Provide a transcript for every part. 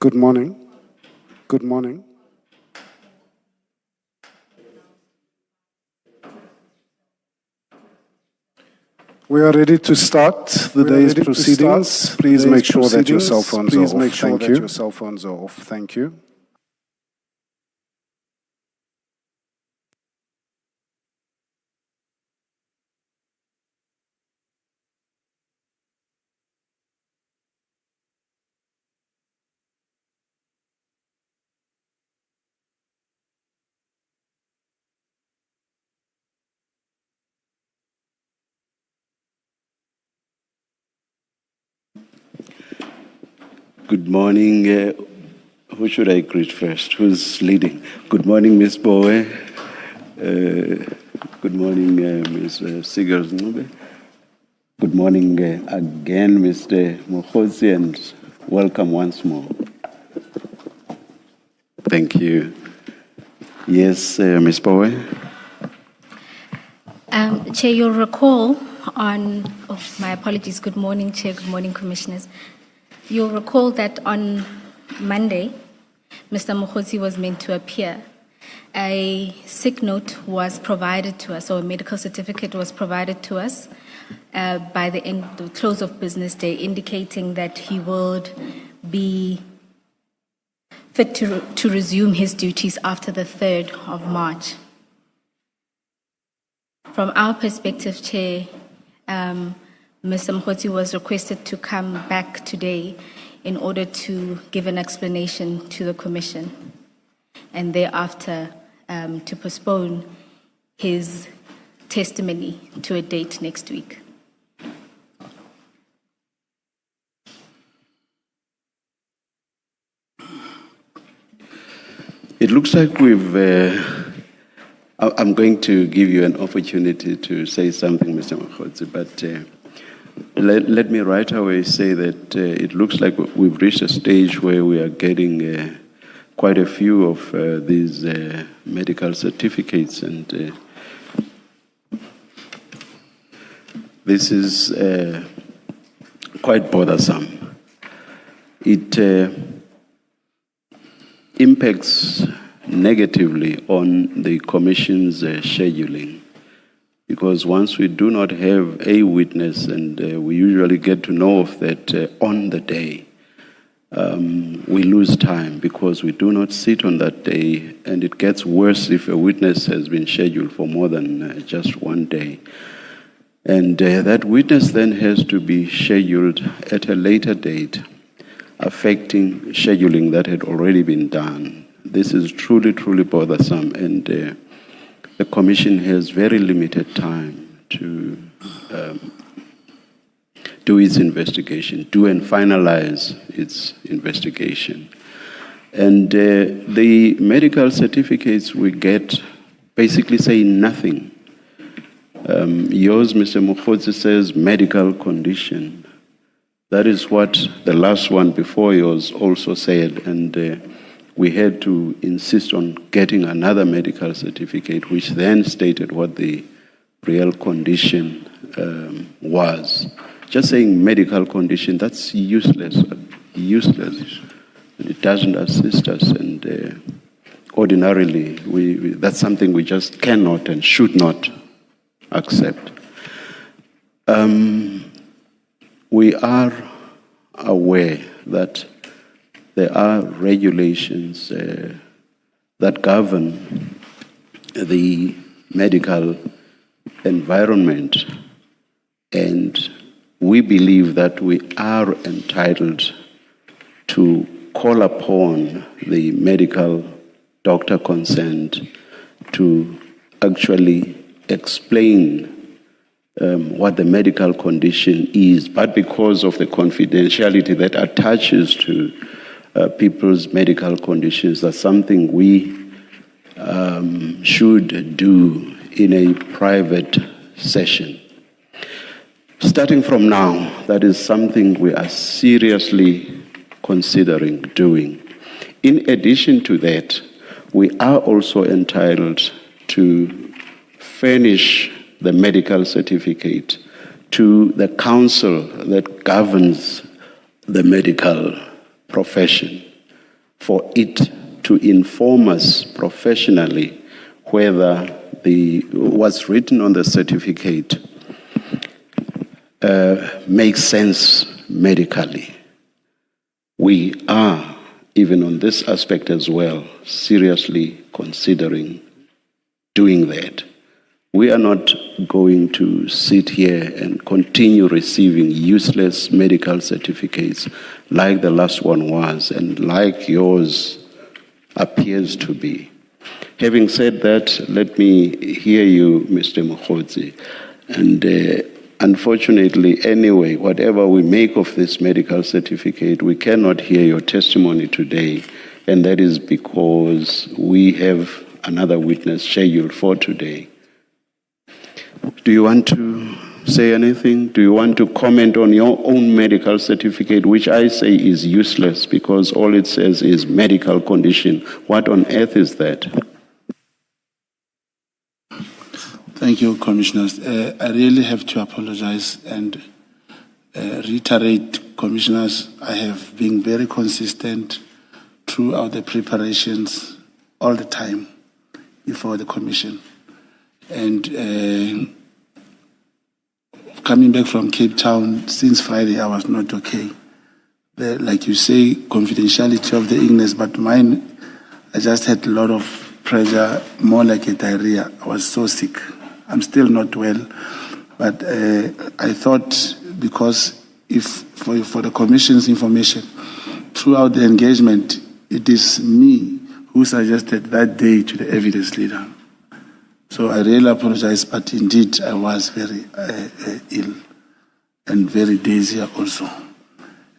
Good morning. Good morning. We are ready to start the day's proceedings. Please make sure that your cell phones are off. Thank you. Your cell phones are off. Thank you. Good morning. Who should I greet first? Who's leading? Good morning, Ms. Bowe. Good morning, Ms. Sigers Nube. Good morning again, Mr. Mkhwanazi, and welcome once more. Thank you. Yes, Ms. Bowe. Chair, you'll recall my apologies, good morning, Chair, good morning, Commissioners. You'll recall that on Monday, Mr. Mkhwanazi was meant to appear. A sick note was provided to us, or a medical certificate was provided to us by the close of business day, indicating that he would be fit to resume his duties after the 3rd of March. From our perspective, Chair, Mr. Mkhwanazi was requested to come back today in order to give an explanation to the Commission, and thereafter to postpone his testimony to a date next week. It looks like I'm going to give you an opportunity to say something, Mr. Mkhwanazi, but let me right away say that it looks like we've reached a stage where we are getting quite a few of these medical certificates, and this is quite bothersome. It impacts negatively on the Commission's scheduling, because once we do not have a witness, and we usually get to know of that on the day, we lose time because we do not sit on that day, and it gets worse if a witness has been scheduled for more than just one day. And that witness then has to be scheduled at a later date, affecting scheduling that had already been done. This is truly, truly bothersome, and the Commission has very limited time to do its investigation, do and finalize its investigation. And the medical certificates we get basically say nothing. Yours, Mr. Mkhwanazi, says medical condition. That is what the last one before yours also said, and we had to insist on getting another medical certificate, which then stated what the real condition was. Just saying medical condition, that's useless, useless. And it doesn't assist us, and ordinarily, that's something we just cannot and should not accept. We are aware that there are regulations that govern the medical environment, and we believe that we are entitled to call upon the medical doctor concerned to actually explain what the medical condition is, but because of the confidentiality that attaches to people's medical conditions, that's something we should do in a private session. Starting from now, that is something we are seriously considering doing. In addition to that, we are also entitled to furnish the medical certificate to the council that governs the medical profession, for it to inform us professionally whether what's written on the certificate makes sense medically. We are, even on this aspect as well, seriously considering doing that. We are not going to sit here and continue receiving useless medical certificates like the last one was and like yours appears to be. Having said that, let me hear you, Mr. Mkhwanazi. And unfortunately, anyway, whatever we make of this medical certificate, we cannot hear your testimony today, and that is because we have another witness scheduled for today. Do you want to say anything? Do you want to comment on your own medical certificate, which I say is useless because all it says is medical condition? What on earth is that? Thank you, Commissioners. I really have to apologize and reiterate, Commissioners, I have been very consistent throughout the preparations all the time before the Commission. And coming back from Cape Town, since Friday, I was not okay. Like you say, confidentiality of the illness, but mine, I just had a lot of pressure, more like a diarrhea. I was so sick. I'm still not well, but I thought because if for the Commission's information, throughout the engagement, it is me who suggested that day to the evidence leader. So I really apologize, but indeed I was very ill and very dizzy also.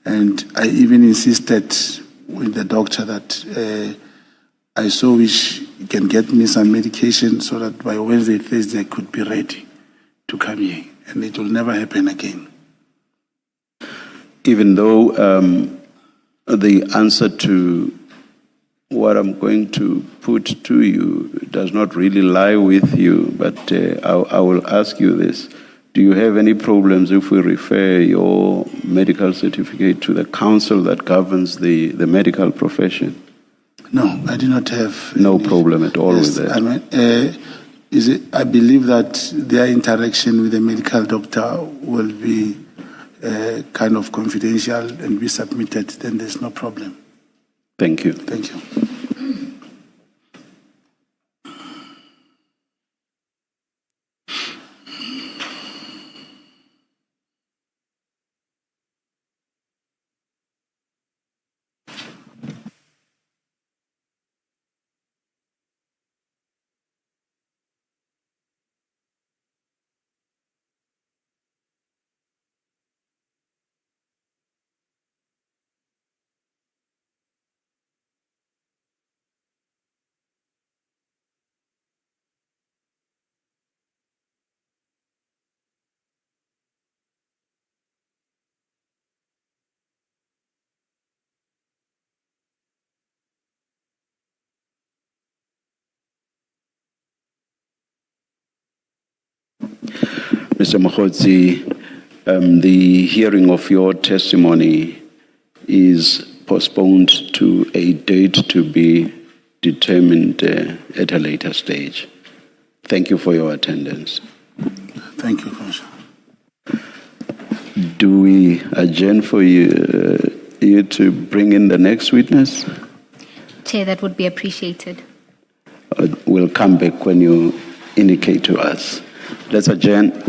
And I even insisted with the doctor that I so wish he can get me some medication so that by Wednesday, Thursday, I could be ready to come here. And it will never happen again. Even though the answer to what I'm going to put to you does not really lie with you, but I will ask you this. Do you have any problems if we refer your medical certificate to the council that governs the medical profession? No, I do not have no problem at all with that. I mean, I believe that their interaction with the medical doctor will be kind of confidential and be submitted, then there's no problem. Thank you. Thank you. Mr. Mkhwanazi, the hearing of your testimony is postponed to a date to be determined at a later stage. Thank you for your attendance. Thank you, Commissioner. Do we adjourn for you to bring in the next witness? Chair, that would be appreciated. We'll come back when you indicate to us. Let's adjourn.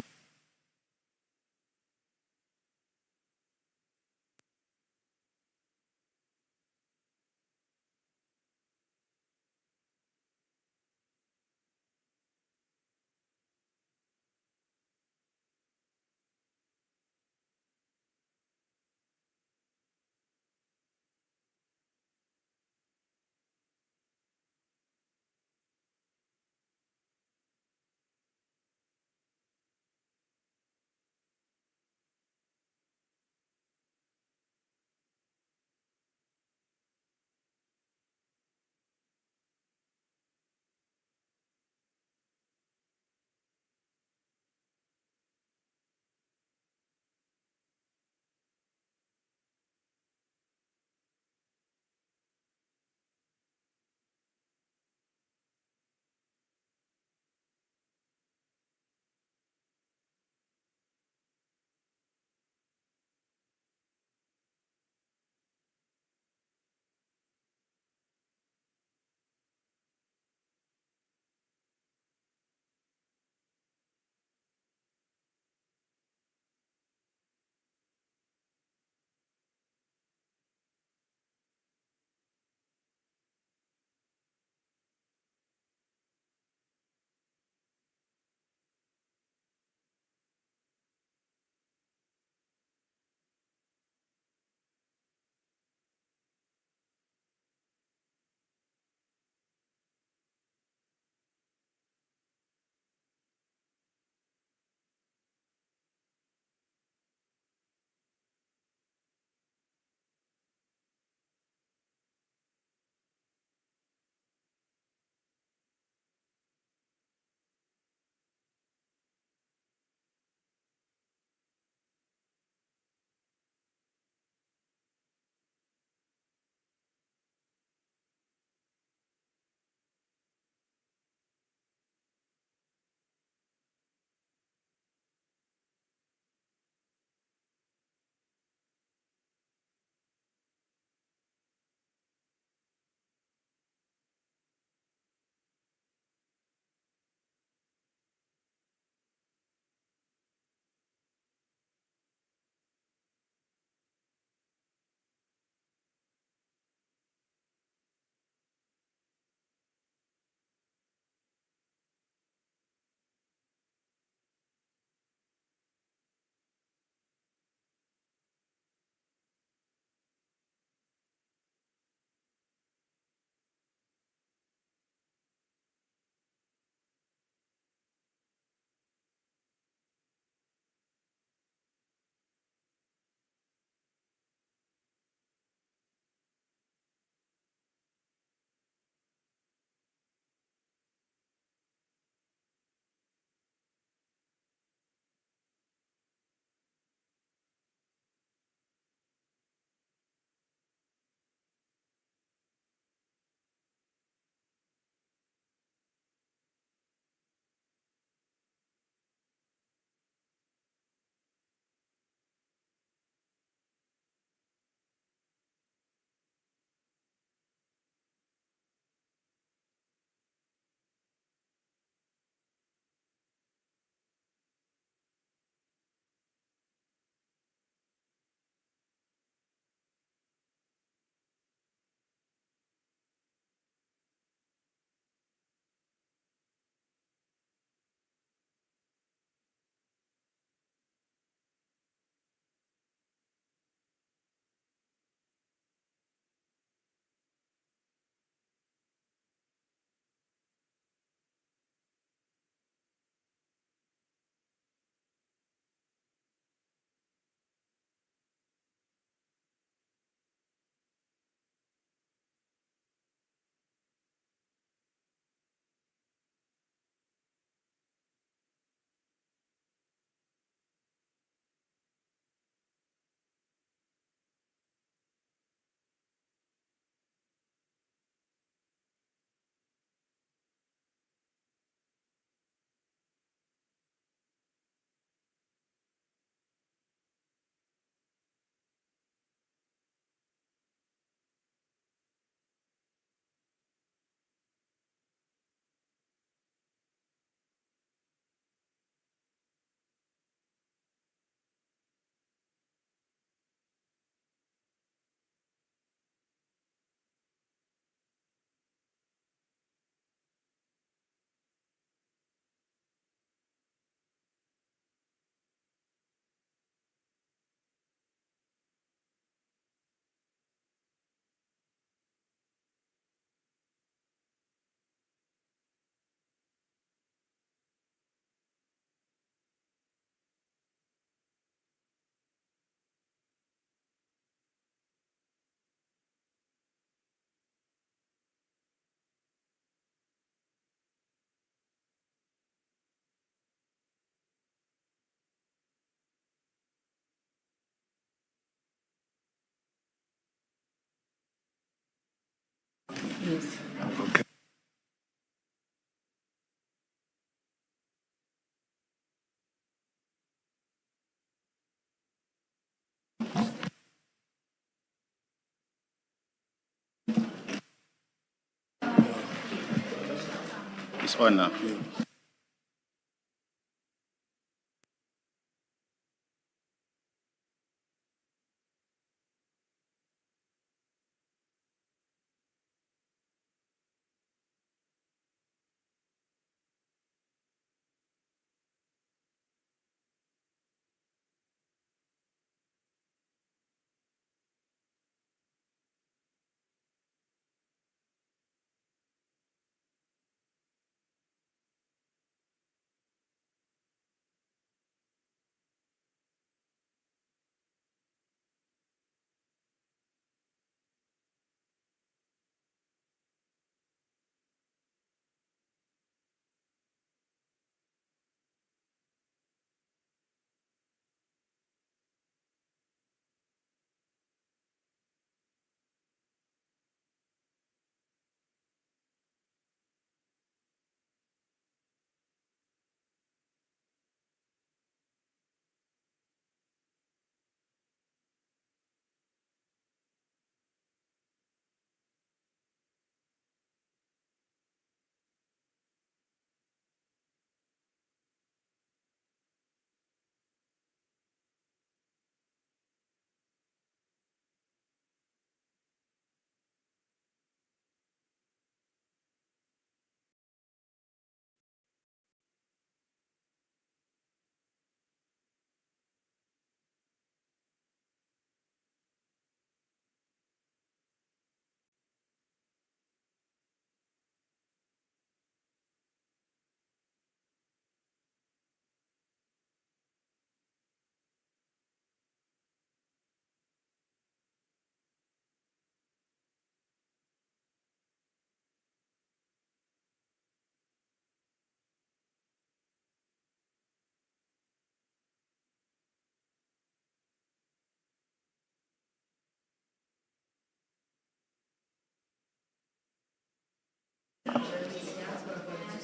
Yes. Okay. It's on now.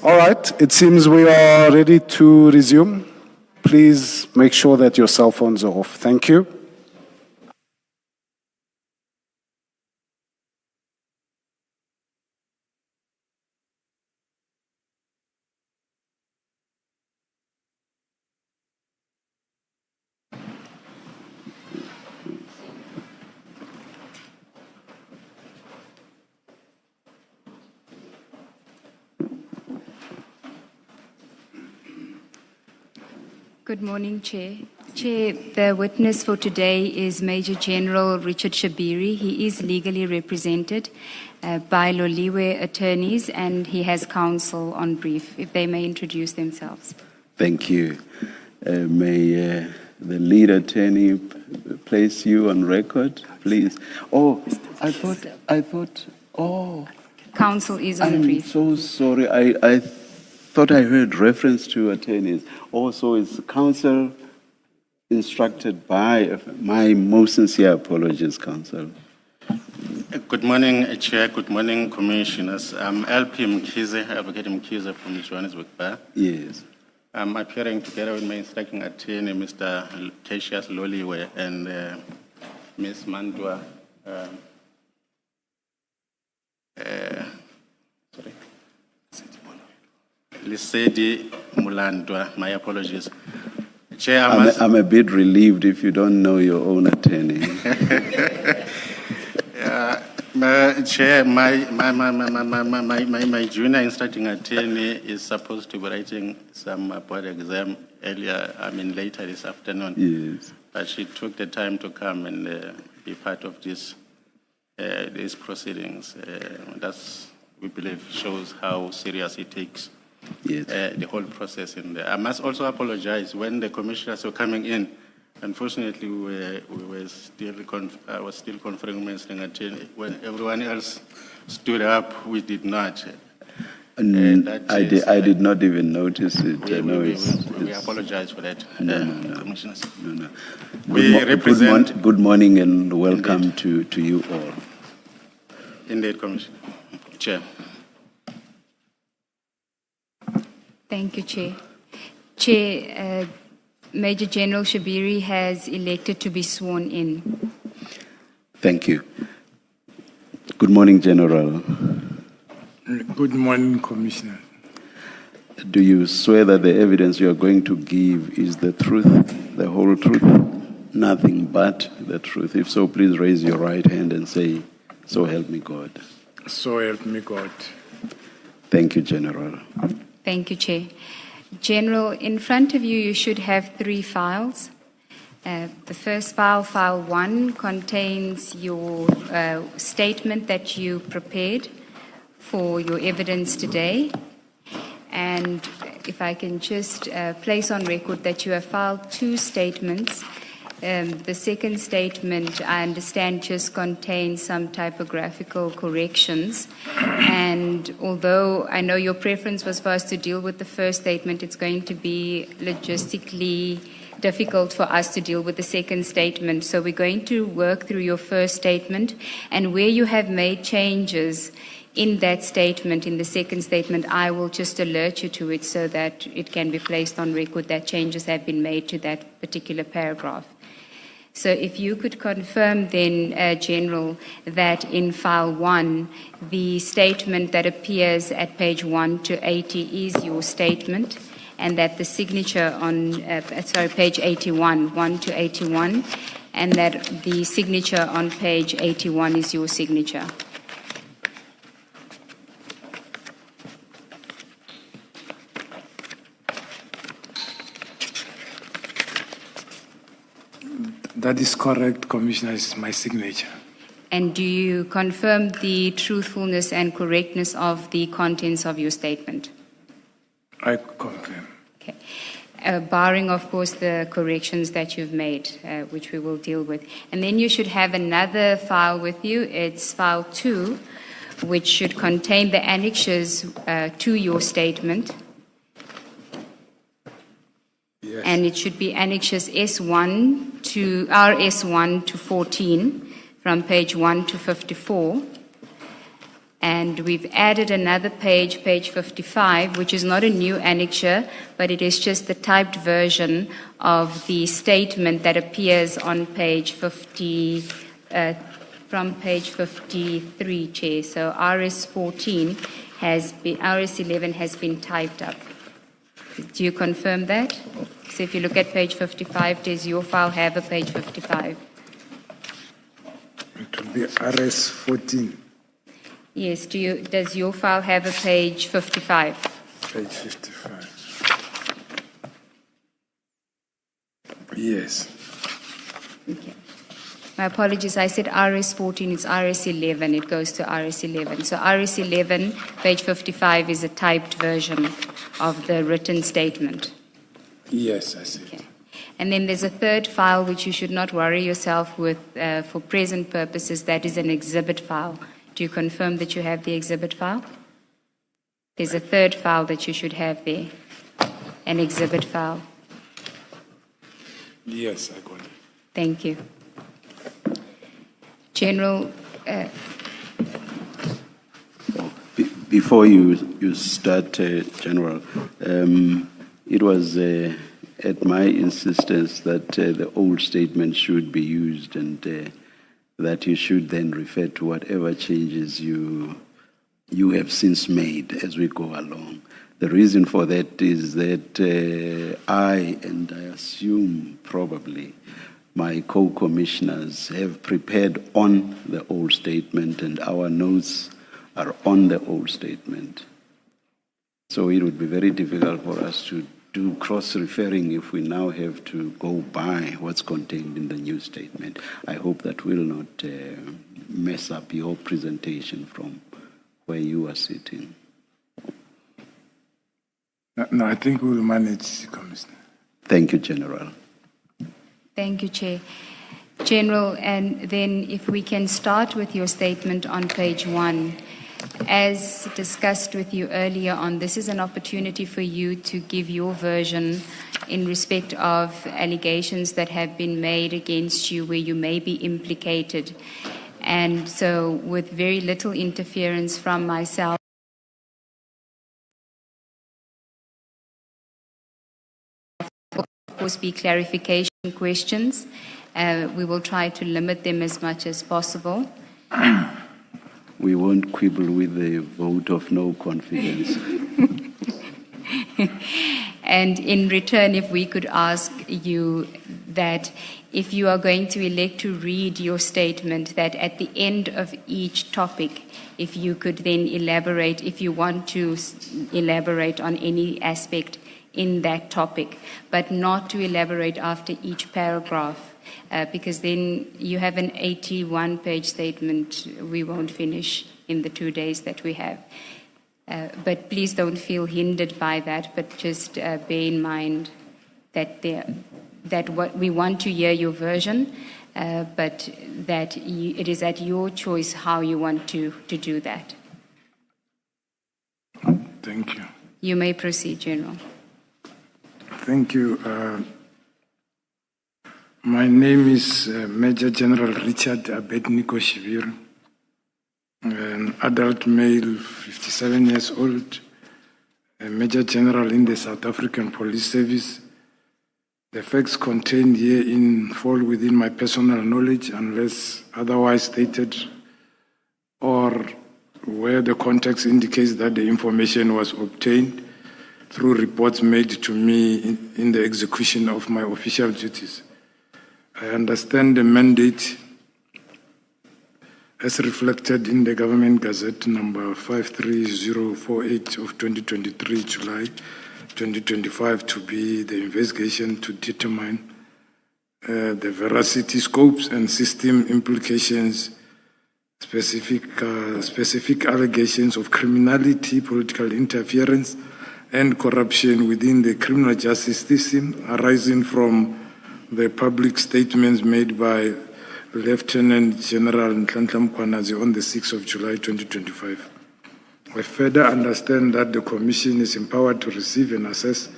All right, it seems we are ready to resume. Please make sure that your cell phones are off. Thank you. Good morning, Chair. Chair, the witness for today is Major General Richard Shibiri. He is legally represented by Loliwe attorneys, and he has counsel on brief. If they may introduce themselves. Thank you. May the lead attorney place you on record, please. Oh, I thought, Counsel is on I'm brief. so sorry. I thought I heard reference to attorneys. Also, it's counsel instructed by, my most sincere apologies, counsel. Good morning, Chair. Good morning, Commissioners. I'm LP Mkhize, Advocate Mkhize from Johannesburg Bar. Yes. I'm appearing together with my instructing attorney, Mr. Cassius Loliwe, and Ms. Mandwa. Lisedi Mulandwa. My apologies. Chair, I'm a bit relieved if you don't know your own attorney. Chair, my junior instructing attorney is supposed to be writing some board exam later this afternoon. Yes. But she took the time to come and be part of these proceedings. That's, we believe, shows how serious it takes. Yes. The whole process in there. I must also apologize when the commissioners were coming in. Unfortunately, I was still conferring with Mr. Attorney. When everyone else stood up, we did not. And I did not even notice it. We apologize for that, commissioners. No. We represent. Good morning and welcome to you all. Indeed, Commissioner. Chair. Thank you, Chair. Chair, Major General Shibiri has elected to be sworn in. Thank you. Good morning, General. Good morning, Commissioner. Do you swear that the evidence you are going to give is the truth, the whole truth, nothing but the truth? If so, please raise your right hand and say, "So help me God." So help me God. Thank you, General. Thank you, Chair. General, in front of you, you should have 3 files. The first file, File 1, contains your statement that you prepared for your evidence today. And if I can just place on record that you have filed 2 statements. The second statement, I understand, just contains some typographical corrections. And although I know your preference was for us to deal with the first statement, it's going to be logistically difficult for us to deal with the second statement. So we're going to work through your first statement, and where you have made changes in that statement, in the second statement, I will just alert you to it so that it can be placed on record that changes have been made to that particular paragraph. So if you could confirm then, General, that in File 1, the statement that appears at page 1 to 80 is your statement, and that the signature on, page 81, 1 to 81, and that the signature on page 81 is your signature. That is correct, Commissioner, it's my signature. And do you confirm the truthfulness and correctness of the contents of your statement? I confirm. Okay. Barring, of course, the corrections that you've made, which we will deal with. And then you should have another file with you. It's File 2, which should contain the annexures to your statement. Yes. And it should be annexures S1 to RS1 to 14 from page 1 to 54. And we've added another page, page 55, which is not a new annexure, but it is just the typed version of the statement that appears on page 50, from page 53, Chair. So RS11 has been typed up. Do you confirm that? So if you look at page 55, does your file have a page 55? It will be RS14. Yes, does your file have a page 55? Page 55. Yes. Okay. My apologies, I said RS14, it's RS11, it goes to RS11. So RS11, page 55, is a typed version of the written statement. Yes, I see. Okay. And then there's a third file which you should not worry yourself with for present purposes, that is an exhibit file. Do you confirm that you have the exhibit file? There's a third file that you should have there, an exhibit file. Yes, I got it. Thank you. General, Before you start, General, it was at my insistence that the old statement should be used, and that you should then refer to whatever changes you have since made as we go along. The reason for that is that I assume probably my co-commissioners have prepared on the old statement, and our notes are on the old statement. So it would be very difficult for us to do cross-referring if we now have to go by what's contained in the new statement. I hope that will not mess up your presentation from where you are sitting. No, I think we'll manage, Commissioner. Thank you, General. thank you, Chair. General, and then if we can start with your statement on page 1. As discussed with you earlier on, this is an opportunity for you to give your version in respect of allegations that have been made against you where you may be implicated. And so with very little interference from myself, of course, be clarification questions. We will try to limit them as much as possible. We won't quibble with the vote of no confidence. And in return, if we could ask you that if you are going to elect to read your statement, that at the end of each topic, if you could then elaborate, if you want to elaborate on any aspect in that topic, but not to elaborate after each paragraph, because then you have an 81-page statement we won't finish in the 2 days that we have. But please don't feel hindered by that, but just bear in mind that what we want to hear your version, but that it is at your choice how you want to do that. Thank you. You may proceed, General. Thank you. My name is Major General Richard Abednego Shibiri, an adult male, 57 years old, a Major General in the South African Police Service. The facts contained herein fall within my personal knowledge unless otherwise stated, or where the context indicates that the information was obtained through reports made to me in the execution of my official duties. I understand the mandate as reflected in the Government Gazette number 53048 of 2023, July 2025, to be the investigation to determine the veracity, scopes, and system implications, specific allegations of criminality, political interference, and corruption within the criminal justice system arising from the public statements made by Lieutenant General Mkhwanazi on the 6th of July 2025. I further understand that the Commission is empowered to receive and assess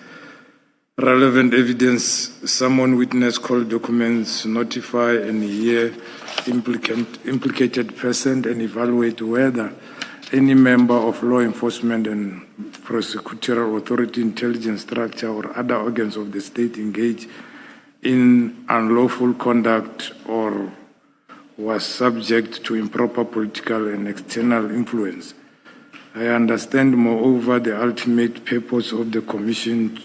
relevant evidence, summon witness, call documents, notify and hear implicated person, and evaluate whether any member of law enforcement and prosecutorial authority, intelligence structure, or other organs of the state engage in unlawful conduct or was subject to improper political and external influence. I understand, moreover, the ultimate purpose of the Commission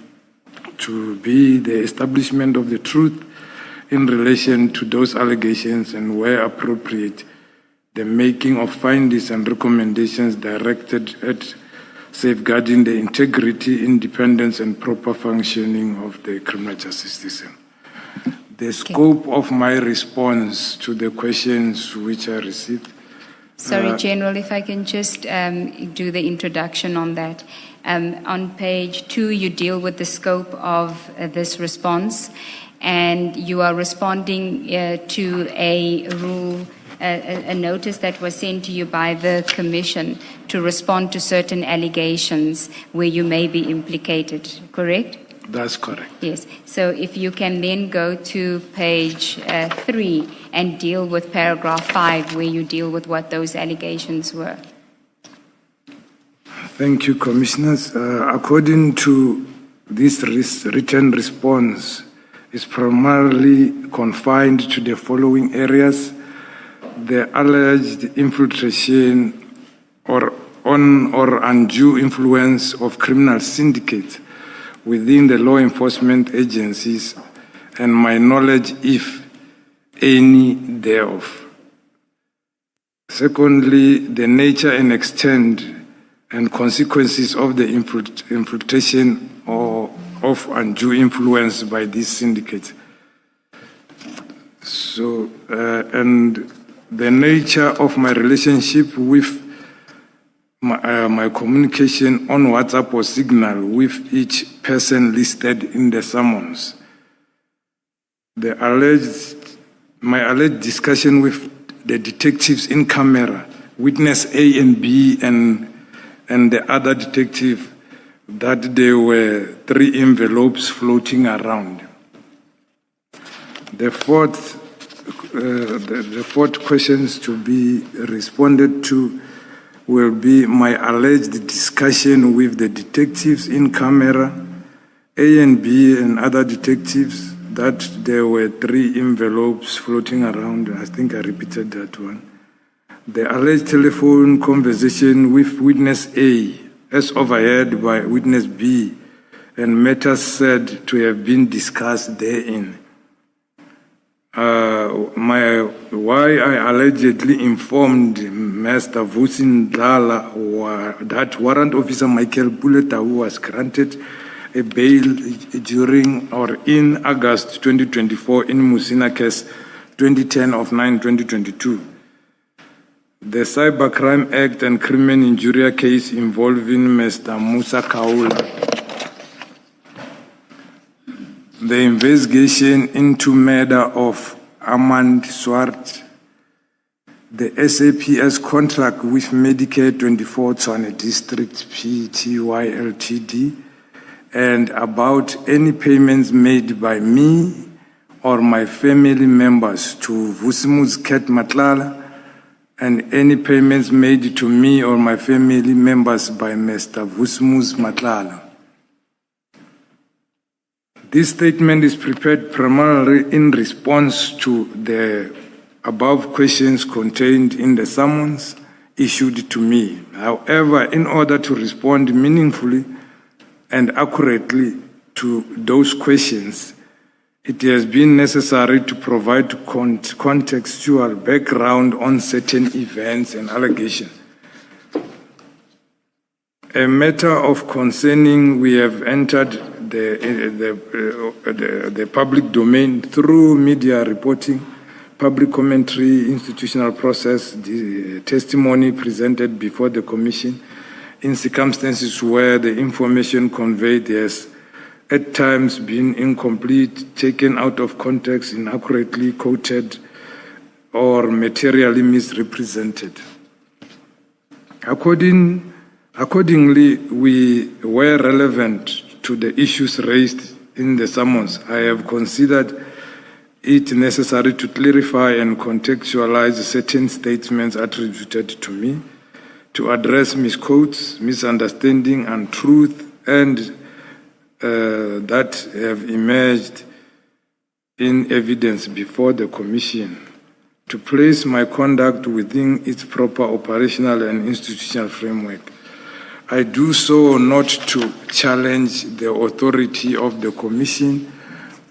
to be the establishment of the truth in relation to those allegations, and where appropriate, the making of findings and recommendations directed at safeguarding the integrity, independence, and proper functioning of the criminal justice system. The scope of my response to the questions which I received. Sorry, General, if I can just do the introduction on that. On page 2, you deal with the scope of this response, and you are responding to a rule, a notice that was sent to you by the Commission to respond to certain allegations where you may be implicated, correct? That's correct. Yes. So if you can then go to page 3 and deal with paragraph 5, where you deal with what those allegations were. Thank you, Commissioners. According to this written response, is primarily confined to the following areas: the alleged infiltration or undue influence of criminal syndicates within the law enforcement agencies, and my knowledge, if any, thereof. Secondly, the nature and extent and consequences of the infiltration or of undue influence by these syndicates. So, and the nature of my relationship with my communication on WhatsApp or Signal with each person listed in the summons. My alleged discussion with the detectives in camera, witness A and B, and the other detective, that there were 3 envelopes floating around. The fourth the fourth questions to be responded to will be my alleged discussion with the detectives in camera, A and B and other detectives, that there were 3 envelopes floating around. I think I repeated that one. The alleged telephone conversation with witness A as overheard by witness B and matters said to have been discussed therein. Why I allegedly informed Master Matlala that Warrant Officer Michael Buleta, who was granted a bail during or in August 2024 in Musina case 2010 of 9/2022. The Cybercrime Act and Criminal Injury case involving Mr. Musa Kaula. The investigation into murder of Armand Swart, the SAPS contract with Medicare 24 Tshwane District Pty Ltd, and about any payments made by me or my family members to Vusimu's Cat Matlala, and any payments made to me or my family members by Mr. Vusimu's Matlala. This statement is prepared primarily in response to the above questions contained in the summons issued to me. However, in order to respond meaningfully and accurately to those questions, it has been necessary to provide contextual background on certain events and allegations. A matter of concerning, we have entered the public domain through media reporting, public commentary, institutional process, the testimony presented before the Commission in circumstances where the information conveyed has at times been incomplete, taken out of context, inaccurately quoted, or materially misrepresented. Accordingly, we were relevant to the issues raised in the summons. I have considered it necessary to clarify and contextualize certain statements attributed to me, to address misquotes, misunderstanding, and truth, and that have emerged in evidence before the Commission, to place my conduct within its proper operational and institutional framework. I do so not to challenge the authority of the Commission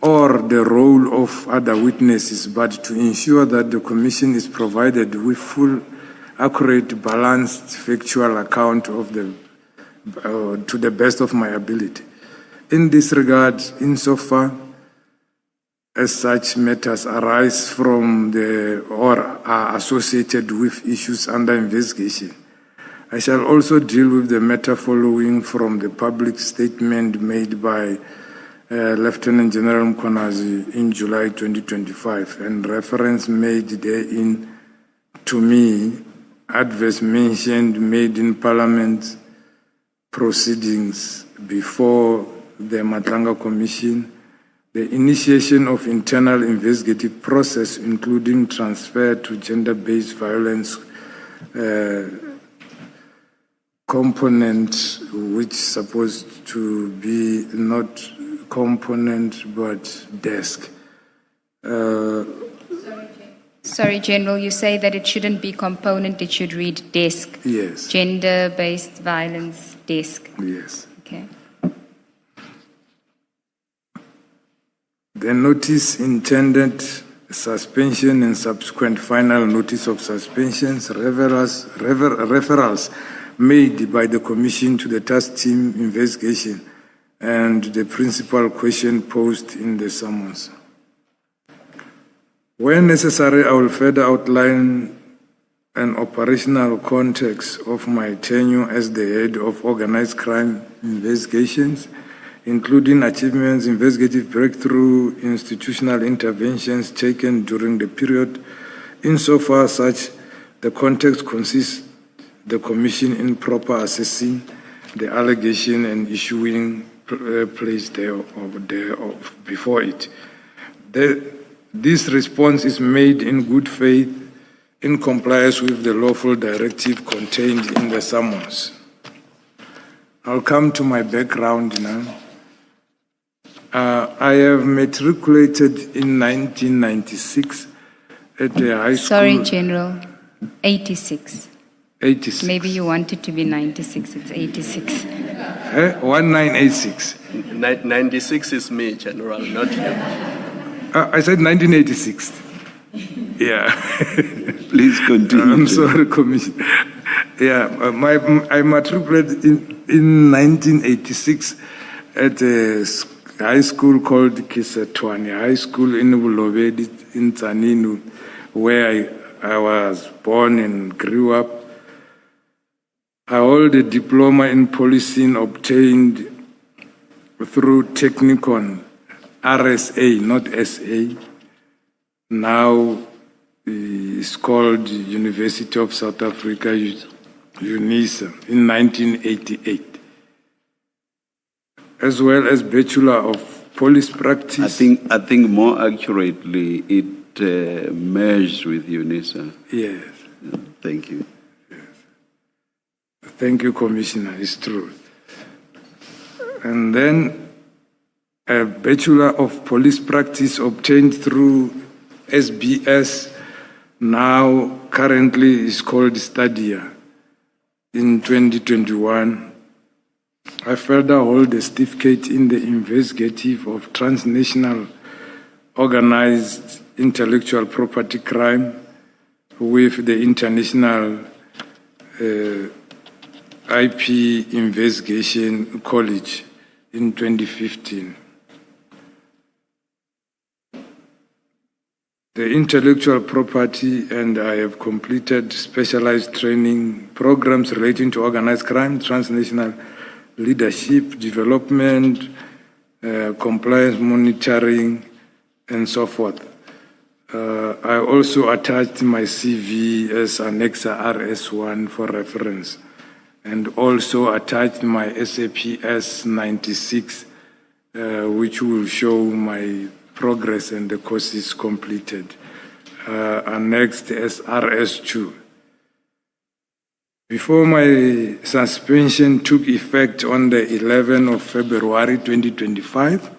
or the role of other witnesses, but to ensure that the Commission is provided with full, accurate, balanced, factual account of to the best of my ability. In this regard, insofar as such matters arise from or are associated with issues under investigation, I shall also deal with the matter following from the public statement made by Lieutenant General Mkhwanazi in July 2025 and reference made therein to me, adverse mention made in Parliament proceedings before the Madlanga Commission, the initiation of internal investigative process, including transfer to gender-based violence component, which is supposed to be not component but desk. Sorry, General, you say that it shouldn't be component, it should read desk. Yes. Gender-based violence desk. Yes. Okay. The notice intended suspension and subsequent final notice of suspensions, referrals made by the Commission to the task team investigation, and the principal question posed in the summons. Where necessary, I will further outline an operational context of my tenure as the head of Organized Crime Investigations, including achievements, investigative breakthrough, institutional interventions taken during the period, insofar such the context consists the Commission in proper assessing the allegation and issuing place thereof before it. This response is made in good faith in compliance with the lawful directive contained in the summons. I'll come to my background now. I have matriculated in 1996 at a high school. Sorry, General. 86. 86. Maybe you want it to be 96. It's 86. 1986. 96 is me, General, not you. I said 1986. Yeah. Please continue. I'm sorry, Commissioner. Yeah, I matriculated in 1986 at a high school called Kisetwani High School in Bulobedi in Tzaninu, where I was born and grew up. I hold a diploma in policing obtained through Technicon, RSA, not SA. Now it's called University of South Africa, UNISA, in 1988. As well as Bachelor of Police Practice. I think more accurately, it merged with UNISA. Yes. Thank you. Thank you, Commissioner. It's true. And then a Bachelor of Police Practice obtained through SBS, now currently is called Stadia, in 2021. I further hold a certificate in the investigative of transnational organized intellectual property crime with the International IP Investigation College in 2015. The intellectual property, and I have completed specialized training programs relating to organized crime, transnational leadership, development, compliance monitoring, and so forth. I also attached my CV as Annexa RS1 for reference, and also attached my SAPS 96, which will show my progress and the courses completed. Annexed as RS2. Before my suspension took effect on the 11th of February 2025.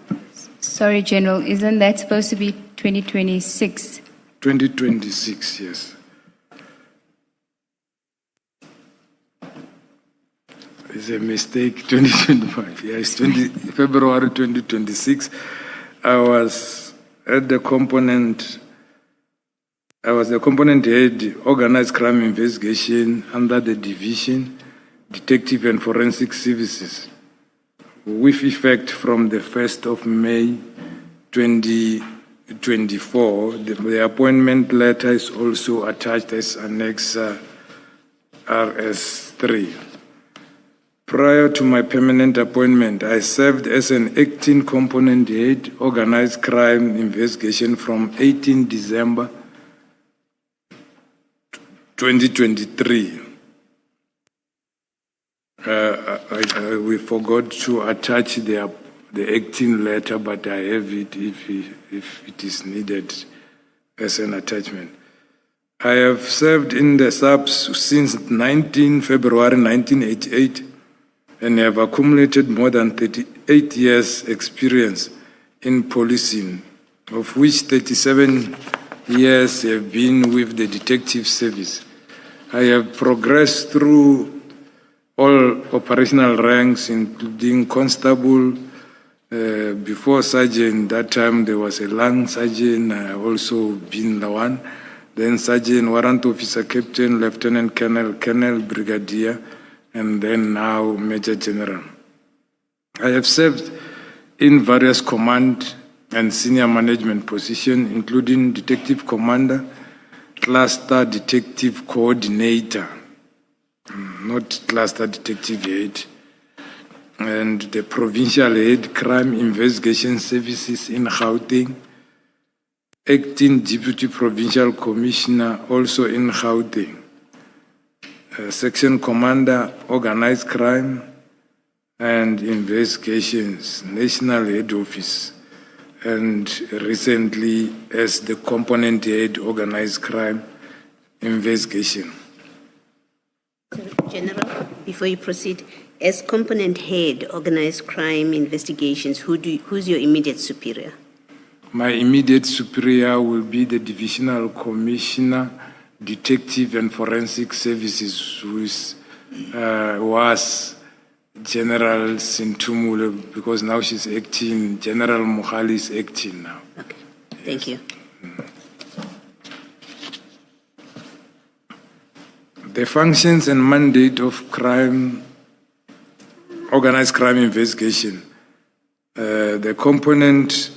Sorry, General, isn't that supposed to be 2026? 2026, yes. It's a mistake, 2025. Yes, February 2026. I was the component head, Organized Crime Investigation under the Division, Detective and Forensic Services, with effect from the 1st of May 2024. The appointment letter is also attached as Annex RS3. Prior to my permanent appointment, I served as an acting component head, Organized Crime Investigation from 18 December 2023. We forgot to attach the acting letter, but I have it if it is needed as an attachment. I have served in the SAPS since 19 February 1988 and have accumulated more than 38 years' experience in policing, of which 37 years have been with the detective service. I have progressed through all operational ranks, including constable, before sergeant. That time there was a lang sergeant, I also been the one. Then sergeant, warrant officer, captain, lieutenant colonel, colonel, brigadier, and then now Major General. I have served in various command and senior management positions, including Detective Commander, Cluster Detective Coordinator, not Cluster Detective Head, and the Provincial Head Crime Investigation Services in Gauteng, Acting Deputy Provincial Commissioner also in Gauteng, Section Commander, Organized Crime and Investigations, National Head Office. and recently as the component head organized crime investigation. General, before you proceed, as component head organized crime investigations, who's your immediate superior? My immediate superior will be the Divisional Commissioner, Detective and Forensic Services, who was General Sintumule, because now she's acting. General Mkhwanazi is acting now. Okay, thank you. The functions and mandate of crime, organized crime investigation. The component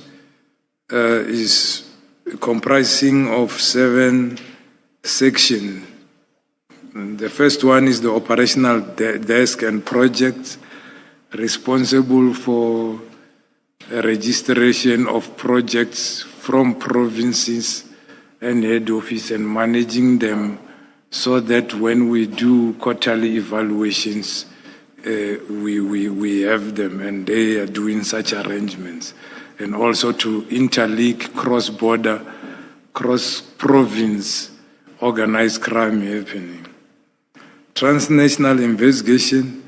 is comprising of 7 sections. The first one is the operational desk and projects responsible for registration of projects from provinces and head office and managing them so that when we do quarterly evaluations, we have them and they are doing such arrangements. And also to interlink cross-border, cross-province organized crime happening. Transnational investigation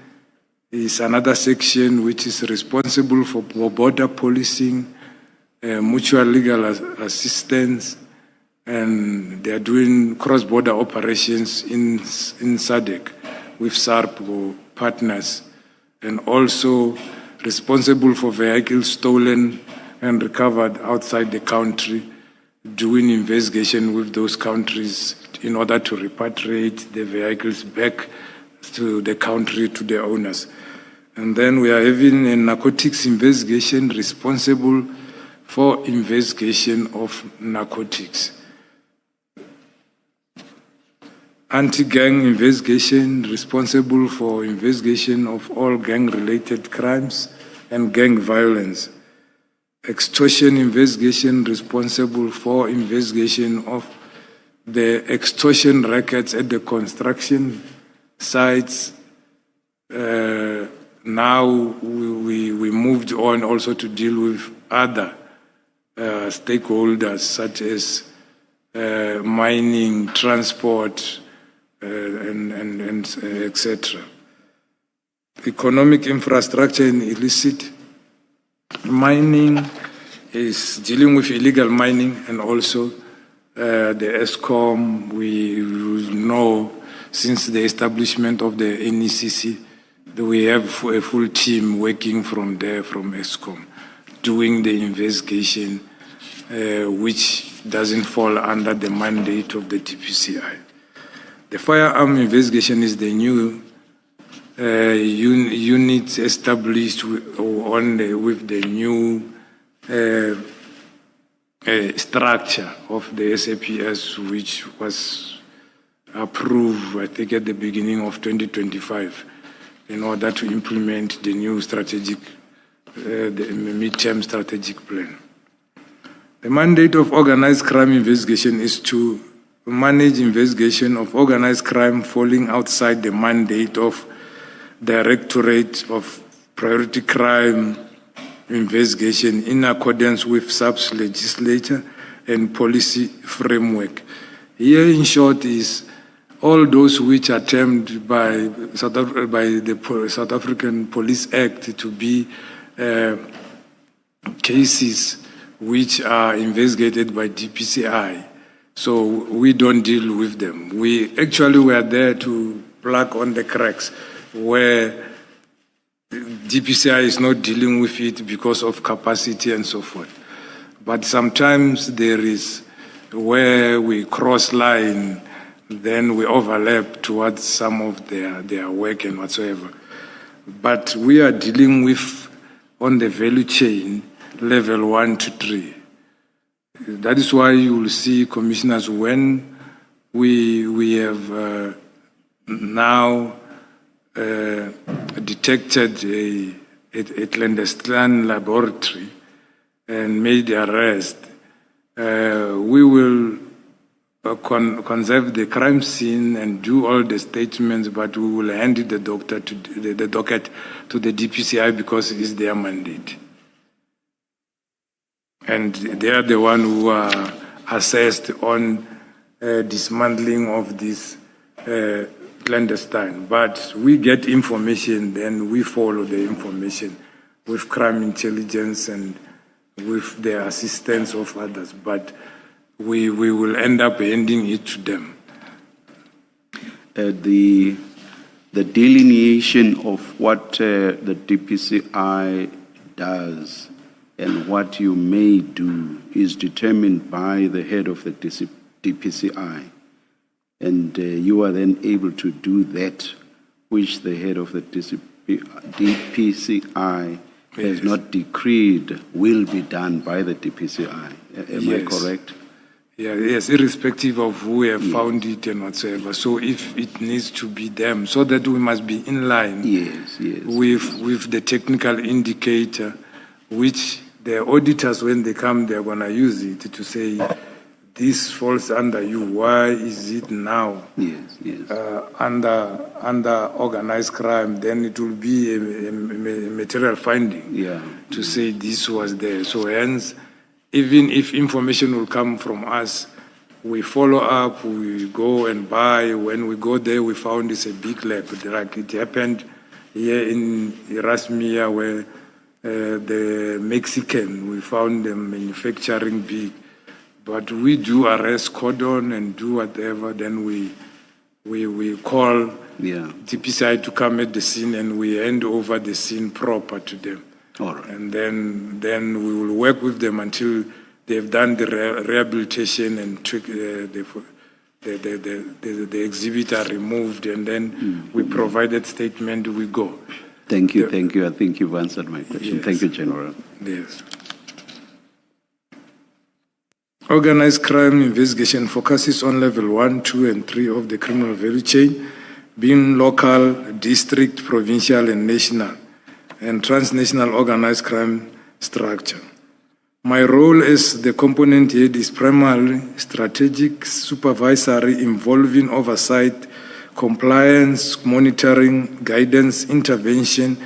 is another section which is responsible for border policing, mutual legal assistance, and they are doing cross-border operations in SADC with SARP partners, and also responsible for vehicles stolen and recovered outside the country, doing investigation with those countries in order to repatriate the vehicles back to the country, to the owners. And then we are having a narcotics investigation responsible for investigation of narcotics. Anti-gang investigation responsible for investigation of all gang-related crimes and gang violence. Extortion investigation responsible for investigation of the extortion records at the construction sites. Now we moved on also to deal with other stakeholders such as mining, transport, and etc. Economic infrastructure and illicit mining is dealing with illegal mining, and also the ESCOM. We know since the establishment of the NECC that we have a full team working from there, from ESCOM, doing the investigation, which doesn't fall under the mandate of the DPCI. The firearm investigation is the new unit established with the new structure of the SAPS, which was approved, I think, at the beginning of 2025, in order to implement the new strategic, the midterm strategic plan. The mandate of organized crime investigation is to manage investigation of organized crime falling outside the mandate of Directorate of Priority Crime Investigation in accordance with SAPS legislature and policy framework. Here, in short, is all those which are termed by the South African Police Act to be cases which are investigated by DPCI. So we don't deal with them. We actually were there to plug on the cracks where DPCI is not dealing with it because of capacity and so forth. But sometimes there is where we cross line, then we overlap towards some of their work and whatsoever. But we are dealing with, on the value chain, level 1 to 3. That is why you will see, commissioners, when we have now detected a clandestine laboratory and made the arrest, we will conserve the crime scene and do all the statements, but we will hand the docket to the DPCI because it is their mandate. And they are the one who are assessed on dismantling of this clandestine. But we get information, then we follow the information with crime intelligence and with the assistance of others. But we will end up handing it to them. The delineation of what the DPCI does and what you may do is determined by the head of the DPCI. And you are then able to do that which the head of the DPCI has not decreed will be done by the DPCI. Am I correct? Yeah, yes, irrespective of who have found it and whatsoever. So if it needs to be them, so that we must be in line with the technical indicator, which the auditors, when they come, they're going to use it to say, this falls under you. Why is it now under organized crime? Then it will be a material finding to say this was there. So hence, even if information will come from us, we follow up, we go and buy. When we go there, we found it's a big lab. Like it happened here in Erasmia, where the Mexican, we found them manufacturing big. But we do arrest, cordon, and do whatever. Then we call DPCI to come at the scene, and we hand over the scene proper to them. All right. And then we will work with them until they've done the rehabilitation and the exhibit are removed, and then we provide that statement, we go. Thank you. I think you've answered my question. Thank you, General. Yes. Organized crime investigation focuses on level 1, 2, and 3 of the criminal value chain, being local, district, provincial, and national, and transnational organized crime structure. My role as the component head is primarily strategic, supervisory, involving oversight, compliance, monitoring, guidance, intervention,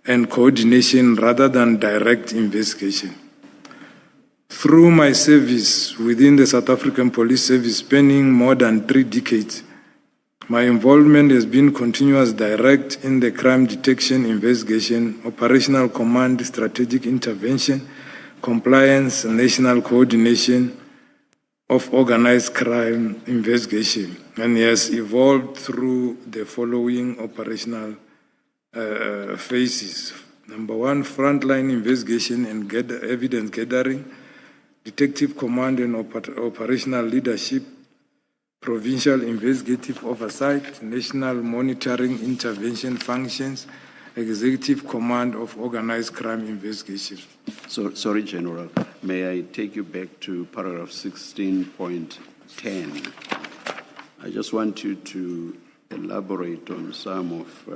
and coordination rather than direct investigation. Through my service within the South African Police Service spanning more than 3 decades, my involvement has been continuous, direct in the crime detection, investigation, operational command, strategic intervention, compliance, national coordination of organized crime investigation, and has evolved through the following operational phases. Number 1, frontline investigation and evidence gathering, detective command and operational leadership, provincial investigative oversight, national monitoring intervention functions, executive command of organized crime investigation. So, sorry, General, may I take you back to paragraph 16.10? I just want you to elaborate on some of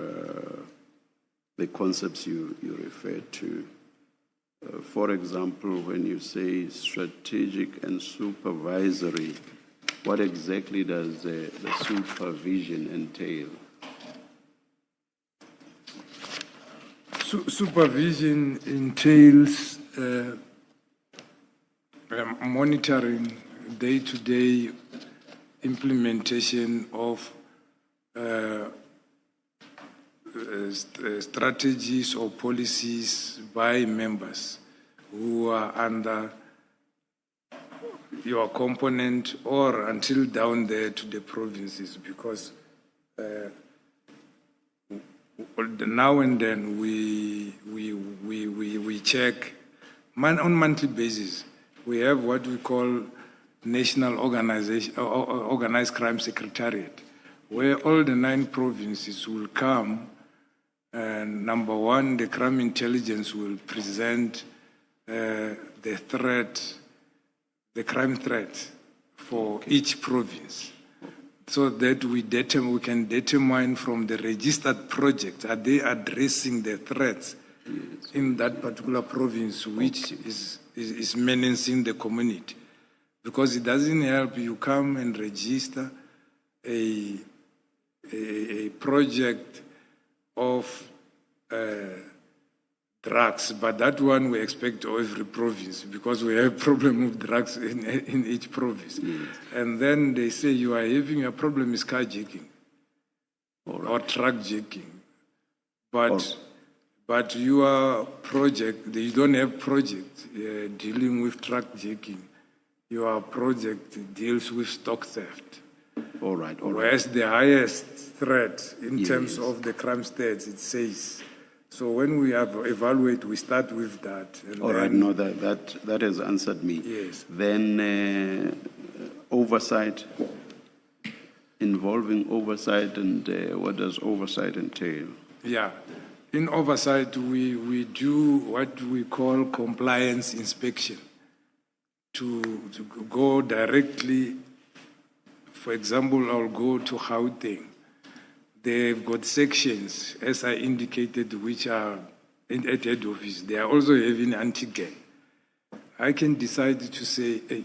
the concepts you referred to. For example, when you say strategic and supervisory, what exactly does the supervision entail? Supervision entails monitoring day-to-day implementation of strategies or policies by members who are under your component or until down there to the provinces, because now and then we check on monthly basis. We have what we call National Organized Crime Secretariat, where all the 9 provinces will come, and number 1, the crime intelligence will present the crime threat for each province, so that we can determine from the registered projects, are they addressing the threats in that particular province which is menacing the community. Because it doesn't help you come and register a project of drugs, but that one we expect every province because we have problem with drugs in each province. Yes. And then they say you are having a problem is carjacking or truck jacking. But your project, you don't have project dealing with truck jacking. Your project deals with stock theft. All right. Whereas the highest threat in Yes. terms of the crime stats, it says. So when we evaluate, we start with that. And All then, right, no, that has answered me. Yes. Then oversight, involving oversight, and what does oversight entail? Yeah. In oversight, we do what we call compliance inspection to go directly. For example, I'll go to Gauteng. They've got sections, as I indicated, which are at head office. They are also having anti-gang. I can decide to say, hey,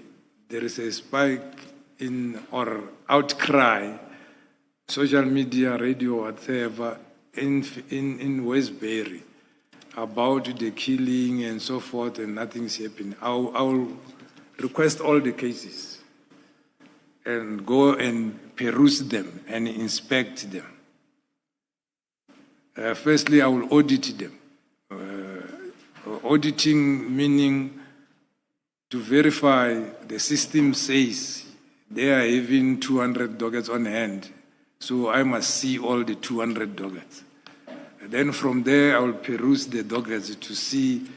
there is a spike in or outcry, social media, radio, whatever, in Westbury about the killing and so forth, and nothing's happening. I'll request all the cases and go and peruse them and inspect them. Firstly, I will audit them. Auditing meaning to verify the system says they are having 200 doggeds on hand, so I must see all the 200 doggeds. And then from there, I will peruse the doggeds to see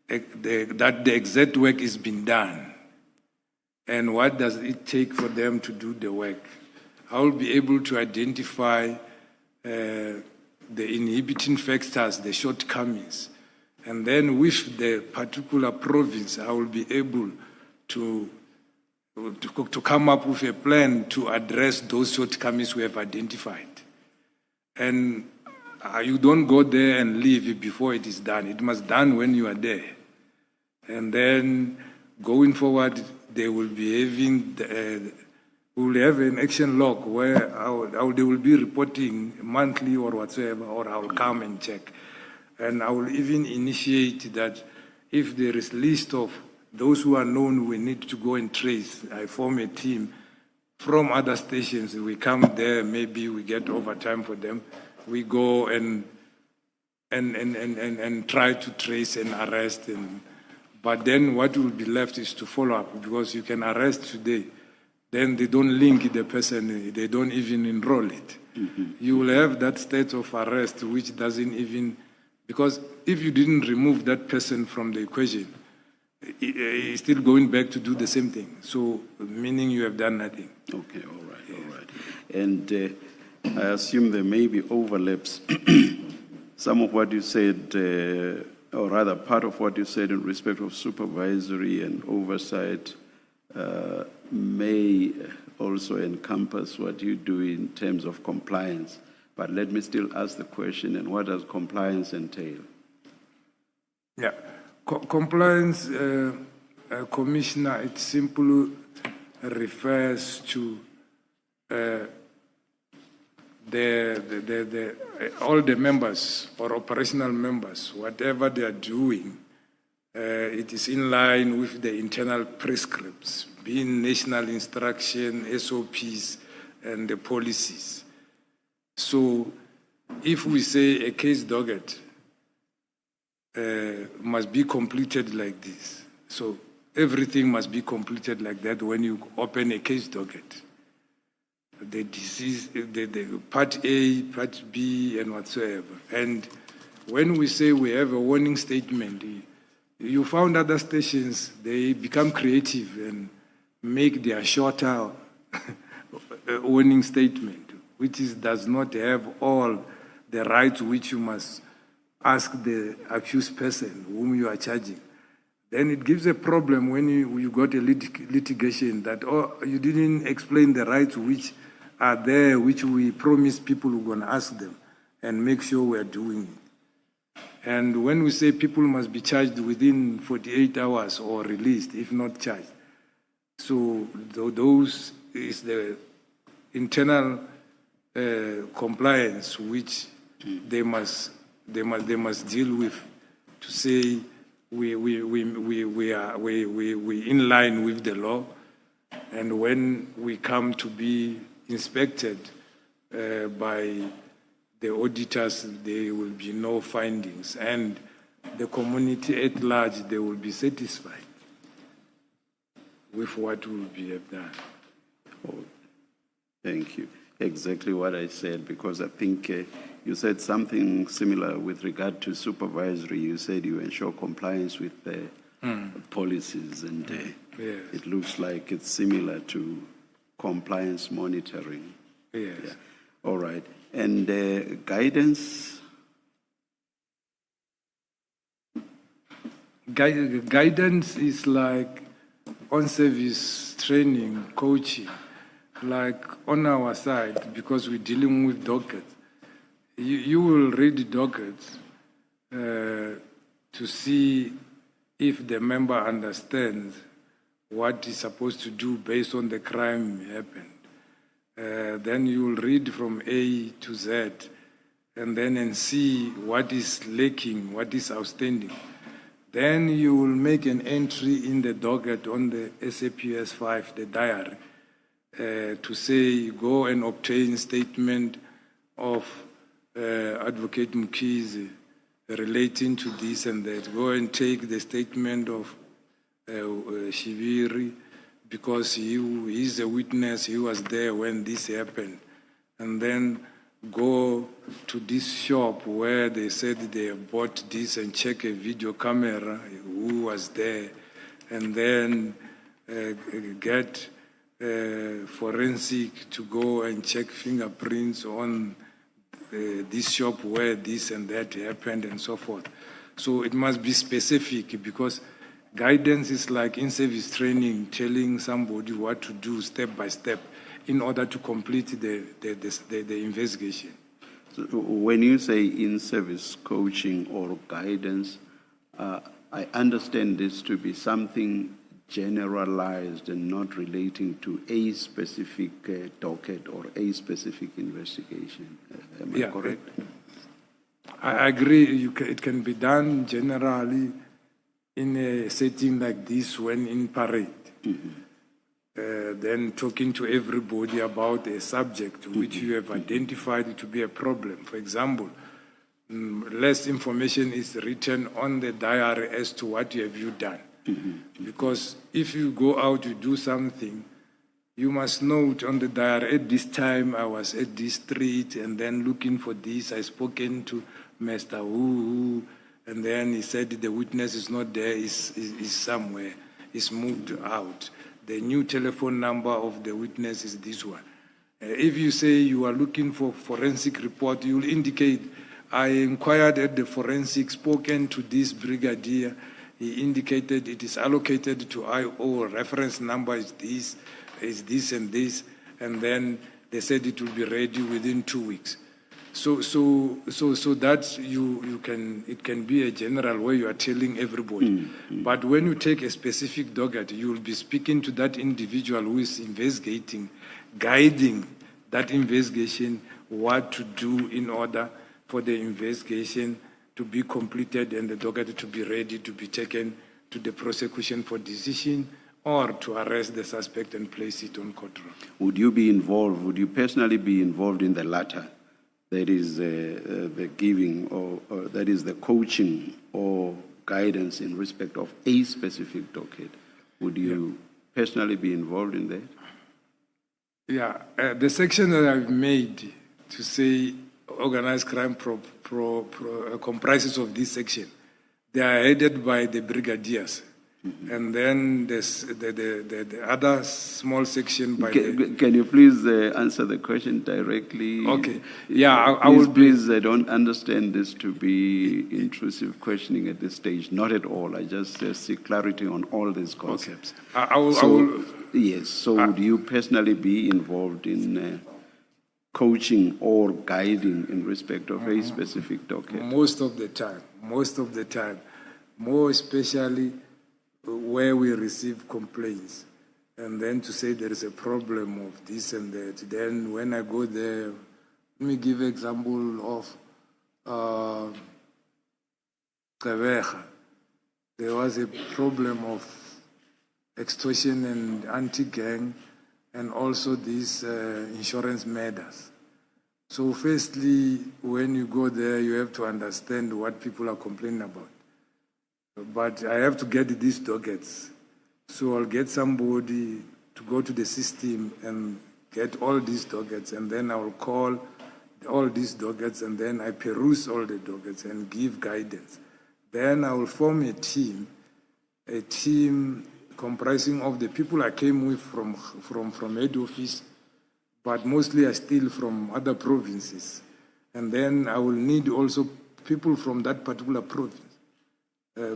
that the exact work is being done and what does it take for them to do the work. I will be able to identify the inhibiting factors, the shortcomings. And then with the particular province, I will be able to come up with a plan to address those shortcomings we have identified. And you don't go there and leave it before it is done. It must be done when you are there. And then going forward, they will be having we will have an action log where they will be reporting monthly or whatsoever, or I will come and check. And I will even initiate that if there is list of those who are known, we need to go and trace. I form a team from other stations. We come there, maybe we get overtime for them. We go and try to trace and arrest. But then what will be left is to follow up, because you can arrest today. Then they don't link the person, they don't even enroll it. Mm-hmm. You will have that state of arrest which doesn't even, because if you didn't remove that person from the equation, he's still going back to do the same thing. So, meaning you have done nothing. Okay, all right, yes. All right. And I assume there may be overlaps. Some of what you said, or rather part of what you said in respect of supervisory and oversight, may also encompass what you do in terms of compliance. But let me still ask the question, and what does compliance entail? Yeah, compliance, Commissioner, it simply refers to all the members or operational members, whatever they are doing, it is in line with the internal prescripts, being national instruction, SOPs, and the policies. So if we say a case docket must be completed like this, so everything must be completed like that when you open a case docket. The disease, the part A, part B, and whatsoever. And when we say we have a warning statement, you found other stations, they become creative and make their shorter warning statement, which does not have all the rights which you must ask the accused person whom you are charging. Then it gives a problem when you got a litigation that, you didn't explain the rights which are there, which we promised people we're going to ask them and make sure we're doing it. And when we say people must be charged within 48 hours or released, if not charged. So those is the internal compliance which they must deal with to say we are in line with the law, and when we come to be inspected by the auditors, there will be no findings, and the community at large, they will be satisfied with what will be done. Oh, thank you. Exactly what I said, because I think you said something similar with regard to supervisory. You said you ensure compliance with the policies, and Yes. it looks like it's similar to compliance monitoring. Yes. Yeah. All right. And guidance? Guidance is like on-service training, coaching, like on our side, because we're dealing with dockets. You will read dockets to see if the member understands what he's supposed to do based on the crime happened. Then you will read from A to Z, and see what is lacking, what is outstanding. Then you will make an entry in the docket on the SAPS 5, the diary, to say go and obtain statement of Advocate Mkhwanazi relating to this and that. Go and take the statement of Shibiri, because he's a witness, he was there when this happened. And then go to this shop where they said they bought this and check a video camera, who was there, and then get forensic to go and check fingerprints on this shop where this and that happened and so forth. So it must be specific, because guidance is like in-service training, telling somebody what to do step by step in order to complete the investigation. So when you say in-service coaching or guidance, I understand this to be something generalized and not relating to a specific docket or a specific investigation. Am I correct? I agree. It can be done generally in a setting like this when in parade. Then talking to everybody about a subject which you have identified to be a problem. For example, less information is written on the diary as to what have you done. Because if you go out, you do something, you must note on the diary, at this time I was at this street, and then looking for this, I spoken to Mr. Who, and then he said the witness is not there, is somewhere, is moved out. The new telephone number of the witness is this one. If you say you are looking for forensic report, you will indicate, I inquired at the forensic, spoken to this brigadier, he indicated it is allocated to IO, reference number is this and this, and then they said it will be ready within 2 weeks. So that it can be a general way you are telling everybody. But when you take a specific docket, you will be speaking to that individual who is investigating, guiding that investigation, what to do in order for the investigation to be completed and the docket to be ready to be taken to the prosecution for decision or to arrest the suspect and place it on court room. Would you be involved, would you personally be involved in the latter? That is the giving or that is the coaching or guidance in respect of a specific docket. Would you personally be involved in that? Yeah, the section that I've made to say organized crime comprises of this section. They are headed by the brigadiers. And then there's the other small section by Can you please answer the question directly? Okay. Yeah, I will. will. Please, I don't understand this to be intrusive questioning at this stage. Not at all. I just seek clarity on all these concepts. Okay. I will. Yes. So would you personally be involved in coaching or guiding in respect of a specific docket? Most of the time. More especially where we receive complaints, and then to say there is a problem of this and that. Then when I go there, let me give an example of Gqeberha, there was a problem of extortion and anti-gang, and also these insurance matters. So firstly, when you go there, you have to understand what people are complaining about. But I have to get these dockets. So I'll get somebody to go to the system and get all these dockets, and then I will call all these dockets, and then I peruse all the dockets and give guidance. Then I will form a team comprising of the people I came with from head office, but mostly I steal from other provinces. And then I will need also people from that particular province.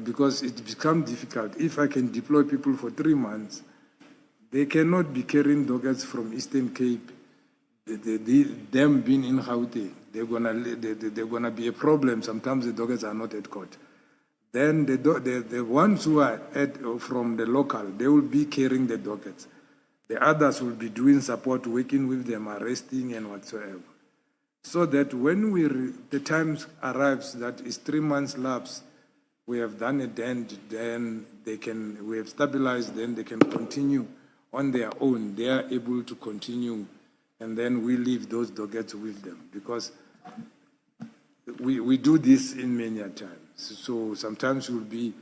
Because it becomes difficult. If I can deploy people for 3 months, they cannot be carrying dockets from Eastern Cape. Them being in Gauteng, they're gonna be a problem. Sometimes the dockets are not at court. Then the ones who are from the local, they will be carrying the dockets. The others will be doing support, working with them, arresting and whatsoever. So that when the time arrives that is 3 months lapse, we have done it, then we have stabilized, then they can continue on their own. They are able to continue, and then we leave those dockets with them, because we do this in many times. So sometimes we'll be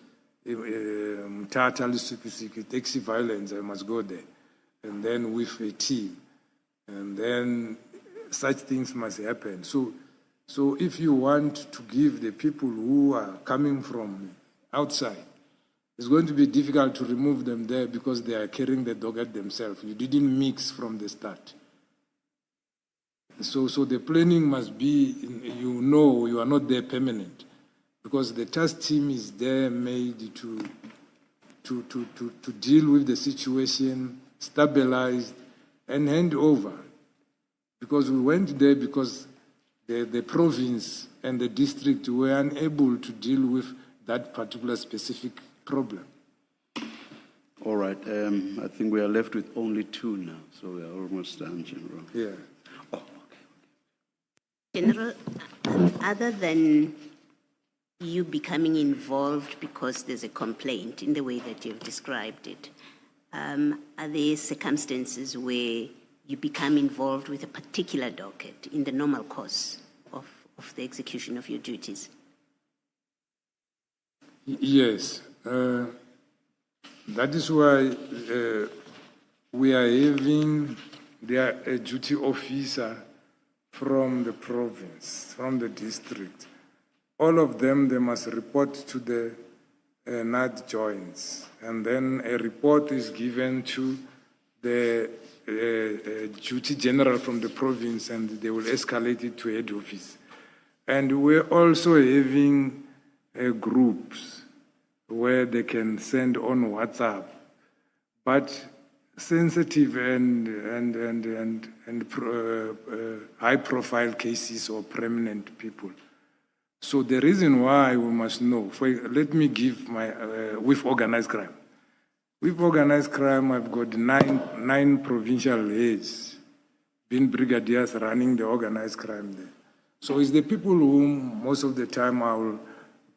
taxi violence, I must go there, and then with a team, and then such things must happen. So if you want to give the people who are coming from outside, it's going to be difficult to remove them there because they are carrying the docket themselves. You didn't mix from the start. So the planning must be, you are not there permanent, because the task team is there made to deal with the situation, stabilize, and hand over. Because we went there because the province and the district were unable to deal with that particular specific problem. All right. I think we are left with only 2 now, so we are almost done, General. Yeah. Oh, okay. General, other than you becoming involved because there's a complaint in the way that you've described it, are there circumstances where you become involved with a particular docket in the normal course of the execution of your duties? Yes. That is why we are having a duty officer from the province, from the district. All of them, they must report to the NAD joints. And then a report is given to the duty general from the province, and they will escalate it to head office. And we're also having groups where they can send on WhatsApp, but sensitive and high-profile cases or prominent people. So the reason why we must know, let me give with organized crime. With organized crime, I've got nine provincial heads, been brigadiers running the organized crime there. So it's the people whom most of the time I will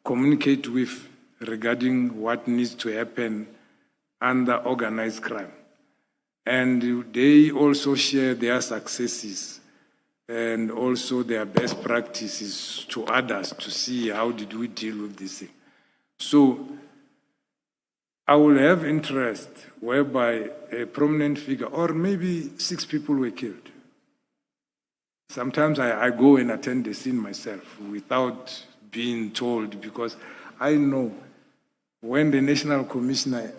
communicate with regarding what needs to happen under organized crime. And they also share their successes and also their best practices to others to see how did we deal with this thing. So I will have interest whereby a prominent figure, or maybe 6 people were killed. Sometimes I go and attend the scene myself without being told, because I know when the National Commissioner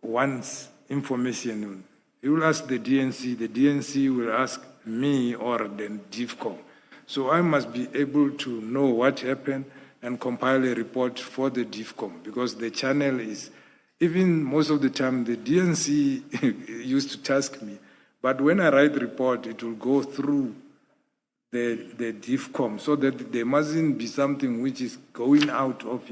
wants information, he will ask the DNC will ask me or the DIFCOM. So I must be able to know what happened and compile a report for the DIFCOM, because the channel is, even most of the time, the DNC used to task me, but when I write the report, it will go through the DIFCOM, so that there mustn't be something which is going out of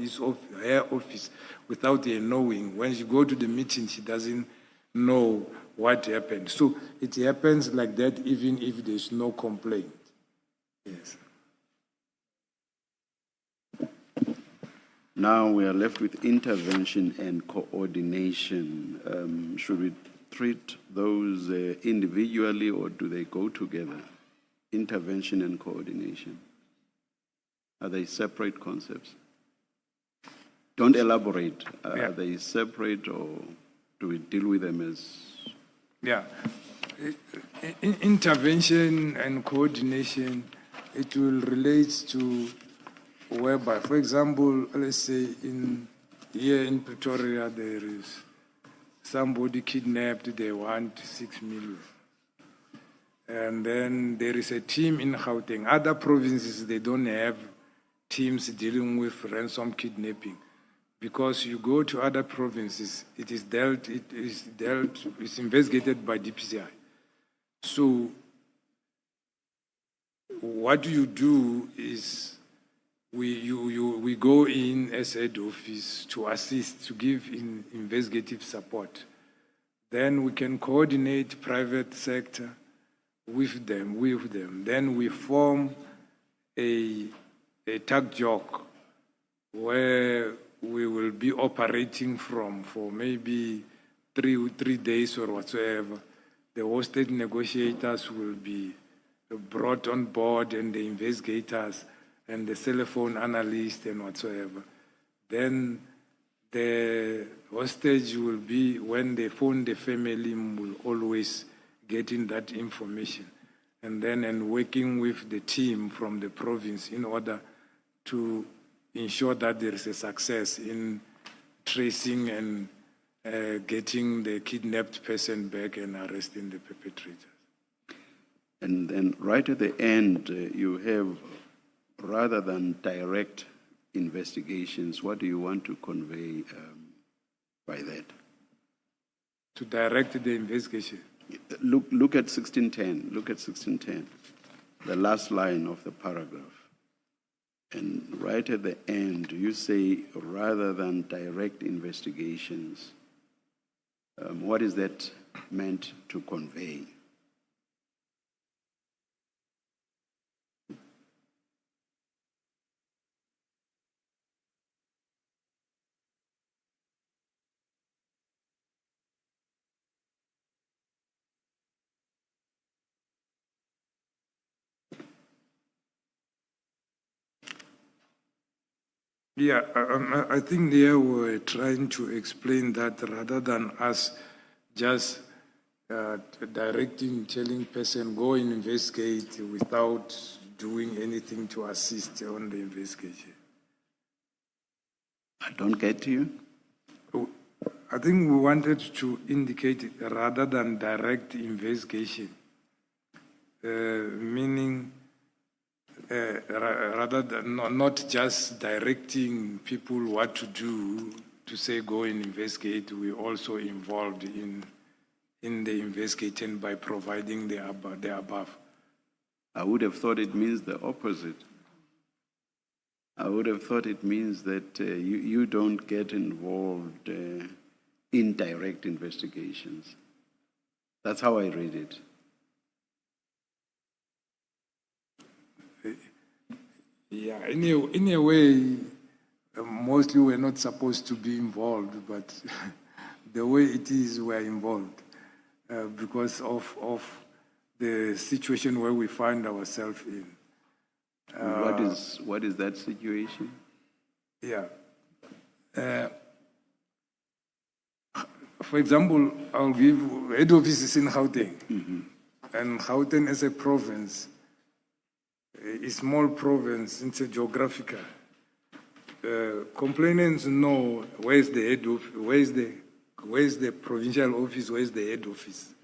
her office without her knowing. When she go to the meeting, she doesn't know what happened. So it happens like that even if there's no complaint. Yes. Now we are left with intervention and coordination. Should we treat those individually or do they go together? Intervention and coordination. Are they separate concepts? Don't elaborate. Are they separate or do we deal with them as... Yeah. Intervention and coordination, it will relate to whereby, for example, let's say here in Pretoria, there is somebody kidnapped, they want 6 million. And then there is a team in Gauteng. Other provinces, they don't have teams dealing with ransom kidnapping. Because you go to other provinces, it's investigated by DPCI. So what you do is we go in as head office to assist, to give investigative support. Then we can coordinate private sector with them. Then we form a tag joke where we will be operating from for maybe three days or whatsoever. The hostage negotiators will be brought on board and the investigators and the telephone analyst and whatsoever. Then the hostage will be, when they phone the family, will always get in that information. And working with the team from the province in order to ensure that there is a success in tracing and getting the kidnapped person back and arresting the perpetrators. And then right at the end, you have, rather than direct investigations, what do you want to convey by that? To direct the investigation. Look at 1610. Look at 1610, the last line of the paragraph. And right at the end, you say, rather than direct investigations. What is that meant to convey? Yeah, I think they were trying to explain that rather than us just directing, telling person, go and investigate without doing anything to assist on the investigation. I don't get you. I think we wanted to indicate rather than direct investigation, meaning rather than not just directing people what to do, to say go and investigate, we also involved in the investigation by providing the above. I would have thought it means the opposite. I would have thought it means that you don't get involved in direct investigations. That's how I read it. Yeah, in a way, mostly we're not supposed to be involved, but the way it is, we're involved because of the situation where we find ourselves in. What is that situation? Yeah. For example, I'll give head offices in Gauteng. Mm-hmm. And Gauteng as a province, a small province, it's a geographical. Complainants know where's the head office, where's the provincial office, where's the head office.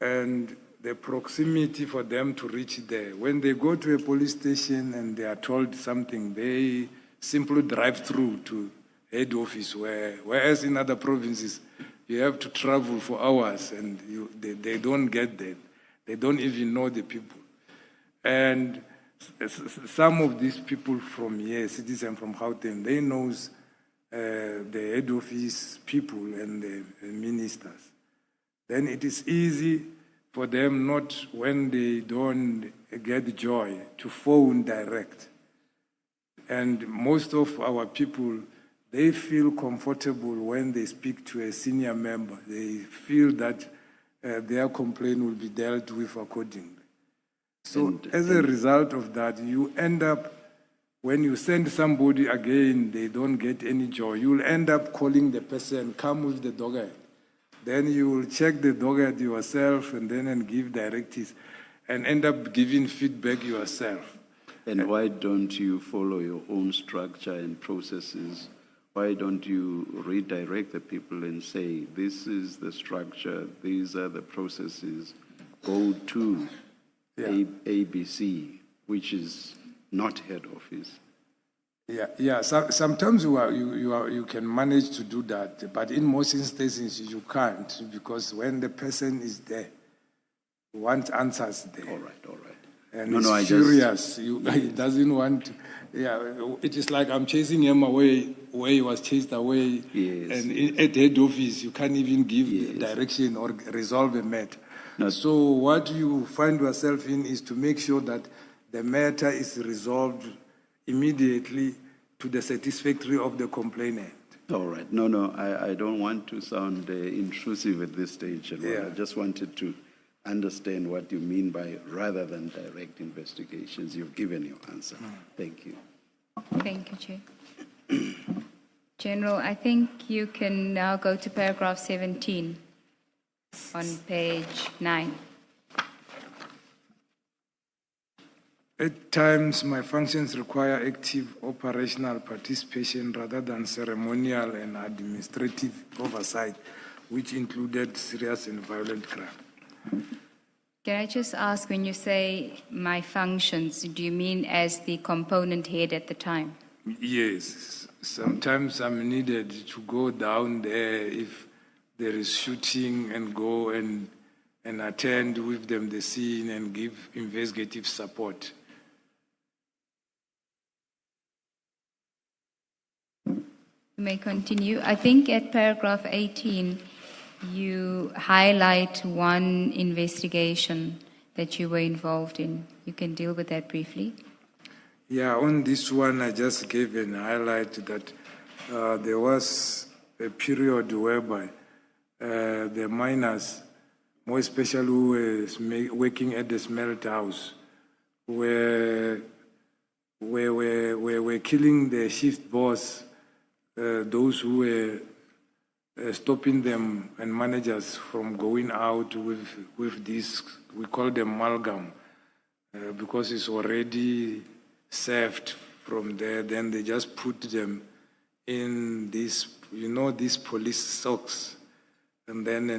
And the proximity for them to reach there. When they go to a police station and they are told something, they simply drive through to head office, whereas in other provinces, you have to travel for hours and they don't get there. They don't even know the people. And some of these people from here, citizens from Gauteng, they know the head office people and the ministers. Then it is easy for them not, when they don't get joy, to phone direct. And most of our people, they feel comfortable when they speak to a senior member. They feel that their complaint will be dealt with accordingly. So as a result of that, you end up, when you send somebody again, they don't get any joy. You'll end up calling the person, come with the dogged. Then you will check the dogged yourself and give directives and end up giving feedback yourself. And why don't you follow your own structure and processes? Why don't you redirect the people and say, this is the structure, these are the processes, go to ABC, which is not head office? Sometimes you can manage to do that, but in most instances you can't, because when the person is there, want answers there. All right. And he's furious. He doesn't want. It is like I'm chasing him away where he was chased away. Yes. And at head office, you can't even give direction or resolve a matter. No. So what you find yourself in is to make sure that the matter is resolved immediately to the satisfactory of the complainant. All right. No, I don't want to sound intrusive at this stage. I just wanted to understand what you mean by rather than direct investigations. You've given your answer. Thank you. Thank you, Chair. General, I think you can now go to paragraph 17 on page 9. At times, my functions require active operational participation rather than ceremonial and administrative oversight, which included serious and violent crime. Can I just ask, when you say my functions, do you mean as the component head at the time? Yes. Sometimes I'm needed to go down there if there is shooting and go and attend with them the scene and give investigative support. You may continue. I think at paragraph 18, you highlight one investigation that you were involved in. You can deal with that briefly. Yeah, on this one, I just gave an highlight that there was a period whereby the miners, more especially who were working at the smelt house, were killing the shift boss, those who were stopping them and managers from going out with this, we call them amalgam, because it's already served from there. Then they just put them in this, these police socks, and then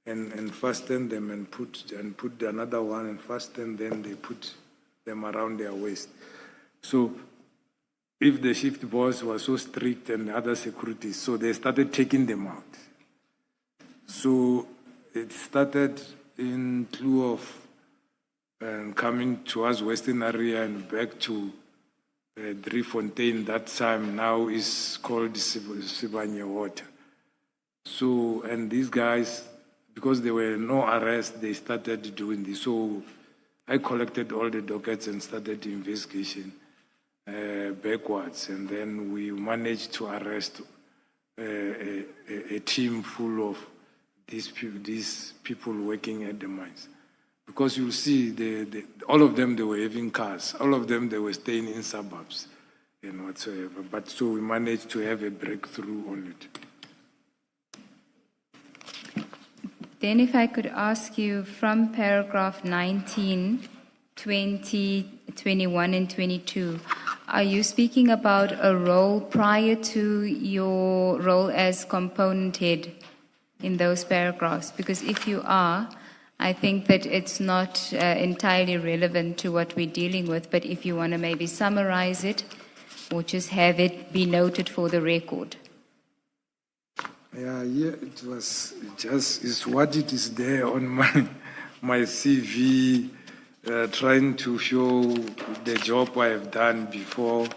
and fasten them and put another one and fasten. Then they put them around their waist. So if the shift boss was so strict and other securities, so they started taking them out. So it started in lieu of coming towards Western area and back to Driefontein. That time now is called Sibanye Water. So, and these guys, because there were no arrests, they started doing this. So I collected all the dockets and started the investigation backwards, and then we managed to arrest a team full of these people working at the mines. Because you'll see, all of them, they were having cars. All of them, they were staying in suburbs and whatsoever. But so we managed to have a breakthrough on it. Then if I could ask you, from paragraph 19, 20, 21, and 22, are you speaking about a role prior to your role as component head in those paragraphs? Because if you are, I think that it's not entirely relevant to what we're dealing with, but if you want to maybe summarize it or just have it be noted for the record. Yeah, it was just, it's what it is there on my CV, trying to show the job I have done before.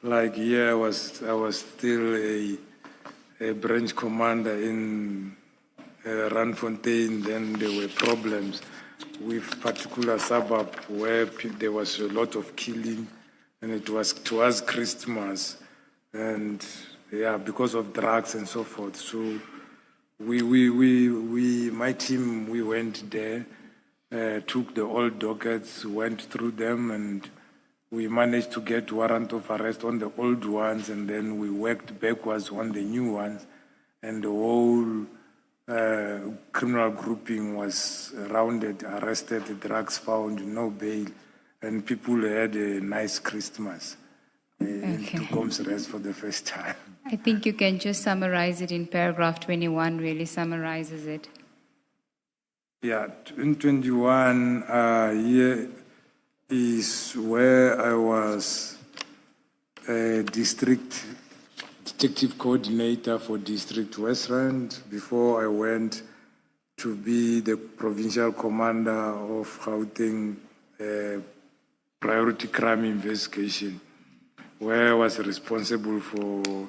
Like here, I was still a branch commander in Randfontein. Then there were problems with particular suburb where there was a lot of killing and it was towards Christmas, and yeah, because of drugs and so forth. So my team, we went there, took the old dockets, went through them, and we managed to get warrant of arrest on the old ones, and then we worked backwards on the new ones, and the whole criminal grouping was rounded, arrested, the drugs found, no bail, and people had a nice Christmas. In Tukom's rest for the first time. I think you can just summarize it in paragraph 21, really summarizes it. Yeah, in 21, here is where I was a district detective coordinator for District West Rand before I went to be the provincial commander of Gauteng priority crime investigation, where I was responsible for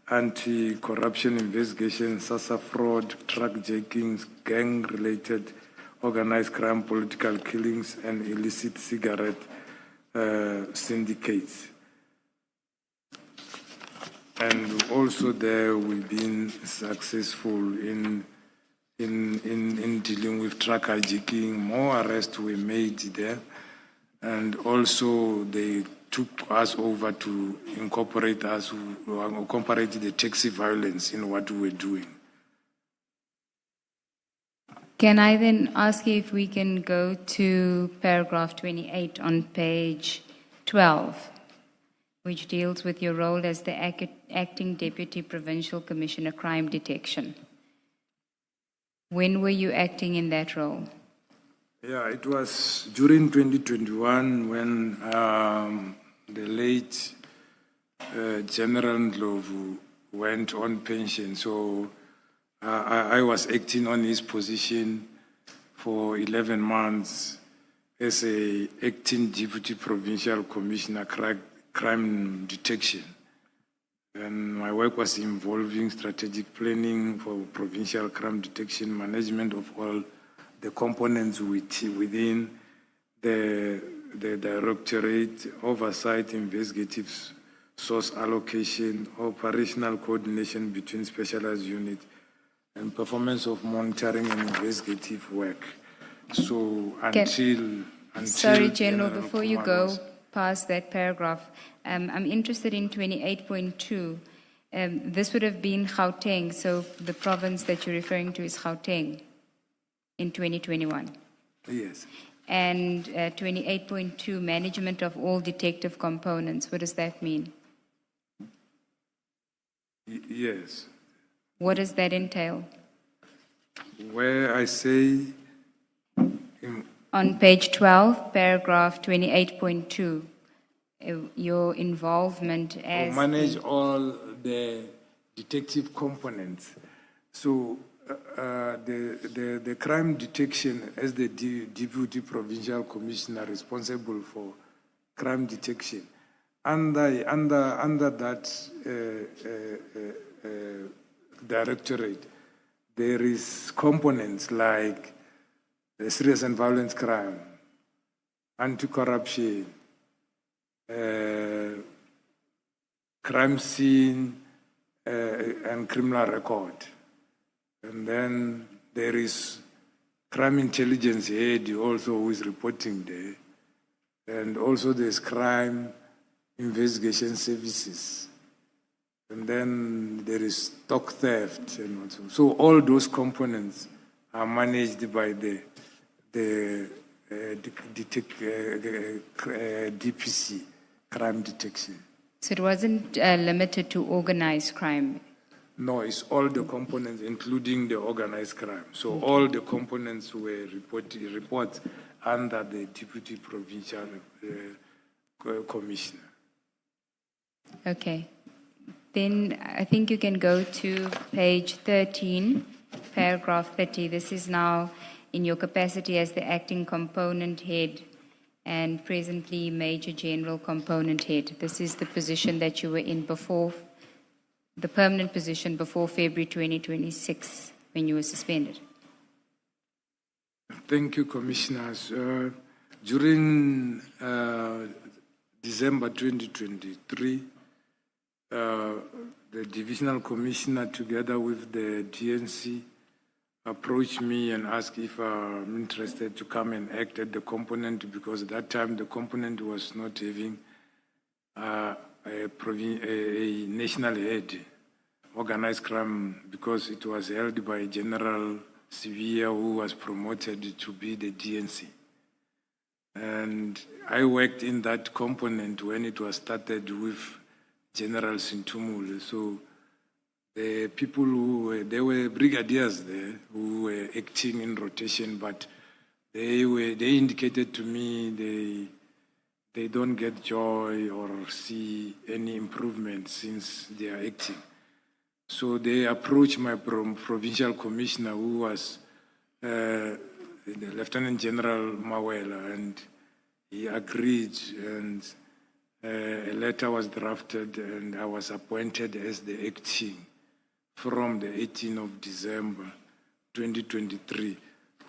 anti-corruption investigation, SASSA fraud, truck jackings, gang-related organized crime, political killings, and illicit cigarette syndicates. And also there we've been successful in dealing with truck hijacking. More arrests were made there, and also they took us over to incorporate the taxi violence in what we were doing. Can I then ask you if we can go to paragraph 28 on page 12, which deals with your role as the acting Deputy Provincial Commissioner Crime Detection. When were you acting in that role? Yeah, it was during 2021 when the late General Mkhwanazi went on pension. So I was acting on his position for 11 months as a acting Deputy Provincial Commissioner Crime Detection. And my work was involving strategic planning for provincial crime detection, management of all the components within the directorate, oversight, investigative source allocation, operational coordination between specialized units, and performance of monitoring and investigative work. So until sorry, General, before you go past that paragraph, I'm interested in 28.2. This would have been Gauteng, so the province that you're referring to is Gauteng in 2021. Yes. And 28.2, management of all detective components. What does that mean? Yes. What does that entail? Where I say... On page 12, paragraph 28.2, your involvement as... manage all the detective components. So the crime detection as the Deputy Provincial Commissioner responsible for crime detection. Under that directorate, there is components like serious and violent crime, anti-corruption, crime scene, and criminal record. And then there is crime intelligence head also who is reporting there. And also there's crime investigation services. And then there is stock theft. And so all those components are managed by the DPC, crime detection. So it wasn't limited to organized crime? No, it's all the components, including the organized crime. So all the components were reports under the Deputy Provincial Commissioner. Okay. Then I think you can go to page 13, paragraph 30. This is now in your capacity as the acting component head and presently Major General Component Head. This is the position that you were in before, the permanent position before February 2026 when you were suspended. Thank you, Commissioners. During December 2023, the divisional commissioner, together with the DNC, approached me and asked if I'm interested to come and act at the component, because at that time the component was not having a national head, organized crime, because it was held by General Mkhwanazi, who was promoted to be the DNC. And I worked in that component when it was started with General Sintumule. So the people there were brigadiers there who were acting in rotation, but they indicated to me they don't get joy or see any improvement since they are acting. So they approached my provincial commissioner, who was the Lieutenant General Mawela, and he agreed, and a letter was drafted, and I was appointed as the acting from the 18th of December 2023.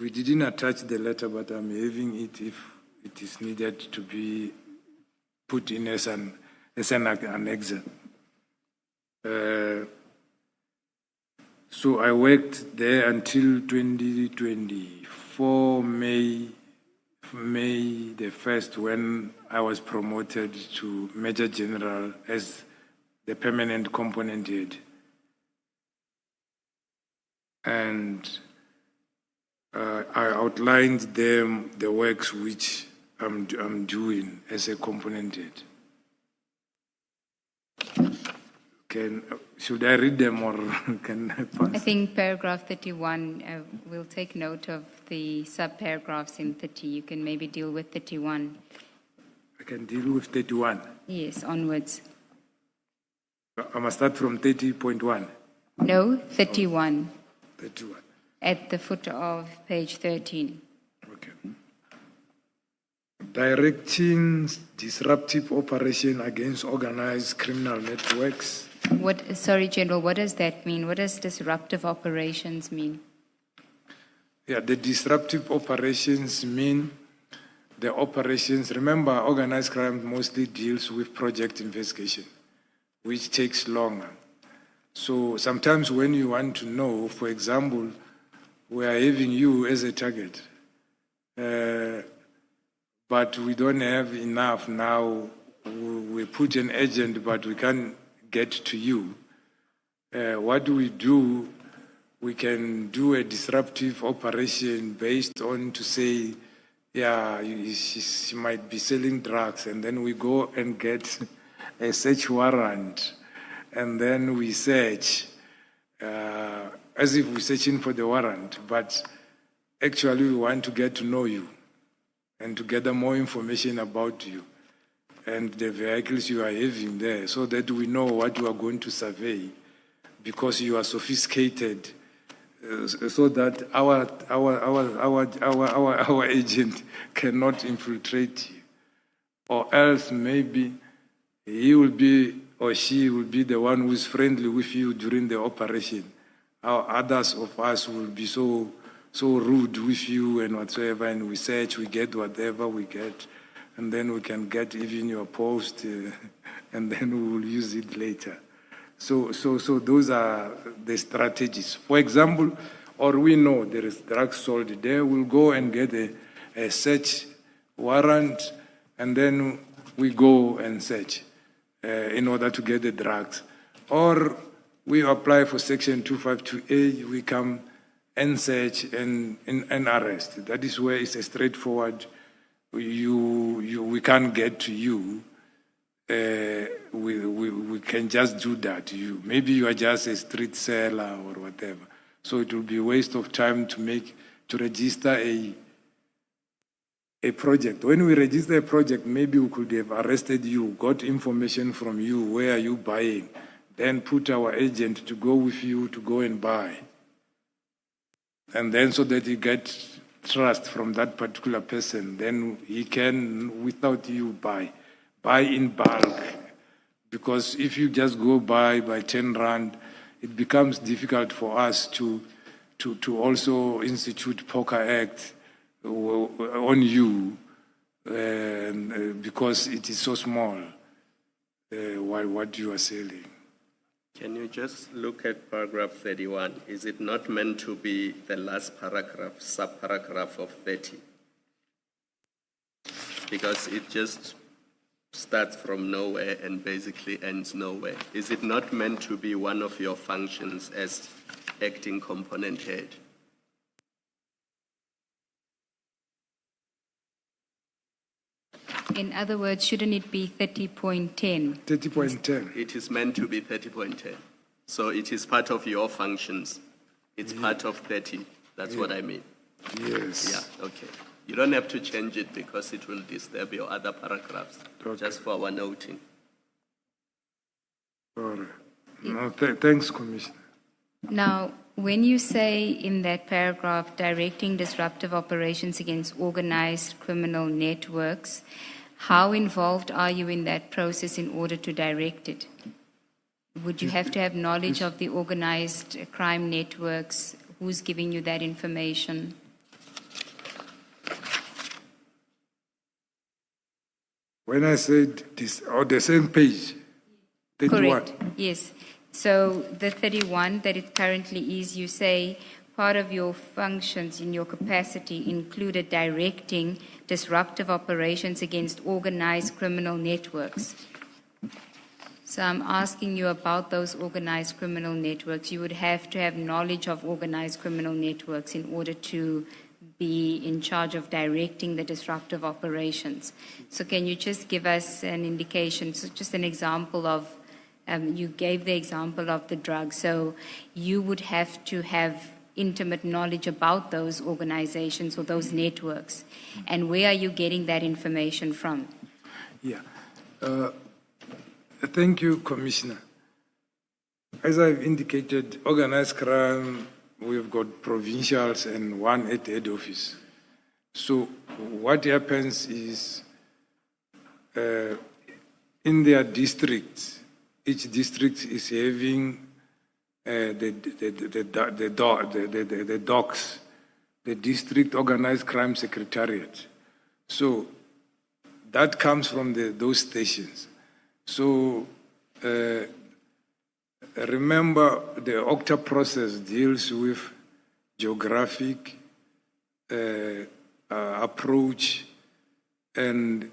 We didn't attach the letter, but I'm having it if it is needed to be put in as an annexure. So I worked there until 2024, May the 1st, when I was promoted to Major General as the permanent component head. And I outlined them the works which I'm doing as a component head. Should I read them, or can I pass? I think paragraph 31, we'll take note of the sub-paragraphs in 30. You can maybe deal with 31. I can deal with 31. Yes, onwards. I must start from 30.1. No, 31. 31. At the foot of page 13. Okay. Directing disruptive operation against organized criminal networks. Sorry, General, what does that mean? What does disruptive operations mean? Yeah, the disruptive operations mean the operations. Remember, organized crime mostly deals with project investigation, which takes longer. So sometimes when you want to know, for example, we are having you as a target, but we don't have enough now. We put an agent, but we can't get to you. What do? We can do a disruptive operation based on to say, yeah, she might be selling drugs, and then we go and get a search warrant, and then we search as if we're searching for the warrant, but actually we want to get to know you and to gather more information about you and the vehicles you are having there, so that we know what you are going to survey, because you are sophisticated, so that our agent cannot infiltrate you, or else maybe he will be or she will be the one who is friendly with you during the operation. Others of us will be so rude with you and whatsoever, and we search, we get whatever we get, and then we can get even your post, and then we will use it later. So those are the strategies. For example, or we know there is drugs sold there, we'll go and get a search warrant, and then we go and search in order to get the drugs. Or we apply for Section 252A, we come and search and arrest. That is where it's a straightforward, we can't get to you. We can just do that. Maybe you are just a street seller or whatever. So it will be a waste of time to register a project. When we register a project, maybe we could have arrested you, got information from you, where are you buying, then put our agent to go with you to go and buy. And then so that you get trust from that particular person, then he can, without you, buy in bulk. Because if you just go by 10 rand, it becomes difficult for us to also institute POCA Act on you because it is so small, what you are selling. Can you just look at paragraph 31? Is it not meant to be the last paragraph, subparagraph of 30? Because it just starts from nowhere and basically ends nowhere. Is it not meant to be one of your functions as acting component head? In other words, shouldn't it be 30.10? 30.10. It is meant to be 30.10. So it is part of your functions. It's part of 30. That's what I mean. Yes. Yeah, okay. You don't have to change it because it will disturb your other paragraphs, just for our noting. All right. No, thanks, Commissioner. Now, when you say in that paragraph, directing disruptive operations against organized criminal networks, how involved are you in that process in order to direct it? Would you have to have knowledge of the organized crime networks? Who's giving you that information? When I said this, on the same page, 31. Correct, yes. So the 31 that it currently is, you say part of your functions in your capacity included directing disruptive operations against organized criminal networks. So I'm asking you about those organized criminal networks. You would have to have knowledge of organized criminal networks in order to be in charge of directing the disruptive operations. So can you just give us an indication, so just an example of, you gave the example of the drug, so you would have to have intimate knowledge about those organizations or those networks. And where are you getting that information from? Yeah. Thank you, Commissioner. As I've indicated, organized crime, we've got provincials and one at the head office. So what happens is, in their districts, each district is having the DOCS, the District Organized Crime Secretariat. So that comes from those stations. So remember, the OCTA process deals with geographic approach and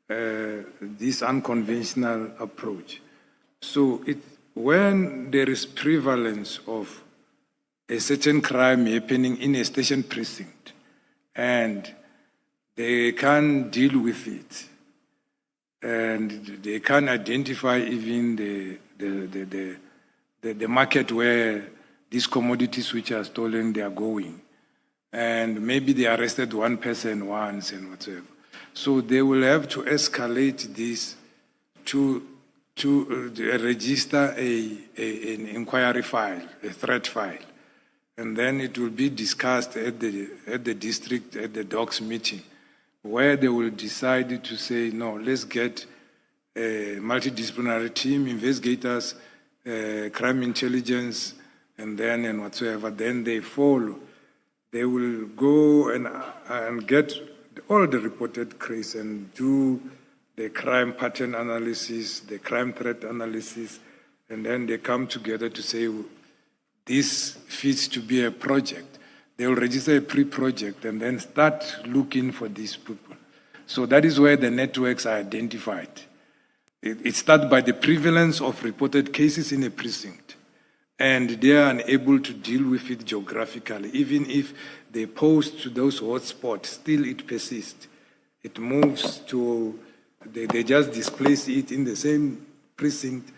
this unconventional approach. So when there is prevalence of a certain crime happening in a station precinct and they can't deal with it, and they can identify even the market where these commodities which are stolen, they are going. And maybe they arrested one person once and whatever. So they will have to escalate this to register an inquiry file, a threat file. And then it will be discussed at the district, at the DOCS meeting, where they will decide to say, no, let's get a multidisciplinary team, investigators, crime intelligence, and whatsoever. Then they follow. They will go and get all the reported cases and do the crime pattern analysis, the crime threat analysis, and then they come together to say, this fits to be a project. They will register a pre-project and then start looking for these people. So that is where the networks are identified. It starts by the prevalence of reported cases in a precinct. And they are unable to deal with it geographically. Even if they post to those hotspots, still it persists. It moves to, they just displace it in the same precinct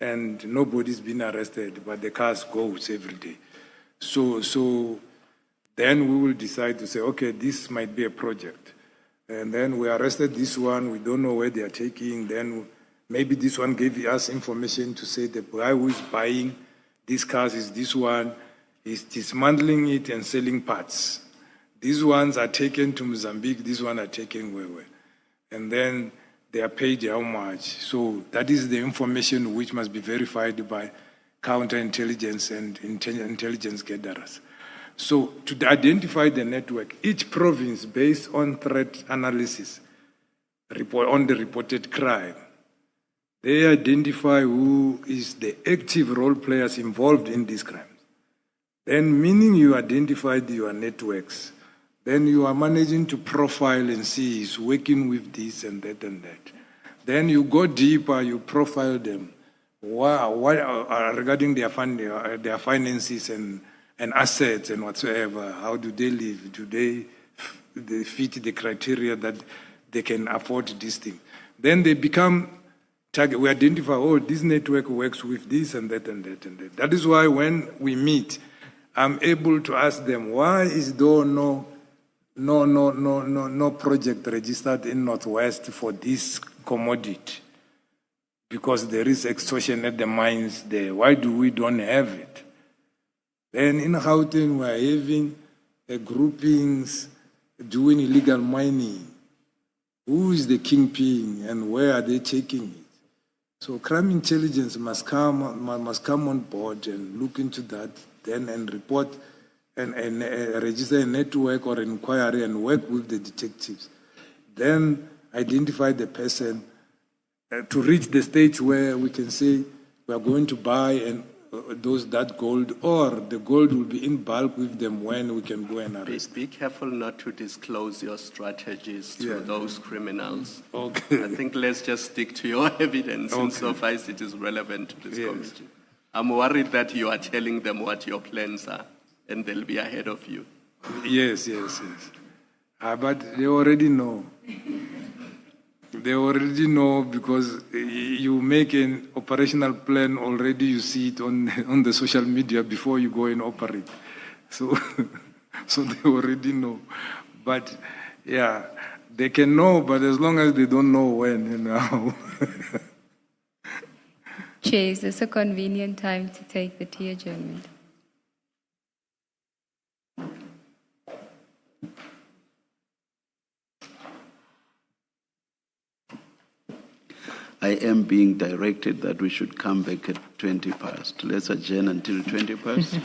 and nobody's been arrested, but the cars goes every day. So then we will decide to say, okay, this might be a project. And then we arrested this one, we don't know where they are taking, then maybe this one gave us information to say the guy who is buying these cars is this one, is dismantling it and selling parts. These ones are taken to Mozambique, these ones are taken where. And then they are paid how much. So that is the information which must be verified by counterintelligence and intelligence gatherers. So to identify the network, each province, based on threat analysis, on the reported crime. They identify who is the active role players involved in these crimes. Then, meaning you identified your networks, then you are managing to profile and see who's working with this and that and that. Then you go deeper, you profile them. What regarding their finances and assets and whatsoever? How do they live? Do they fit the criteria that they can afford this thing? Then they become target. We identify, oh, this network works with this and that and that and that. That is why when we meet, I'm able to ask them, why is there no project registered in Northwest for this commodity? Because there is extortion at the mines there. Why do we don't have it? Then in Gauteng, we are having groupings doing illegal mining. Who is the kingpin and where are they taking it? So crime intelligence must come on board and look into that then and report and register a network or an inquiry and work with the detectives. Then identify the person to reach the stage where we can say we are going to buy that gold, or the gold will be in bulk with them when we can go and arrest. Be careful not to disclose your strategies to those criminals. Okay. I think let's just stick to your evidence insofar as it is relevant to this committee. I'm worried that you are telling them what your plans are and they'll be ahead of you. Yes. But they already know. They already know because you make an operational plan already, you see it on the social media before you go and operate. So they already know. But yeah, they can know, but as long as they don't know when and how. Chair, is this a convenient time to take the tea adjournment? I am being directed that we should come back at 20 past. Let's adjourn until 20 past.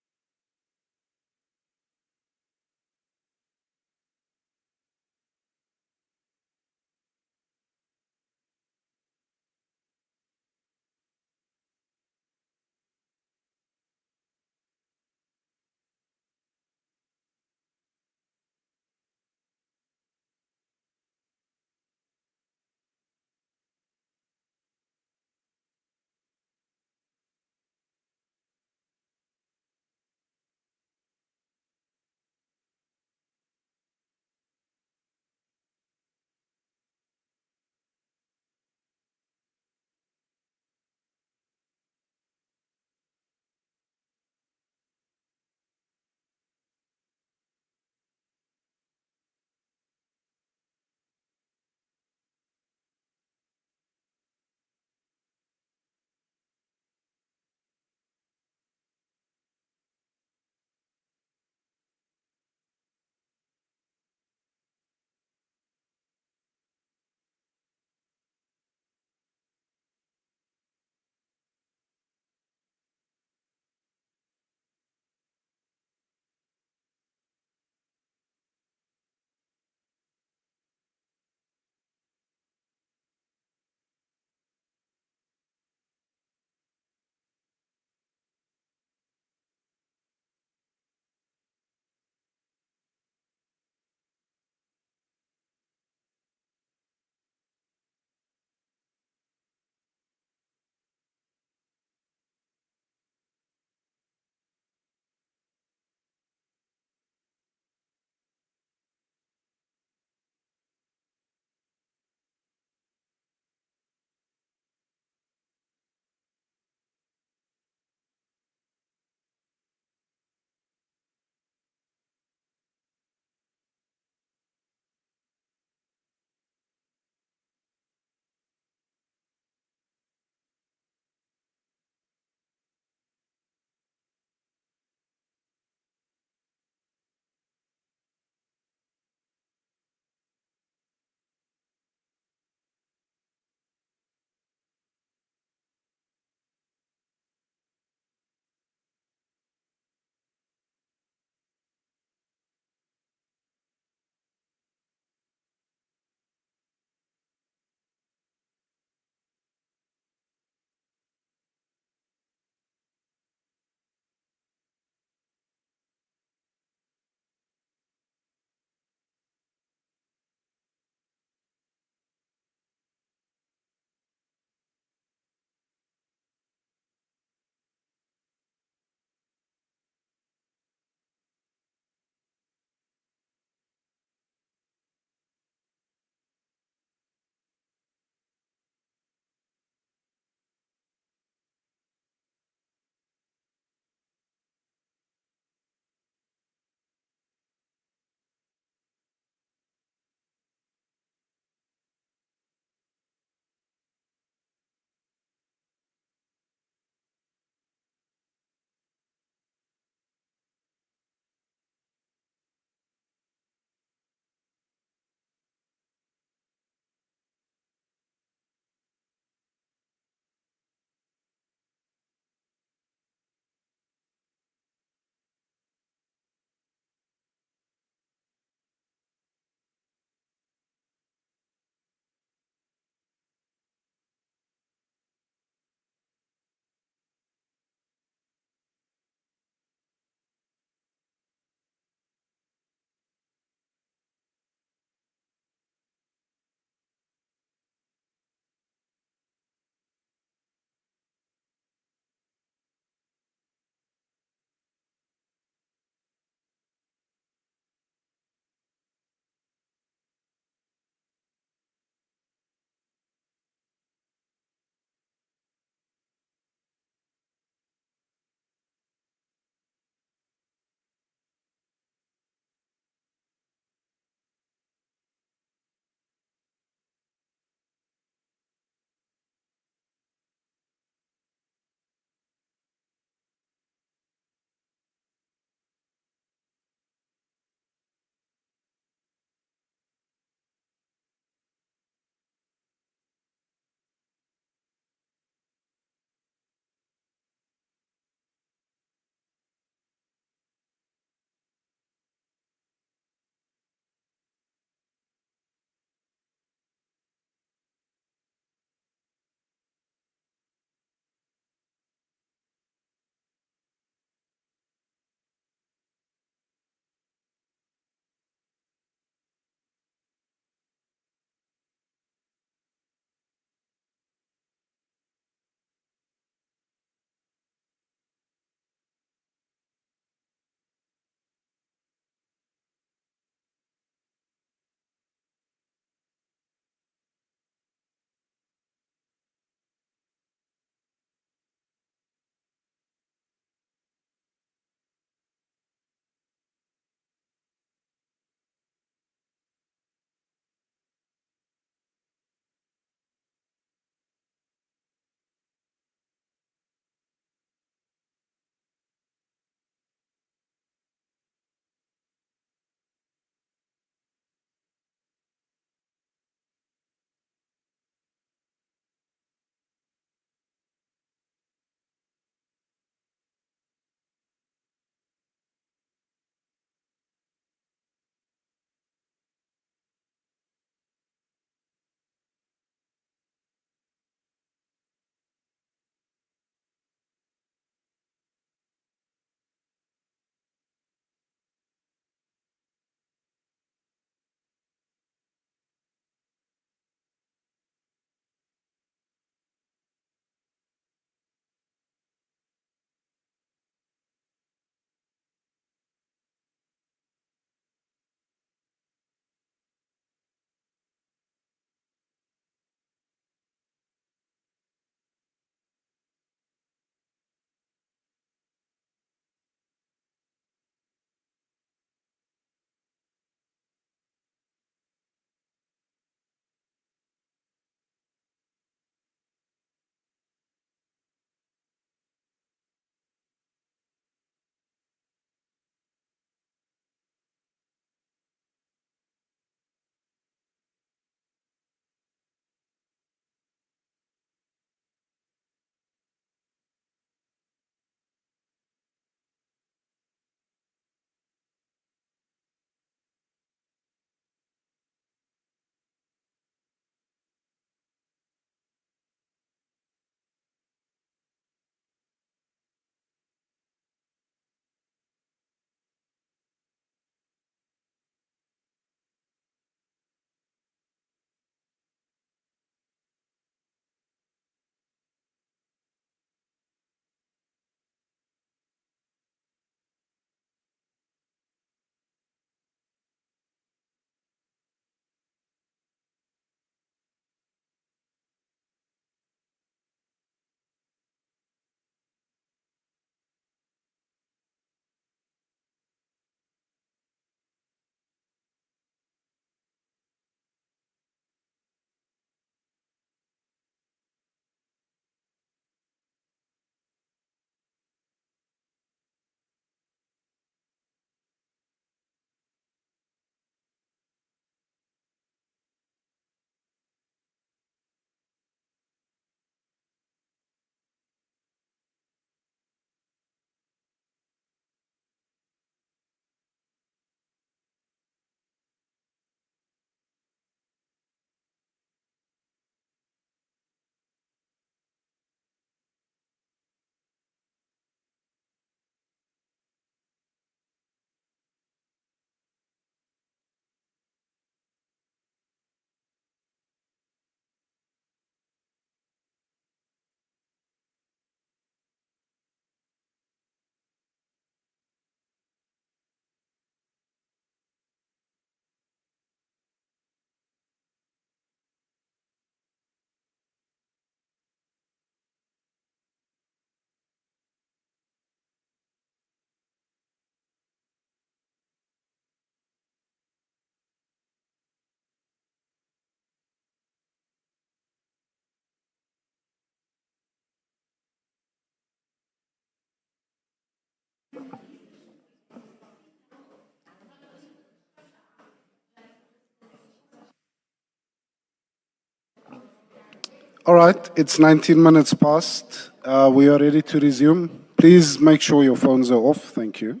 All right, it's 19 minutes past. We are ready to resume. Please make sure your phones are off. Thank you.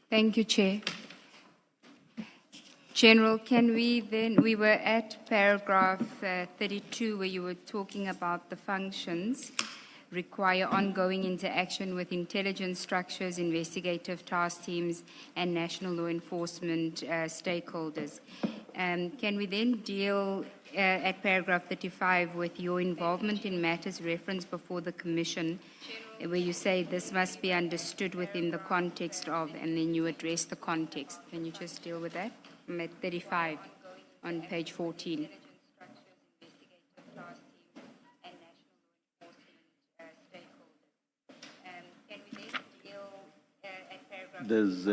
Thank you, Chair. General, can we then, we were at paragraph 32 where you were talking about the functions require ongoing interaction with intelligence structures, investigative task teams, and national law enforcement stakeholders. Can we then deal at paragraph 35 with your involvement in matters referenced before the Commission, where you say this must be understood within the context of, and then you address the context. Can you just deal with that? I'm at 35 on page 14. There's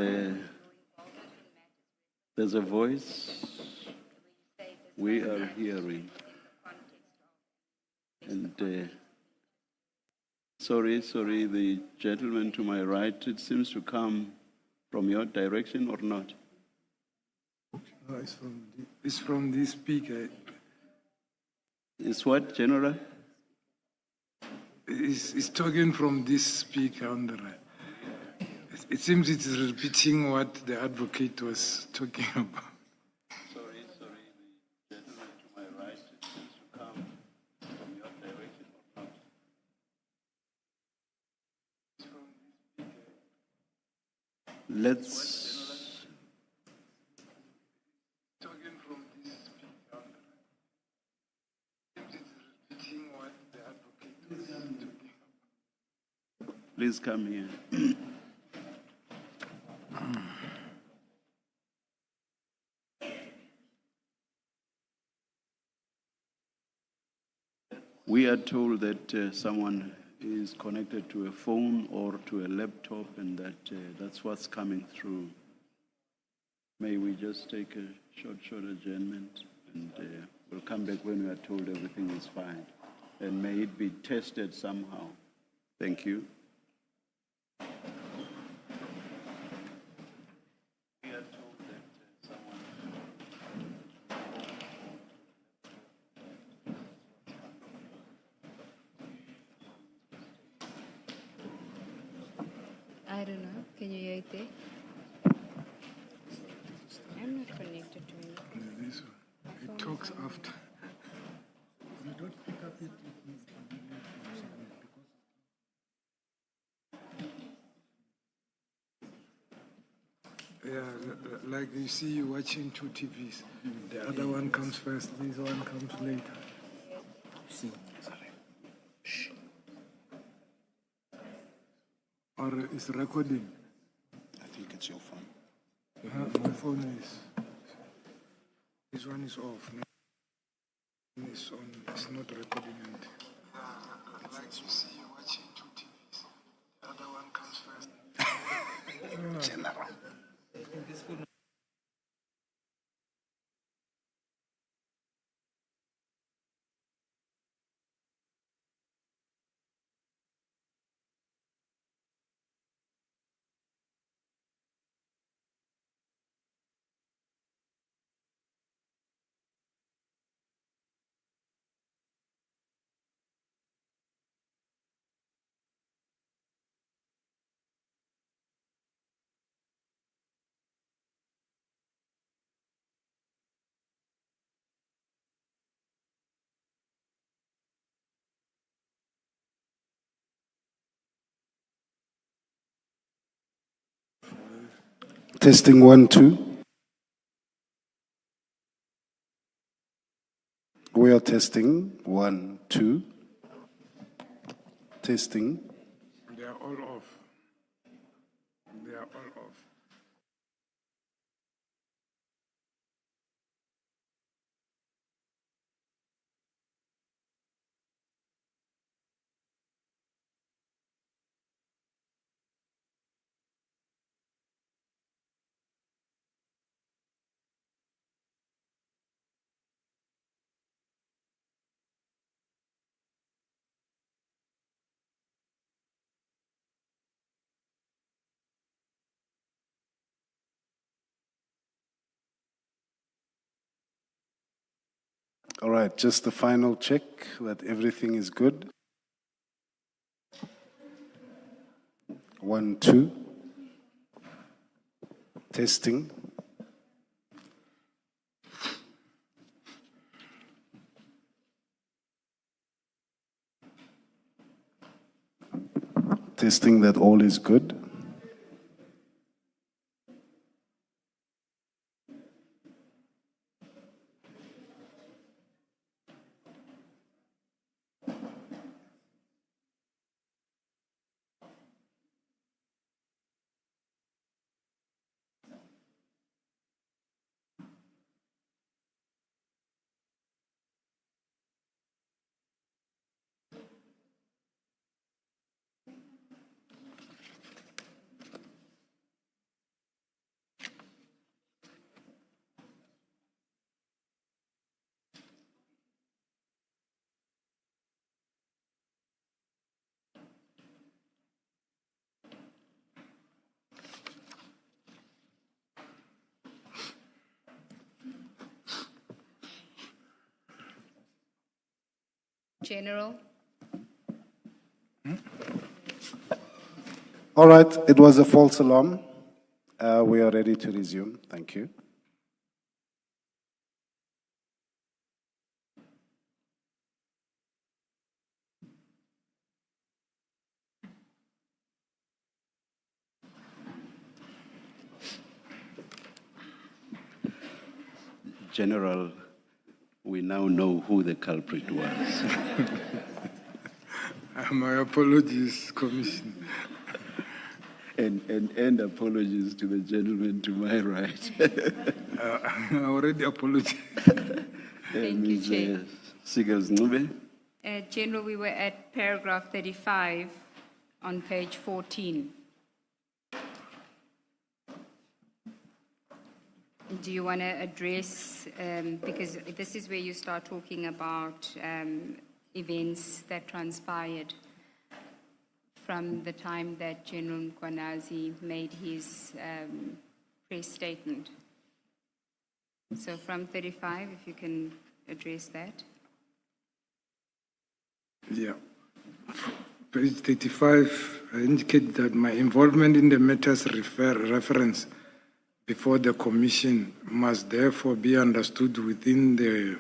a voice we are hearing. And sorry, the gentleman to my right, it seems to come from your direction or not? No, it's from this speaker. It's what, General? It's talking from this speaker on the right. It seems it is repeating what the advocate was talking about. Sorry, the gentleman to my right, it seems to come from your direction or not? It's from this speaker. Let's... Talking from this speaker on the right. It seems it is repeating what the advocate was talking about. Please come here. We are told that someone is connected to a phone or to a laptop and that that's what's coming through. May we just take a short adjournment and we'll come back when we are told everything is fine. And may it be tested somehow. Thank you. I don't know. Can you hear it there? I'm not connected to anything. This one. It talks after. You don't pick up it. Yeah, like you see, you watching two TVs. The other one comes first, this one comes later. Or it's recording. I think it's your phone. My phone is. This one is off. It's on. It's not recording anything. Like you see, you watching two TVs. The other one comes first. General. Testing 1, 2. We are testing 1, 2. Testing. They are all off. They are all off. All right, just a final check that everything is good. 1, 2. Testing. Testing that all is good. General. All right, it was a false alarm. We are ready to resume. Thank you. General, we now know who the culprit was. My apologies, Commissioner. And apologies to the gentleman to my right. I already apologized. Thank you, Chair. Sigels Nube. General, we were at paragraph 35 on page 14. Do you want to address, because this is where you start talking about events that transpired from the time that General Mkhwanazi made his press statement. So from 35, if you can address that. Yeah. Page 35, I indicate that my involvement in the matters reference before the Commission must therefore be understood within the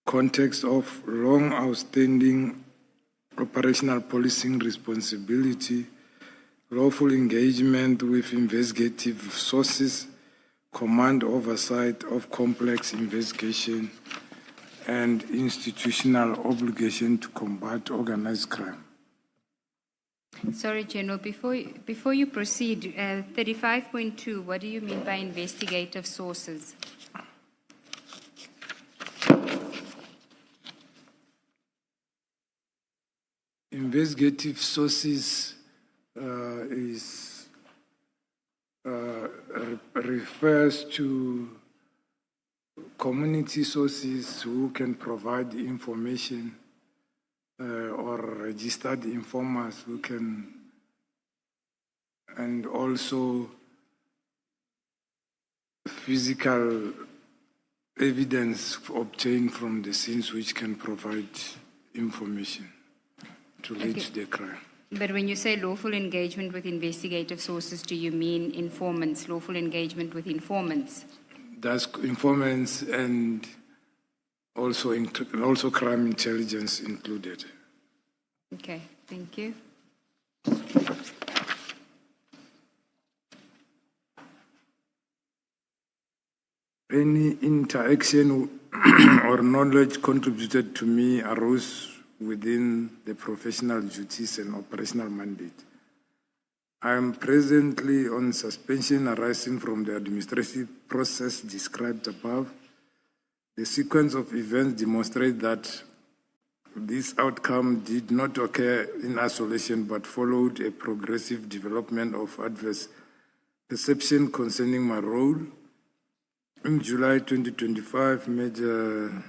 context of long outstanding operational policing responsibility, lawful engagement with investigative sources, command oversight of complex investigation, and institutional obligation to combat organized crime. Sorry, General, before you proceed, 35.2, what do you mean by investigative sources? Investigative sources refers to community sources who can provide information or registered informers who can, and also physical evidence obtained from the scenes which can provide information to lead to the crime. But when you say lawful engagement with investigative sources, do you mean informants, lawful engagement with informants? That's informants and also crime intelligence included. Okay, thank you. Any interaction or knowledge contributed to me arose within the professional duties and operational mandate. I am presently on suspension arising from the administrative process described above. The sequence of events demonstrate that this outcome did not occur in isolation but followed a progressive development of adverse perception concerning my role. In July 2025, Major,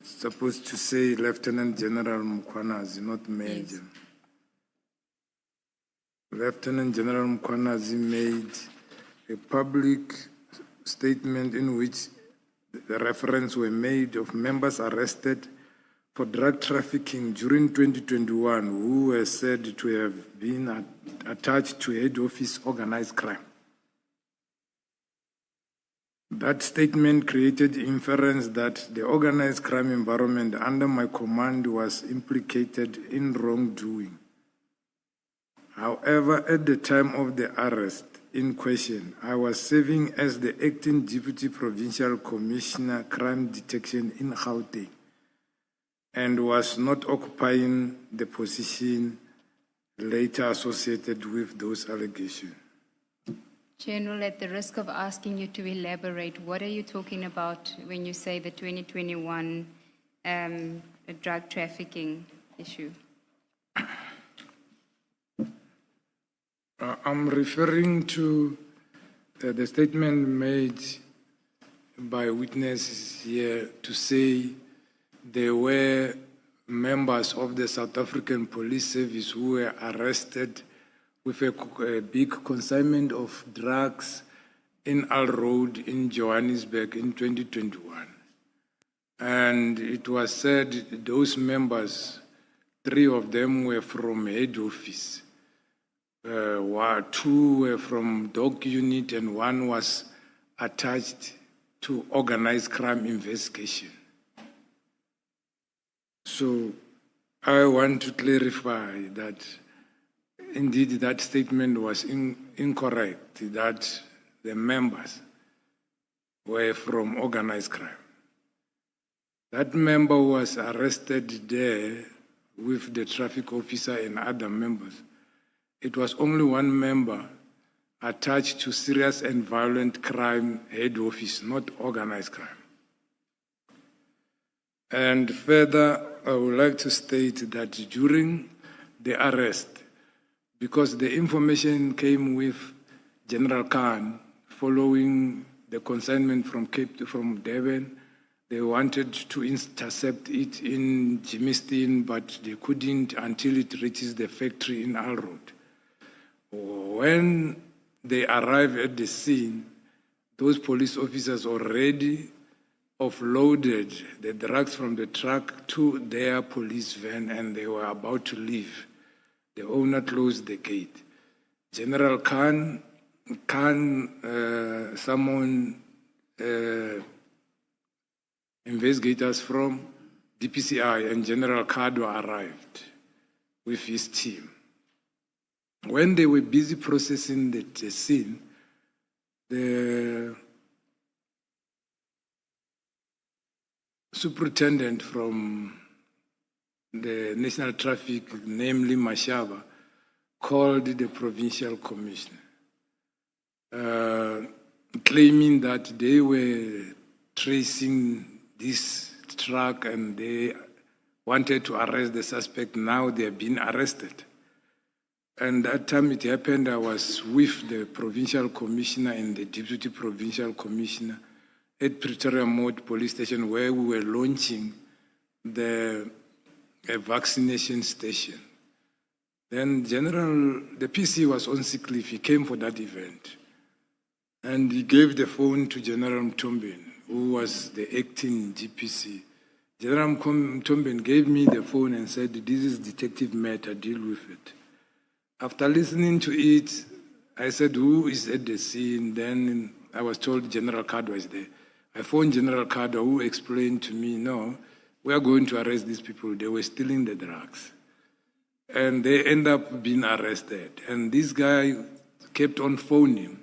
supposed to say Lieutenant General Mkhwanazi, not Major. Yes. Lieutenant General Mkhwanazi made a public statement in which The reference were made of members arrested for drug trafficking during 2021 who were said to have been attached to head office organized crime. That statement created inference that the organized crime environment under my command was implicated in wrongdoing. However, at the time of the arrest in question, I was serving as the acting Deputy Provincial Commissioner Crime Detection in Gauteng and was not occupying the position later associated with those allegations. General, at the risk of asking you to elaborate, what are you talking about when you say the 2021 drug trafficking issue? I'm referring to the statement made by witnesses here to say there were members of the South African Police Service who were arrested with a big consignment of drugs in Al Road in Johannesburg in 2021. And it was said those members, 3 of them were from head office. 2 were from dog unit and 1 was attached to organized crime investigation. So I want to clarify that indeed that statement was incorrect, that the members were from organized crime. That member was arrested there with the traffic officer and other members. It was only 1 member attached to serious and violent crime head office, not organized crime. And further, I would like to state that during the arrest, because the information came with General Khan following the consignment from Durban, they wanted to intercept it in Germiston, but they couldn't until it reaches the factory in Al Road. When they arrived at the scene, those police officers already offloaded the drugs from the truck to their police van and they were about to leave. The owner closed the gate. General Khan summoned investigators from DPCI and General Kadwa arrived with his team. When they were busy processing the scene, the superintendent from the National Traffic, namely Mashaba, called the provincial commissioner, claiming that they were tracing this truck and they wanted to arrest the suspect. Now they have been arrested. And that time it happened, I was with the provincial commissioner and the deputy provincial commissioner at Pretoria Mode police station where we were launching a vaccination station. Then the PC was on sick leave, he came for that event. And he gave the phone to General Mkhwanazi, who was the acting GPC. General Mkhwanazi gave me the phone and said, "This is Detective Matter, deal with it." After listening to it, I said, "Who is at the scene?" Then I was told General Kadwa is there. I phoned General Kadwa, who explained to me, "No, we are going to arrest these people. They were stealing the drugs." And they end up being arrested. And this guy kept on phoning.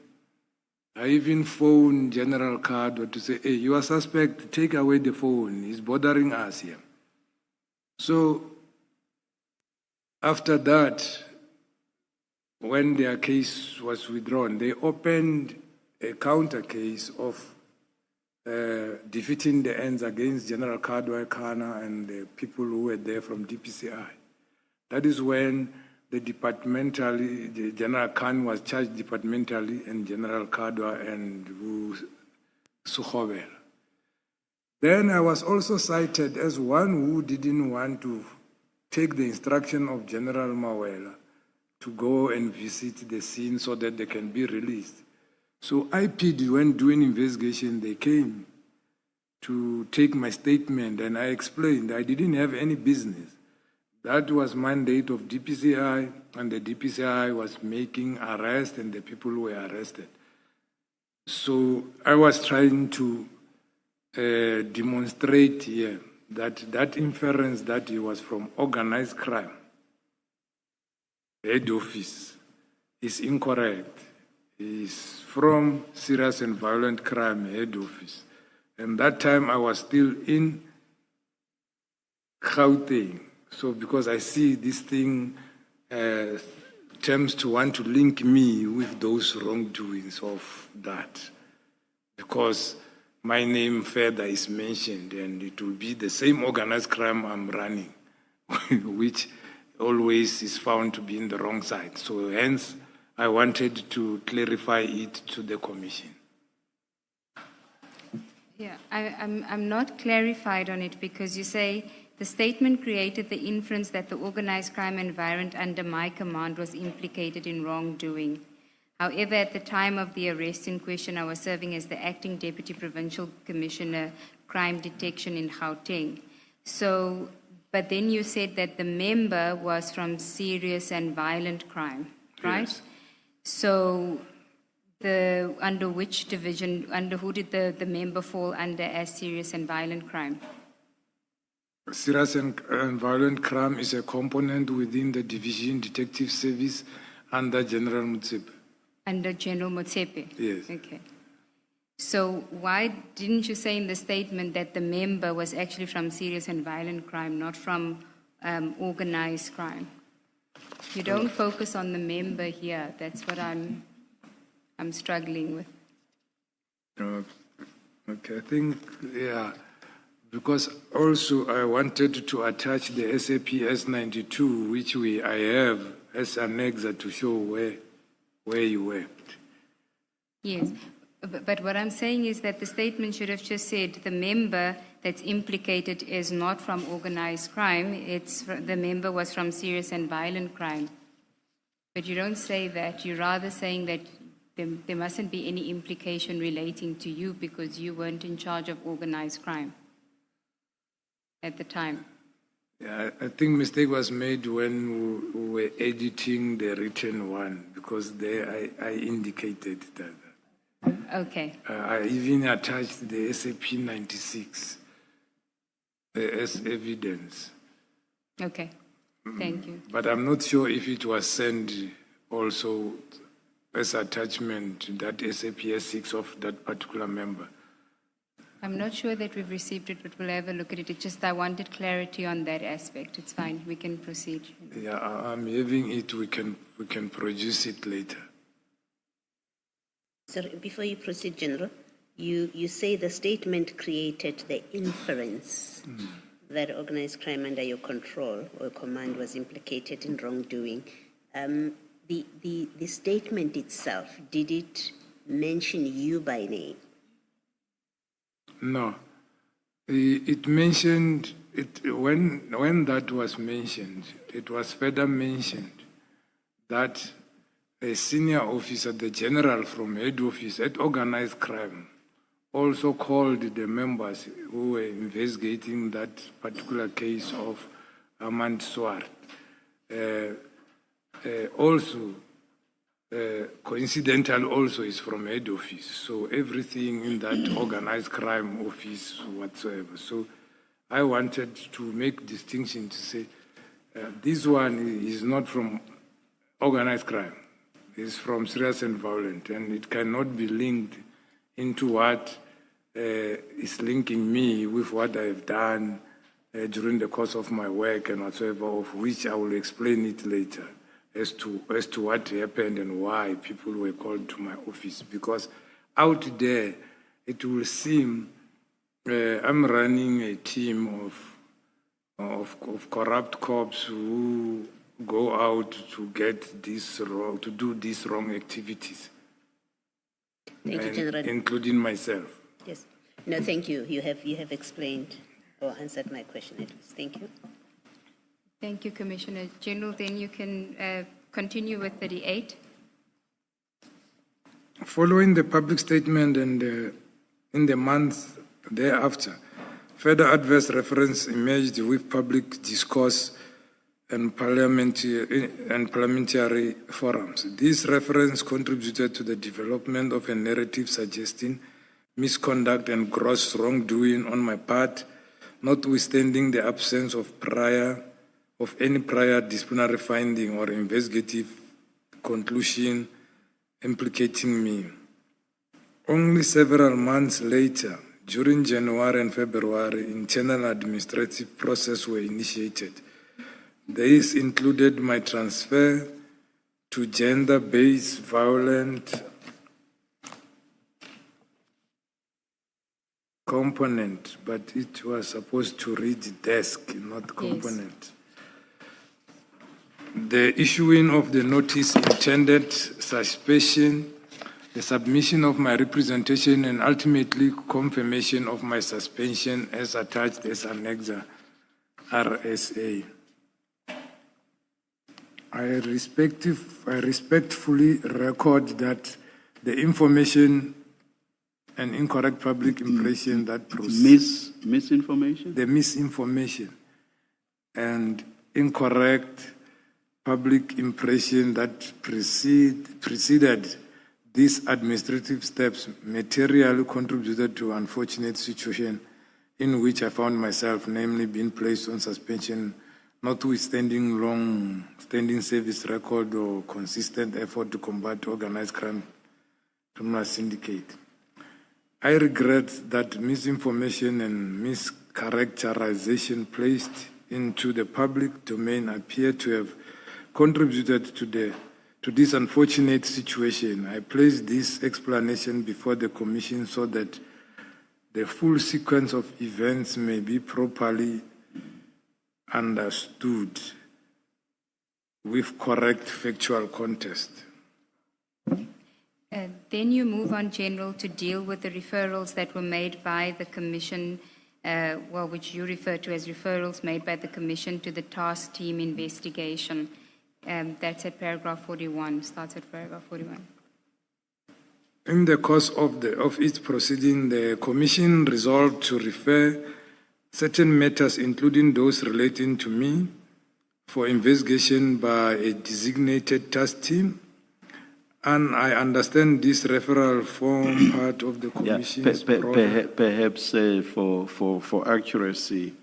I even phoned General Kadwa to say, "Hey, you are suspect, take away the phone. He's bothering us here." So after that, when their case was withdrawn, they opened a counter case of defeating the ends against General Kadwa Kana and the people who were there from DPCI. That is when the General Khan was charged departmentally and General Kadwa and Sukhobel. Then I was also cited as one who didn't want to take the instruction of General Mawela to go and visit the scene so that they can be released. So IPD, when doing investigation, they came to take my statement, and I explained I didn't have any business. That was mandate of DPCI, and the DPCI was making arrests, and the people were arrested. So I was trying to demonstrate here that inference that he was from organized crime, head office, is incorrect. He's from serious and violent crime, head office. And that time I was still in Gauteng. So because I see this thing attempts to want to link me with those wrongdoings of that. Because my name further is mentioned, and it will be the same organized crime I'm running, which always is found to be in the wrong side. So hence, I wanted to clarify it to the Commission. Yeah, I'm not clarified on it because you say the statement created the inference that the organized crime environment under my command was implicated in wrongdoing. However, at the time of the arrest in question, I was serving as the acting Deputy Provincial Commissioner, Crime Detection in Gauteng. So, but then you said that the member was from serious and violent crime, right? Yes. So, under which division, under who did the member fall under as serious and violent crime? Serious and violent crime is a component within the Division Detective Service under General Mkhwanazi. Under General Mkhwanazi? Yes. Okay. So why didn't you say in the statement that the member was actually from serious and violent crime, not from organized crime? You don't focus on the member here. That's what I'm struggling with. Okay, I think, yeah, because also I wanted to attach the SAPS 92, which I have as an annex to show where you worked. Yes, but what I'm saying is that the statement should have just said the member that's implicated is not from organized crime, the member was from serious and violent crime. But you don't say that, you're rather saying that there mustn't be any implication relating to you because you weren't in charge of organized crime at the time. Yeah, I think mistake was made when we were editing the written one because there I indicated that. Okay. I even attached the SAP 96 as evidence. Okay, thank you. But I'm not sure if it was sent also as attachment to that SAPS 6 of that particular member. I'm not sure that we've received it, but we'll have a look at it. It's just I wanted clarity on that aspect. It's fine. We can proceed. Yeah, I'm having it. We can produce it later. Sir, before you proceed, General, you say the statement created the inference that organized crime under your control or command was implicated in wrongdoing. The statement itself, did it mention you by name? No. It mentioned, when that was mentioned, it was further mentioned that a senior officer, the general from head office at organized crime, also called the members who were investigating that particular case of Armand Swart. Also, coincidental also is from head office. So everything in that organized crime office whatsoever. So I wanted to make distinction to say this one is not from organized crime. It's from serious and violent, and it cannot be linked into what is linking me with what I have done during the course of my work and whatsoever, of which I will explain it later. As to what happened and why people were called to my office. Because out there, it will seem I'm running a team of corrupt cops who go out to get this wrong, to do these wrong activities. Thank you, General. Including myself. Yes. No, thank you. You have explained or answered my question at least. Thank you. Thank you, Commissioner. General, then you can continue with 38. Following the public statement and in the month Thereafter, further adverse reference emerged with public discourse and parliamentary forums. This reference contributed to the development of a narrative suggesting misconduct and gross wrongdoing on my part, notwithstanding the absence of any prior disciplinary finding or investigative conclusion implicating me. Only several months later, during January and February, internal administrative processes were initiated. These included my transfer to gender-based violent component, but it was supposed to read desk, not component. Yes. The issuing of the notice intended suspension, the submission of my representation, and ultimately confirmation of my suspension as attached as Annexa RSA. I respectfully record that the information and incorrect public impression that misinformation? The misinformation and incorrect public impression that preceded these administrative steps materially contributed to an unfortunate situation in which I found myself, namely being placed on suspension, notwithstanding long-standing service record or consistent effort to combat organized crime, criminal syndicate. I regret that misinformation and mischaracterization placed into the public domain appear to have contributed to this unfortunate situation. I place this explanation before the Commission so that the full sequence of events may be properly understood with correct factual context. Then you move on, General, to deal with the referrals that were made by the Commission, which you refer to as referrals made by the Commission to the task team investigation. That's at paragraph 41, starts at paragraph 41. In the course of its proceeding, the Commission resolved to refer certain matters, including those relating to me, for investigation by a designated task team. And I understand this referral form part of the Commission's program. Perhaps for accuracy,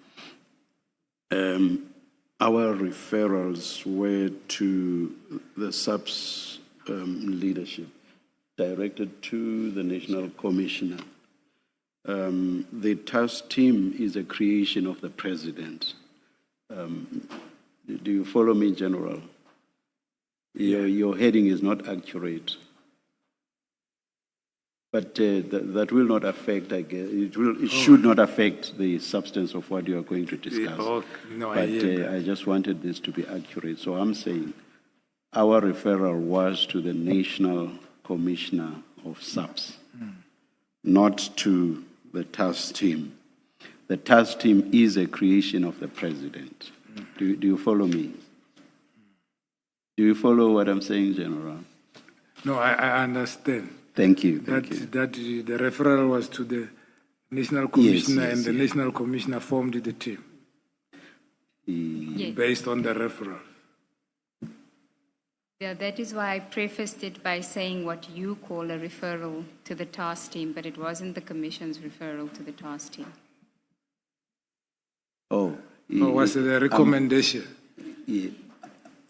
our referrals were to the SAPS leadership, directed to the National Commissioner. The task team is a creation of the President. Do you follow me, General? Your heading is not accurate. But that will not affect, I guess, it should not affect the substance of what you are going to discuss. I just wanted this to be accurate. So I'm saying our referral was to the National Commissioner of SAPS, not to the task team. The task team is a creation of the President. Do you follow me? Do you follow what I'm saying, General? No, I understand. Thank you. That the referral was to the National Commissioner, and the National Commissioner formed the team based on the referral. Yeah, that is why I prefaced it by saying what you call a referral to the task team, but it wasn't the Commission's referral to the task team. Was it a recommendation?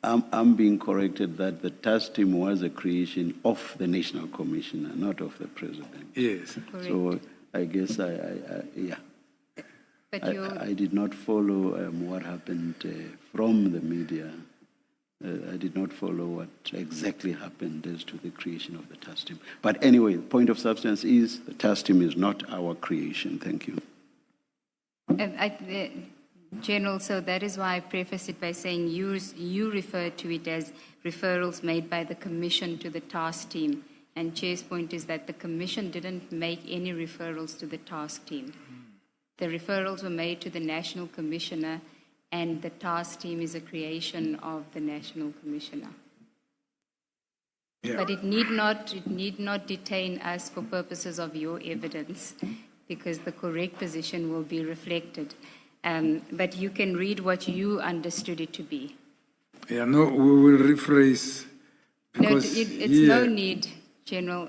I'm being corrected that the task team was a creation of the National Commissioner, not of the President. Yes. Correct. So I guess I did not follow what happened from the media. I did not follow what exactly happened as to the creation of the task team. But anyway, point of substance is the task team is not our creation. Thank you. General, so that is why I prefaced it by saying you refer to it as referrals made by the Commission to the task team. And Chair's point is that the Commission didn't make any referrals to the task team. The referrals were made to the National Commissioner, and the task team is a creation of the National Commissioner. Yeah. But it need not detain us for purposes of your evidence. because the correct position will be reflected. But you can read what you understood it to be. Yeah, no, we will rephrase. No, Because it's no need, General.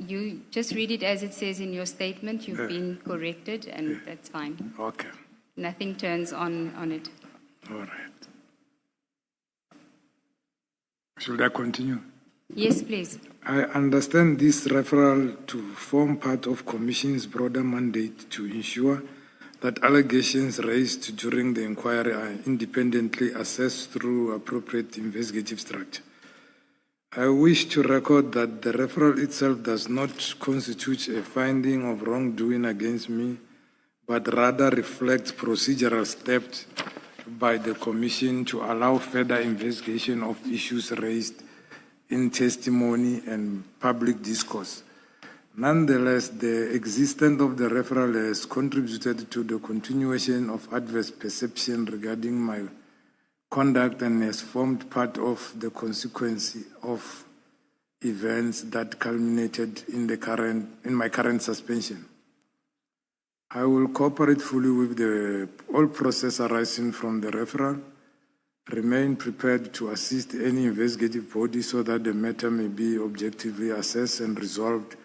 You just read it as it says in your statement. You've been corrected, and that's fine. Okay, Nothing turns on it. all right. Should I continue? Yes, please. I understand this referral to form part of Commission's broader mandate to ensure that allegations raised during the inquiry are independently assessed through appropriate investigative structure. I wish to record that the referral itself does not constitute a finding of wrongdoing against me, but rather reflects procedural steps by the Commission to allow further investigation of issues raised in testimony and public discourse. Nonetheless, the existence of the referral has contributed to the continuation of adverse perception regarding my conduct and has formed part of the consequence of events that culminated in my current suspension. I will cooperate fully with all process arising from the referral, remain prepared to assist any investigative body so that the matter may be objectively assessed and resolved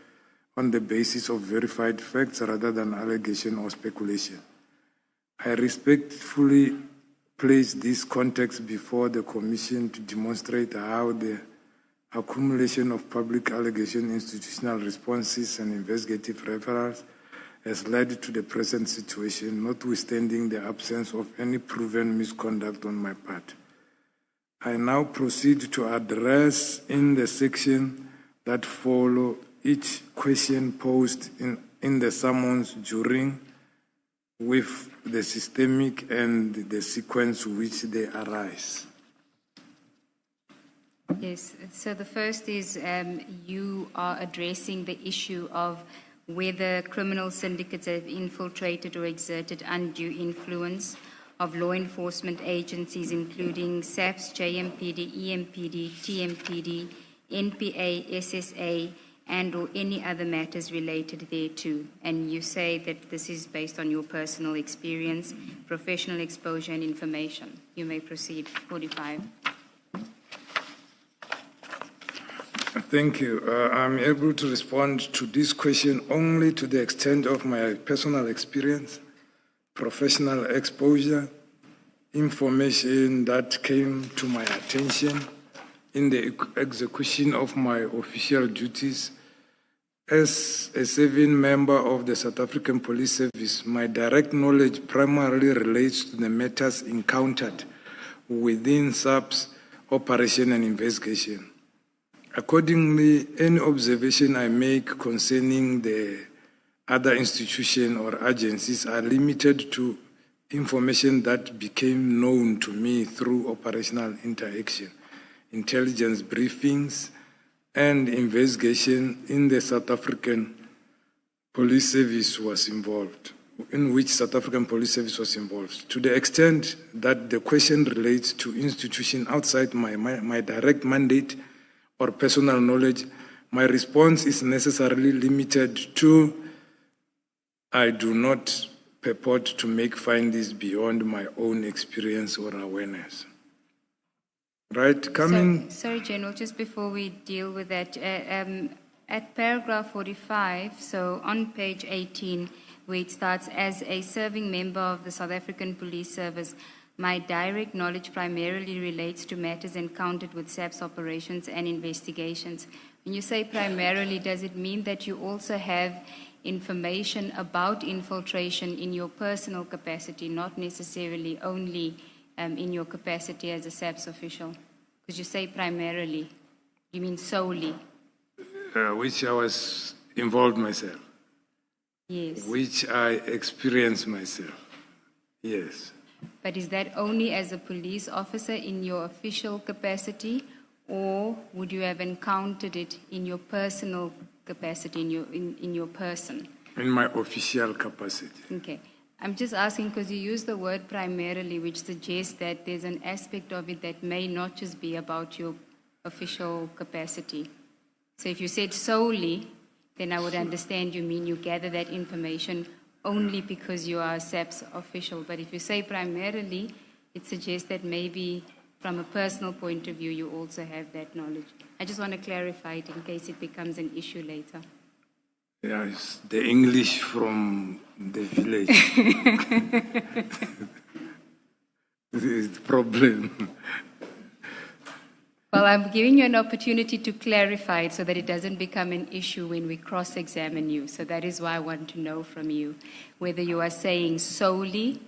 on the basis of verified facts rather than allegation or speculation. I respectfully place this context before the Commission to demonstrate how the accumulation of public allegation, institutional responses, and investigative referrals has led to the present situation, notwithstanding the absence of any proven misconduct on my part. I now proceed to address in the section that follow each question posed in the summons during with the systemic and the sequence which they arise. Yes, so the first is you are addressing the issue of whether criminal syndicates have infiltrated or exerted undue influence of law enforcement agencies, including SAPS, JMPD, EMPD, TMPD, NPA, SSA, and or any other matters related thereto. And you say that this is based on your personal experience, professional exposure, and information. You may proceed. 45. Thank you. I'm able to respond to this question only to the extent of my personal experience, professional exposure, information that came to my attention in the execution of my official duties. As a serving member of the South African Police Service, my direct knowledge primarily relates to the matters encountered within SAP's operation and investigation. Accordingly, any observation I make concerning the other institutions or agencies are limited to information that became known to me through operational interaction, intelligence briefings, and investigation in the South African Police Service was involved, in which South African Police Service was involved. To the extent that the question relates to institutions outside my direct mandate or personal knowledge, my response is necessarily limited to I do not purport to make findings beyond my own experience or awareness. Right, Sorry, General, just before we deal with that, at paragraph 45, so on page 18, where it starts, as a serving member of the South African Police Service, my direct knowledge primarily relates to matters encountered with SAPS operations and investigations. When you say primarily, does it mean that you also have information about infiltration in your personal capacity, not necessarily only in your capacity as a SAPS official? Because you say primarily, you mean solely? Which I was involved myself. Yes. Which I experienced myself. Yes. But is that only as a police officer in your official capacity, or would you have encountered it in your personal capacity, in your person? In my official capacity. Okay. I'm just asking because you use the word primarily, which suggests that there's an aspect of it that may not just be about your official capacity. So if you said solely, then I would understand you mean you gather that information only because you are a SAPS official. But if you say primarily, it suggests that maybe from a personal point of view, you also have that knowledge. I just want to clarify it in case it becomes an issue later. Yeah, it's the English from the village. This is the problem. Well, I'm giving you an opportunity to clarify it so that it doesn't become an issue when we cross-examine you. So that is why I want to know from you whether you are saying solely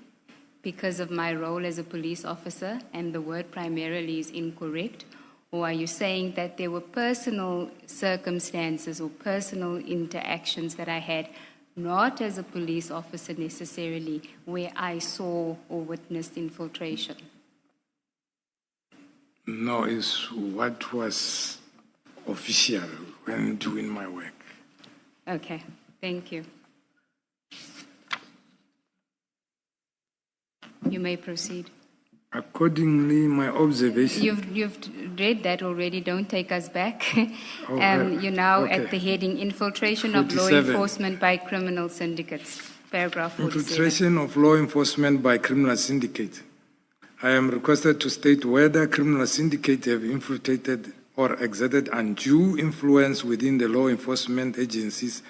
because of my role as a police officer and the word primarily is incorrect, or are you saying that there were personal circumstances or personal interactions that I had, not as a police officer necessarily, where I saw or witnessed infiltration? No, it's what was official when doing my work. Okay, thank you. You may proceed. Accordingly, my observation... You've read that already, don't take us back. Oh, You're now okay. at the heading Infiltration of Law 47. Enforcement by Criminal Syndicates, paragraph 47. Infiltration of law enforcement by criminal syndicate. I am requested to state whether criminal syndicates have infiltrated or exerted undue influence within the law enforcement agencies,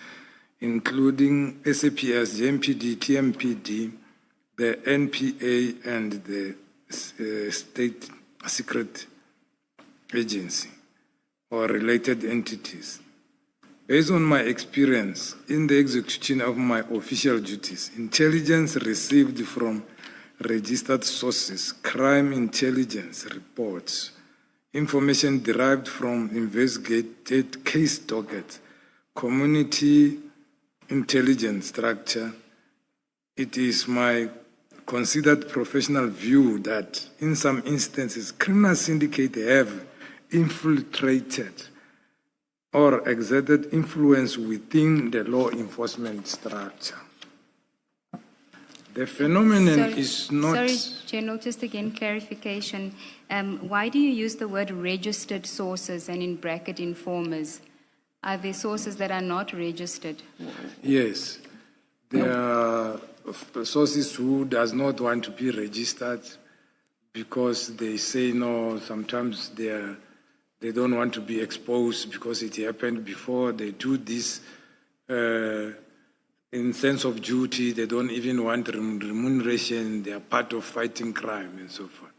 including SAPS, JMPD, TMPD, the NPA, and the State Secret Agency or related entities. Based on my experience in the execution of my official duties, intelligence received from registered sources, crime intelligence reports, information derived from investigated case dockets, community intelligence structure, it is my considered professional view that in some instances, criminal syndicates have infiltrated or exerted influence within the law enforcement structure. The phenomenon is not... Sorry, General, just again, clarification. Why do you use the word registered sources and in bracket informers? Are there sources that are not registered? Yes. There are sources who does not want to be registered because they say no, sometimes they don't want to be exposed because it happened before. They do this in sense of duty. They don't even want remuneration. They are part of fighting crime and so forth.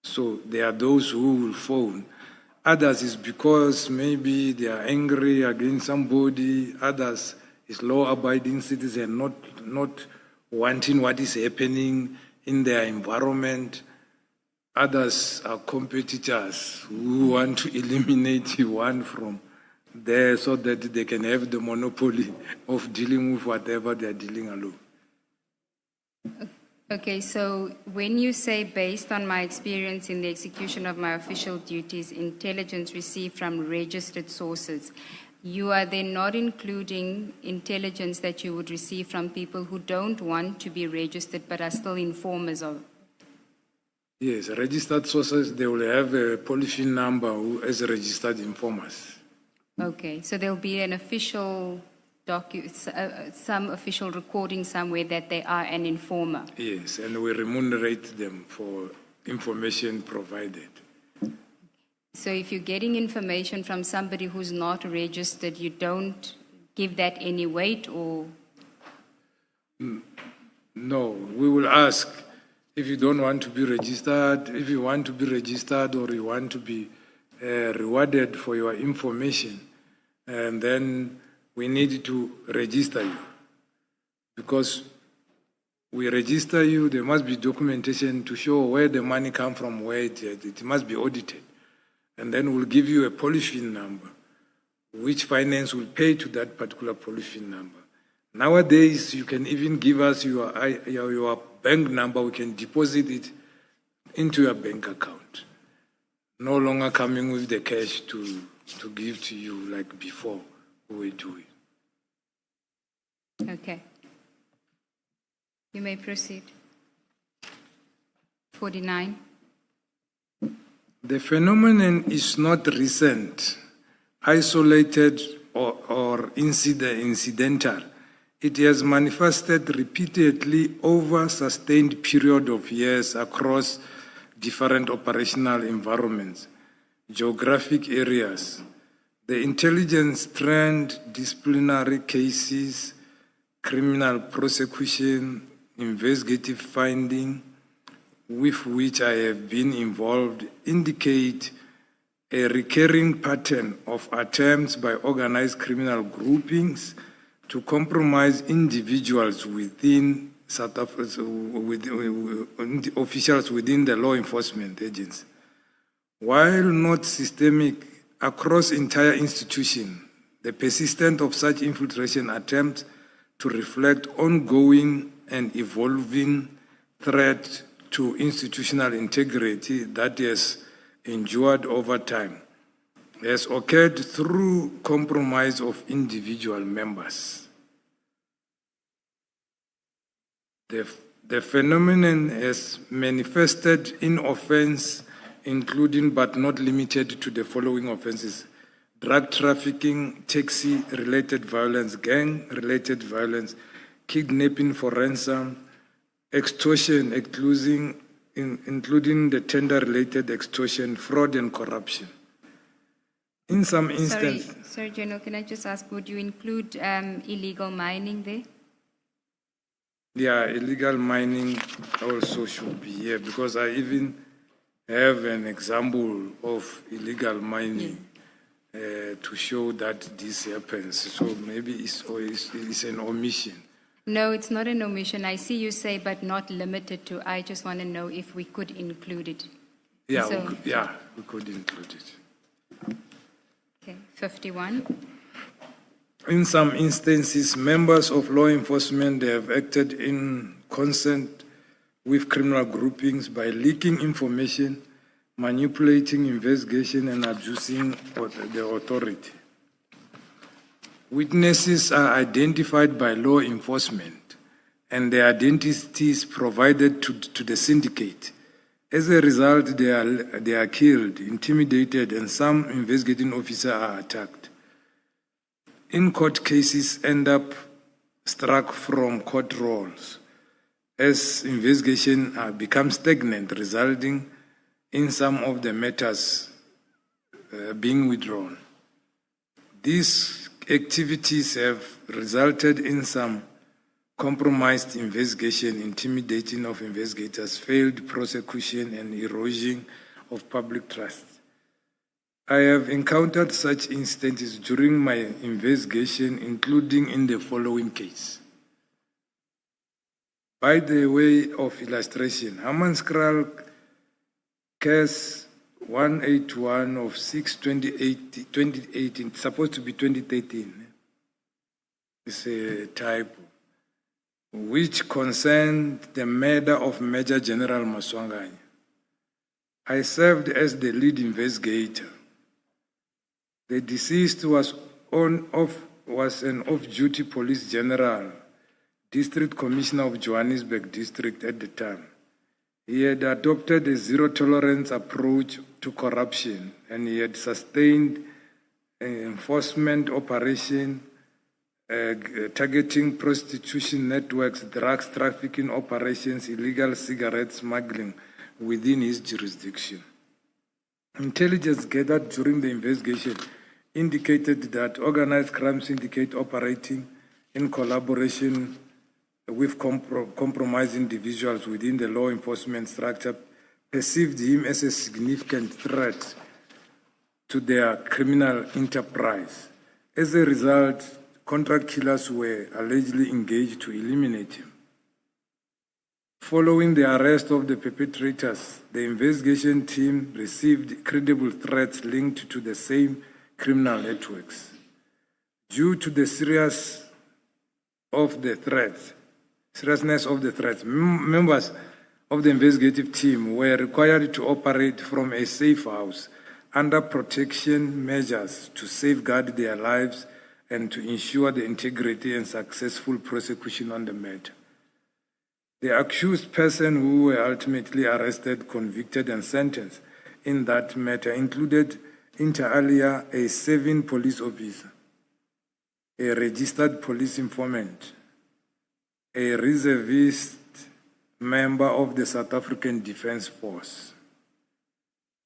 So there are those who will phone. Others is because maybe they are angry against somebody. Others is law-abiding citizen, not wanting what is happening in their environment. Others are competitors who want to eliminate one from there so that they can have the monopoly of dealing with whatever they are dealing alone. Okay, so when you say, based on my experience in the execution of my official duties, intelligence received from registered sources, you are then not including intelligence that you would receive from people who don't want to be registered but are still informers of? Yes, registered sources, they will have a polyphene number as registered informers. Okay, so there'll be an official some official recording somewhere that they are an informer. Yes, and we remunerate them for information provided. So if you're getting information from somebody who's not registered, you don't give that any weight, or? No, we will ask if you don't want to be registered, if you want to be registered or you want to be rewarded for your information, and then we need to register you. Because we register you, there must be documentation to show where the money comes from, where it must be audited. And then we'll give you a polyphene number, which finance will pay to that particular polyphene number. Nowadays, you can even give us your bank number, we can deposit it into your bank account. No longer coming with the cash to give to you like before we do it. Okay. You may proceed. 49. The phenomenon is not recent, isolated, or incidental. It has manifested repeatedly over a sustained period of years across different operational environments, geographic areas. The intelligence trend, disciplinary cases, criminal prosecution, investigative finding, with which I have been involved, indicate a recurring pattern of attempts by organized criminal groupings to compromise individuals within South Africa, officials within the law enforcement agency. While not systemic across entire institution, the persistence of such infiltration attempts to reflect ongoing and evolving threat to institutional integrity that has endured over time has occurred through compromise of individual members. The phenomenon has manifested in offense, including but not limited to the following offenses: drug trafficking, taxi-related violence, gang-related violence, kidnapping for ransom, extortion, including the tender-related extortion, fraud and corruption. In some instances... Sorry, General, can I just ask, would you include illegal mining there? Yeah, illegal mining also should be here, because I even have an example of illegal mining to show that this happens. So maybe it's an omission. No, it's not an omission. I see you say, but not limited to. I just want to know if we could include it. Yeah, So- we could include it. Okay, 51. In some instances, members of law enforcement have acted in concert with criminal groupings by leaking information, manipulating investigation, and abusing the authority. Witnesses are identified by law enforcement and their identities provided to the syndicate. As a result, they are killed, intimidated, and some investigating officers are attacked. In-court cases end up struck from court rolls as investigation becomes stagnant, resulting in some of the matters being withdrawn. These activities have resulted in some compromised investigation, intimidating of investigators, failed prosecution, and erosion of public trust. I have encountered such instances during my investigation, including in the following case. By the way of illustration, Hammanskraal case 181 of 6/2018, supposed to be 2013, it's a typo, which concerned the murder of Major General Mkhwanazi. I served as the lead investigator. The deceased was an off-duty police general, district commissioner of Johannesburg district at the time. He had adopted a zero-tolerance approach to corruption, and he had sustained enforcement operation targeting prostitution networks, drugs trafficking operations, illegal cigarette smuggling within his jurisdiction. Intelligence gathered during the investigation indicated that organized crime syndicate operating in collaboration with compromised individuals within the law enforcement structure perceived him as a significant threat to their criminal enterprise. As a result, contract killers were allegedly engaged to eliminate him. Following the arrest of the perpetrators, the investigation team received credible threats linked to the same criminal networks. Due to the seriousness of the threats, members of the investigative team were required to operate from a safe house under protection measures to safeguard their lives and to ensure the integrity and successful prosecution on the matter. The accused person who were ultimately arrested, convicted, and sentenced in that matter included, inter alia, a serving police officer, a registered police informant, a reservist member of the South African Defence Force.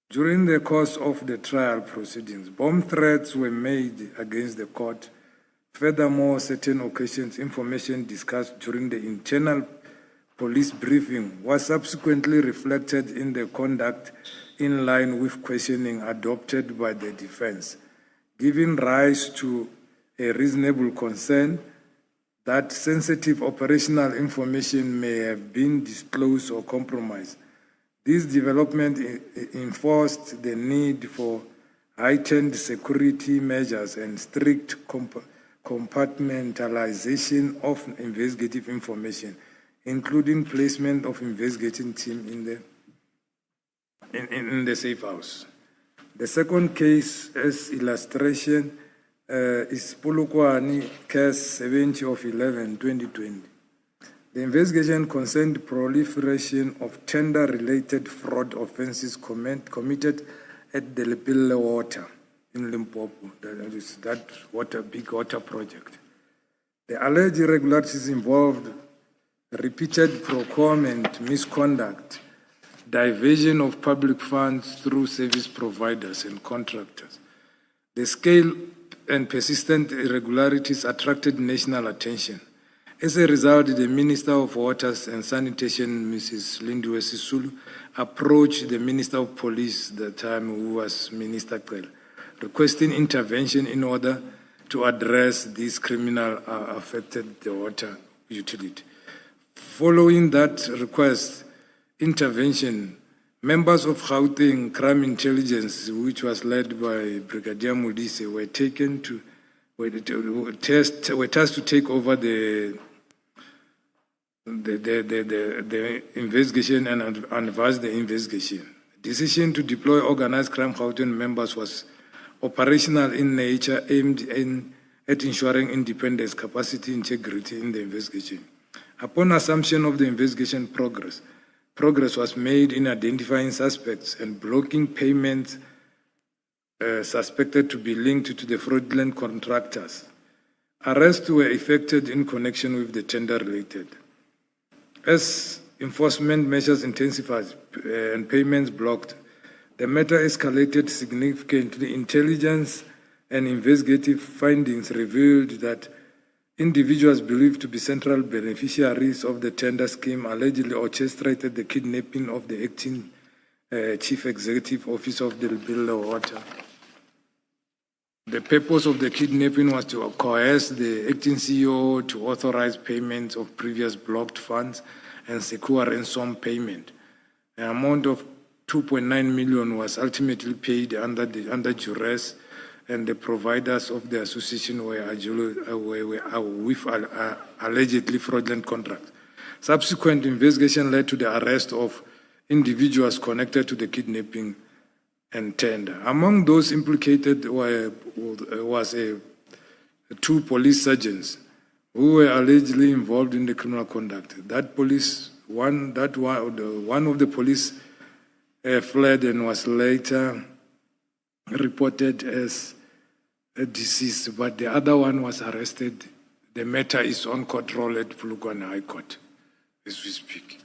During the course of the trial proceedings, bomb threats were made against the court. Furthermore, certain occasions, information discussed during the internal police briefing was subsequently reflected in the conduct in line with questioning adopted by the defense, giving rise to a reasonable concern that sensitive operational information may have been disclosed or compromised. This development enforced the need for heightened security measures and strict compartmentalization of investigative information, including placement of investigating team in the safe house. The second case, as illustration, is Polokwane case 70 of 11, 2020. The investigation concerned proliferation of tender-related fraud offenses committed at the Lepille Water in Limpopo. That is that big water project. The alleged irregularities involved repeated procurement, misconduct, diversion of public funds through service providers and contractors. The scale and persistent irregularities attracted national attention. As a result, the Minister of Waters and Sanitation, Mrs. Lindiwe Sisulu, approached the Minister of Police at the time, who was Minister Qela, requesting intervention in order to address these criminal affected the water utility. Following that request, intervention, members of Gauteng Crime Intelligence, which was led by Brigadier Modise, were tasked to take over the investigation and advance the investigation. The decision to deploy organized crime Gauteng members was operational in nature, aimed at ensuring independence, capacity, integrity in the investigation. Upon assumption of the investigation progress was made in identifying suspects and blocking payments suspected to be linked to the fraudulent contractors. Arrests were effected in connection with the tender-related. As enforcement measures intensified and payments blocked, the matter escalated significantly. Intelligence and investigative findings revealed that individuals believed to be central beneficiaries of the tender scheme allegedly orchestrated the kidnapping of the acting Chief Executive Officer of the Lepille Water. The purpose of the kidnapping was to coerce the acting CEO to authorize payments of previous blocked funds and secure ransom payment. The amount of 2.9 million was ultimately paid under duress, and the providers of the association were with allegedly fraudulent contracts. Subsequent investigation led to the arrest of individuals connected to the kidnapping and tender. Among those implicated was two police sergeants who were allegedly involved in the criminal conduct. One of the police fled and was later reported as deceased, but the other one was arrested. The matter is on control at Polokwane High Court as we speak.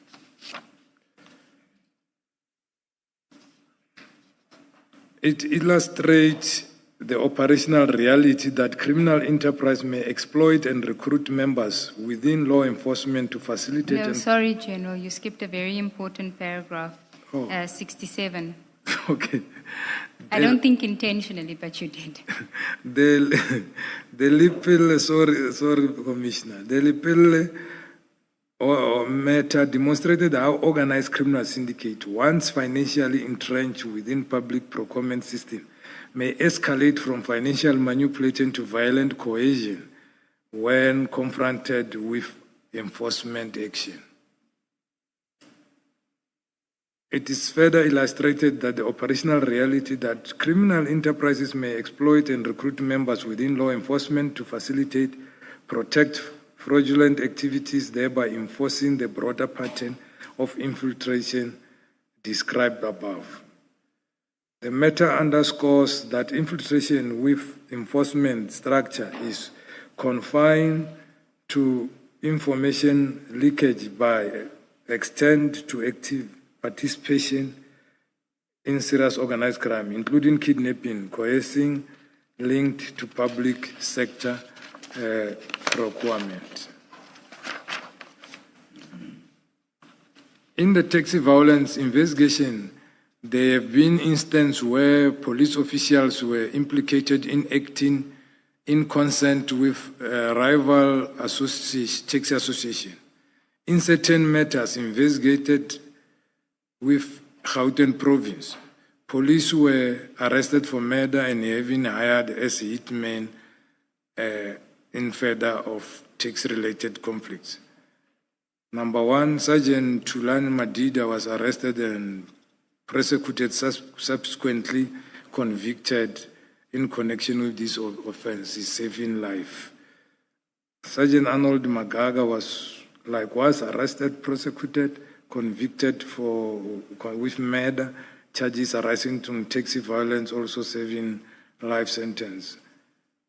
It illustrates the operational reality that criminal enterprise may exploit and recruit members within law enforcement to facilitate... No, sorry, General, you skipped a very important paragraph, 67. Okay. I don't think intentionally, but you did. The Lepille, sorry, Commissioner. The Lepille matter demonstrated how organized criminal syndicate, once financially entrenched within public procurement system, may escalate from financial manipulation to violent coercion when confronted with enforcement action. It is further illustrated that the operational reality that criminal enterprises may exploit and recruit members within law enforcement to facilitate, protect fraudulent activities, thereby enforcing the broader pattern of infiltration described above. The matter underscores that infiltration with enforcement structure is confined to information leakage by extend to active participation in serious organized crime, including kidnapping, coercing, linked to public sector procurement. In the taxi violence investigation, there have been instances where police officials were implicated in acting in consent with rival taxi association. In certain matters investigated with Gauteng province, police were arrested for murder and having hired as hitmen in further of tax-related conflicts. Number one, Sergeant Tulani Madida was arrested and prosecuted, subsequently convicted in connection with this offense, is saving life. Sergeant Arnold Magaga was likewise arrested, prosecuted, convicted with murder, charges arising from taxi violence, also serving life sentence.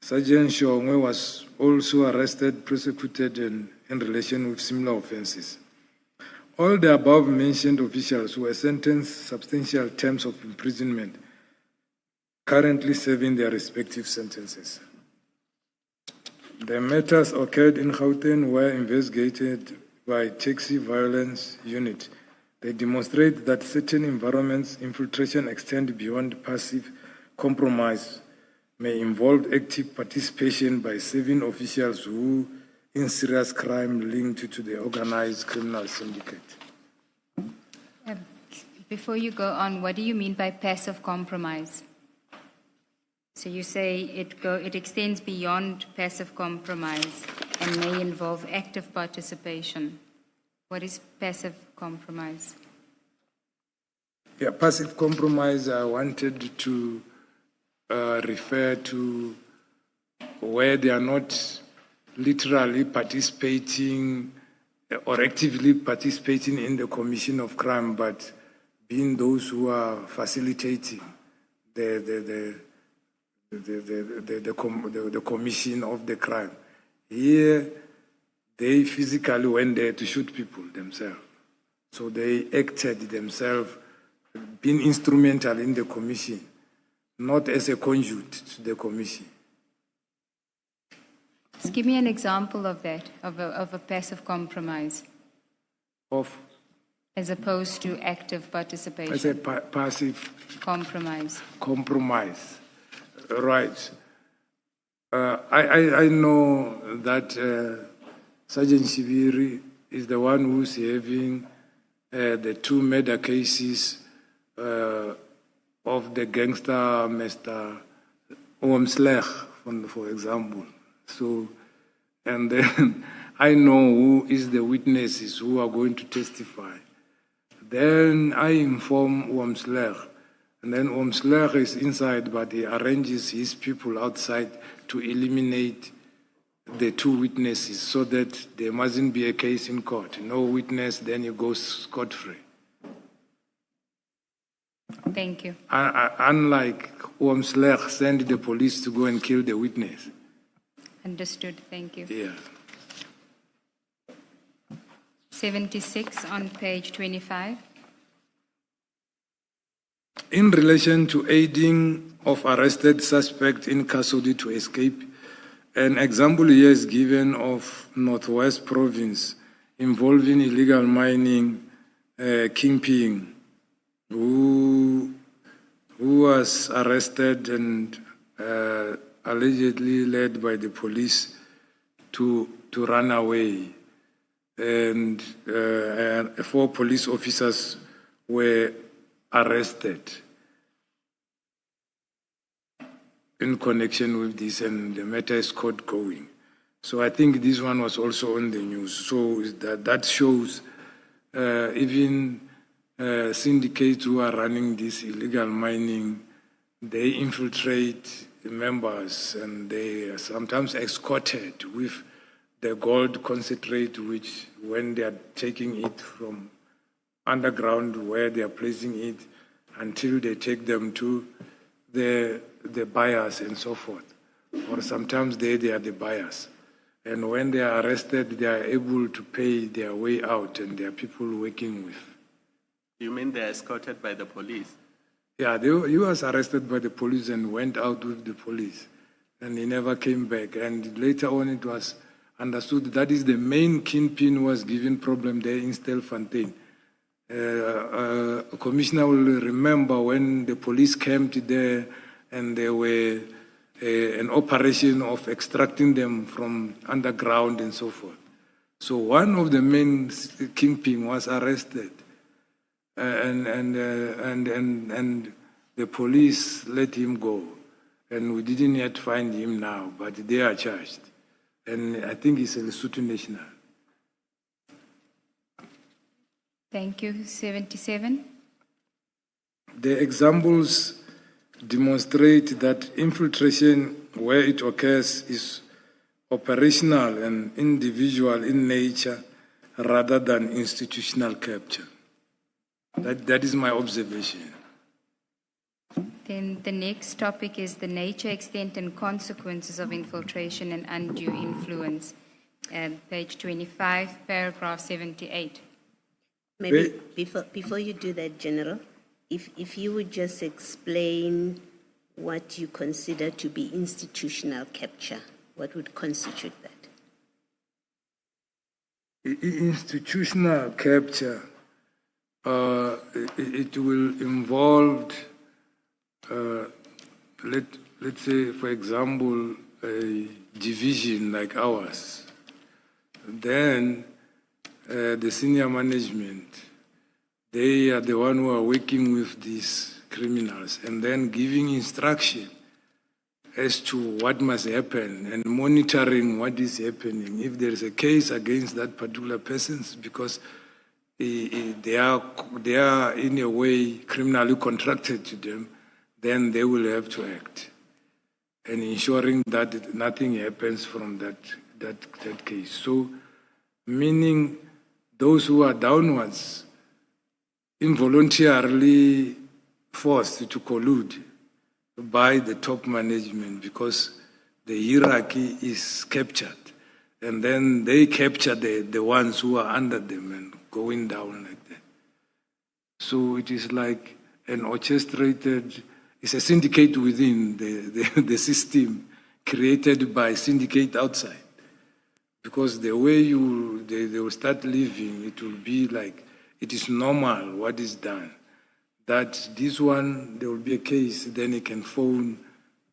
Sergeant Shongwe was also arrested, prosecuted in relation with similar offenses. All the above mentioned officials were sentenced substantial terms of imprisonment, currently serving their respective sentences. The matters occurred in Gauteng were investigated by Taxi Violence Unit. They demonstrate that certain environments, infiltration extend beyond passive compromise, may involve active participation by serving officials who in serious crime linked to the organized criminal syndicate. Before you go on, what do you mean by passive compromise? So you say it extends beyond passive compromise and may involve active participation. What is passive compromise? Yeah, passive compromise, I wanted to refer to where they are not literally participating or actively participating in the commission of crime, but being those who are facilitating the commission of the crime. Here, they physically went there to shoot people themselves. So they acted themselves, being instrumental in the commission, not as a conduit to the commission. Just give me an example of that, of a passive compromise. As opposed to active participation. As a passive compromise. Compromise. Right. I know that Sergeant Shibiri is the one who's having the two murder cases of the gangster Mr. Oomslech, for example. So, and then I know who is the witnesses who are going to testify. Then I inform Oomslech, and then Oomslech is inside, but he arranges his people outside to eliminate the two witnesses so that there mustn't be a case in court. No witness, then you go scot-free. Thank you. Unlike Oomslech send the police to go and kill the witness. Understood, thank you. Yeah. 76 on page 25. In relation to aiding of arrested suspect in custody to escape, an example here is given of Northwest Province involving illegal mining kingpin, who was arrested and allegedly led by the police to run away. And 4 police officers were arrested in connection with this, and the matter is court going. So I think this one was also on the news. So that shows even syndicates who are running this illegal mining, they infiltrate members, and they are sometimes escorted with the gold concentrate, which when they are taking it from underground where they are placing it until they take them to the buyers and so forth. Or sometimes they are the buyers. And when they are arrested, they are able to pay their way out, and there are people working with. You mean they're escorted by the police? Yeah, he was arrested by the police and went out with the police. And he never came back. And later on it was understood that is the main kingpin who was given problem there in Stelfontein. Commissioner will remember when the police came to there and there were an operation of extracting them from underground and so forth. So one of the main kingpin was arrested. And the police let him go. And we didn't yet find him now, but they are charged. And I think he's a Lesotho national. Thank you. 77. The examples demonstrate that infiltration, where it occurs, is operational and individual in nature rather than institutional capture. That is my observation. Then the next topic is the nature, extent, and consequences of infiltration and undue influence. Page 25, paragraph 78. Maybe before you do that, General, if you would just explain what you consider to be institutional capture, what would constitute that? Institutional capture, it will involve, let's say, for example, a division like ours. Then the senior management, they are the one who are working with these criminals and then giving instruction as to what must happen and monitoring what is happening. If there is a case against that particular person, because they are in a way criminally contracted to them, then they will have to act and ensuring that nothing happens from that case. So, meaning those who are downwards, involuntarily forced to collude by the top management because the hierarchy is captured. And then they capture the ones who are under them and going down like that. So it is like an orchestrated, it's a syndicate within the system created by syndicate outside. Because the way they will start living, it will be like, it is normal what is done. That this one, there will be a case, then he can phone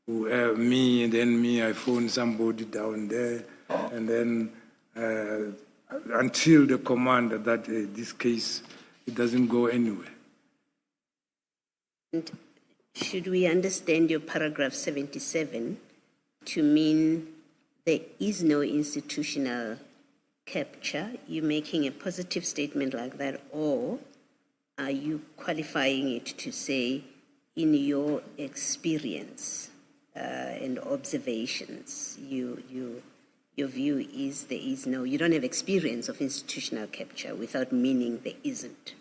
me, and then me, I phone somebody down there, and then until the command that this case, it doesn't go anywhere. And should we understand your paragraph 77 to mean there is no institutional capture? You're making a positive statement like that, or are you qualifying it to say, in your experience and observations, your view is there is no, you don't have experience of institutional capture without meaning there isn't?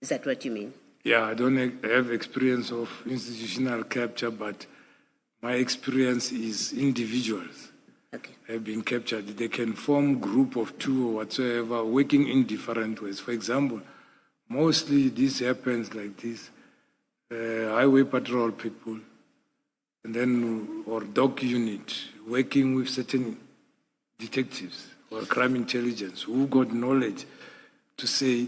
Is that what you mean? Yeah, I don't have experience of institutional capture, but my experience is individuals have been captured. They can form group of two or whatsoever, working in different ways. For example, mostly this happens like this, highway patrol people, and then, or dog unit, working with certain detectives or crime intelligence who got knowledge to say,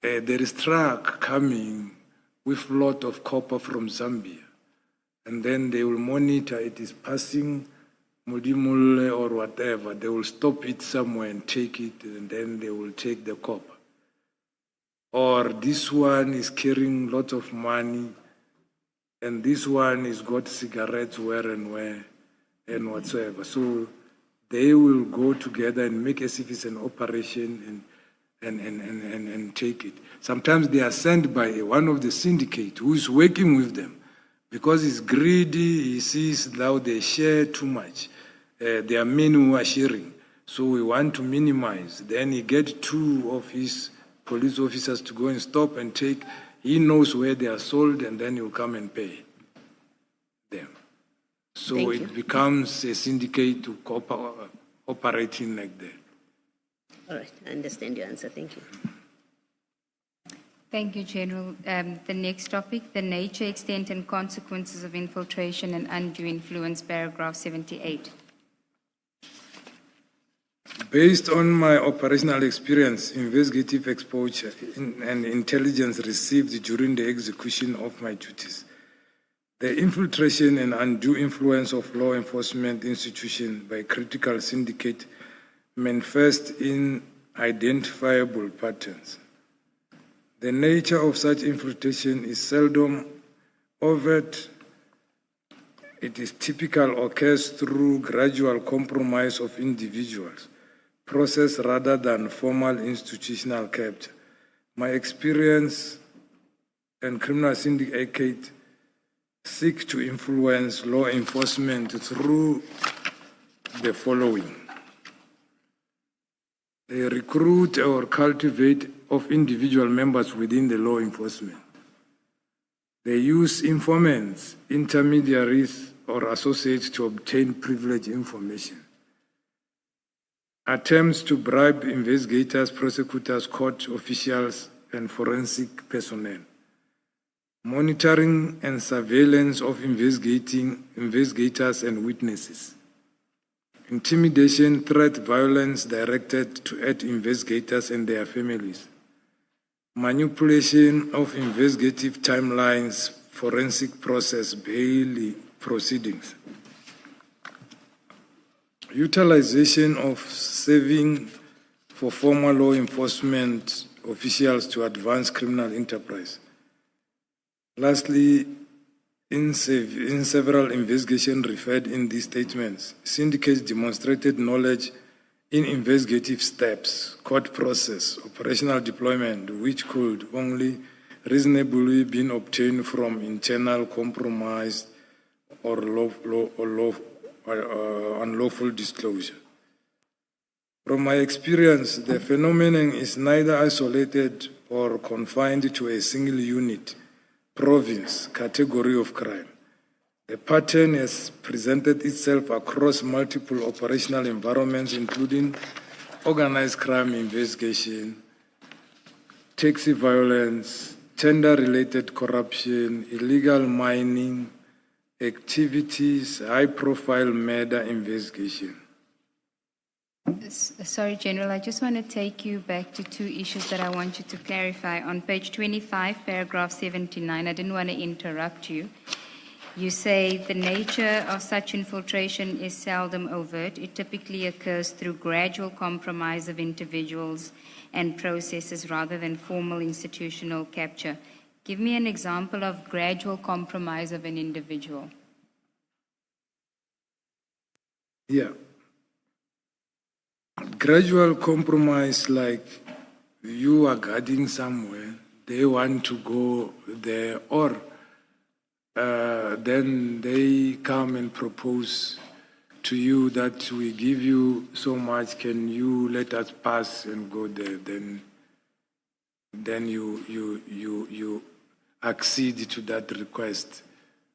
there is truck coming with a lot of copper from Zambia. And then they will monitor it is passing Modimule or whatever. They will stop it somewhere and take it, and then they will take the copper. Or this one is carrying lots of money, and this one has got cigarettes where and whatsoever. So they will go together and make as if it's an operation and take it. Sometimes they are sent by one of the syndicate who is working with them. Because he's greedy, he sees now they share too much. There are men who are sharing. So we want to minimize. Then he gets two of his police officers to go and stop and take. He knows where they are sold, and then he'll come and pay them. So Thank it you. becomes a syndicate to operating like that. All right, I understand your answer. Thank you. Thank you, General. The next topic, the nature, extent, and consequences of infiltration and undue influence, paragraph 78. Based on my operational experience, investigative exposure, and intelligence received during the execution of my duties, the infiltration and undue influence of law enforcement institutions by critical syndicate manifest in identifiable patterns. The nature of such infiltration is seldom overt. It is typical, occurs through gradual compromise of individuals, process rather than formal institutional capture. My experience and criminal syndicate seek to influence law enforcement through the following. They recruit or cultivate of individual members within the law enforcement. They use informants, intermediaries, or associates to obtain privileged information. Attempts to bribe investigators, prosecutors, court officials, and forensic personnel. Monitoring and surveillance of investigators and witnesses. Intimidation, threat, violence directed at investigators and their families. Manipulation of investigative timelines, forensic process, bail proceedings. Utilization of saving for former law enforcement officials to advance criminal enterprise. Lastly, in several investigations referred in these statements, syndicates demonstrated knowledge in investigative steps, court process, operational deployment, which could only reasonably be obtained from internal compromise or unlawful disclosure. From my experience, the phenomenon is neither isolated or confined to a single unit, province, category of crime. The pattern has presented itself across multiple operational environments, including organized crime investigation, taxi violence, tender-related corruption, illegal mining activities, high-profile murder investigation. Sorry, General, I just want to take you back to two issues that I want you to clarify. On page 25, paragraph 79, I didn't want to interrupt you. You say the nature of such infiltration is seldom overt. It typically occurs through gradual compromise of individuals and processes rather than formal institutional capture. Give me an example of gradual compromise of an individual. Yeah. Gradual compromise, like you are guarding somewhere, they want to go there, or then they come and propose to you that we give you so much, can you let us pass and go there? Then you accede to that request,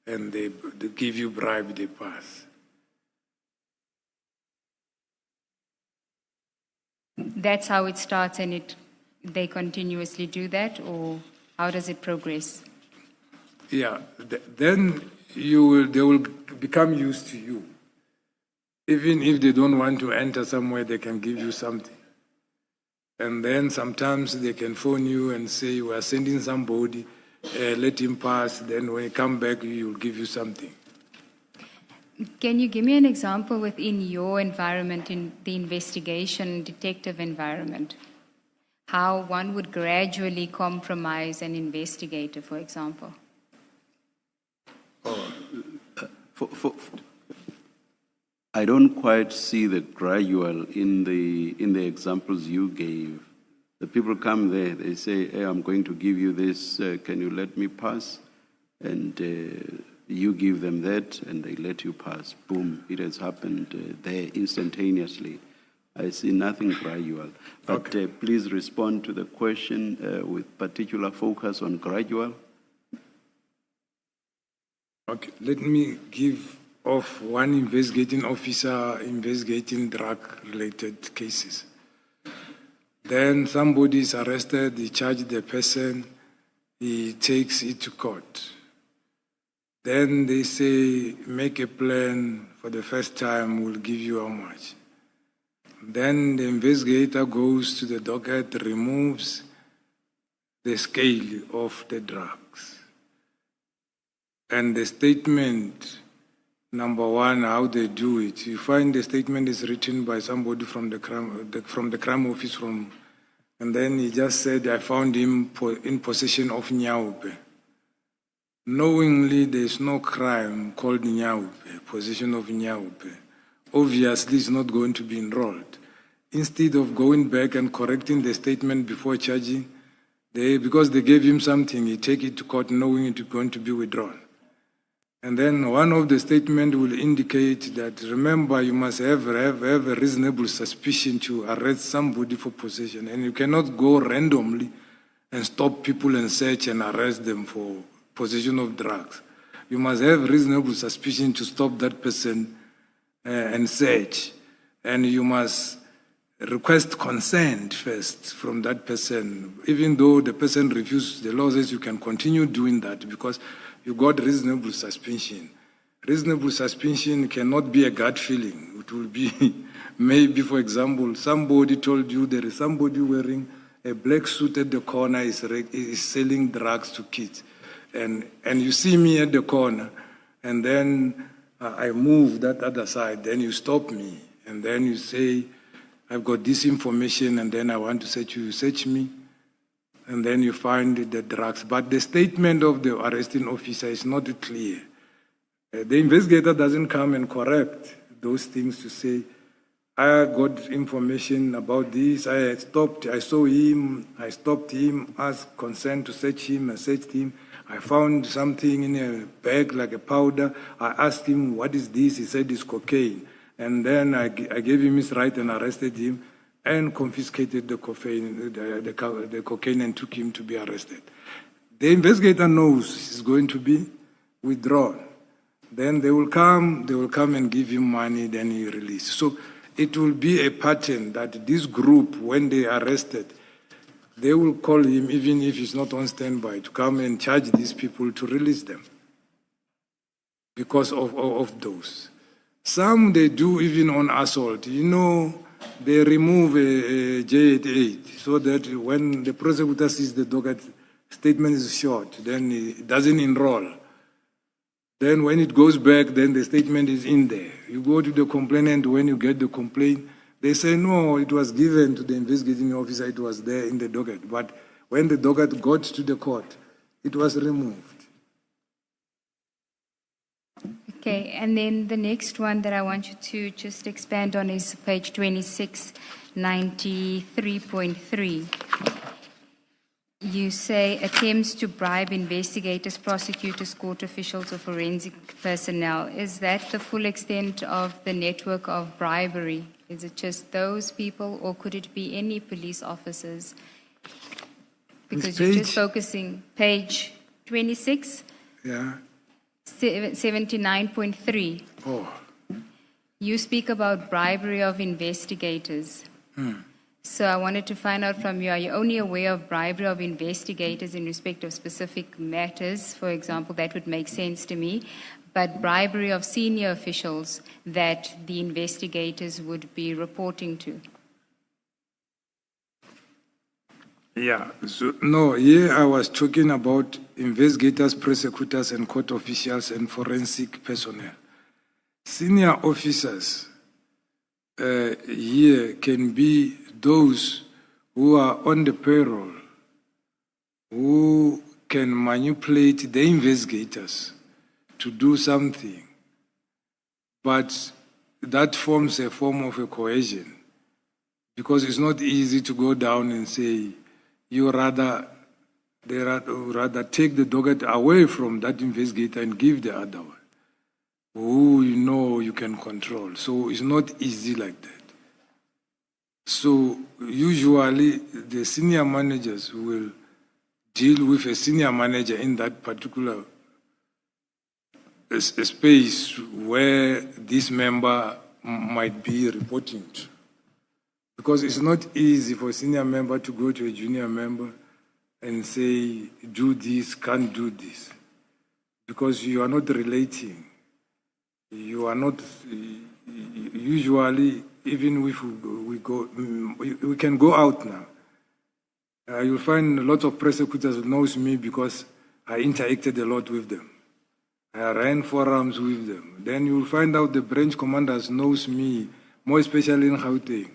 and they give you bribe, they pass. That's how it starts, and they continuously do that, or how does it progress? Yeah, then they will become used to you. Even if they don't want to enter somewhere, they can give you something. And then sometimes they can phone you and say, we are sending somebody, let him pass. Then when you come back, he will give you something. Can you give me an example within your environment, in the investigation detective environment, how one would gradually compromise an investigator, for example? I don't quite see the gradual in the examples you gave. The people come there, they say, hey, I'm going to give you this, can you let me pass? And you give them that, and they let you pass. Boom, it has happened there instantaneously. I see nothing gradual. But Okay. Please respond to the question with particular focus on gradual. Okay, let me give of one investigating officer investigating drug-related cases. Then somebody is arrested, he charges the person, he takes it to court. Then they say, make a plan for the first time, we'll give you how much. Then the investigator goes to the docket, removes the scale of the drugs. And the statement, number one, how they do it, you find the statement is written by somebody from the crime office, and then he just said, I found him in possession of nyaupe. Knowingly, there is no crime called nyaupe, possession of nyaupe. Obviously, it's not going to be enrolled. Instead of going back and correcting the statement before charging, because they gave him something, he take it to court knowing it is going to be withdrawn. And then one of the statements will indicate that, remember, you must have a reasonable suspicion to arrest somebody for possession. And you cannot go randomly and stop people and search and arrest them for possession of drugs. You must have reasonable suspicion to stop that person and search. And you must request consent first from that person. Even though the person refuses, the law says you can continue doing that because you got reasonable suspicion. Reasonable suspicion cannot be a gut feeling. It will be maybe, for example, somebody told you there is somebody wearing a black suit at the corner is selling drugs to kids. And you see me at the corner, and then I move that other side, then you stop me, and then you say, I've got this information, and then I want to search you. You search me, and then you find the drugs. But the statement of the arresting officer is not clear. The investigator doesn't come and correct those things to say, I got information about this, I saw him, I stopped him, asked consent to search him, I searched him. I found something in a bag like a powder. I asked him, what is this? He said it's cocaine. And then I gave him his right and arrested him and confiscated the cocaine and took him to be arrested. The investigator knows he's going to be withdrawn. Then they will come and give him money, then he release. So it will be a pattern that this group, when they are arrested, they will call him, even if he's not on standby, to come and charge these people to release them because of those. Some they do even on assault. You know, they remove a J88 so that when the prosecutor sees the docket statement is short, then it doesn't enroll. Then when it goes back, then the statement is in there. You go to the complainant, when you get the complaint, they say, no, it was given to the investigating officer, it was there in the docket. But when the docket got to the court, it was removed. Okay, and then the next one that I want you to just expand on is page 2693.3. You say attempts to bribe investigators, prosecutors, court officials, or forensic personnel. Is that the full extent of the network of bribery? Is it just those people, or could it be any police officers? Because you're just focusing, page 26, yeah, 79.3. Oh. You speak about bribery of investigators. So I wanted to find out from you, are you only aware of bribery of investigators in respect of specific matters? For example, that would make sense to me. But bribery of senior officials that the investigators would be reporting to? Yeah, so no, here I was talking about investigators, prosecutors, and court officials and forensic personnel. Senior officers here can be those who are on the payroll, who can manipulate the investigators to do something, but that forms a form of a coercion, because it's not easy to go down and say, they rather take the docket away from that investigator and give the other one, who you know you can control. So it's not easy like that. So usually the senior managers will deal with a senior manager in that particular a space where this member might be reporting to. Because it's not easy for a senior member to go to a junior member and say, do this, can't do this. Because you are not relating. You are not, usually, even if we can go out now. You'll find a lot of prosecutors knows me because I interacted a lot with them. I ran forums with them. Then you'll find out the branch commanders knows me, more especially in Gauteng,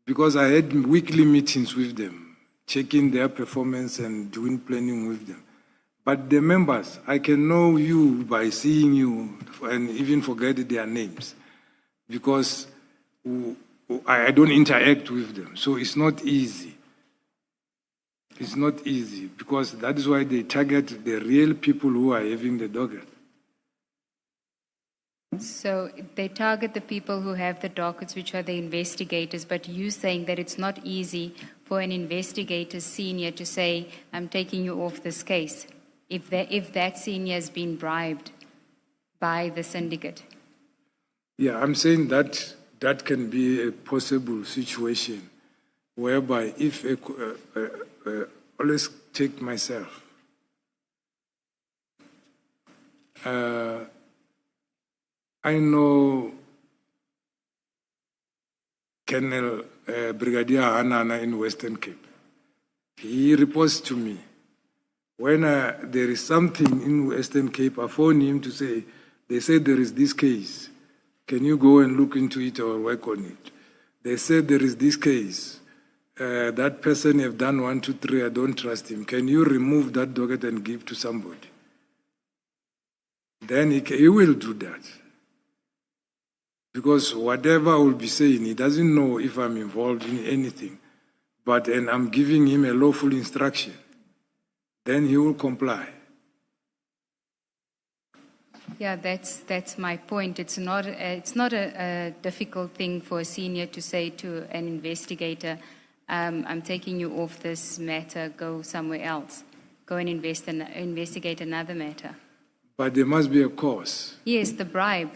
because I had weekly meetings with them, checking their performance and doing planning with them. But the members, I can know you by seeing you and even forget their names because I don't interact with them. So it's not easy. It's not easy because that is why they target the real people who are having the docket. So they target the people who have the dockets, which are the investigators, but you saying that it's not easy for an investigator senior to say, I'm taking you off this case, if that senior has been bribed by the syndicate. Yeah, I'm saying that that can be a possible situation whereby if let's take myself. I know Colonel Brigadier Hanana in Western Cape. He reports to me. When there is something in Western Cape, I phone him to say, they said there is this case. Can you go and look into it or work on it? They said there is this case. That person have done 1, 2, 3, I don't trust him. Can you remove that docket and give to somebody? Then he will do that. Because whatever I will be saying, he doesn't know if I'm involved in anything. And I'm giving him a lawful instruction. Then he will comply. Yeah, that's my point. It's not a difficult thing for a senior to say to an investigator, I'm taking you off this matter, go somewhere else. Go and investigate another matter. But there must be a cause. Yes, the bribe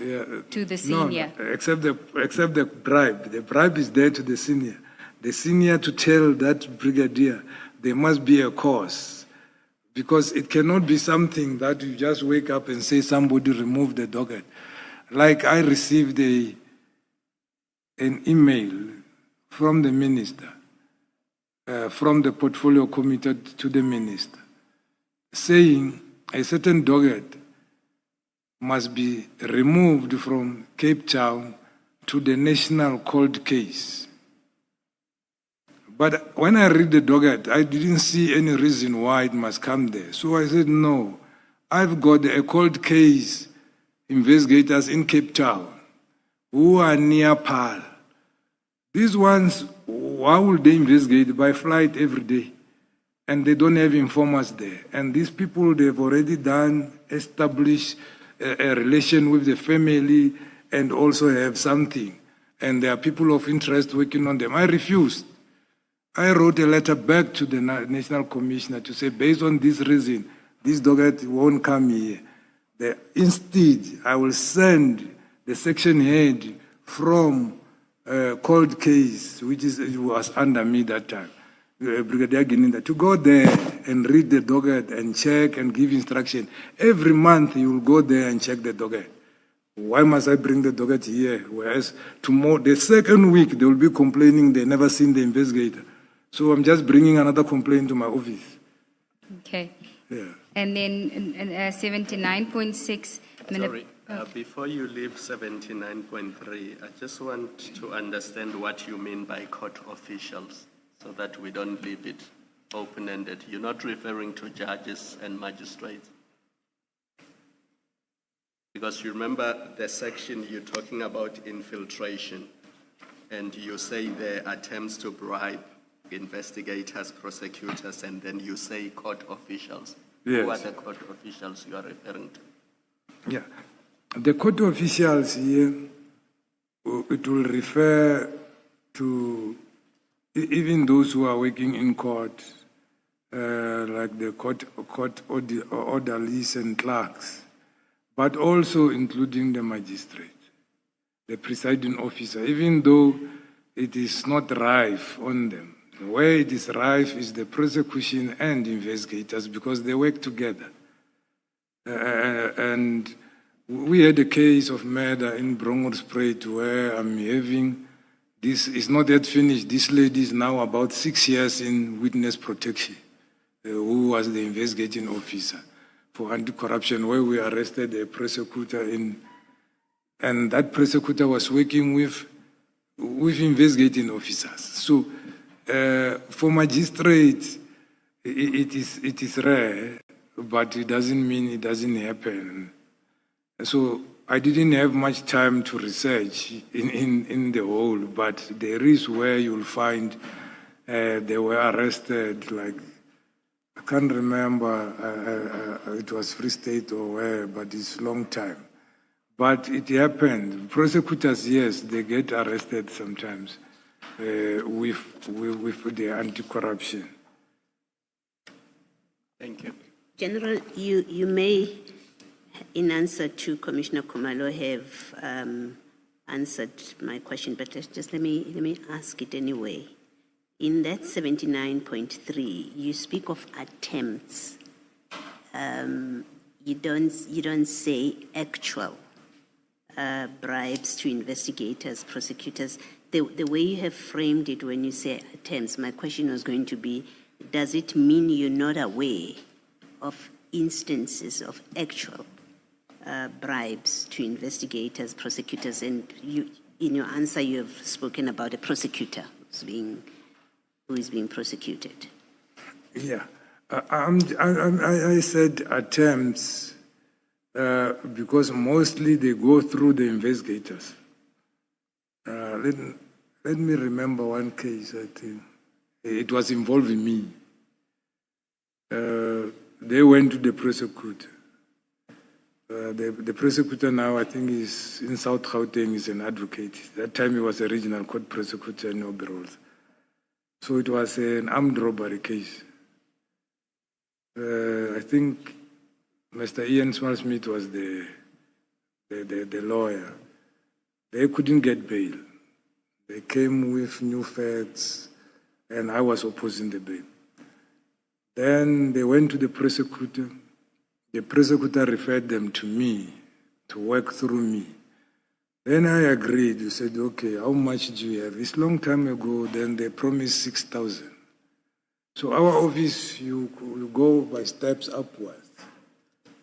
to the senior. No, except the bribe. The bribe is there to the senior. The senior to tell that brigadier there must be a cause. Because it cannot be something that you just wake up and say somebody removed the docket. Like I received an email from the minister, from the portfolio committee to the minister, saying a certain docket must be removed from Cape Town to the national cold case. But when I read the docket, I didn't see any reason why it must come there. So I said, no, I've got a cold case investigators in Cape Town who are near Paarl. These ones, why would they investigate? By flight every day. And they don't have informers there. And these people, they've already established a relation with the family and also have something. And there are people of interest working on them. I refused. I wrote a letter back to the National Commissioner to say, based on this reason, this docket won't come here. Instead, I will send the section head from cold case, which was under me that time, Brigadier Gininda, to go there and read the docket and check and give instruction. Every month you will go there and check the docket. Why must I bring the docket here? Whereas tomorrow, the second week, they will be complaining they never seen the investigator. So I'm just bringing another complaint to my office. Okay. Yeah. And then 79.6... Sorry, before you leave 79.3, I just want to understand what you mean by court officials so that we don't leave it open-ended. You're not referring to judges and magistrates. Because you remember the section you're talking about infiltration, and you say there are attempts to bribe investigators, prosecutors, and then you say court officials. Yes. Who are the court officials you are referring to? Yeah. The court officials here, it will refer to even those who are working in court, like the court orderlies and clerks. but also including the magistrate, the presiding officer, even though it is not rife on them. Where it is rife is the prosecution and investigators because they work together. And we had a case of murder in Brongoorspruit where I'm having, this is not yet finished, this lady is now about 6 years in witness protection, who was the investigating officer for anti-corruption, where we arrested a prosecutor and that prosecutor was working with investigating officers. So for magistrates, it is rare, but it doesn't mean it doesn't happen. So I didn't have much time to research in the whole, but there is where you'll find they were arrested, like, I can't remember, it was Free State or where, but it's a long time. But it happened. Prosecutors, yes, they get arrested sometimes with the anti-corruption. Thank you. General, you may, in answer to Commissioner Khumalo, have answered my question, but just let me ask it anyway. In that 79.3, you speak of attempts. You don't say actual bribes to investigators, prosecutors. The way you have framed it when you say attempts, my question was going to be, does it mean you're not aware of instances of actual bribes to investigators, prosecutors? And you, in your answer, you have spoken about a prosecutor who is being prosecuted. Yeah, I said attempts because mostly they go through the investigators. Let me remember one case. I think it was involving me. They went to the prosecutor. The prosecutor now, I think, is in South Gauteng, is an advocate. That time he was a regional court prosecutor in Oberholz. So it was an armed robbery case. I think Mr. Ian Small-Smith was the lawyer. They couldn't get bail. They came with new facts, and I was opposing the bail. Then they went to the prosecutor. The prosecutor referred them to me to work through me. Then I agreed. You said, okay, how much do you have? It's a long time ago. Then they promised 6,000. So our office, you go by steps upwards.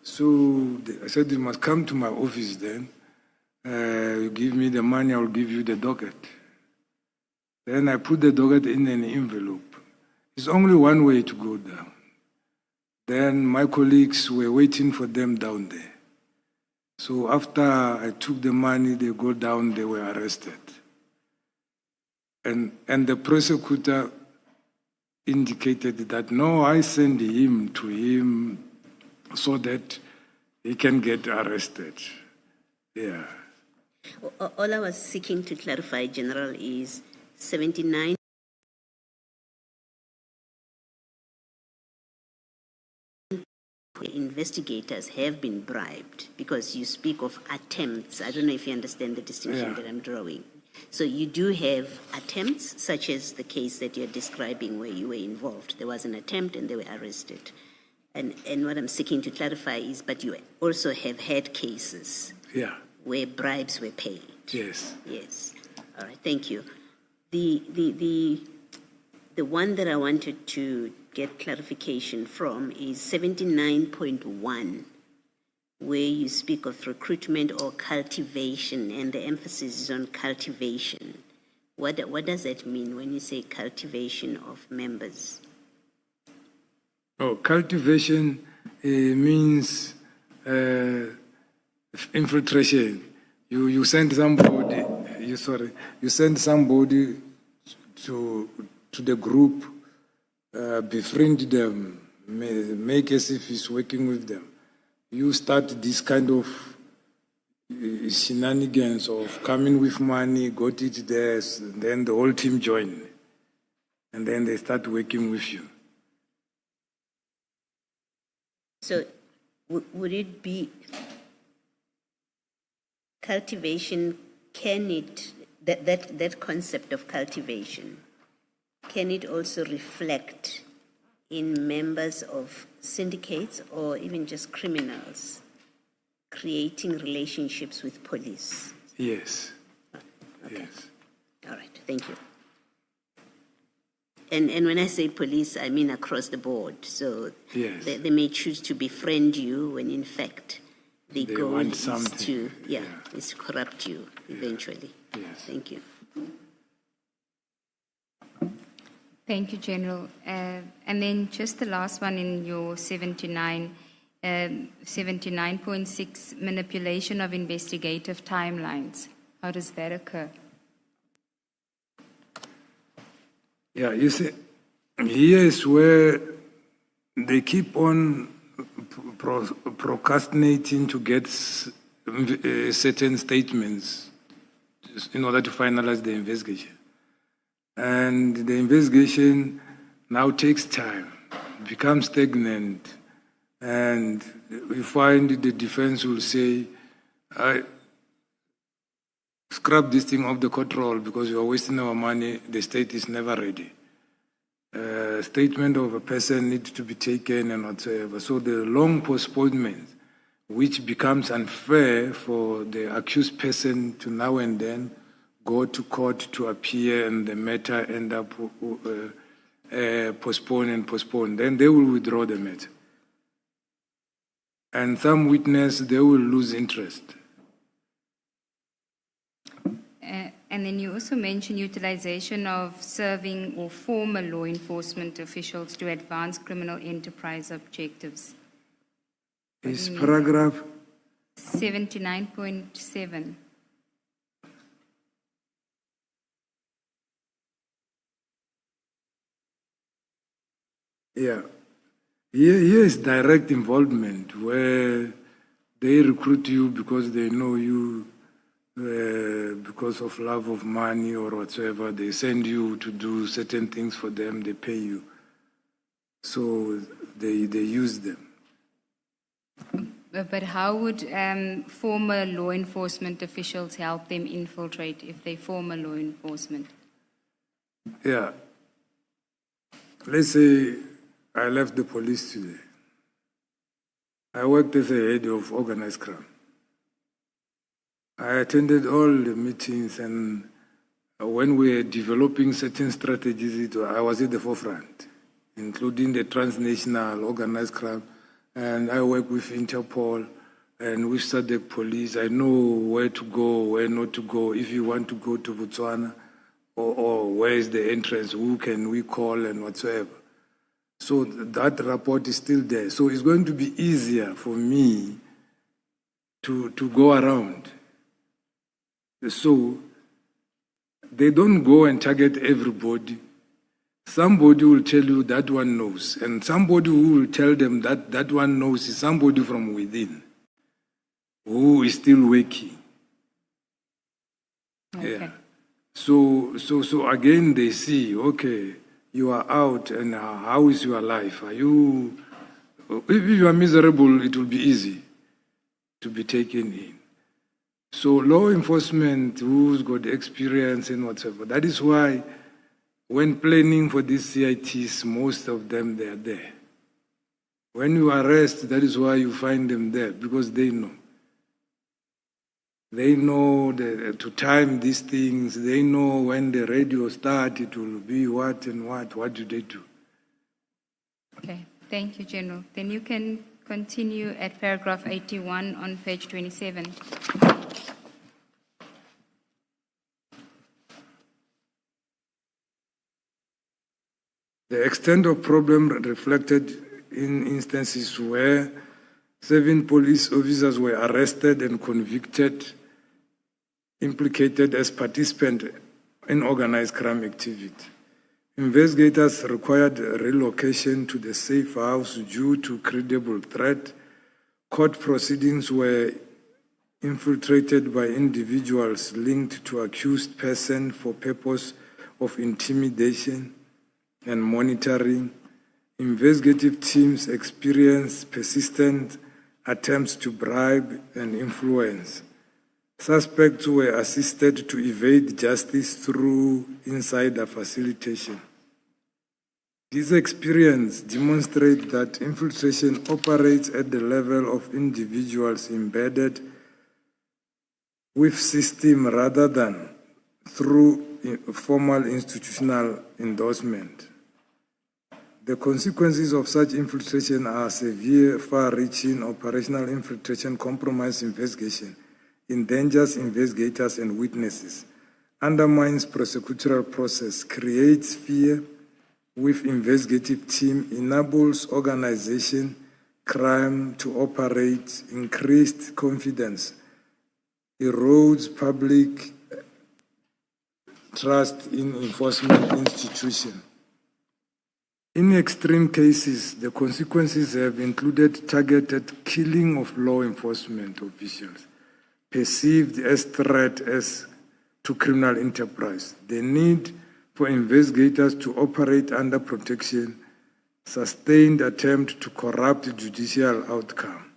So I said, you must come to my office then. You give me the money, I'll give you the docket. Then I put the docket in an envelope. It's only one way to go down. Then my colleagues were waiting for them down there. So after I took the money, they go down, they were arrested. And the prosecutor indicated that, no, I send him to him so that he can get arrested. Yeah. All I was seeking to clarify, General, is 79. Investigators have been bribed because you speak of attempts. I don't know if you understand the distinction that I'm drawing. So you do have attempts, such as the case that you're describing where you were involved. There was an attempt and they were arrested. And what I'm seeking to clarify is, but you also have had cases where bribes were paid. Yes. Yes. All right, thank you. The one that I wanted to get clarification from is 79.1, where you speak of recruitment or cultivation, and the emphasis is on cultivation. What does that mean when you say cultivation of members? Oh, cultivation means infiltration. You send somebody. You send somebody to the group, befriend them, make as if he's working with them. You start this kind of shenanigans of coming with money, got it there, and then the whole team join, and then they start working with you. So would it be cultivation, that concept of cultivation, can it also reflect in members of syndicates or even just criminals creating relationships with police? Yes. Okay. Yes. All right, thank you. And when I say police, I mean across the board. So Yes. they may choose to befriend you when in fact the They goal want is something. is to corrupt you eventually. Yes. Thank you. Thank you, General. And then just the last one in your 79.6, manipulation of investigative timelines. How does that occur? Yeah, you see, here is where they keep on procrastinating to get certain statements in order to finalize the investigation. And the investigation now takes time, becomes stagnant, and we find the defense will say, scrap this thing off the court roll because you are wasting our money, the state is never ready. Statement of a person needs to be taken and whatsoever. So the long postponement, which becomes unfair for the accused person to now and then go to court to appear and the matter end up postponed. Then they will withdraw the matter. And some witness, they will lose interest. And then you also mentioned utilization of serving or former law enforcement officials to advance criminal enterprise objectives. Is paragraph 79.7. Yeah. Here is direct involvement where they recruit you because they know you, because of love of money or whatsoever. They send you to do certain things for them, they pay you. So they use them. But how would former law enforcement officials help them infiltrate if they former law enforcement? Yeah. Let's say I left the police today. I worked as a head of Organised Crime. I attended all the meetings, and when we were developing certain strategies, I was at the forefront, including the transnational Organised Crime, and I work with Interpol and with SADC police. I know where to go, where not to go. If you want to go to Botswana, or where is the entrance, who can we call and whatsoever. So that report is still there. So it's going to be easier for me to go around. So they don't go and target everybody. Somebody will tell you that one knows, and somebody who will tell them that one knows is somebody from within who is still working. Okay. Yeah. So again they see, okay, you are out, and how is your life? Are you? If you are miserable, it will be easy to be taken in. So law enforcement who's got experience and whatever. That is why when planning for these CITs, most of them, they are there. When you arrest, that is why you find them there, because they know. They know to time these things. They know when the radio starts, it will be what and what. What do they do? Okay, thank you, General. Then you can continue at paragraph 81 on page 27. The extent of problem reflected in instances where 7 police officers were arrested and convicted, implicated as participants in organized crime activity. Investigators required relocation to the safe house due to credible threat. Court proceedings were infiltrated by individuals linked to accused person for purpose of intimidation and monitoring. Investigative teams experienced persistent attempts to bribe and influence. Suspects were assisted to evade justice through insider facilitation. This experience demonstrates that infiltration operates at the level of individuals embedded with system rather than through formal institutional endorsement. The consequences of such infiltration are severe, far-reaching operational infiltration, compromise investigation, endangers investigators and witnesses, undermines prosecutorial process, creates fear with investigative team, enables organization crime to operate, increased confidence, erodes public trust in enforcement institution. In extreme cases, the consequences have included targeted killing of law enforcement officials, perceived as threat to criminal enterprise, the need for investigators to operate under protection, sustained attempt to corrupt judicial outcome.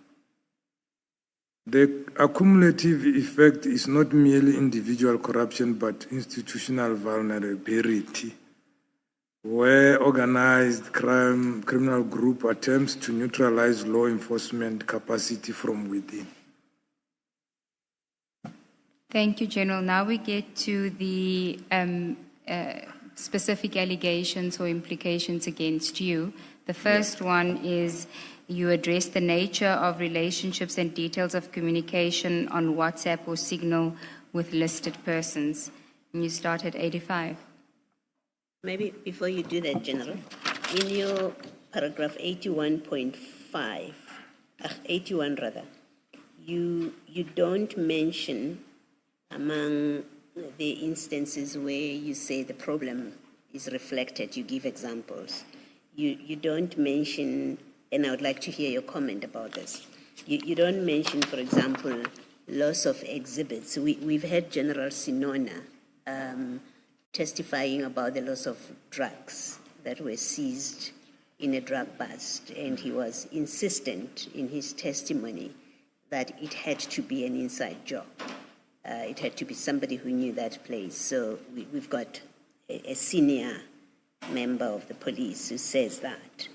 The accumulative effect is not merely individual corruption, but institutional vulnerability, where organized crime criminal group attempts to neutralize law enforcement capacity from within. Thank you, General. Now we get to the specific allegations or implications against you. The first one is you address the nature of relationships and details of communication on WhatsApp or Signal with listed persons. And you start at 85. Maybe before you do that, General, in your paragraph 81.5, 81 rather, you don't mention among the instances where you say the problem is reflected, you give examples. You don't mention, and I would like to hear your comment about this. You don't mention, for example, loss of exhibits. We've had General Sinona testifying about the loss of drugs that were seized in a drug bust, and he was insistent in his testimony that it had to be an inside job. It had to be somebody who knew that place. So we've got a senior member of the police who says that.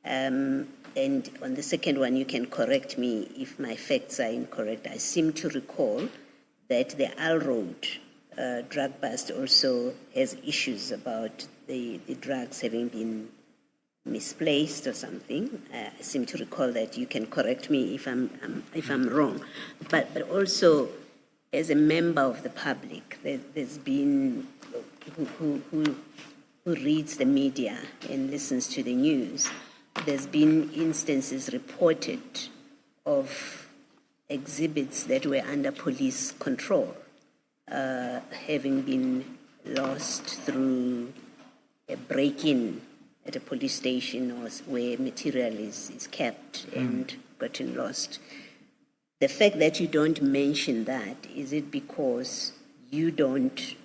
And on the second one, you can correct me if my facts are incorrect. I seem to recall that the Al Road drug bust also has issues about the drugs having been misplaced or something. I seem to recall that. You can correct me if I'm wrong. But also, as a member of the public, there's been who reads the media and listens to the news. There's been instances reported of exhibits that were under police control, having been lost through a break-in at a police station or where material is kept and gotten lost. The fact that you don't mention that, is it because you don't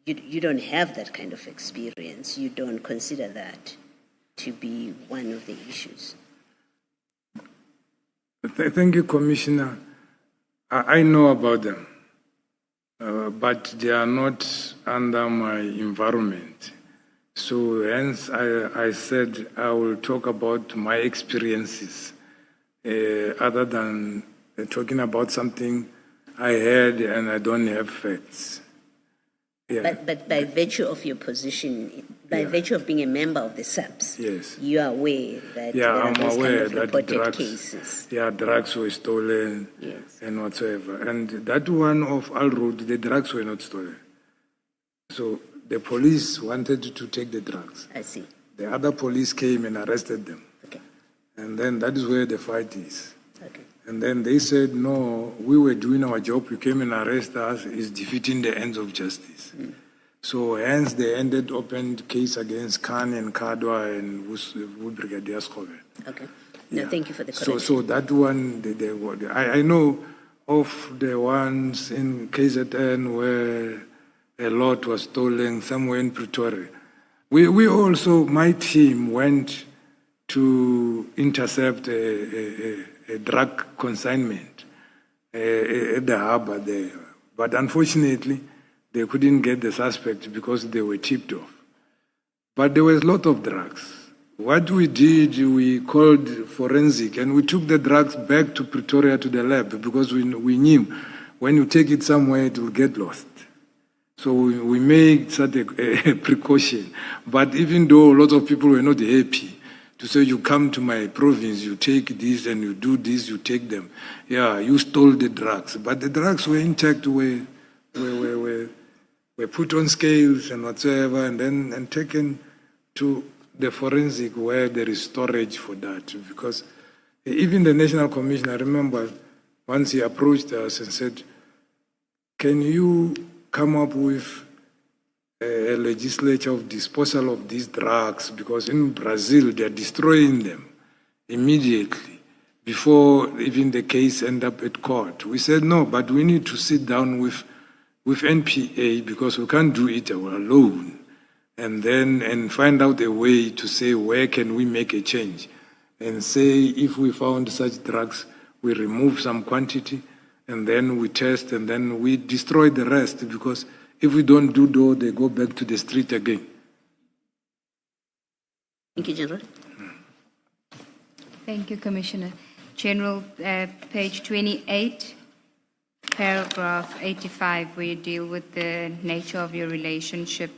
have that kind of experience? You don't consider that to be one of the issues? Thank you, Commissioner. I know about them, but they are not under my environment. So hence I said I will talk about my experiences other than talking about something I heard and I don't have facts. Yeah. But by virtue of your position, by virtue of being a member of the SAPS, yes, you are aware that there are those aware kind of that reported cases. drugs were stolen and whatsoever. And that one of Al Road, the drugs were not stolen. So the police wanted to take the drugs. I see. The other police came and arrested them. Okay. And then that is where the fight is. Okay. And then they said, no, we were doing our job, you came and arrested us, it's defeating the ends of justice. So hence they opened case against Khan and Kadwa and Brigadier Skove. Okay. No, thank you for the correction. So that one, I know of the ones in KZN where a lot was stolen somewhere in Pretoria. We also, my team went to intercept a drug consignment at the harbor there, But unfortunately, they couldn't get the suspect because they were tipped off. But there was a lot of drugs. What we did, we called forensic and we took the drugs back to Pretoria to the lab because we knew when you take it somewhere, it will get lost. So we made such a precaution. But even though a lot of people were not happy to say, you come to my province, you take this and you do this, you take them. Yeah, you stole the drugs. But the drugs were intact, were put on scales and whatsoever, and taken to the forensic where there is storage for that. Because even the National Commission, I remember once he approached us and said, can you come up with a legislature of disposal of these drugs? Because in Brazil, they're destroying them immediately before even the case end up at court. We said, no, but we need to sit down with NPA because we can't do it alone. And find out a way to say, where can we make a change? And say, if we found such drugs, we remove some quantity, and then we test, and then we destroy the rest, because if we don't do that, they go back to the street again. Thank you, General. Thank you, Commissioner. General, page 28, paragraph 85, where you deal with the nature of your relationship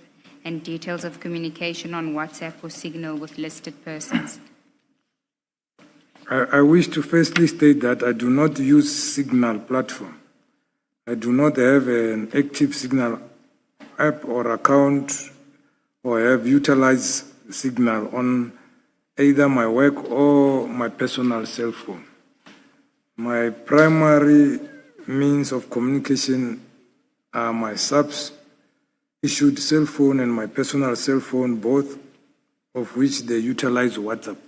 and details of communication on WhatsApp or Signal with listed persons. I wish to firstly state that I do not use Signal platform. I do not have an active Signal app or account, or have utilized Signal on either my work or my personal cell phone. My primary means of communication are my subs-issued cell phone and my personal cell phone, both of which they utilize WhatsApp.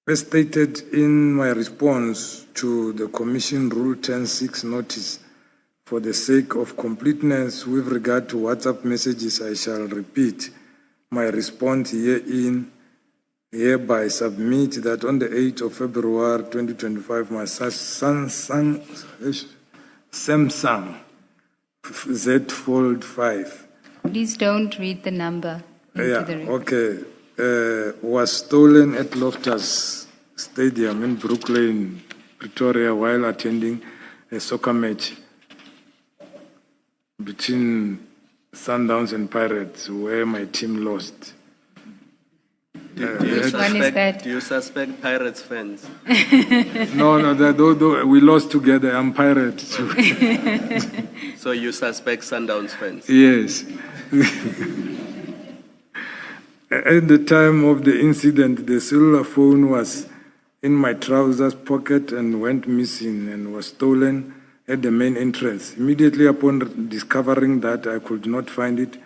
As stated in my response to the Commission Rule 10.6 notice, for the sake of completeness with regard to WhatsApp messages, I shall repeat my response hereby submit that on the 8th of February 2025, my Samsung Z Fold 5. Please don't read the number into the record. Okay. Was stolen at Loftus Stadium in Brooklyn, Pretoria, while attending a soccer match between Sundowns and Pirates, where my team lost. Which one is that? Do you suspect Pirates fans? No, we lost together. I'm Pirate too. So you suspect Sundowns fans? Yes. At the time of the incident, the cellular phone was in my trousers pocket and went missing and was stolen at the main entrance. Immediately upon discovering that I could not find it,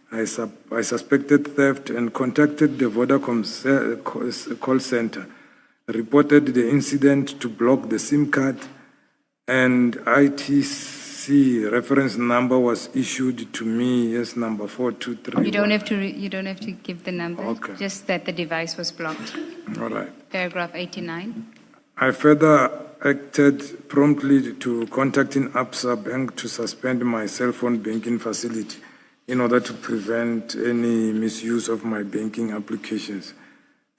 I suspected theft and contacted the Vodacom call center, reported the incident to block the SIM card, and ITC reference number was issued to me as number 423. You don't have to give the number. Okay. Just that the device was blocked. All right. Paragraph 89. I further acted promptly to contacting Absa Bank to suspend my cell phone banking facility in order to prevent any misuse of my banking applications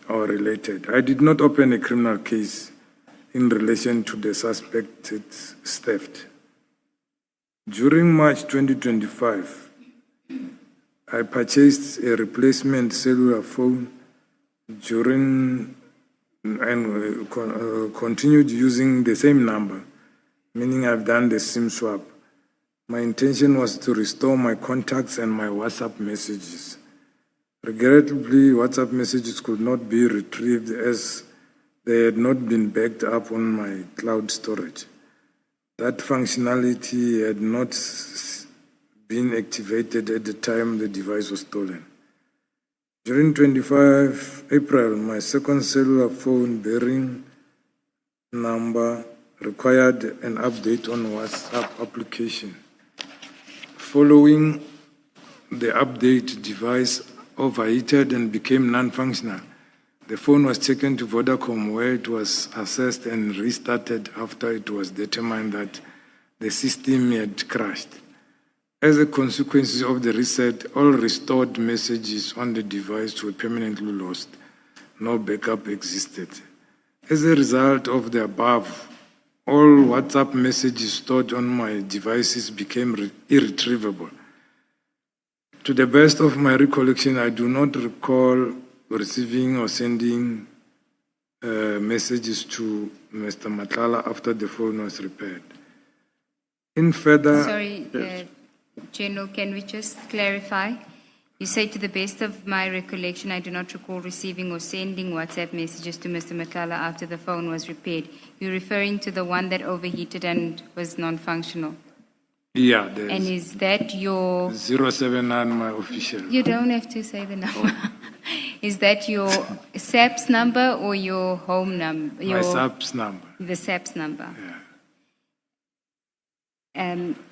or related. I did not open a criminal case in relation to the suspected theft. During March 2025, I purchased a replacement cellular phone and continued using the same number, meaning I've done the SIM swap. My intention was to restore my contacts and my WhatsApp messages. Regrettably, WhatsApp messages could not be retrieved as they had not been backed up on my cloud storage. That functionality had not been activated at the time the device was stolen. During 25 April, my second cellular phone bearing number required an update on WhatsApp application. Following the update, device overheated and became non-functional. The phone was taken to Vodacom, where it was assessed and restarted after it was determined that the system had crashed. As a consequence of the reset, all restored messages on the device were permanently lost. No backup existed. As a result of the above, all WhatsApp messages stored on my devices became irretrievable. To the best of my recollection, I do not recall receiving or sending messages to Mr. Matlala after the phone was repaired. In further... Sorry, General, can we just clarify? You say, to the best of my recollection, I do not recall receiving or sending WhatsApp messages to Mr. Matlala after the phone was repaired. You're referring to the one that overheated and was non-functional? Yeah. And is that your... 079, my official. You don't have to say the number. Is that your SAPS number or your home number? My SAPS number. The SAPS number. Yeah.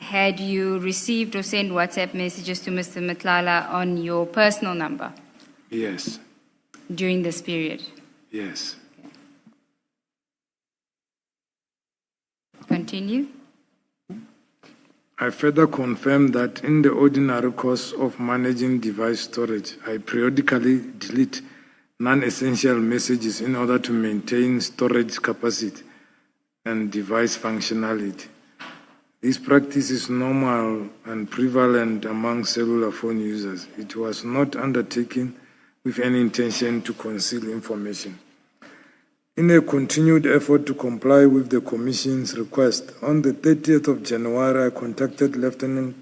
Had you received or sent WhatsApp messages to Mr. Matlala on your personal number? Yes. During this period? Yes. Okay. Continue. I further confirm that in the ordinary course of managing device storage, I periodically delete non-essential messages in order to maintain storage capacity and device functionality. This practice is normal and prevalent among cellular phone users. It was not undertaken with any intention to conceal information. In a continued effort to comply with the Commission's request, on the 30th of January, I contacted Lieutenant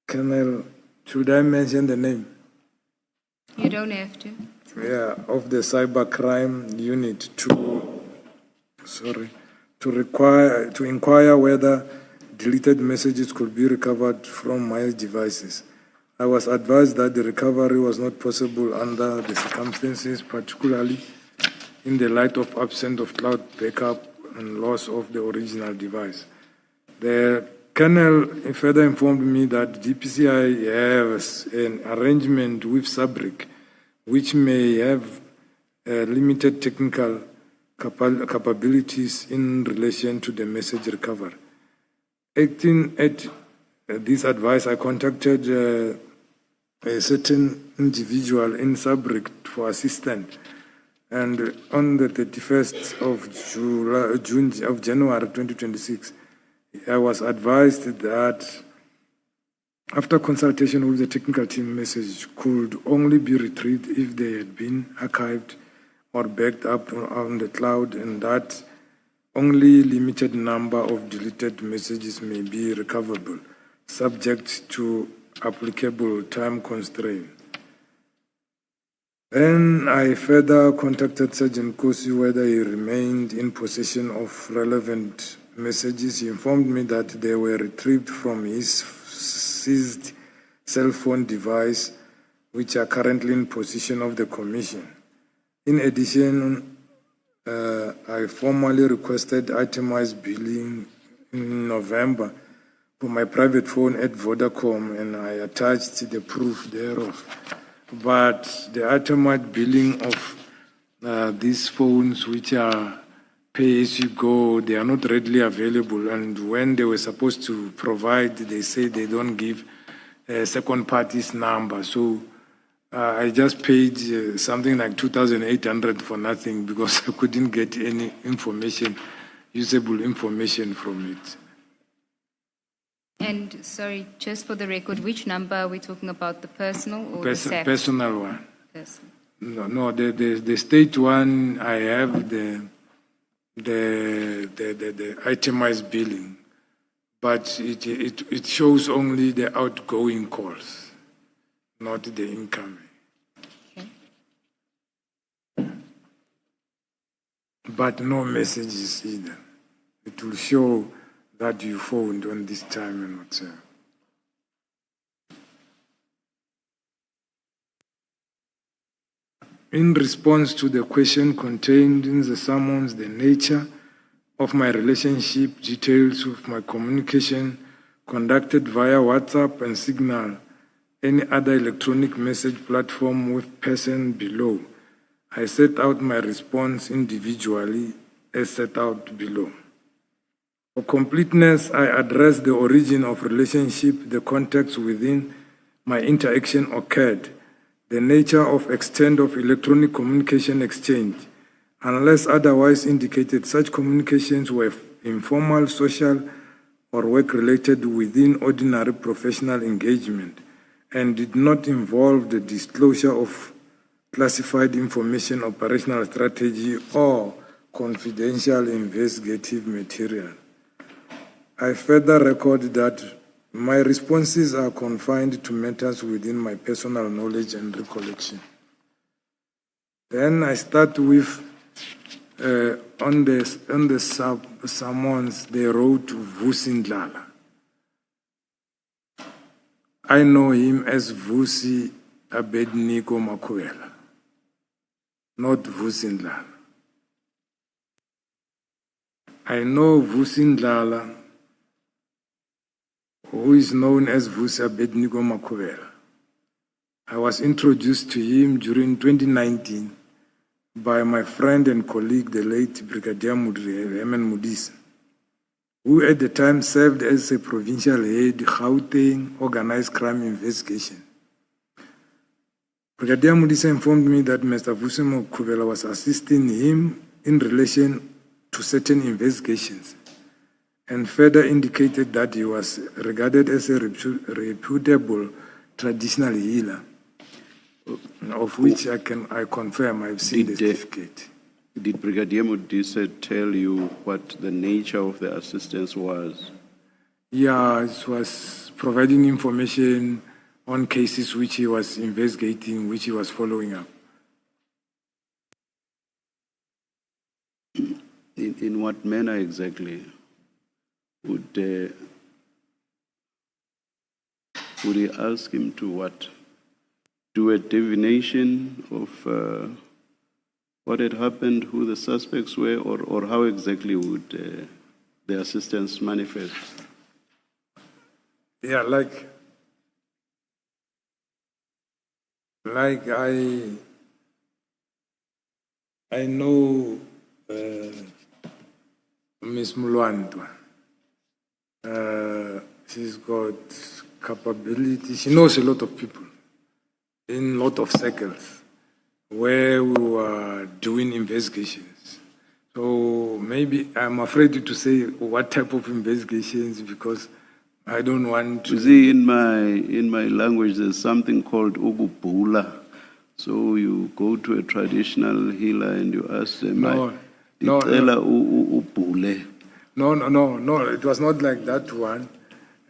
Colonel, should I mention the name? You don't have to. Yeah, of the Cybercrime Unit to inquire whether deleted messages could be recovered from my devices. I was advised that the recovery was not possible under the circumstances, particularly in the light of absence of cloud backup and loss of the original device. The Colonel further informed me that DPCI has an arrangement with Fabric, which may have limited technical capabilities in relation to the message recovery. Acting at this advice, I contacted a certain individual in Fabric for assistance. And on the 31st of January 2026, I was advised that after consultation with the technical team, messages could only be retrieved if they had been archived or backed up on the cloud, and that only limited number of deleted messages may be recoverable, subject to applicable time constraint. Then I further contacted Sergeant Kosi whether he remained in possession of relevant messages. He informed me that they were retrieved from his seized cell phone device, which are currently in possession of the Commission. In addition, I formally requested itemized billing in November for my private phone at Vodacom, and I attached the proof thereof. But the itemized billing of these phones, which are pay-as-you-go, they are not readily available. And when they were supposed to provide, they say they don't give a second party's number. So I just paid something like 2,800 for nothing because I couldn't get any information, usable information from it. And sorry, just for the record, which number are we talking about, the personal or the SAP? Personal one. Personal. No, the state one, I have the itemized billing, but it shows only the outgoing calls, not the incoming. Okay. But no messages either. It will show that you phoned on this time and whatsoever. In response to the question contained in the summons, the nature of my relationship, details of my communication conducted via WhatsApp and Signal, any other electronic message platform with person below, I set out my response individually as set out below. For completeness, I address the origin of relationship, the context within my interaction occurred, the nature of extent of electronic communication exchange. Unless otherwise indicated, such communications were informal, social, or work-related within ordinary professional engagement and did not involve the disclosure of classified information, operational strategy, or confidential investigative material. I further record that my responses are confined to matters within my personal knowledge and recollection. Then I start with, on the summons, they wrote Vusi Ndlala. I know him as Vusi Abednego Makwela, not Vusi Ndlala. I know Vusi Ndlala, who is known as Vusi Abednego Makwela. I was introduced to him during 2019 by my friend and colleague, the late Brigadier Mudisa, who at the time served as a provincial head, Gauteng Organised Crime Investigation. Brigadier Mudisa informed me that Mr. Vusi Makwela was assisting him in relation to certain investigations, and further indicated that he was regarded as a reputable traditional healer, of which I confirm I've seen the certificate. Did Brigadier Mudisa tell you what the nature of the assistance was? Yeah, it was providing information on cases which he was investigating, which he was following up. In what manner exactly would he ask him to what? Do a divination of what had happened, who the suspects were, or how exactly would the assistance manifest? Yeah, like I know Miss Mulwandwa. She's got capability. She knows a lot of people in a lot of circles where we were doing investigations. So maybe I'm afraid to say what type of investigations because I don't want to. You see, in my language, there's something called ububula. So you go to a traditional healer and you ask them, No. No. It was not like that one.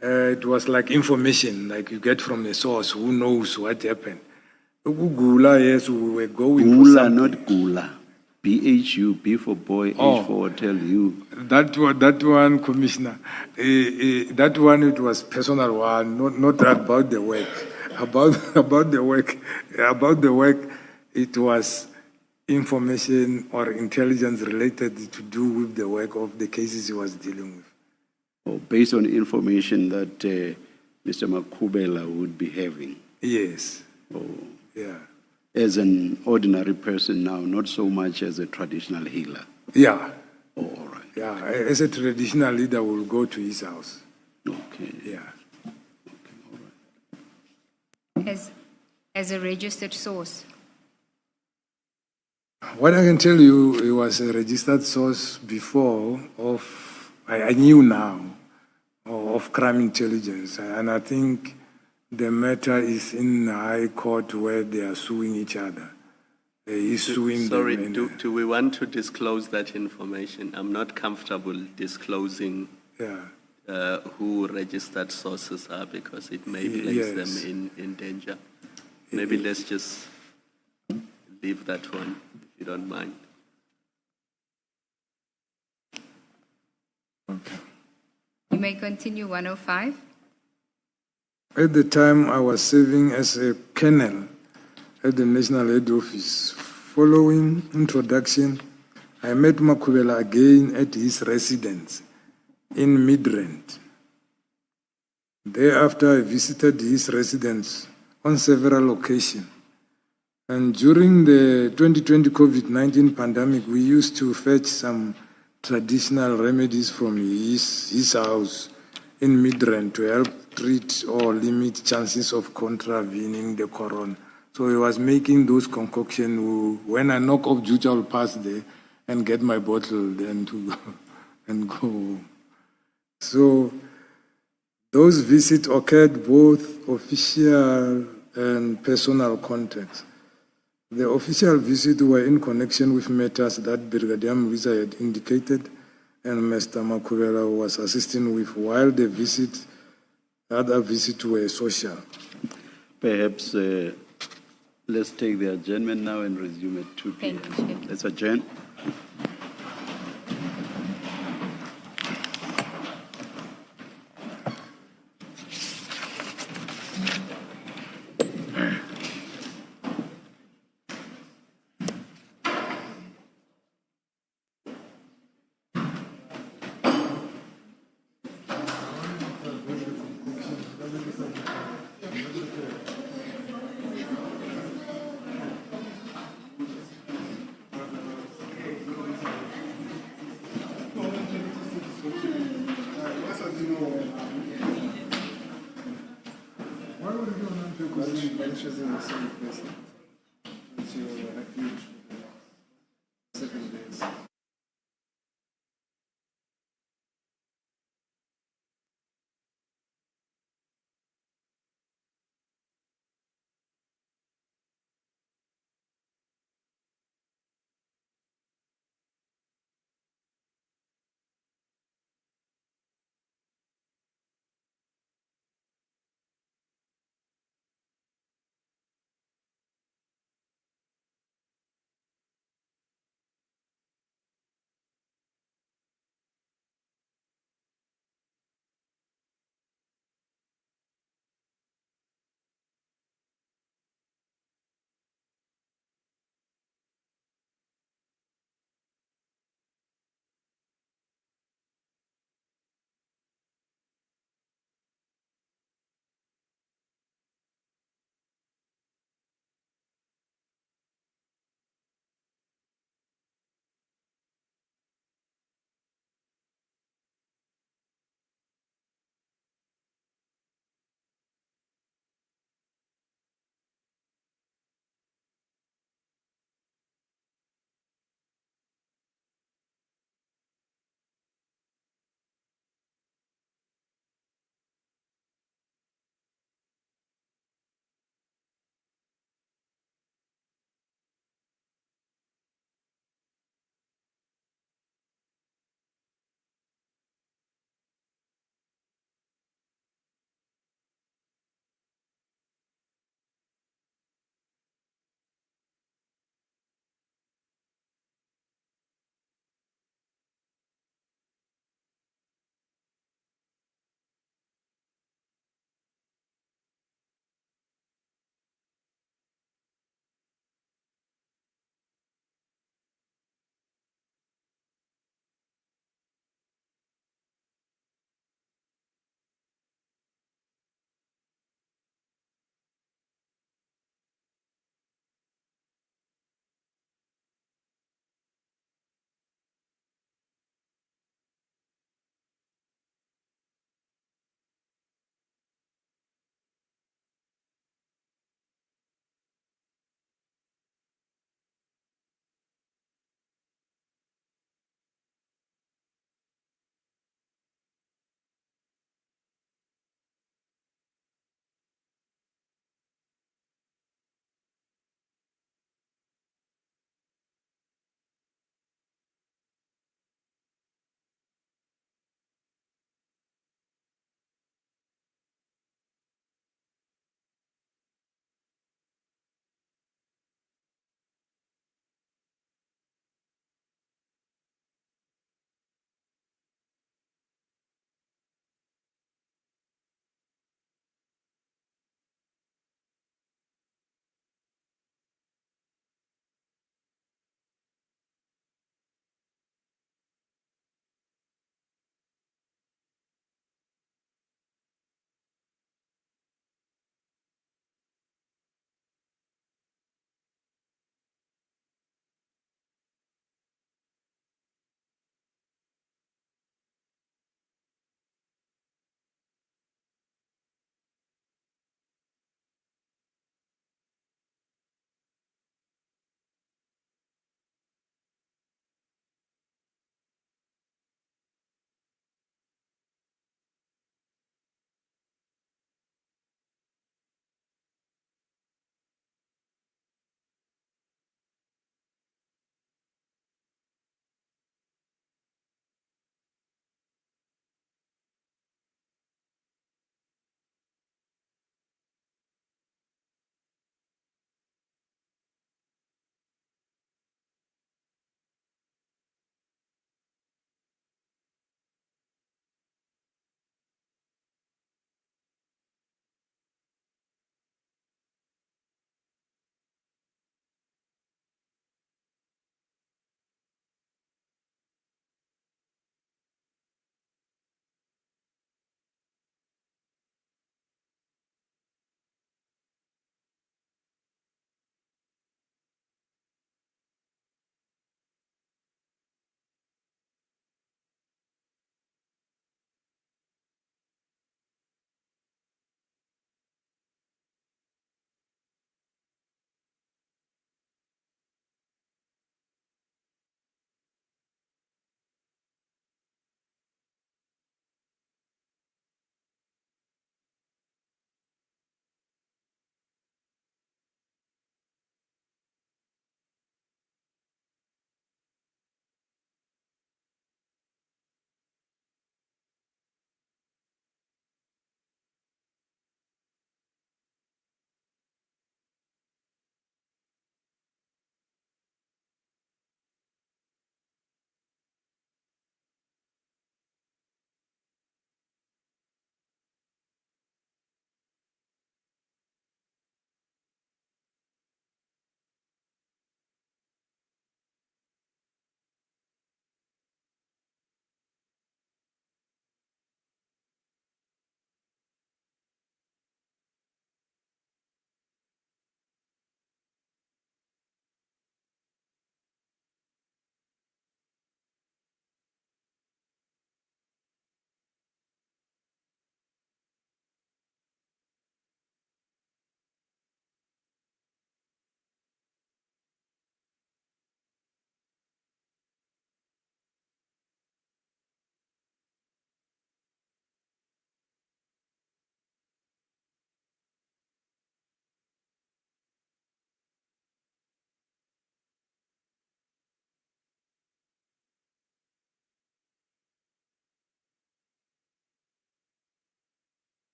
It was like information, like you get from the source who knows what happened. Gula, yes, we were going Gula, for something. not Gula. BHU, B for boy, H for hotel, U. That one, Commissioner. That one, it was personal one, not about the work. About the work, it was information or intelligence related to do with the work of the cases he was dealing with. Oh, based on information that Mr. Makwela would be having. Yes. Oh. Yeah. As an ordinary person now, not so much as a traditional healer. Yeah. Oh, all right. Yeah. As a traditional leader, will go to his house. Okay. Yeah. Okay, all right. As a registered source. What I can tell you, it was a registered source before I knew now, of crime intelligence. And I think the matter is in the High Court where they are suing each other. He's suing Sorry, them. do we want to disclose that information? I'm not comfortable disclosing who registered sources are because it may place them in danger. Maybe let's just leave that one, if you don't mind. Okay. You may continue 105. At the time, I was serving as a colonel at the National Head Office. Following introduction, I met Makwela again at his residence in Midrand. Thereafter, I visited his residence on several occasions. And during the 2020 COVID-19 pandemic, we used to fetch some traditional remedies from his house in Midrand to help treat or limit chances of contravening the corona. So he was making those concoctions. When I knock off duty, I'll pass there and get my bottle, then to go and go home. So those visits occurred both official and personal contacts. The official visits were in connection with matters that Brigadier Mwiza had indicated and Mr. Makhubela was assisting with, while the other visits were social. Perhaps let's take the adjournment now and resume at 2 p.m. Thank you, Chair. Let's adjourn.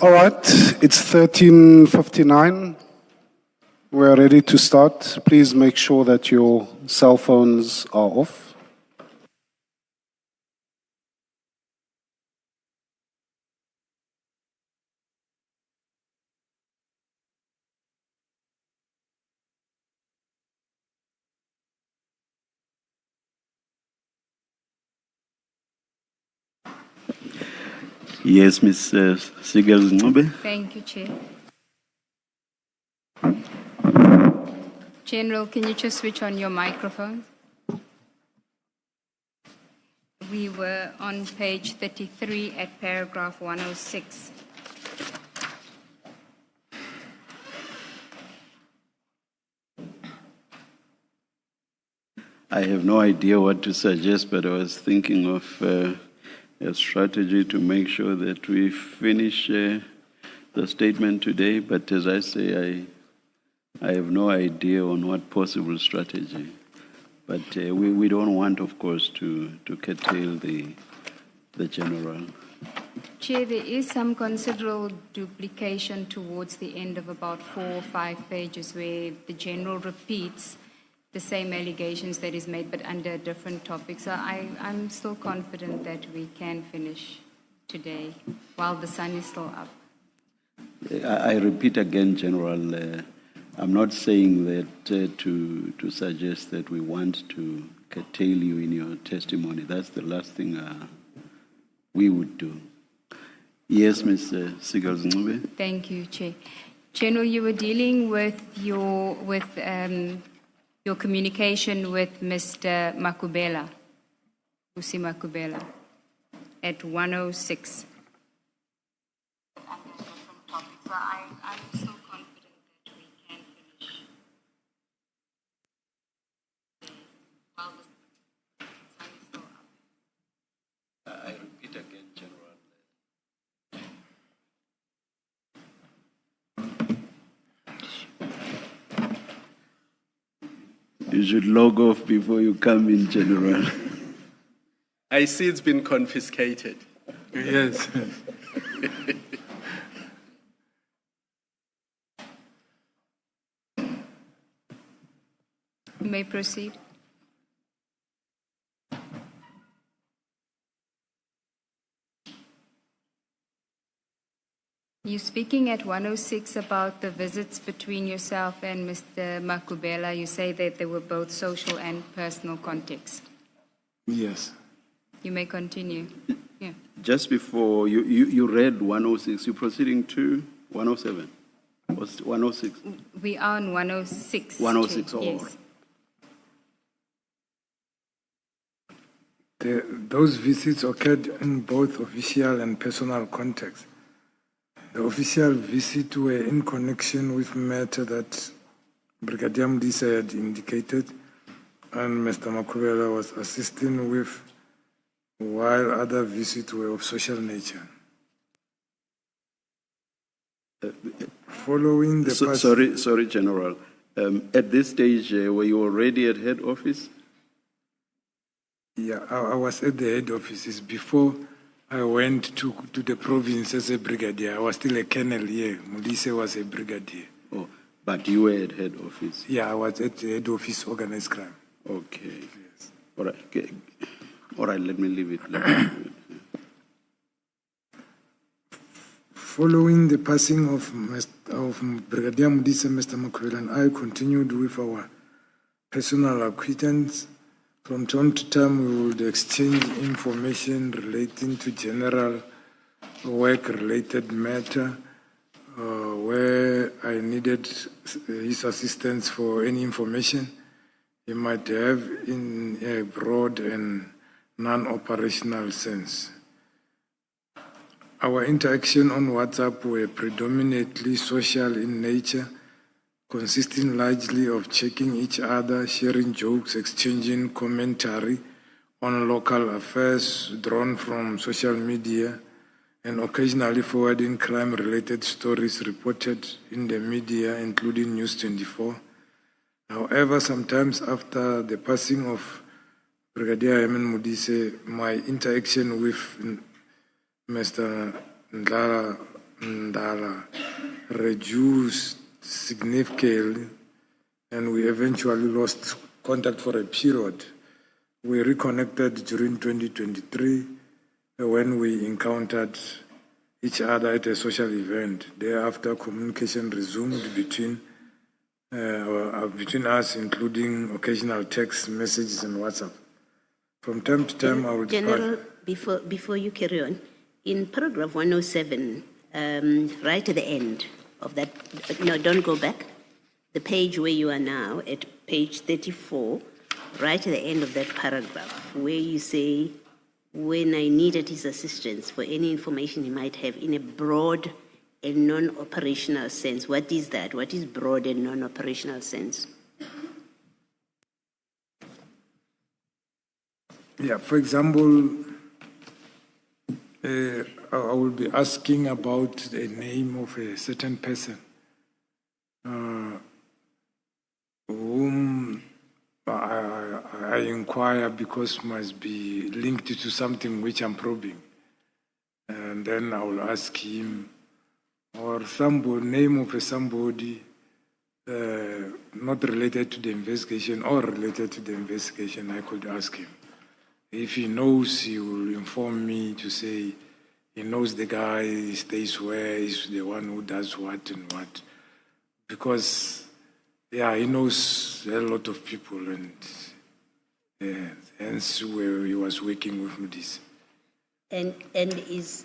All right, it's 13:59. We're ready to start. Please make sure that your cell phones are off. Yes, Ms. Sigels-Ncube. Thank you, Chair. General, can you just switch on your microphone? We were on page 33 at paragraph 106. I have no idea what to suggest, but I was thinking of a strategy to make sure that we finish the statement today. But as I say, I have no idea on what possible strategy. But we don't want, of course, to curtail the general. Chair, there is some considerable duplication towards the end of about 4 or 5 pages where the general repeats the same allegations that is made, but under a different topic. So I'm still confident that we can finish today while the sun is still up. I repeat again, General, I'm not saying that to suggest that we want to curtail you in your testimony. That's the last thing we would do. Yes, Ms. Sigels-Ncube. Thank you, Chair. General, you were dealing with your communication with Mr. Makubela, Usi Makubela, at 106. Under different topics. So I'm so confident that we can finish while the sun is still up. I repeat again, General. You should log off before you come in, General. I see it's been confiscated. Yes. You may proceed. You're speaking at 106 about the visits between yourself and Mr. Makubela. You say that they were both social and personal contexts. Yes. You may continue. Yeah. Just before you read 106, you're proceeding to 107. What's 106? We are on 106. 106, all yes. right. Those visits occurred in both official and personal contexts. The official visits were in connection with matter that Brigadier Mdisa had indicated and Mr. Makubela was assisting with, while other visits were of social nature. Following the Sorry, General. At this stage, were you already at head office? Yeah, I was at the head offices before I went to the province as a brigadier. I was still a colonel here. Mudise was a brigadier. Oh, but you were at head office? Yeah, I was at the head office, Organised Crime. Okay. Yes. All right. Okay. All right, let me leave it. Following the passing of Brigadier Mudise, Mr. Makubela and I continued with our personal acquaintance. From time to time, we would exchange information relating to general work-related matter, where I needed his assistance for any information he might have in a broad and non-operational sense. Our interaction on WhatsApp were predominantly social in nature, consisting largely of checking each other, sharing jokes, exchanging commentary on local affairs drawn from social media, and occasionally forwarding crime-related stories reported in the media, including News 24. However, sometimes after the passing of Brigadier Mudise, my interaction with Mr. Ndala reduced significantly, and we eventually lost contact for a period. We reconnected during 2023 when we encountered each other at a social event. Thereafter, communication resumed between us, including occasional text messages and WhatsApp. From time to time, I would... General, before you carry on, in paragraph 107, right at the end of that, no, don't go back. The page where you are now, at page 34, right at the end of that paragraph, where you say, when I needed his assistance for any information he might have in a broad and non-operational sense. What is that? What is broad and non-operational sense? Yeah, for example, I will be asking about the name of a certain person whom I inquire because must be linked to something which I'm probing. And then I will ask him, or somebody, name of somebody not related to the investigation or related to the investigation, I could ask him. If he knows, he will inform me to say he knows the guy, he stays where, he's the one who does what and what. Because, yeah, he knows a lot of people, and hence where he was working with this. And is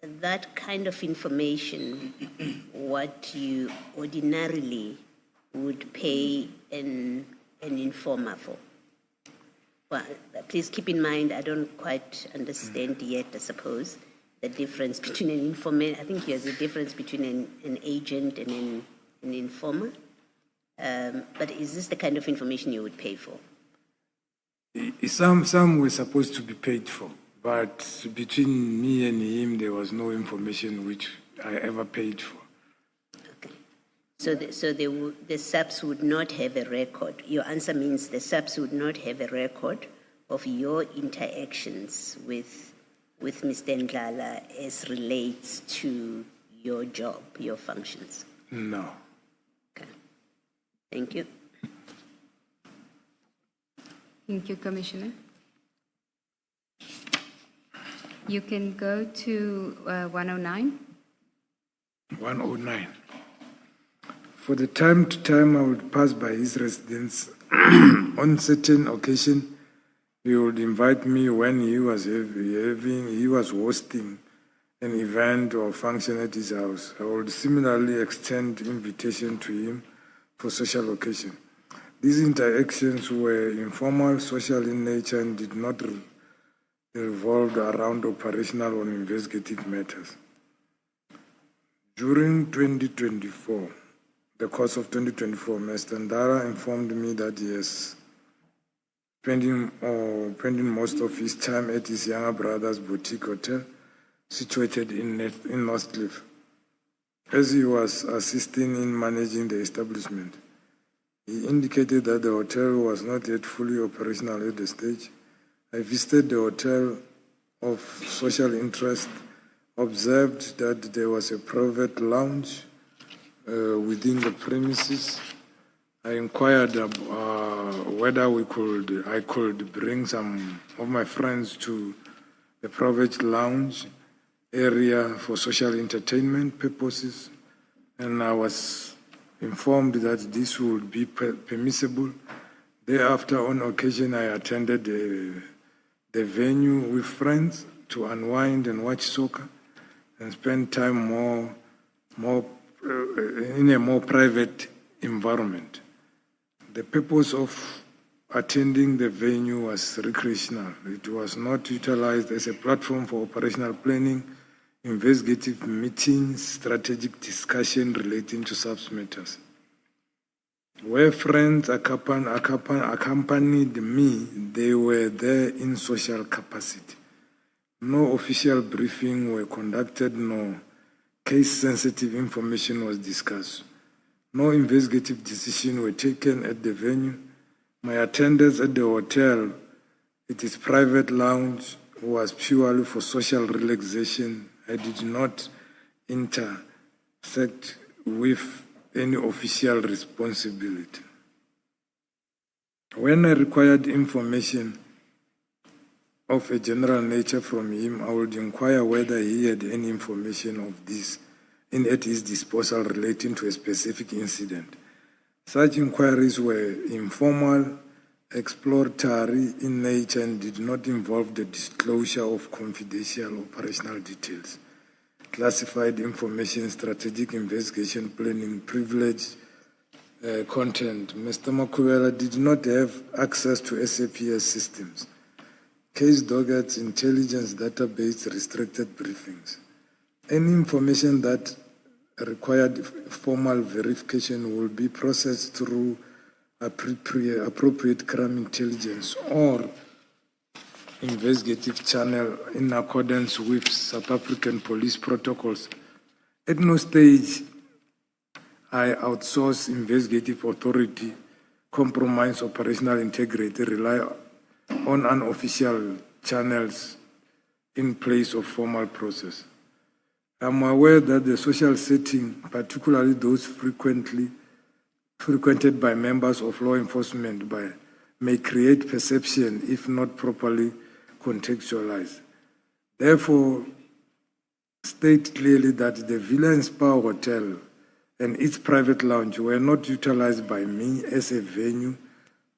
that kind of information what you ordinarily would pay an informer for? Well, please keep in mind, I don't quite understand yet, I suppose, the difference between an informer. I think there's a difference between an agent and an informer. But is this the kind of information you would pay for? Some were supposed to be paid for, but between me and him, there was no information which I ever paid for. Okay. So the SAPS would not have a record. Your answer means the SAPS would not have a record of your interactions with Mr. Ndlala as relates to your job, your functions? No. Okay. Thank you. Thank you, Commissioner. You can go to 109. 109. For the time to time, I would pass by his residence. On certain occasion, he would invite me when he was hosting an event or function at his house. I would similarly extend invitation to him for social occasion. These interactions were informal, social in nature, and did not revolve around operational or investigative matters. During 2024, the course of 2024, Mr. Ndara informed me that he is spending most of his time at his younger brother's boutique hotel situated in Northcliffe, as he was assisting in managing the establishment. He indicated that the hotel was not yet fully operational at the stage. I visited the hotel of social interest, observed that there was a private lounge within the premises. I inquired whether I could bring some of my friends to the private lounge area for social entertainment purposes, and I was informed that this would be permissible. Thereafter, on occasion, I attended the venue with friends to unwind and watch soccer and spend time in a more private environment. The purpose of attending the venue was recreational. It was not utilized as a platform for operational planning, investigative meetings, strategic discussion relating to such matters. Where friends accompanied me, they were there in social capacity. No official briefing were conducted, no case-sensitive information was discussed. No investigative decisions were taken at the venue. My attendance at the hotel, its private lounge, was purely for social relaxation. I did not intersect with any official responsibility. When I required information of a general nature from him, I would inquire whether he had any information of this at his disposal relating to a specific incident. Such inquiries were informal, exploratory in nature, and did not involve the disclosure of confidential operational details, classified information, strategic investigation planning, privileged content. Mr. Mkhwanazi did not have access to SAPS systems, case dockets, intelligence database, restricted briefings. Any information that required formal verification will be processed through appropriate crime intelligence or investigative channel in accordance with South African police protocols. At no stage I outsource investigative authority, compromise operational integrity, rely on unofficial channels in place of formal process. I'm aware that the social setting, particularly those frequented by members of law enforcement, may create perception if not properly contextualized. Therefore, state clearly that the Villa Spa Hotel and its private lounge were not utilized by me as a venue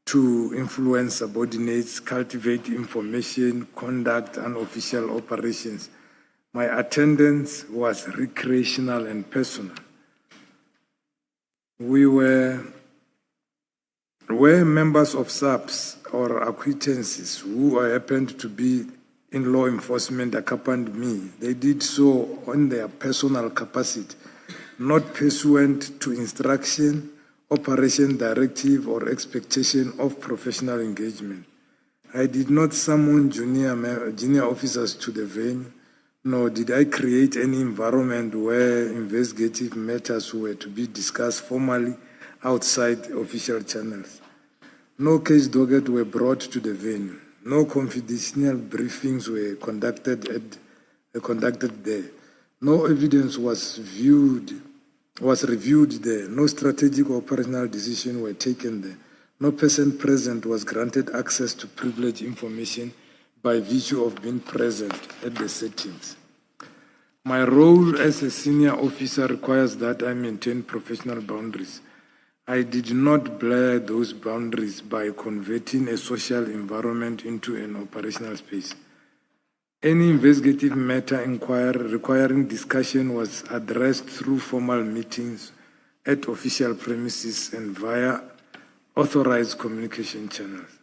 to influence subordinates, cultivate information, conduct unofficial operations. My attendance was recreational and personal. We were members of SAPS or acquaintances who happened to be in law enforcement accompanied me. They did so on their personal capacity, not pursuant to instruction, operation directive, or expectation of professional engagement. I did not summon junior officers to the venue, nor did I create any environment where investigative matters were to be discussed formally outside official channels. No case docket were brought to the venue. No confidential briefings were conducted there. No evidence was reviewed there. No strategic or operational decisions were taken there. No person present was granted access to privileged information by virtue of being present at the settings. My role as a senior officer requires that I maintain professional boundaries. I did not blur those boundaries by converting a social environment into an operational space. Any investigative matter requiring discussion was addressed through formal meetings at official premises and via authorized communication channels.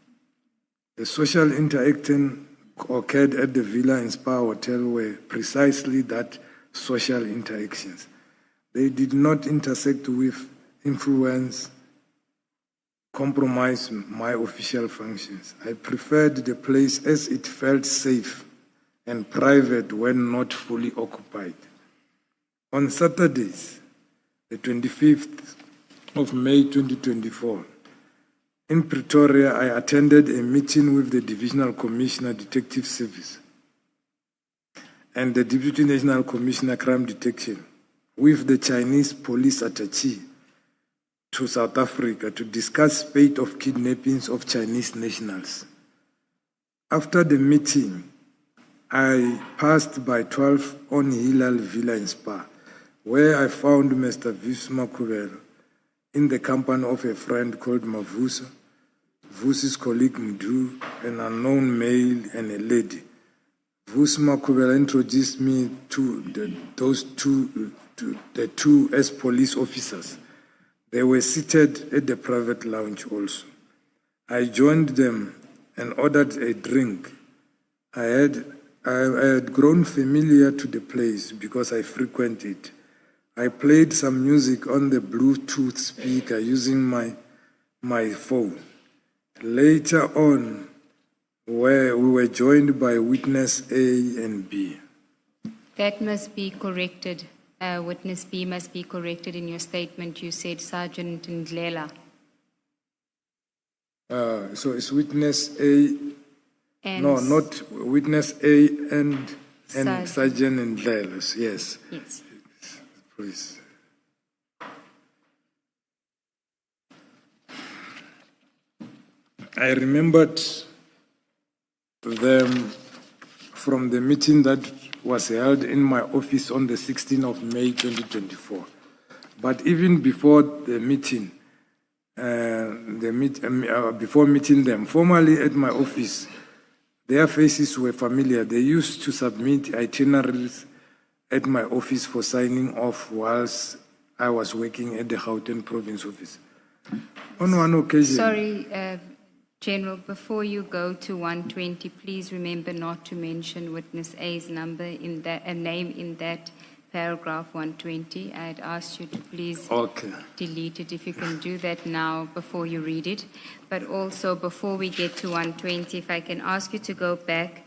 The social interaction occurred at the Villa and Spa Hotel were precisely that, social interactions. They did not intersect with, influence, compromise my official functions. I preferred the place as it felt safe and private when not fully occupied. On Saturdays, the 25th of May 2024, in Pretoria, I attended a meeting with the Divisional Commissioner, Detective Service, and the Deputy National Commissioner, Crime Detection, with the Chinese police attaché to South Africa to discuss spate of kidnappings of Chinese nationals. After the meeting, I passed by 12 on Hilal Villa and Spa, where I found Mr. Mkhwanazi in the company of a friend called Mavusa, Vusi's colleague Mdu, an unknown male, and a lady. Mkhwanazi introduced me to the two as police officers. They were seated at the private lounge also. I joined them and ordered a drink. I had grown familiar to the place because I frequented it. I played some music on the Bluetooth speaker using my phone. Later on, where we were joined by witness A and B. That must be corrected. Witness B must be corrected in your statement. You said Sergeant Ndlela. So it's witness A. And no, not witness A and Sergeant Ndlela. Yes. Yes. please. I remembered them from the meeting that was held in my office on the 16th of May 2024. But even before the meeting, before meeting them formally at my office, their faces were familiar. They used to submit itineraries at my office for signing off whilst I was working at the Gauteng province office. On one occasion... Sorry, General, before you go to 120, please remember not to mention witness A's number in that, a name in that paragraph 120. I had asked you to please delete it if you can do that now before you read it. But also before we get to 120, if I can ask you to go back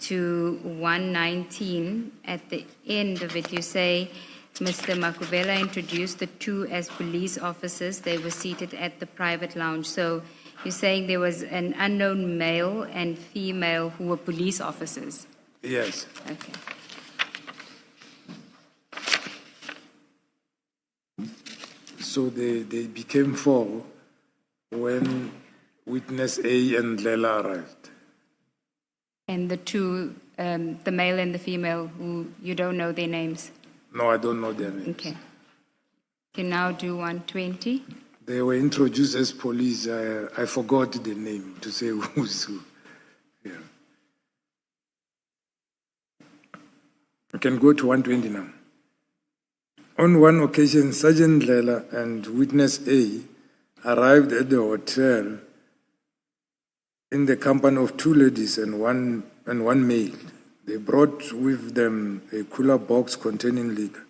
to 119. At the end of it, you say, Mr. Makubela introduced the two as police officers. They were seated at the private lounge. So you're saying there was an unknown male and female who were police officers? Yes. Okay. So they became four when witness A and Lela arrived. And the two, the male and the female, who you don't know their names? No, I don't know their names. Okay. Can now do 120. They were introduced as police. I forgot the name to say who's who. Yeah. I can go to 120 now. On one occasion, Sergeant Lela and witness A arrived at the hotel in the company of two ladies and one male. They brought with them a cooler box containing liquor.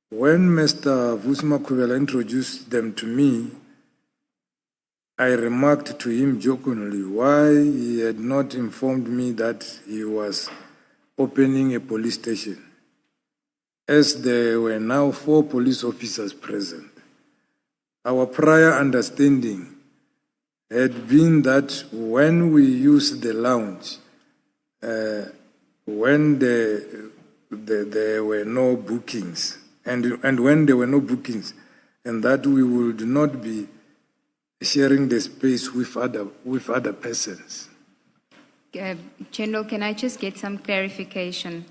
When Mr. Makubela introduced them to me, I remarked to him jokingly why he had not informed me that he was opening a police station, as there were now 4 police officers present. Our prior understanding had been that when we used the lounge, when there were no bookings, and when there were no bookings, and that we would not be sharing the space with other persons. General, can I just get some clarification?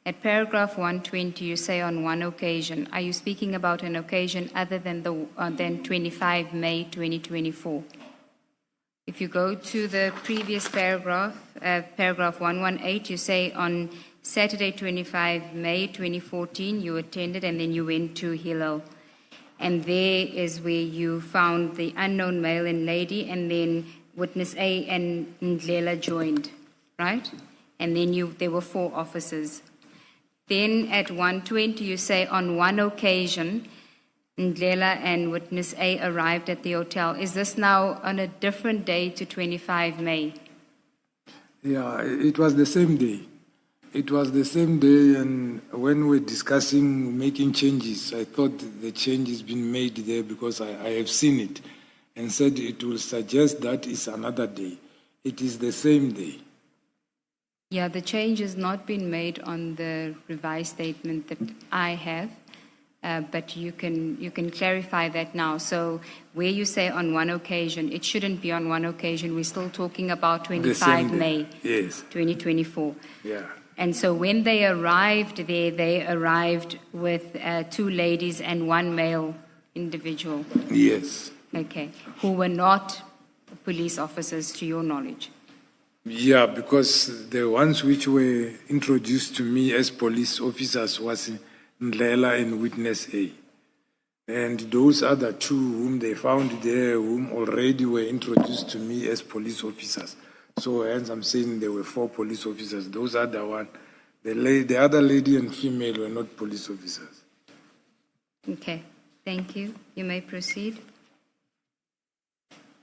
At paragraph 120, you say on one occasion. Are you speaking about an occasion other than than 25 May 2024? If you go to the previous paragraph, paragraph 118, you say on Saturday 25 May 2014, you attended and then you went to Hillel. And there is where you found the unknown male and lady, and then witness A and Ndlela joined, right? And then there were 4 officers. Then at 120, you say on one occasion, Ndlela and witness A arrived at the hotel. Is this now on a different day to 25 May? Yeah, it was the same day. It was the same day, and when we were discussing making changes, I thought the change has been made there because I have seen it and said it will suggest that it's another day. It is the same day. Yeah, the change has not been made on the revised statement that I have, but you can clarify that now. So where you say on one occasion, it shouldn't be on one occasion. We're still talking about 25 May, yes, 2024. Yeah. And so when they arrived there, they arrived with 2 ladies and 1 male individual. Yes. Okay. Who were not police officers, to your knowledge? Yeah, because the ones which were introduced to me as police officers was Ndlela and witness A. And those other 2 whom they found there, whom already were introduced to me as police officers. So hence I'm saying there were 4 police officers. Those are the one. The other lady and female were not police officers. Okay, thank you. You may proceed.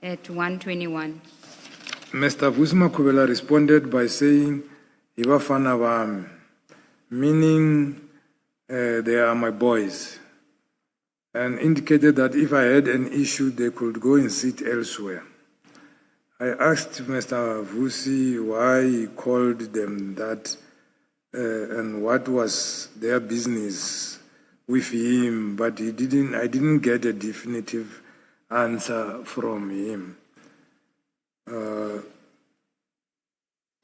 At 121. Mr. Makubela responded by saying, Ibafana bami, meaning they are my boys, and indicated that if I had an issue, they could go and sit elsewhere. I asked Mr. Vusi why he called them that and what was their business with him, but I didn't get a definitive answer from him.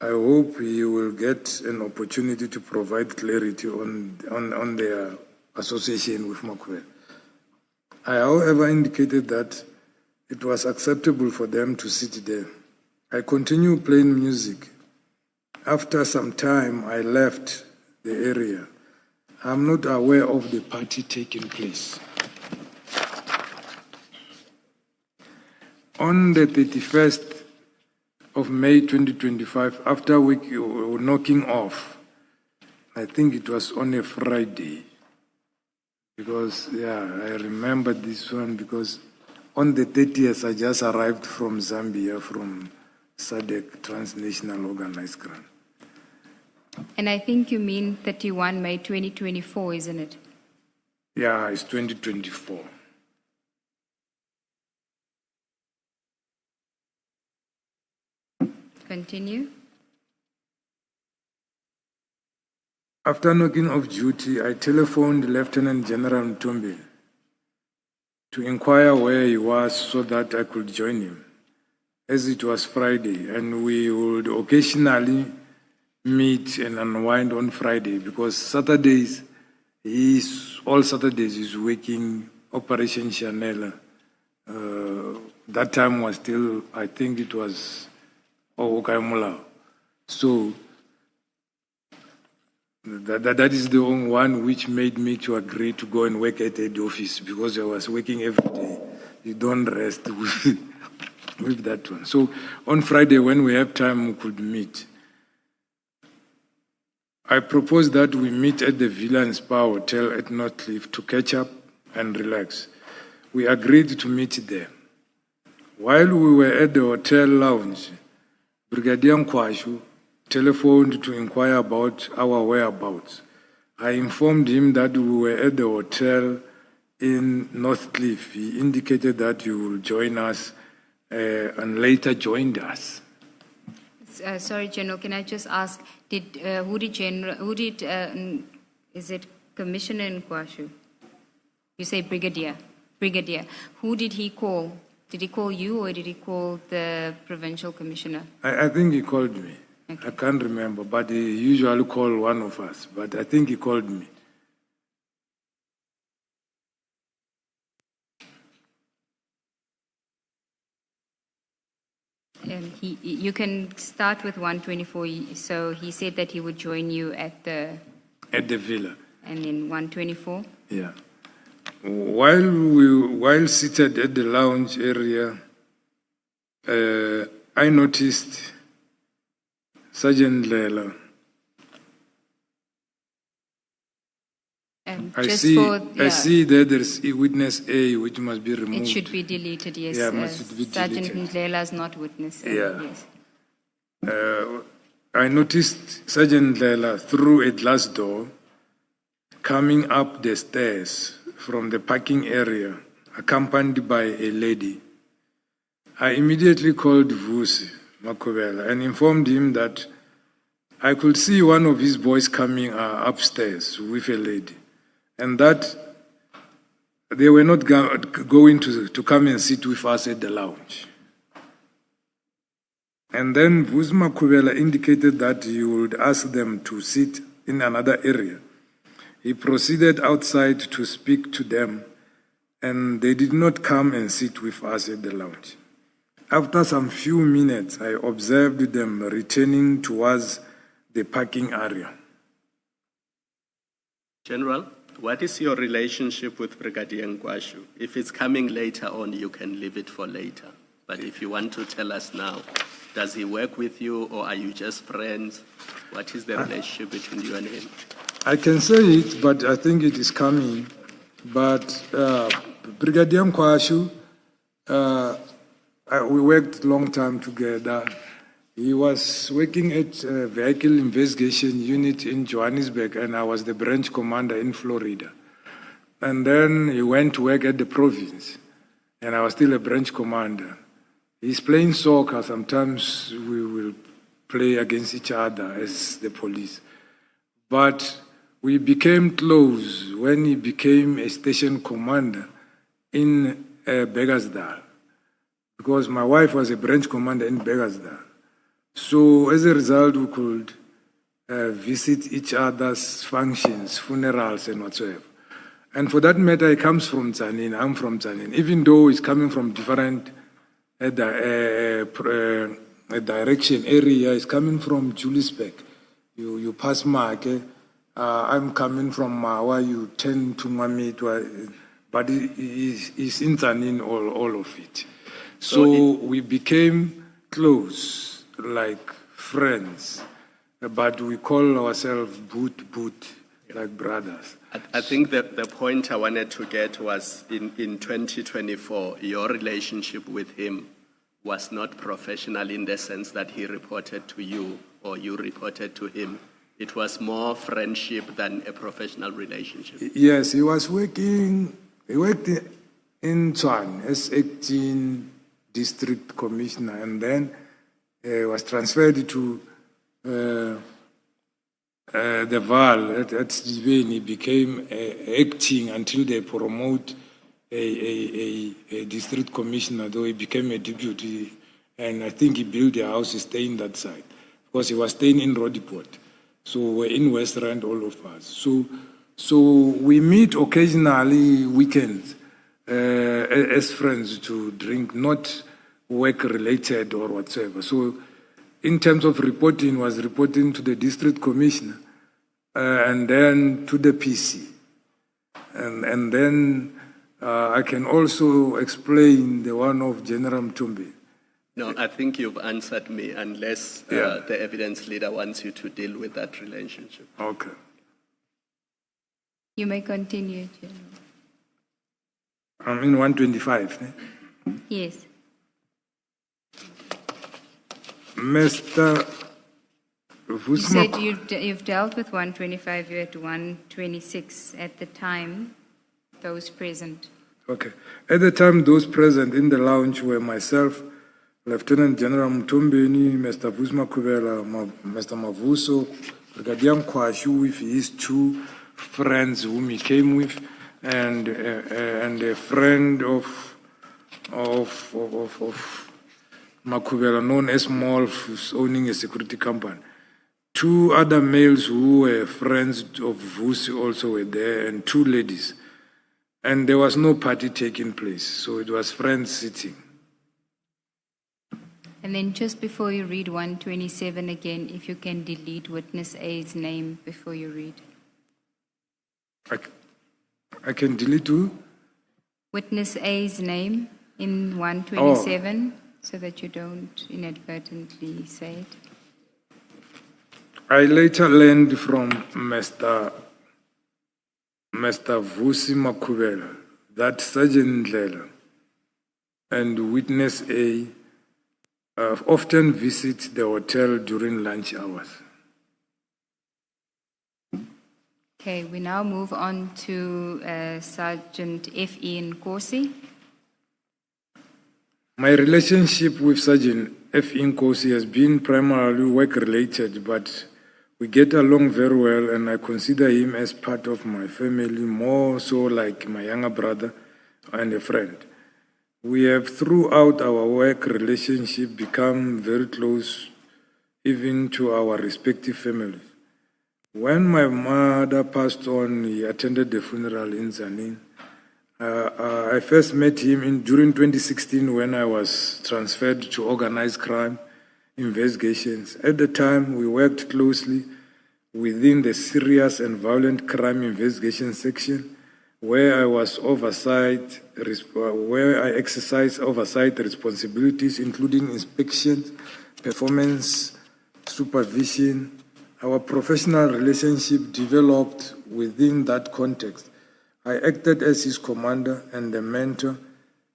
I hope he will get an opportunity to provide clarity on their association with Mkhwanazi. I, however, indicated that it was acceptable for them to sit there. I continued playing music. After some time, I left the area. I'm not aware of the party taking place. On the 31st of May 2025, after we were knocking off, I think it was on a Friday, because, yeah, I remember this one because on the 30th, I just arrived from Zambia, from SADC, Transnational Organized Crime. And I think you mean 31 May 2024, isn't it? Yeah, it's 2024. Continue. After knocking off duty, I telephoned Lieutenant General Mkhwanazi to inquire where he was so that I could join him, as it was Friday, and we would occasionally meet and unwind on Friday, because Saturdays, all Saturdays he's working Operation Chanel. That time was still, I think it was Okaimula. So that is the only one which made me to agree to go and work at the office, because I was working every day. You don't rest with that one. So on Friday, when we have time, we could meet. I proposed that we meet at the Villa and Spa Hotel at Northcliffe to catch up and relax. We agreed to meet there. While we were at the hotel lounge, Brigadier Mkhwanazi telephoned to inquire about our whereabouts. I informed him that we were at the hotel in Northcliffe. He indicated that he will join us and later joined us. Sorry, General, can I just ask, is it Commissioner Nkwashu? You say Brigadier. Who did he call? Did he call you or did he call the Provincial Commissioner? I think he called me. Okay. I can't remember, but he usually called one of us, but I think he called me. You can start with 124. So he said that he would join you at the villa. And in 124? Yeah. While seated at the lounge area, I noticed Sergeant Lela. I see that there's a witness A which must be removed. It should be deleted, yes. Yeah, must be deleted. Sergeant Lela is not witness A. Yeah. Yes. I noticed Sergeant Lela through a glass door coming up the stairs from the parking area, accompanied by a lady. I immediately called Vusi Mkhwanazi and informed him that I could see one of his boys coming upstairs with a lady, and that they were not going to come and sit with us at the lounge. And then Vusi Mkhwanazi indicated that he would ask them to sit in another area. He proceeded outside to speak to them, and they did not come and sit with us at the lounge. After some few minutes, I observed them returning towards the parking area. General, what is your relationship with Brigadier Nkwashu? If it's coming later on, you can leave it for later. But if you want to tell us now, does he work with you or are you just friends? What is the relationship between you and him? I can say it, but I think it is coming. But Brigadier Nkwashu, we worked a long time together. He was working at a vehicle investigation unit in Johannesburg, and I was the branch commander in Florida. And then he went to work at the province, and I was still a branch commander. He's playing soccer. Sometimes we will play against each other as the police. But We became close when he became a station commander in Beggersdal, because my wife was a branch commander in Beggersdal. So as a result, we could visit each other's functions, funerals, and whatsoever. And for that matter, he comes from Tzaneen, I'm from Tzaneen, even though he's coming from different direction area. He's coming from Juliusburg. You pass Make, I'm coming from Mawa, you tend to Mami, but he's in Tzaneen, all of it. So we became close, like friends, but we call ourselves boot, like brothers. I think that the point I wanted to get was in 2024, your relationship with him was not professional in the sense that he reported to you or you reported to him. It was more friendship than a professional relationship. Yes, he worked in Tshwane as acting district commissioner, and then was transferred to the VAL at Shibiri. He became acting until they promote a district commissioner, though he became a deputy, and I think he built a house, he stayed in that side, because he was staying in Rodiport. So we're in West Rand, all of us. So we meet occasionally weekends as friends to drink, not work-related or whatsoever. So in terms of reporting, was reporting to the district commissioner and then to the PC. And then I can also explain the one of General Mkhwanazi. No, I think you've answered me, unless the evidence leader wants you to deal with that relationship. Okay. You may continue, General. I'm in 125. Yes. Mr. You said you've dealt with 125, you're at 126 at the time, those present. Okay. At the time, those present in the lounge were myself, Lieutenant General Mkhwanazi, Mr. Matlala, Mr. Mavuso, Brigadier Mkhwanazi with his two friends whom he came with, and a friend of Matlala, known as Molf, who's owning a security company. Two other males who were friends of Vusi also were there, and two ladies. And there was no party taking place, so it was friends sitting. And then just before you read 127 again, if you can delete witness A's name before you read. I can delete who? Witness A's name in 127, so that you don't inadvertently say it. I later learned from Mr. Vusi Matlala that Sergeant Matlala and witness A often visit the hotel during lunch hours. Okay, we now move on to Sergeant F.E. Nkosi. My relationship with Sergeant F.E. Nkosi has been primarily work-related, but we get along very well, and I consider him as part of my family, more so like my younger brother and a friend. We have, throughout our work relationship, become very close, even to our respective families. When my mother passed on, he attended the funeral in Tzaneen. I first met him during 2016 when I was transferred to Organised Crime investigations. At the time, we worked closely within the Serious and Violent Crime Investigation section, where I exercised oversight responsibilities, including inspections, performance, supervision. Our professional relationship developed within that context. I acted as his commander and a mentor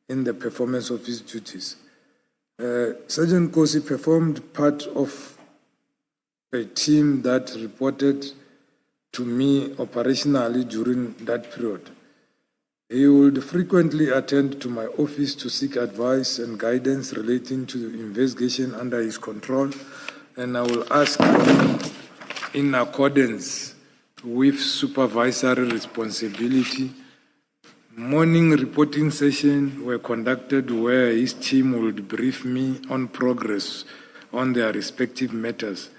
in the performance of his duties. Sergeant Nkosi performed part of a team that reported to me operationally during that period. He would frequently attend to my office to seek advice and guidance relating to the investigation under his control, and I will ask him in accordance with supervisory responsibility. Morning reporting sessions were conducted where his team would brief me on progress on their respective matters.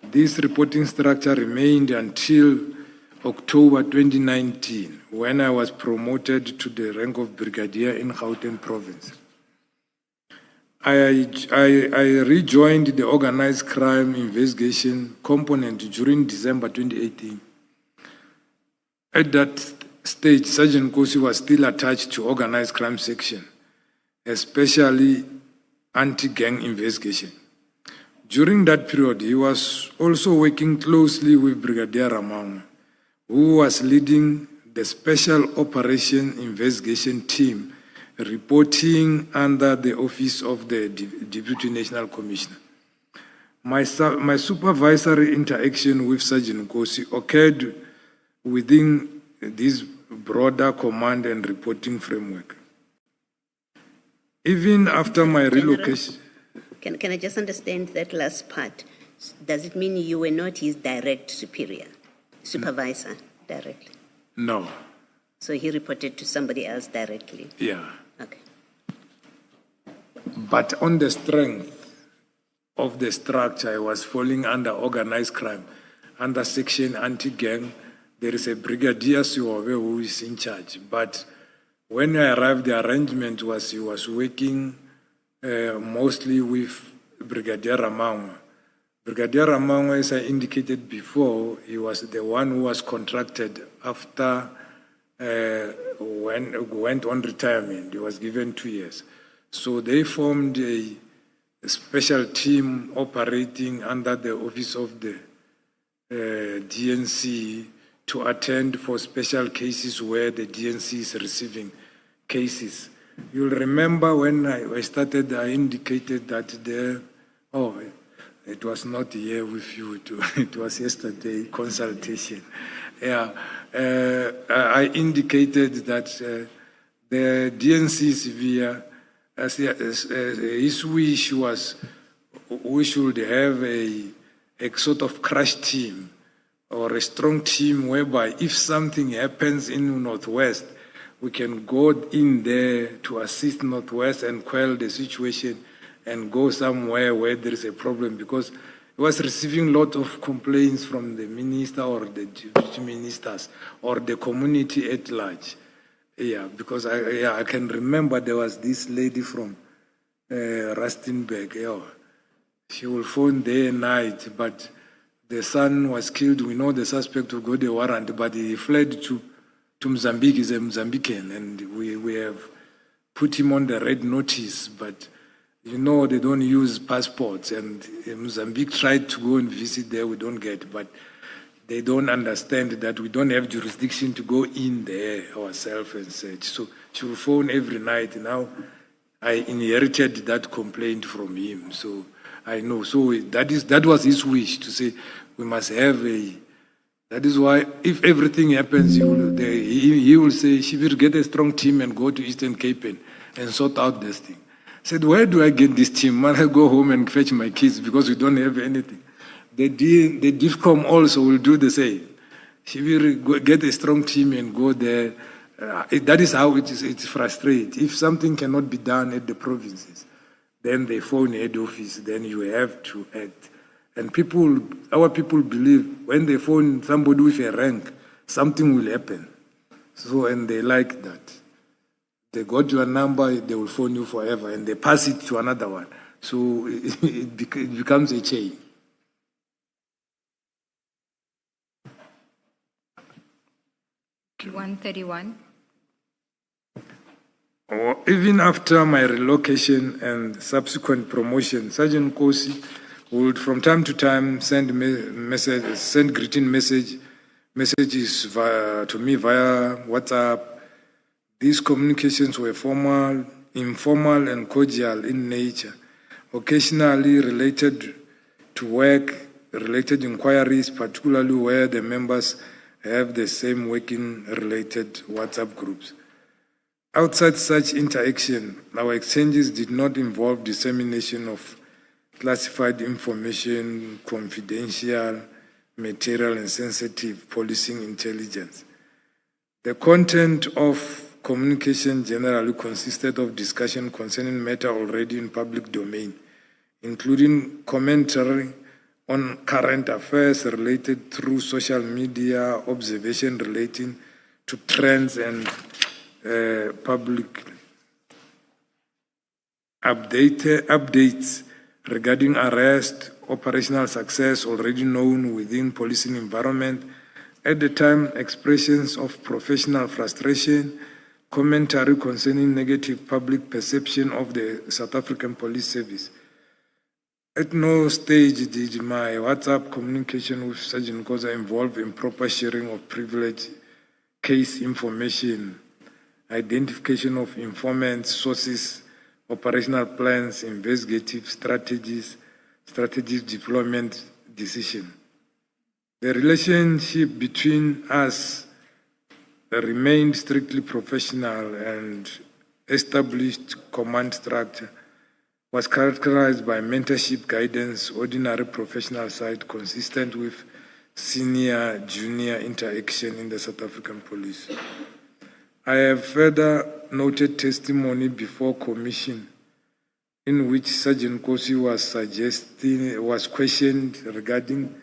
This reporting structure remained until October 2019, when I was promoted to the rank of brigadier in Gauteng province. I rejoined the organized crime investigation component during December 2018. At that stage, Sergeant Kosi was still attached to organized crime section, especially anti-gang investigation. During that period, he was also working closely with Brigadier Ramang, who was leading the Special Operation Investigation Team, reporting under the Office of the Deputy National Commissioner. My supervisory interaction with Sergeant Kosi occurred within this broader command and reporting framework. Even after my relocation... Can I just understand that last part? Does it mean you were not his direct superior, supervisor directly? No. So he reported to somebody else directly? Yeah. Okay. But on the strength of the structure, I was falling under organized crime. Under section anti-gang, there is a Brigadier Siwawe who is in charge. But when I arrived, the arrangement was he was working mostly with Brigadier Ramangwa. Brigadier Ramangwa, as I indicated before, he was the one who was contracted after when went on retirement. He was given 2 years. So they formed a special team operating under the office of the DNC to attend for special cases where the DNC is receiving cases. You'll remember when I started, I indicated that it was not here with you, it was yesterday, consultation. Yeah, I indicated that the DNC's via, his wish was we should have a sort of crash team or a strong team whereby if something happens in Northwest, we can go in there to assist Northwest and quell the situation and go somewhere where there is a problem, because he was receiving a lot of complaints from the minister or the deputy ministers or the community at large. Yeah, because I can remember there was this lady from Rustenburg. Yeah, she will phone day and night, but the son was killed. We know the suspect who got a warrant, but he fled to Mozambique. He's a Mozambican, and we have put him on the red notice, but you know they don't use passports, and Mozambique tried to go and visit there, we don't get, but they don't understand that we don't have jurisdiction to go in there ourselves and search. So she will phone every night. Now I inherited that complaint from him, so I know. So that was his wish, to say we must have a... That is why if everything happens, he will say, Shibiri, get a strong team and go to Eastern Cape and sort out this thing. I said, where do I get this team? I go home and fetch my kids because we don't have anything. The DIFCOM also will do the same. Shibiri, get a strong team and go there. That is how it's frustrating. If something cannot be done at the provinces, then they phone head office, then you have to act. And our people believe when they phone somebody with a rank, something will happen. So, and they like that. They got your number, they will phone you forever, and they pass it to another one. So it becomes a chain. Okay. 131. Even after my relocation and subsequent promotion, Sergeant Kosi would from time to time send greeting messages to me via WhatsApp. These communications were formal, informal, and cordial in nature, occasionally related to work-related inquiries, particularly where the members have the same working-related WhatsApp groups. Outside such interaction, our exchanges did not involve dissemination of classified information, confidential material and sensitive policing intelligence. The content of communication generally consisted of discussion concerning matter already in public domain, including commentary on current affairs related through social media, observation relating to trends and public updates regarding arrest, operational success already known within policing environment, at the time expressions of professional frustration, commentary concerning negative public perception of the South African Police Service. At no stage did my WhatsApp communication with Sergeant Koza involve improper sharing of privileged case information, identification of informants, sources, operational plans, investigative strategies, strategic deployment decision. The relationship between us remained strictly professional and established command structure was characterized by mentorship, guidance, ordinary professional side consistent with senior-junior interaction in the South African Police. I have further noted testimony before commission in which Sergeant Kosi was questioned regarding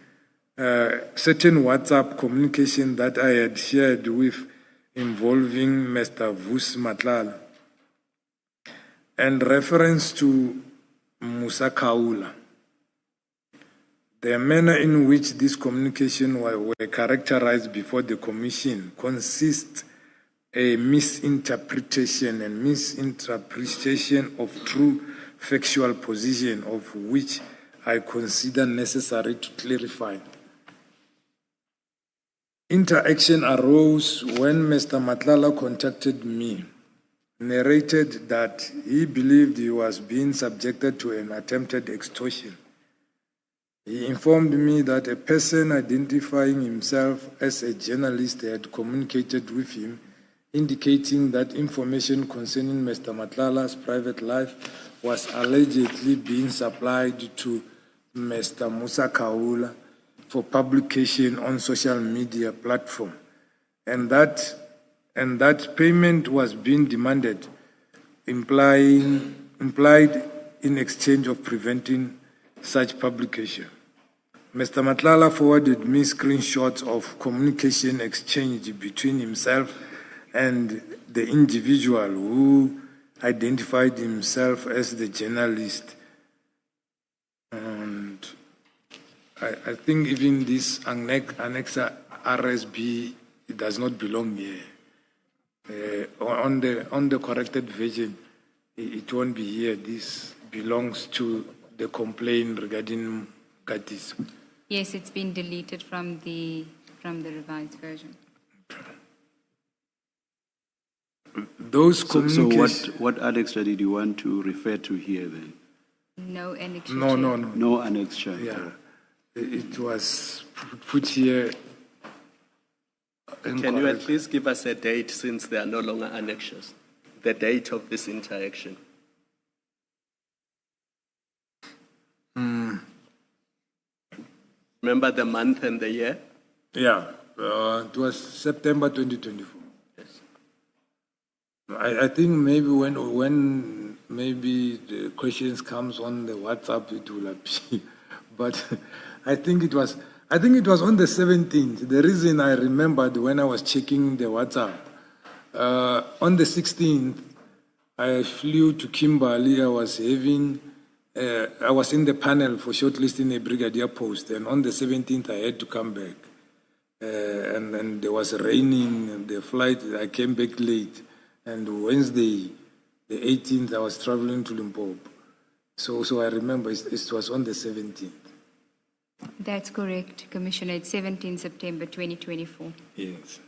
certain WhatsApp communication that I had shared with involving Mr. Vus Matlala and reference to Musa Kaula. The manner in which this communication were characterized before the commission consists a misinterpretation of true factual position of which I consider necessary to clarify. Interaction arose when Mr. Matlala contacted me, narrated that he believed he was being subjected to an attempted extortion. He informed me that a person identifying himself as a journalist had communicated with him, indicating that information concerning Mr. Matlala's private life was allegedly being supplied to Mr. Musa Kaula for publication on social media platform, and that payment was being demanded, implied in exchange of preventing such publication. Mr. Matlala forwarded me screenshots of communication exchanged between himself and the individual who identified himself as the journalist. And I think even this Annexa RSB, it does not belong here. On the corrected version, it won't be here. This belongs to the complaint regarding Katis. Yes, it's been deleted from the revised version. Those communications. So what annexure did you want to refer to here then? No annexure. No. No annexure. Yeah, it was put here. Can you at least give us a date, since there are no longer annexures, the date of this interaction? Remember the month and the year? Yeah, it was September 2024. Yes. I think maybe when maybe the questions comes on the WhatsApp, it will appear. But I think it was on the 17th. The reason I remembered when I was checking the WhatsApp, on the 16th, I flew to Kimberley. I was in the panel for shortlisting a brigadier post, and on the 17th, I had to come back. And there was raining, and the flight, I came back late. And Wednesday, the 18th, I was traveling to Limpopo. So I remember it was on the 17th. That's correct, Commissioner. It's 17 September 2024. Yes.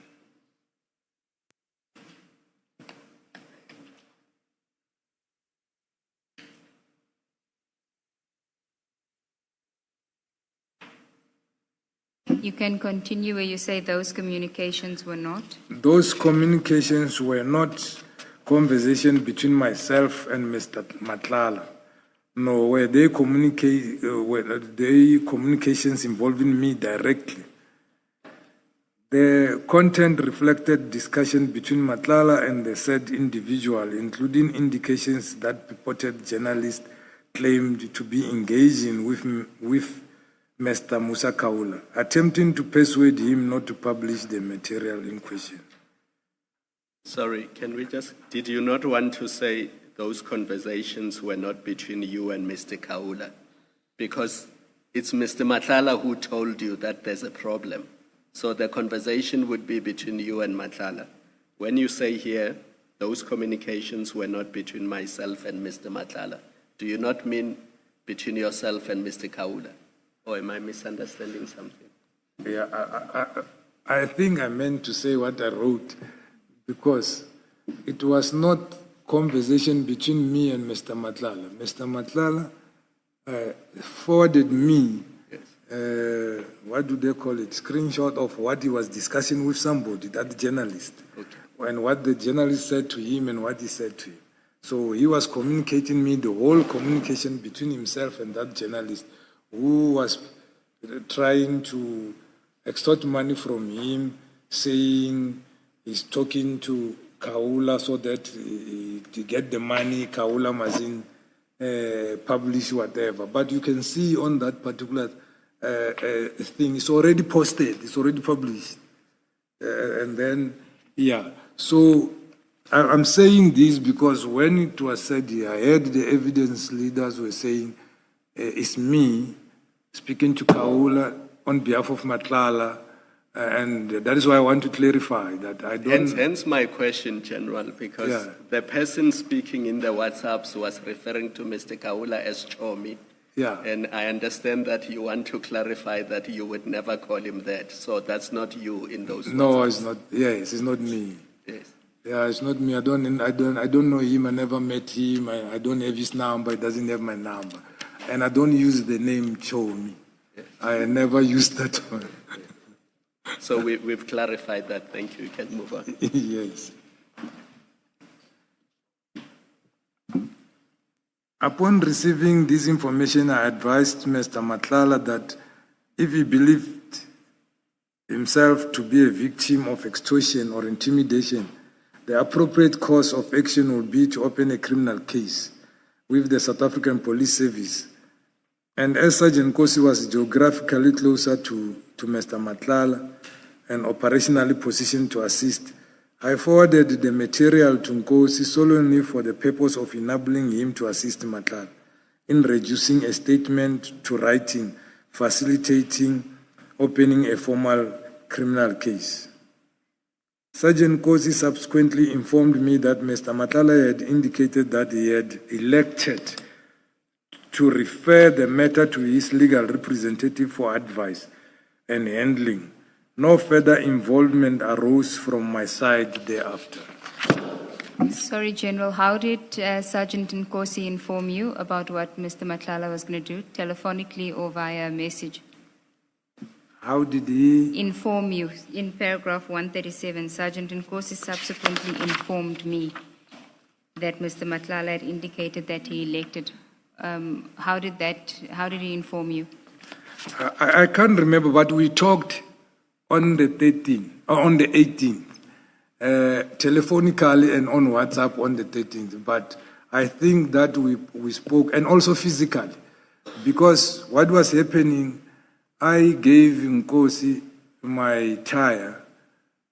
You can continue where you say those communications were not. Those communications were not conversation between myself and Mr. Matlala, No, were they communications involving me directly? The content reflected discussion between Matlala and the said individual, including indications that purported journalist claimed to be engaging with Mr. Musa Kaula, attempting to persuade him not to publish the material in question. Sorry, did you not want to say those conversations were not between you and Mr. Kaula? Because it's Mr. Matlala who told you that there's a problem. So the conversation would be between you and Matlala. When you say here, those communications were not between myself and Mr. Matlala, do you not mean between yourself and Mr. Kaula? Or am I misunderstanding something? Yeah, I think I meant to say what I wrote, because it was not conversation between me and Mr. Matlala. Mr. Matlala forwarded me, what do they call it, screenshot of what he was discussing with somebody, that journalist, and what the journalist said to him and what he said to him. So he was communicating me the whole communication between himself and that journalist, who was trying to extort money from him, saying he's talking to Kaula so that to get the money, Kaula mustn't publish whatever. But you can see on that particular thing, it's already posted, it's already published. And then, yeah. So I'm saying this because when it was said here, I heard the evidence leaders were saying, it's me speaking to Kaula on behalf of Matlala, and that is why I want to clarify that I don't... Hence my question, General, because the person speaking in the WhatsApps was referring to Mr. Kaula as Chomi. Yeah. And I understand that you want to clarify that you would never call him that. So that's not you in those No, WhatsApps. it's not. Yes, it's not me. Yes. Yeah, it's not me. I don't know him. I never met him. I don't have his number. He doesn't have my number. And I don't use the name Chomi. Yes. I never used that one. So we've clarified that. Thank you. You can move on. Yes. Upon receiving this information, I advised Mr. Matlala that if he believed himself to be a victim of extortion or intimidation, the appropriate course of action would be to open a criminal case with the South African Police Service. And as Sergeant Nkosi was geographically closer to Mr. Matlala and operationally positioned to assist, I forwarded the material to Nkosi solely for the purpose of enabling him to assist Matlala in reducing a statement to writing, facilitating opening a formal criminal case. Sergeant Nkosi subsequently informed me that Mr. Matlala had indicated that he had elected to refer the matter to his legal representative for advice and handling. No further involvement arose from my side thereafter. Sorry, General, how did Sergeant Nkosi inform you about what Mr. Matlala was going to do, telephonically or via message? How did he inform you? In paragraph 137, Sergeant Nkosi subsequently informed me that Mr. Matlala had indicated that he elected. How did he inform you? I can't remember, but we talked on the 13th, or on the 18th, telephonically and on WhatsApp on the 13th. But I think that we spoke, and also physically, because what was happening, I gave Nkosi my tire,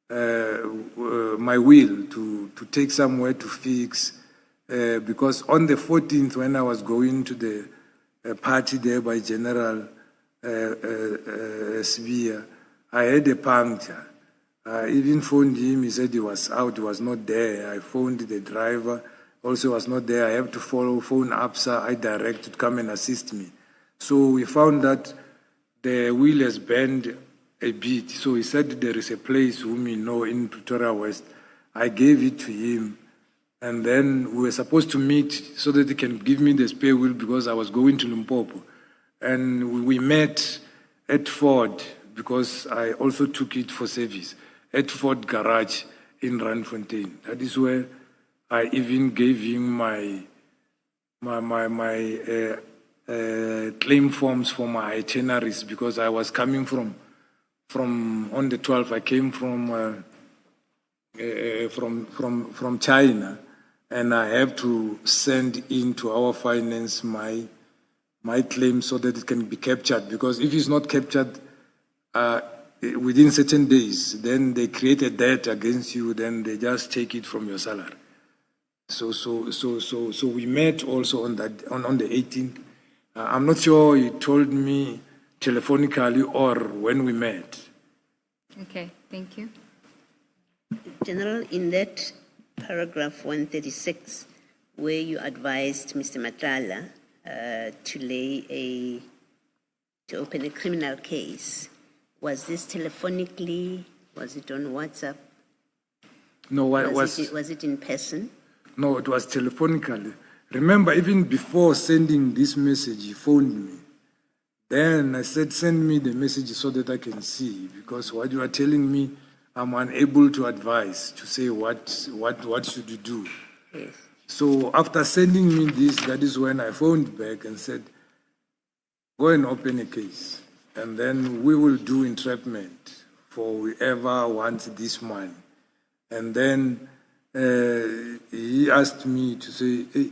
my wheel to take somewhere to fix, because on the 14th, when I was going to the party there by General Syibiri, I had a puncture. I even phoned him. He said he was out. He was not there. I phoned the driver. Also was not there. I have to phone APSA. I direct to come and assist me. So we found that the wheel has bent a bit. So he said there is a place whom we know in Pretoria West. I gave it to him. And then we were supposed to meet so that he can give me the spare wheel because I was going to Limpopo. And we met at Ford, because I also took it for service, at Ford Garage in Randfontein. That is where I even gave him my claim forms for my itineraries because I was coming from on the 12th. I came from China, and I have to send in to our finance my claim so that it can be captured. Because if it's not captured within certain days, then they create a debt against you. Then they just take it from your salary. So we met also on the 18th. I'm not sure he told me telephonically or when we met. Okay, thank you. General, in that paragraph 136, where you advised Mr. Matlala to open a criminal case, was this telephonically? Was it on WhatsApp? No, was it in person? No, it was telephonically. Remember, even before sending this message, he phoned me. Then I said, send me the message so that I can see, because what you are telling me, I'm unable to advise, to say what should you do. Yes. So after sending me this, that is when I phoned back and said, go and open a case, and then we will do entrapment for whoever wants this money. And then he asked me to say, hey,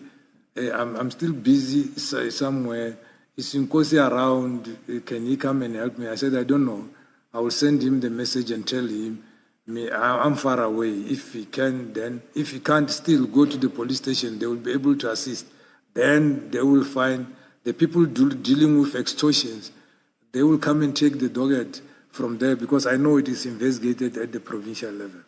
I'm still busy somewhere. Is Nkosi around? Can he come and help me? I said, I don't know. I will send him the message and tell him, I'm far away. If he can, then. If he can't, still go to the police station. They will be able to assist. Then they will find the people dealing with extortions. They will come and take the docket from there, because I know it is investigated at the provincial level.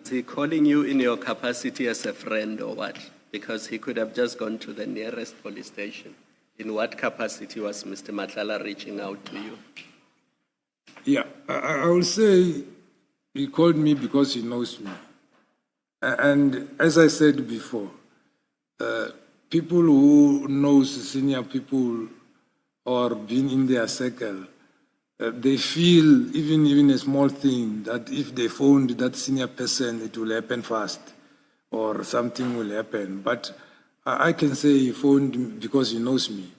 Is he calling you in your capacity as a friend or what? Because he could have just gone to the nearest police station. In what capacity was Mr. Matlala reaching out to you? Yeah, I will say he called me because he knows me. And as I said before, people who knows senior people or been in their circle, they feel even a small thing that if they phoned that senior person, it will happen fast or something will happen. But I can say he phoned because he knows me.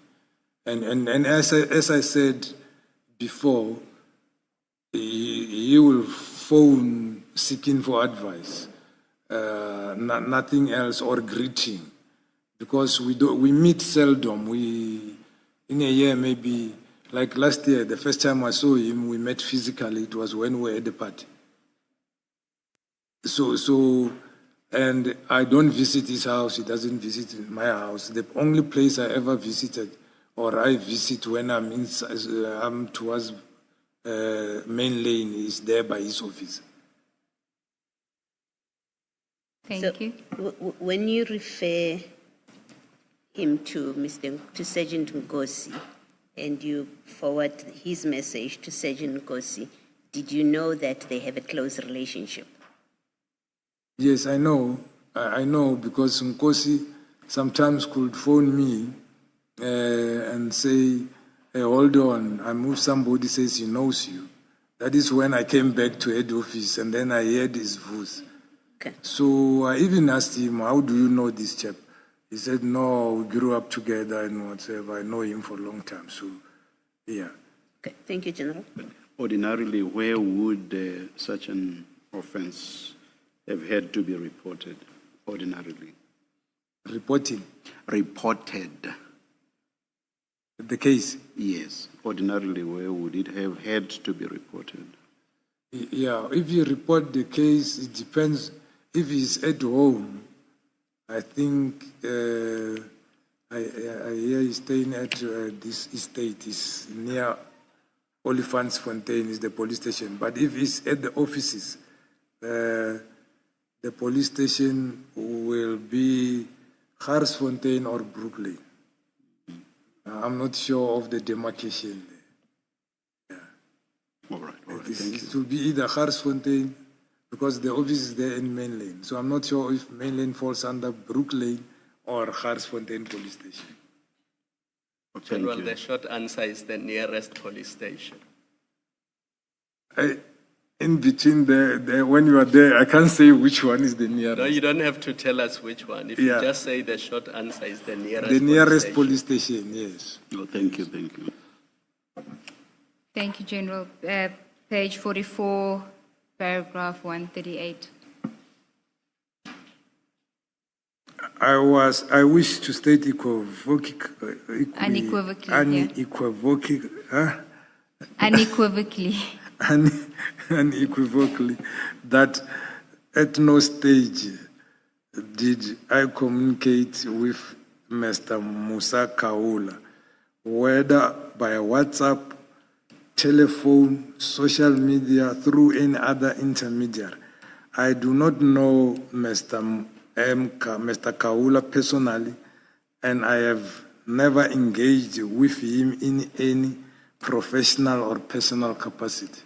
And as I said before, he will phone seeking for advice, nothing else, or greeting, because we meet seldom. In a year, maybe, like last year, the first time I saw him, we met physically. It was when we were at the party. And I don't visit his house. He doesn't visit my house. The only place I ever visited, or I visit when I'm towards main lane, is there by his office. Thank you. When you refer him to Sergeant Nkosi, and you forward his message to Sergeant Nkosi, did you know that they have a close relationship? Yes, I know. I know, because Nkosi sometimes could phone me and say, hey, hold on, I'm with somebody says he knows you. That is when I came back to head office, and then I heard his voice. Okay. So I even asked him, how do you know this chap? He said, no, we grew up together and whatever. I know him for a long time. So, yeah. Okay. Thank you, General. Ordinarily, where would such an offense have had to be reported? Ordinarily. Reporting? Reported. The case? Yes. Ordinarily, where would it have had to be reported? Yeah, if you report the case, it depends. If he's at home, I think I hear he's staying at this estate. It's near Oliphant's Fontaine is the police station. But if he's at the offices, the police station will be Garsfontein or Brooklyn. I'm not sure of the demarcation there. Yeah. All right. Thank you. It will be either Garsfontein, because the office is there in Main Lane. So I'm not sure if Main Lane falls under Brooklyn or Garsfontein police station. General, the short answer is the nearest police station. in between there, when you are there, I can't say which one is the nearest. No, you don't have to tell us which one. If Yeah. you just say the short answer is the nearest. The nearest police station, yes. Oh, thank you, thank you. Thank you, General. Page 44, paragraph 138. I wish to state unequivocally, unequivocally that at no stage did I communicate with Mr. Musa Kaula, whether by WhatsApp, telephone, social media, through any other intermediary. I do not know Mr. Kaula personally, and I have never engaged with him in any professional or personal capacity.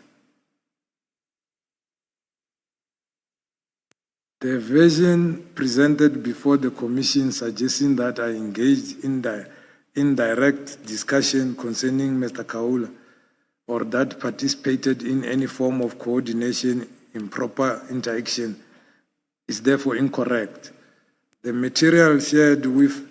The version presented before the Commission suggesting that I engaged in the indirect discussion concerning Mr. Kaula or that participated in any form of coordination, improper interaction is therefore incorrect. The material shared with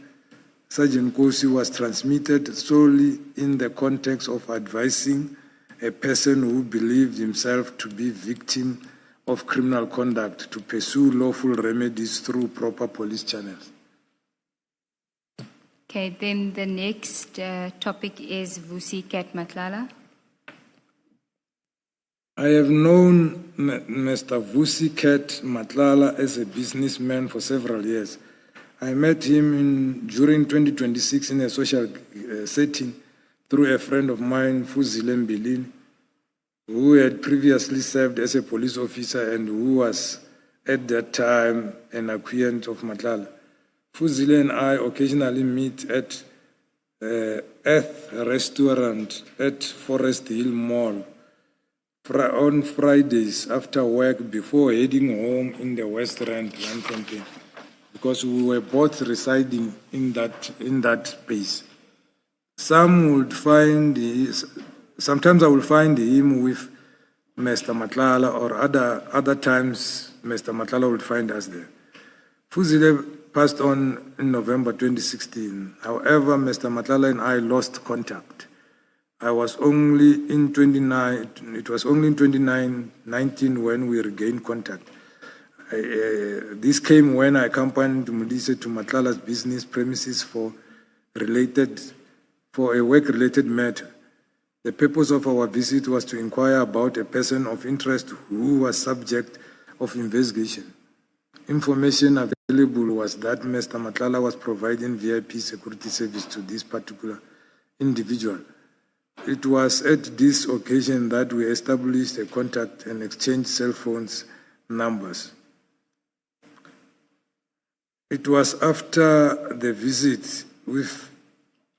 Sergeant Kosi was transmitted solely in the context of advising a person who believed himself to be victim of criminal conduct to pursue lawful remedies through proper police channels. Okay, then the next topic is Vusi Kat Matlala. I have known Mr. Vusi Kat Matlala as a businessman for several years. I met him during 2026 in a social setting through a friend of mine, Fuzile Mbilini, who had previously served as a police officer and who was at that time an acquaintance of Matlala. Fuzile and I occasionally meet at Earth Restaurant at Forest Hill Mall on Fridays after work before heading home in the West Rand, Randfontein, because we were both residing in that space. Sometimes I will find him with Mr. Matlala, or other times Mr. Matlala will find us there. Fuzile passed on in November 2016. However, Mr. Matlala and I lost contact. It was only in 2019 when we regained contact. This came when I accompanied Mudise to Matlala's business premises for a work-related matter. The purpose of our visit was to inquire about a person of interest who was subject of investigation. Information available was that Mr. Matlala was providing VIP security service to this particular individual. It was at this occasion that we established a contact and exchanged cell phones numbers. It was after the visit with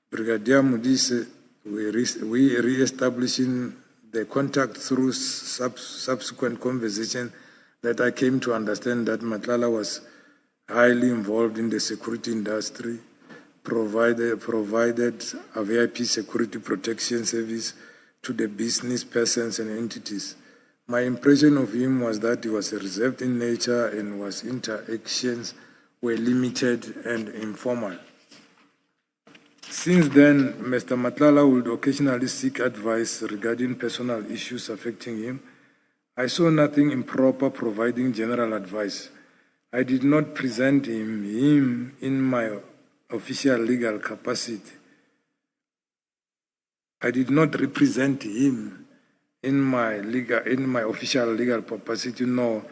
Brigadier Mudise, we re-establishing the contact through subsequent conversation that I came to understand that Matlala was highly involved in the security industry, provided a VIP security protection service to the business persons and entities. My impression of him was that he was reserved in nature and his interactions were limited and informal. Since then, Mr. Matlala would occasionally seek advice regarding personal issues affecting him. I saw nothing improper providing general advice. I did not present him in my official legal capacity. I did not represent him in my official legal capacity, nor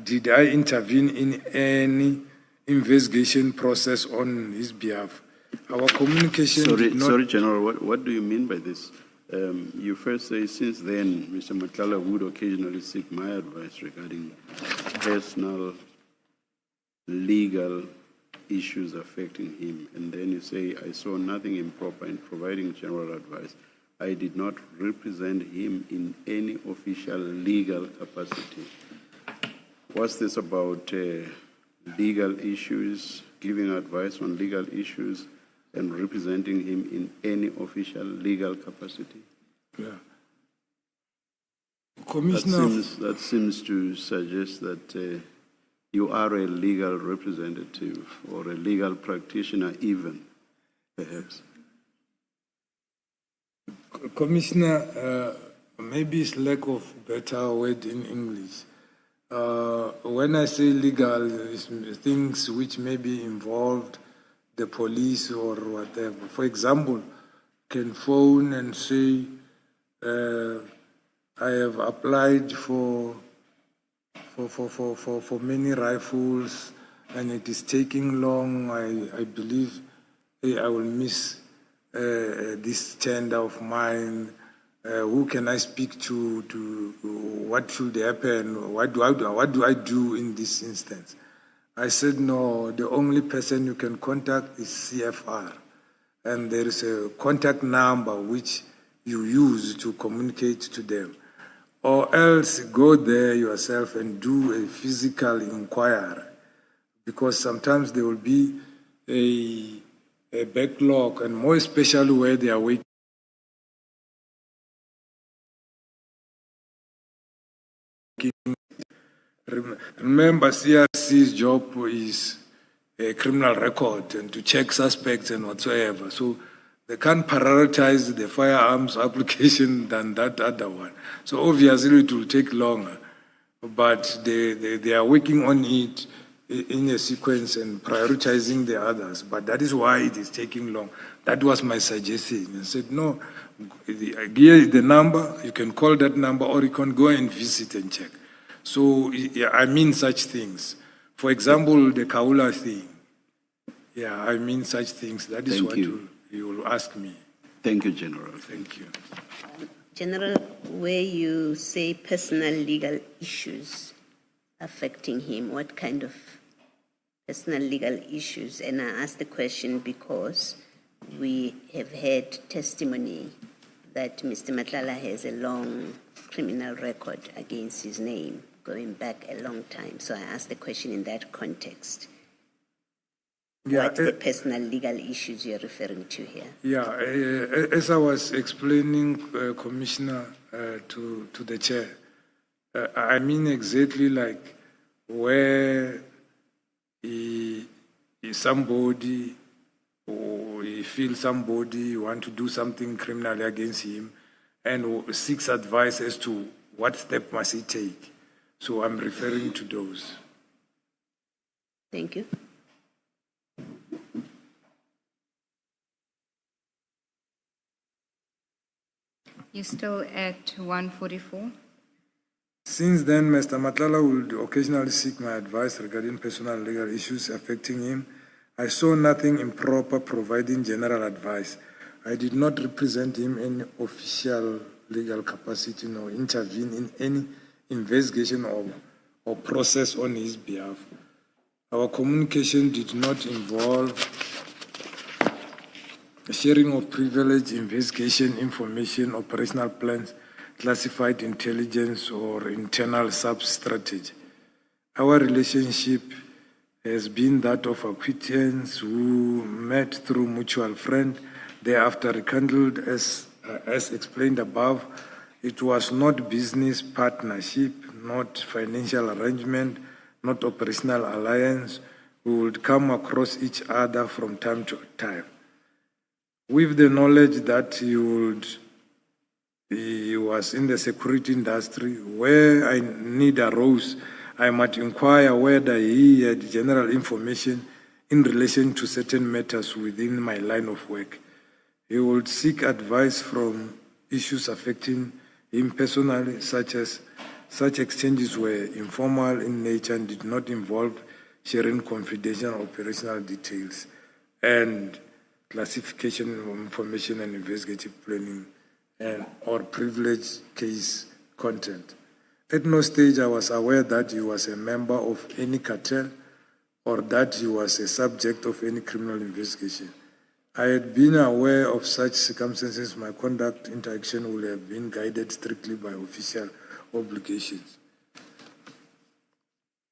did I intervene in any investigation process on his behalf. Our communication. Sorry, General. What do you mean by this? You first say, since then, Mr. Matlala would occasionally seek my advice regarding personal, legal issues affecting him. And then you say, I saw nothing improper in providing general advice. I did not represent him in any official legal capacity. What's this about legal issues, giving advice on legal issues, and representing him in any official legal capacity? Yeah. Commissioner, That seems to suggest that you are a legal representative or a legal practitioner even, perhaps. Commissioner, maybe it's lack of better word in English. When I say legal, it's things which may be involved the police or whatever. For example, can phone and say, I have applied for many rifles and it is taking long. I believe I will miss this tender of mine. Who can I speak to what should happen? What do I do in this instance? I said, no, the only person you can contact is CFR. And there is a contact number which you use to communicate to them. Or else go there yourself and do a physical inquiry. Because sometimes there will be a backlog, and more especially where they are waiting. Remember, CRC's job is a criminal record and to check suspects and whatsoever. So they can't prioritize the firearms application than that other one. So obviously it will take longer, but they are working on it in a sequence and prioritizing the others. But that is why it is taking long. That was my suggestion. I said, no, here is the number. You can call that number or you can go and visit and check. So, yeah, I mean such things. For example, the Kaula thing. Yeah, I mean such things. That is what you will ask me. Thank you, General. Thank you. General, where you say personal legal issues affecting him, what kind of personal legal issues? And I ask the question because we have had testimony that Mr. Matlala has a long criminal record against his name, going back a long time. So I asked the question in that context. Yeah, What's the personal legal issues you're referring to here? Yeah, as I was explaining, Commissioner, to the chair, I mean exactly like where somebody or he feels somebody want to do something criminally against him and seeks advice as to what step must he take. So I'm referring to those. Thank you. You're still at 144. Since then, Mr. Matlala would occasionally seek my advice regarding personal legal issues affecting him. I saw nothing improper providing general advice. I did not represent him in official legal capacity nor intervene in any investigation or process on his behalf. Our communication did not involve sharing of privileged investigation information, operational plans, classified intelligence, or internal sub-strategy. Our relationship has been that of acquaintance who met through mutual friend, thereafter rekindled as explained above. It was not business partnership, not financial arrangement, not operational alliance. We would come across each other from time to time. With the knowledge that he was in the security industry, where a need arose, I might inquire whether he had general information in relation to certain matters within my line of work. He would seek advice from issues affecting him personally, such exchanges were informal in nature and did not involve sharing confidential operational details and classification of information and investigative planning or privileged case content. At no stage I was aware that he was a member of any cartel or that he was a subject of any criminal investigation. I had been aware of such circumstances. My conduct interaction would have been guided strictly by official obligations.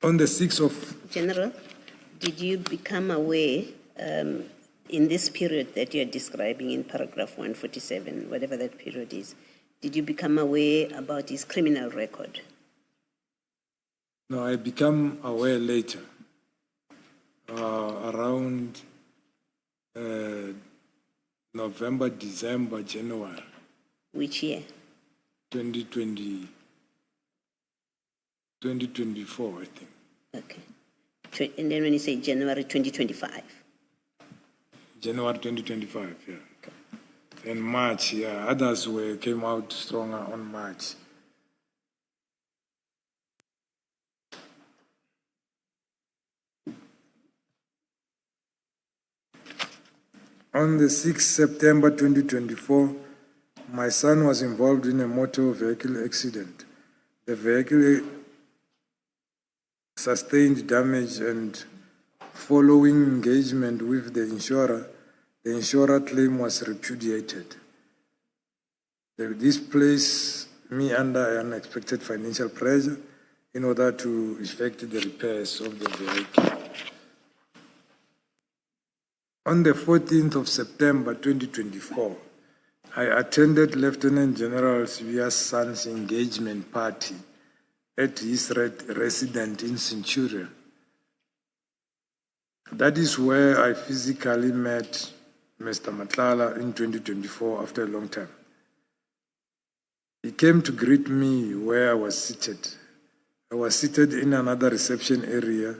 On the 6th of... General, did you become aware in this period that you're describing in paragraph 147, whatever that period is, Did you become aware about his criminal record? No, I became aware later, around November, December, January. Which year? 2024, I think. Okay. And then when you say January 2025? January 2025, yeah. Okay. And March, yeah. Others came out stronger on March. On the 6th September 2024, my son was involved in a motor vehicle accident. The vehicle sustained damage, and following engagement with the insurer claim was repudiated. This placed me under unexpected financial pressure in order to effect the repairs of the vehicle. On the 14th of September 2024, I attended Lieutenant General Sibiya's son's engagement party at his residence in Centurion. That is where I physically met Mr. Matlala in 2024 after a long time. He came to greet me where I was seated. I was seated in another reception area.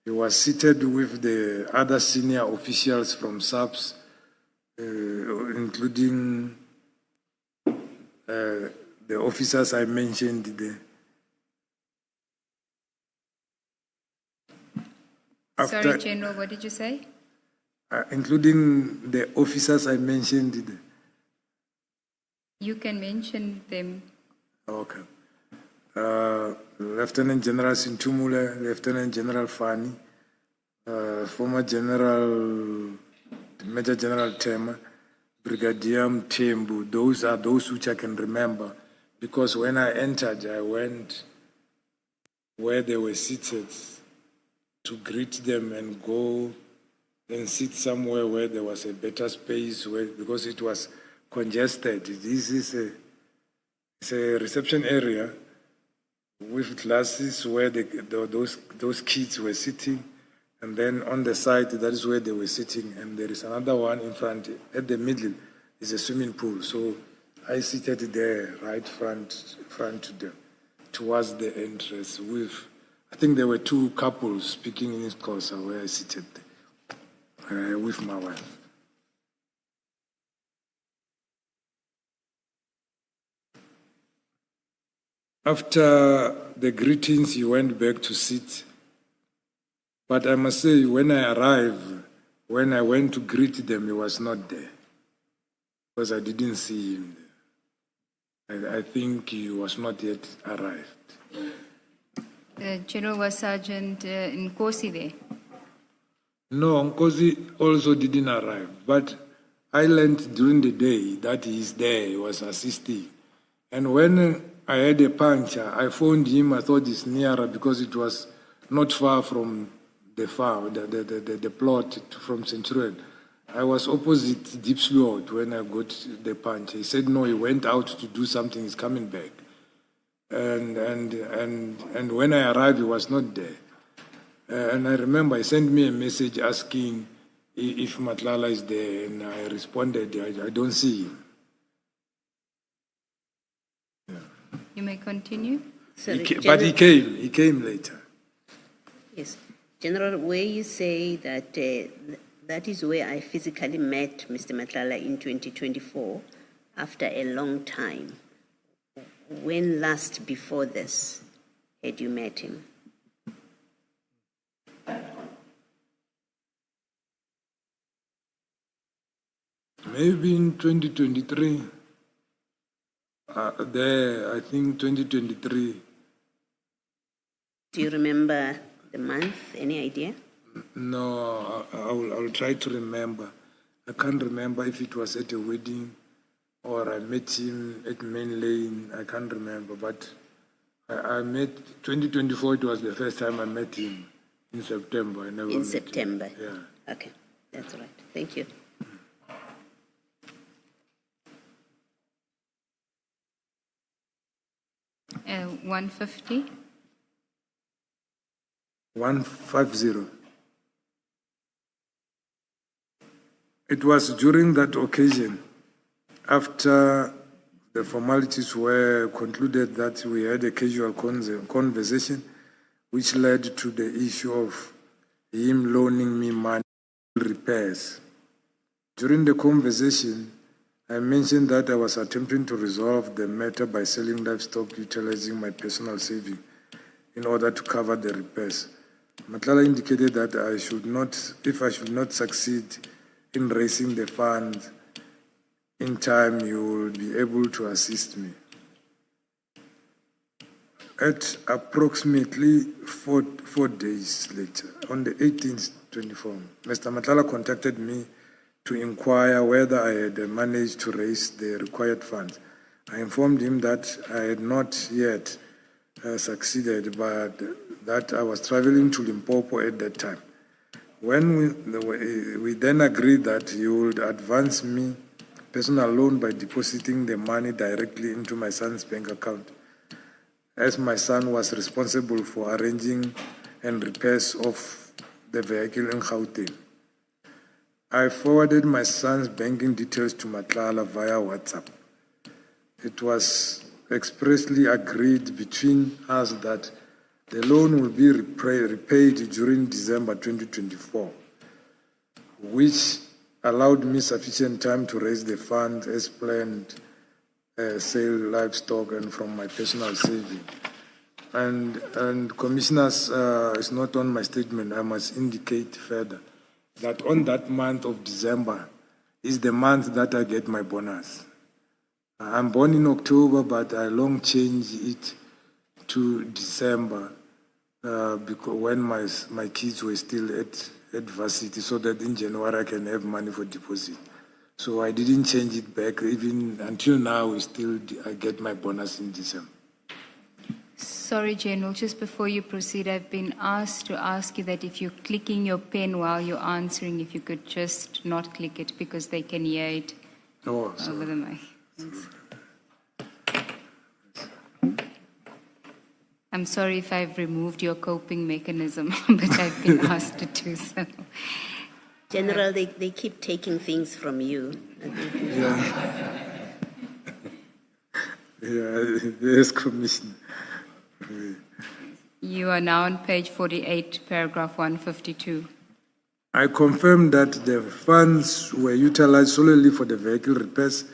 He was seated with the other senior officials from SAPS, including the officers I mentioned there. Sorry, General, what did you say? Including the officers I mentioned there. You can mention them. Okay. Lieutenant General Sintumule, Lieutenant General Fani, former General, Major General Tema, Brigadier Mtembu. Those are those which I can remember, because when I entered, I went where they were seated to greet them and go and sit somewhere where there was a better space, because it was congested. This is it's a reception area with classes where those kids were sitting, and then on the side, that is where they were sitting, and there is another one in front. At the middle is a swimming pool. So I seated there, right front to them, towards the entrance. I think there were two couples speaking in Xhosa where I seated with my wife. After the greetings, he went back to sit. But I must say, when I arrived, when I went to greet them, he was not there, because I didn't see him there. I think he was not yet arrived. General, was Sergeant Nkosi there? No, Nkosi also didn't arrive. But I learned during the day that he is there, he was assisting. And when I had a puncture, I phoned him. I thought it's nearer because it was not far from the plot from Centurion. I was opposite Deep Slot when I got the punch. He said no, he went out to do something, he's coming back. And when I arrived, he was not there. And I remember he sent me a message asking if Matlala is there, and I responded, I don't see him. You may continue. Sorry, But he came later. Yes. General, where you say that that is where I physically met Mr. Matlala in 2024 after a long time. When last before this had you met him? Maybe in 2023. I think 2023. Do you remember the month? Any idea? No, I will try to remember. I can't remember if it was at a wedding or I met him at Main Lane. I can't remember, but I met 2024. It was the first time I met him in September. I never in met September. him. Yeah. Okay, that's right. Thank you. 150. 150. It was during that occasion, after the formalities were concluded, that we had a casual conversation, which led to the issue of him loaning me money for repairs. During the conversation, I mentioned that I was attempting to resolve the matter by selling livestock utilizing my personal saving in order to cover the repairs. Matlala indicated that if I should not succeed in raising the funds in time, you will be able to assist me. At approximately four days later, on the 18th, 24, Mr. Matlala contacted me to inquire whether I had managed to raise the required funds. I informed him that I had not yet succeeded, but that I was traveling to Limpopo at that time. When we then agreed that he would advance me personal loan by depositing the money directly into my son's bank account, as my son was responsible for arranging and repairs of the vehicle in Gauteng. I forwarded my son's banking details to Matlala via WhatsApp. It was expressly agreed between us that the loan will be repaid during December 2024, which allowed me sufficient time to raise the funds as planned, sell livestock and from my personal saving. And commissioners, it's not on my statement, I must indicate further that on that month of December is the month that I get my bonus. I'm born in October, but I long changed it to December because when my kids were still at varsity, so that in January I can have money for deposit. So I didn't change it back. Even until now, I get my bonus in December. Sorry, General, just before you proceed, I've been asked to ask you that if you're clicking your pen while you're answering, if you could just not click it because they can hear it over the mic. I'm sorry if I've removed your coping mechanism, but I've been asked to do so. General, they keep taking things from you. Yes, Commissioner. You are now on page 48, paragraph 152. I confirm that the funds were utilized solely for the vehicle repairs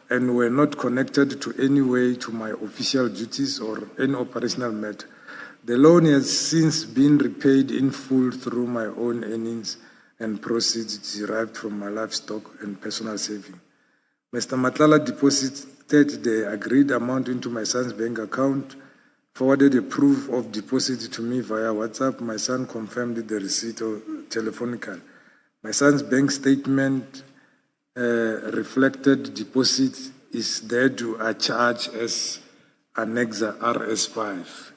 and were not connected to any way to my official duties or any operational matter. The loan has since been repaid in full through my own earnings and proceeds derived from my livestock and personal saving. Mr. Matlala deposited the agreed amount into my son's bank account, forwarded a proof of deposit to me via WhatsApp. My son confirmed the receipt telephonically. My son's bank statement reflected deposit is there to a charge as Annexa RS5.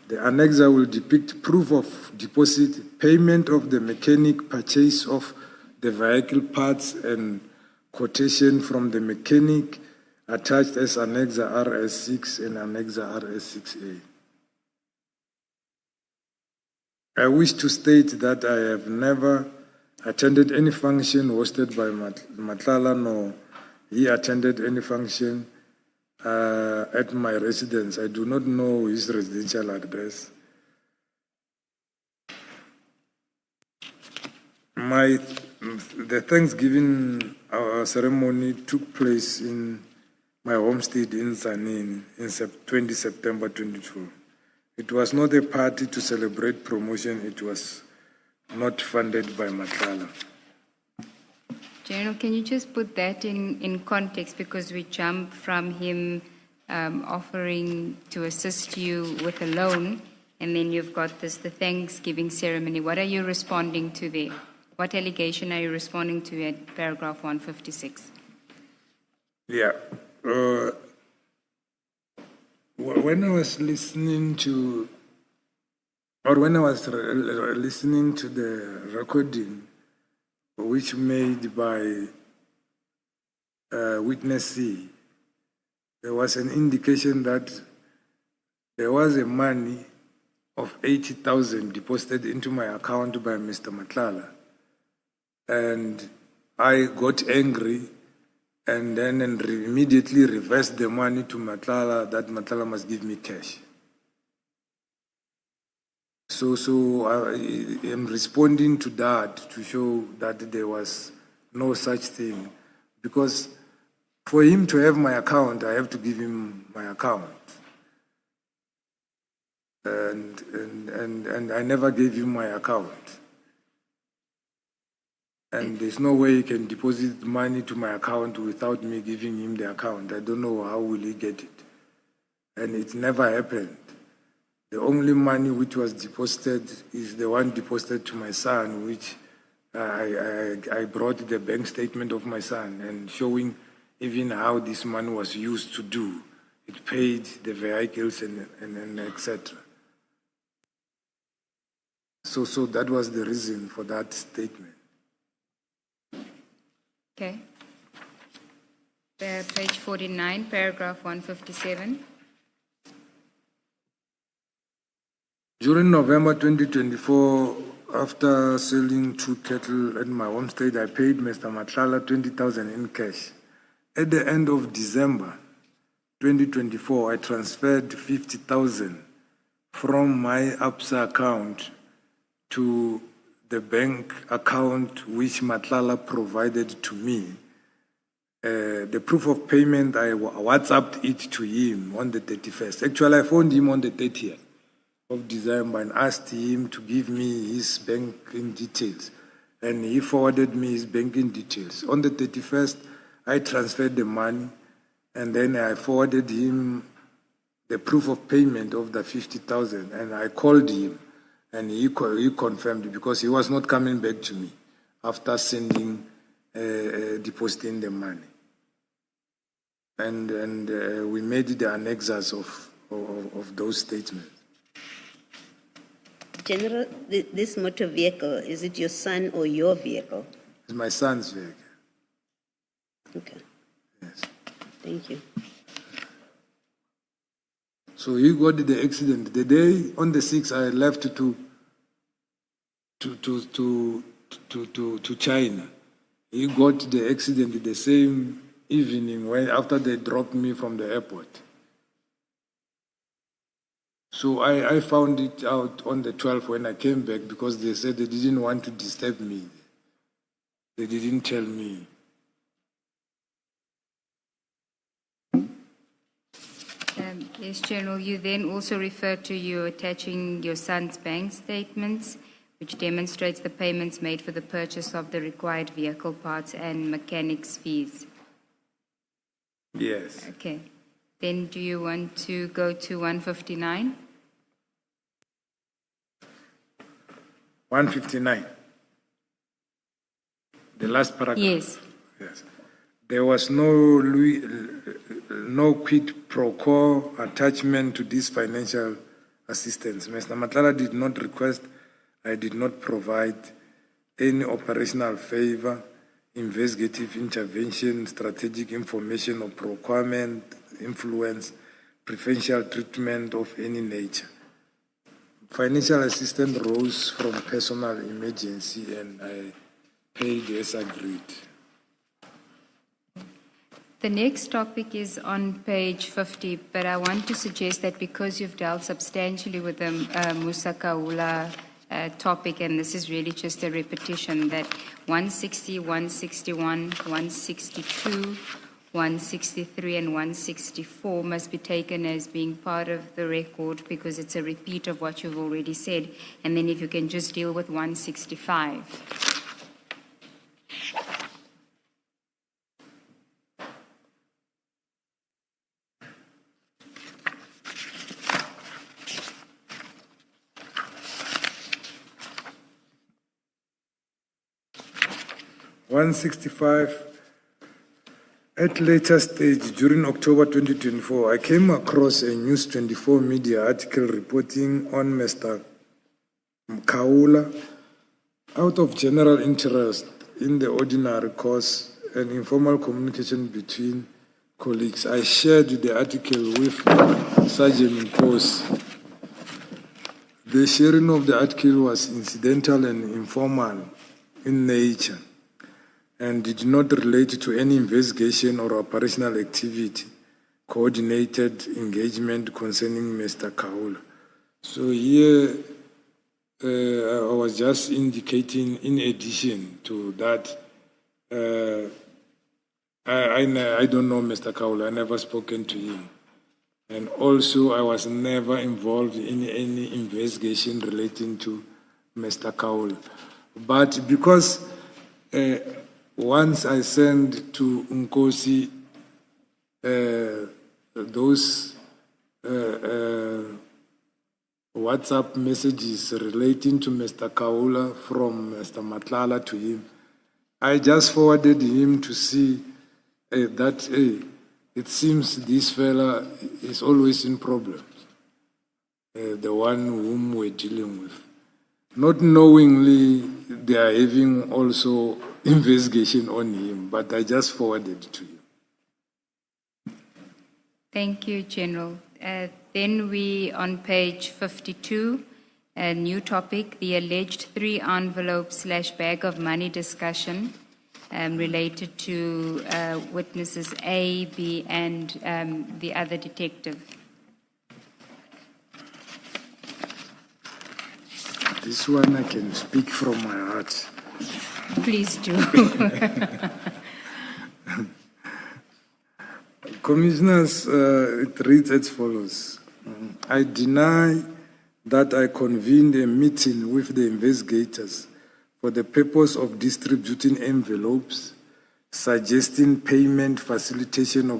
The Annexa will depict proof of deposit, payment of the mechanic, purchase of the vehicle parts, and quotation from the mechanic attached as Annexa RS6 and Annexa RS6A. I wish to state that I have never attended any function hosted by Matlala, nor he attended any function at my residence. I do not know his residential address. The Thanksgiving ceremony took place in my homestead in Zanini in 20 September 22. It was not a party to celebrate promotion. It was not funded by Matlala. General, can you just put that in context, because we jump from him offering to assist you with a loan, and then you've got the Thanksgiving ceremony. What are you responding to there? What allegation are you responding to at paragraph 156? Yeah. When I was listening to the recording which made by witness C, there was an indication that there was a money of 80,000 deposited into my account by Mr. Matlala. And I got angry and then immediately reversed the money to Matlala that Matlala must give me cash. So I am responding to that to show that there was no such thing. Because for him to have my account, I have to give him my account. And I never gave him my account. And there's no way he can deposit money to my account without me giving him the account. I don't know how will he get it. And it never happened. The only money which was deposited is the one deposited to my son, which I brought the bank statement of my son and showing even how this money was used to do. It paid the vehicles and etc. So that was the reason for that statement. Okay. Page 49, paragraph 157. During November 2024, after selling 2 cattle at my homestead, I paid Mr. Matlala 20,000 in cash. At the end of December 2024, I transferred 50,000 from my ABSA account to the bank account which Matlala provided to me. The proof of payment, I WhatsApped it to him on the 31st. Actually, I phoned him on the 30th of December and asked him to give me his banking details. And he forwarded me his banking details. On the 31st, I transferred the money, and then I forwarded him the proof of payment of the 50,000, and I called him. And he confirmed because he was not coming back to me after sending, depositing the money. And we made the annexes of those statements. General, this motor vehicle, is it your son or your vehicle? It's my son's vehicle. Okay. Yes. Thank you. So he got the accident. The day on the 6th, I left to China. He got the accident the same evening after they dropped me from the airport. So I found it out on the 12th when I came back because they said they didn't want to disturb me. They didn't tell me. Yes, General, you then also referred to you attaching your son's bank statements, which demonstrates the payments made for the purchase of the required vehicle parts and mechanics fees. Yes. Okay. Then do you want to go to 159? 159. The last paragraph. Yes. Yes. There was no quid pro quo attachment to this financial assistance. Mr. Matlala did not request, I did not provide any operational favor, investigative intervention, strategic information or procurement, influence, preferential treatment of any nature. Financial assistance rose from personal emergency and I paid as agreed. The next topic is on page 50, but I want to suggest that because you've dealt substantially with the Musa Kaula topic, and this is really just a repetition, that 160, 161, 162, 163, and 164 must be taken as being part of the record because it's a repeat of what you've already said. And then if you can just deal with 165. 165, at later stage, during October 2024, I came across a News 24 media article reporting on Mr. Kaula out of general interest in the ordinary course and informal communication between colleagues, I shared the article with Sergeant Mkhwanazi. The sharing of the article was incidental and informal in nature and did not relate to any investigation or operational activity, coordinated engagement concerning Mr. Kaula. So here, I was just indicating, in addition to that, I don't know Mr. Kaula, I never spoken to him. And also, I was never involved in any investigation relating to Mr. Kaula. But because once I sent to Nkosi those WhatsApp messages relating to Mr. Kaula from Mr. Matlala to him, I just forwarded him to see that it seems this fella is always in problems, the one whom we're dealing with. Not knowingly, they are having also investigation on him, but I just forwarded to you. Thank you, General. Then we, on page 52, a new topic, the alleged 3-envelope/bag of money discussion related to witnesses A, B, and the other detective. This one I can speak from my heart. Please do. Commissioners, it reads as follows. I deny that I convened a meeting with the investigators for the purpose of distributing envelopes, suggesting payment, facilitating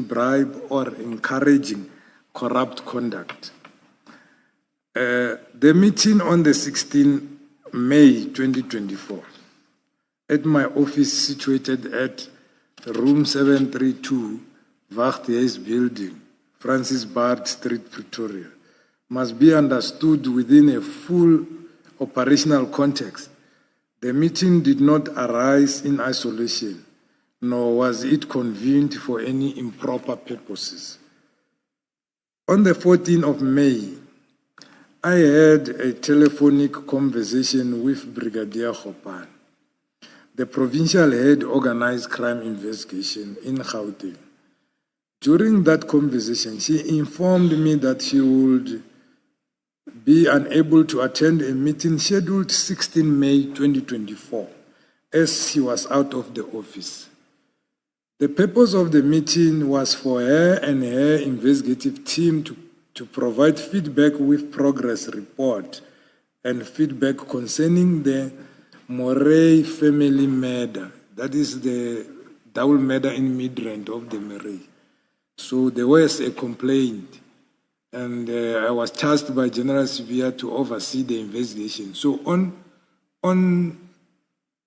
bribe, or encouraging corrupt conduct. The meeting on the 16th May 2024 at my office situated at room 732, Wachthuis Building, Francis Bard Street, Pretoria, must be understood within a full operational context. The meeting did not arise in isolation, nor was it convened for any improper purposes. On the 14th of May, I had a telephonic conversation with Brigadier Khopan, the provincial head Organised Crime investigation in Gauteng. During that conversation, she informed me that she would be unable to attend a meeting scheduled 16 May 2024, as she was out of the office. The purpose of the meeting was for her and her investigative team to provide feedback with progress report and feedback concerning the Morey family murder, that is the double murder in Midrand of the Morey. So there was a complaint, and I was tasked by General Sybiya to oversee the investigation. So on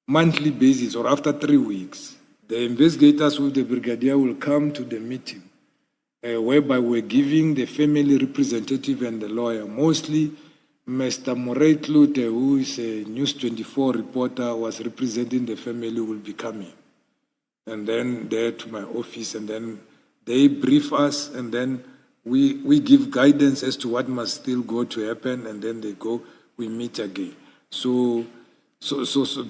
monthly basis or after 3 weeks, the investigators with the brigadier will come to the meeting, whereby we're giving the family representative and the lawyer, mostly Mr. Morey Klute, who is a News 24 reporter, was representing the family, will be coming. And then there to my office, and then they brief us, and then we give guidance as to what must still go to happen, and then they go, we meet again. So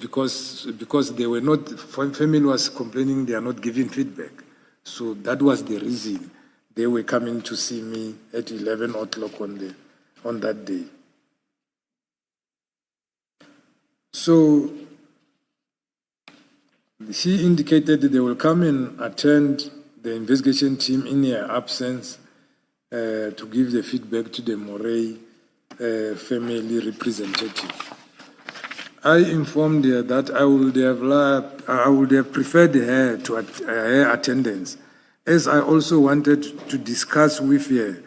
because they were not, family was complaining they are not giving feedback. So that was the reason they were coming to see me at 11 o'clock on that day. So she indicated that they will come and attend the investigation team in her absence to give the feedback to the Morey family representative. I informed her that I would have preferred her to her attendance, as I also wanted to discuss with her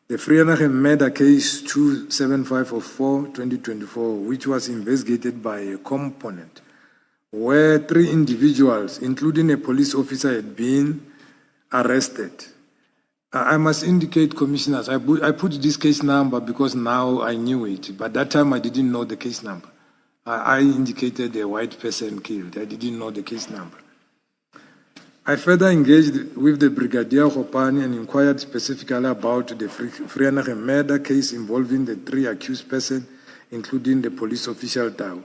the Frienache murder case 27504/2024, which was investigated by a component, where 3 individuals, including a police officer, had been arrested. I must indicate, commissioners, I put this case number because now I knew it, but that time I didn't know the case number. I indicated a white person killed. I didn't know the case number. I further engaged with the Brigadier Hopani and inquired specifically about the Vereeniging murder case involving the 3 accused persons, including the police official Tau.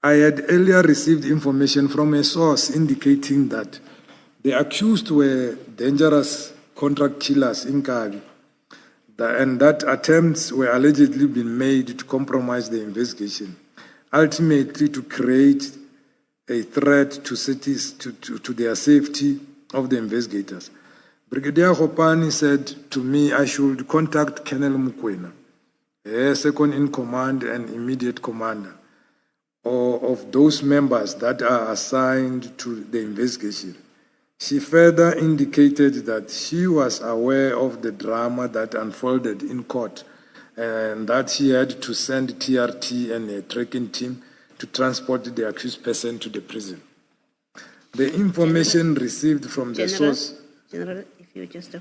I had earlier received information from a source indicating that the accused were dangerous contract killers in Kabi, and that attempts were allegedly being made to compromise the investigation, ultimately to create a threat to their safety of the investigators. Brigadier Hopani said to me I should contact Colonel Mkhwanazi, second in command and immediate commander, or of those members that are assigned to the investigation. She further indicated that she was aware of the drama that unfolded in court and that she had to send TRT and a tracking team to transport the accused person to the prison. The information received from the source... General, if you just...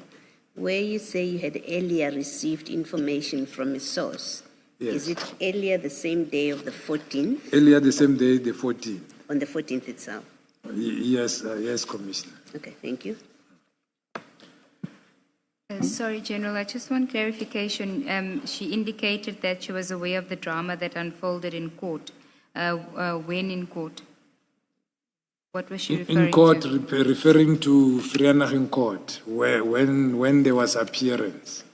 Where you say you had earlier received information from a source, yes. Is it earlier the same day of the 14th? Earlier the same day, the 14th. On the 14th itself? Yes, yes, Commissioner. Okay, thank you. Sorry, General, I just want clarification. She indicated that she was aware of the drama that unfolded in court. When in court? What was she referring in court, to? Referring to Vereeniging court, when there was appearance.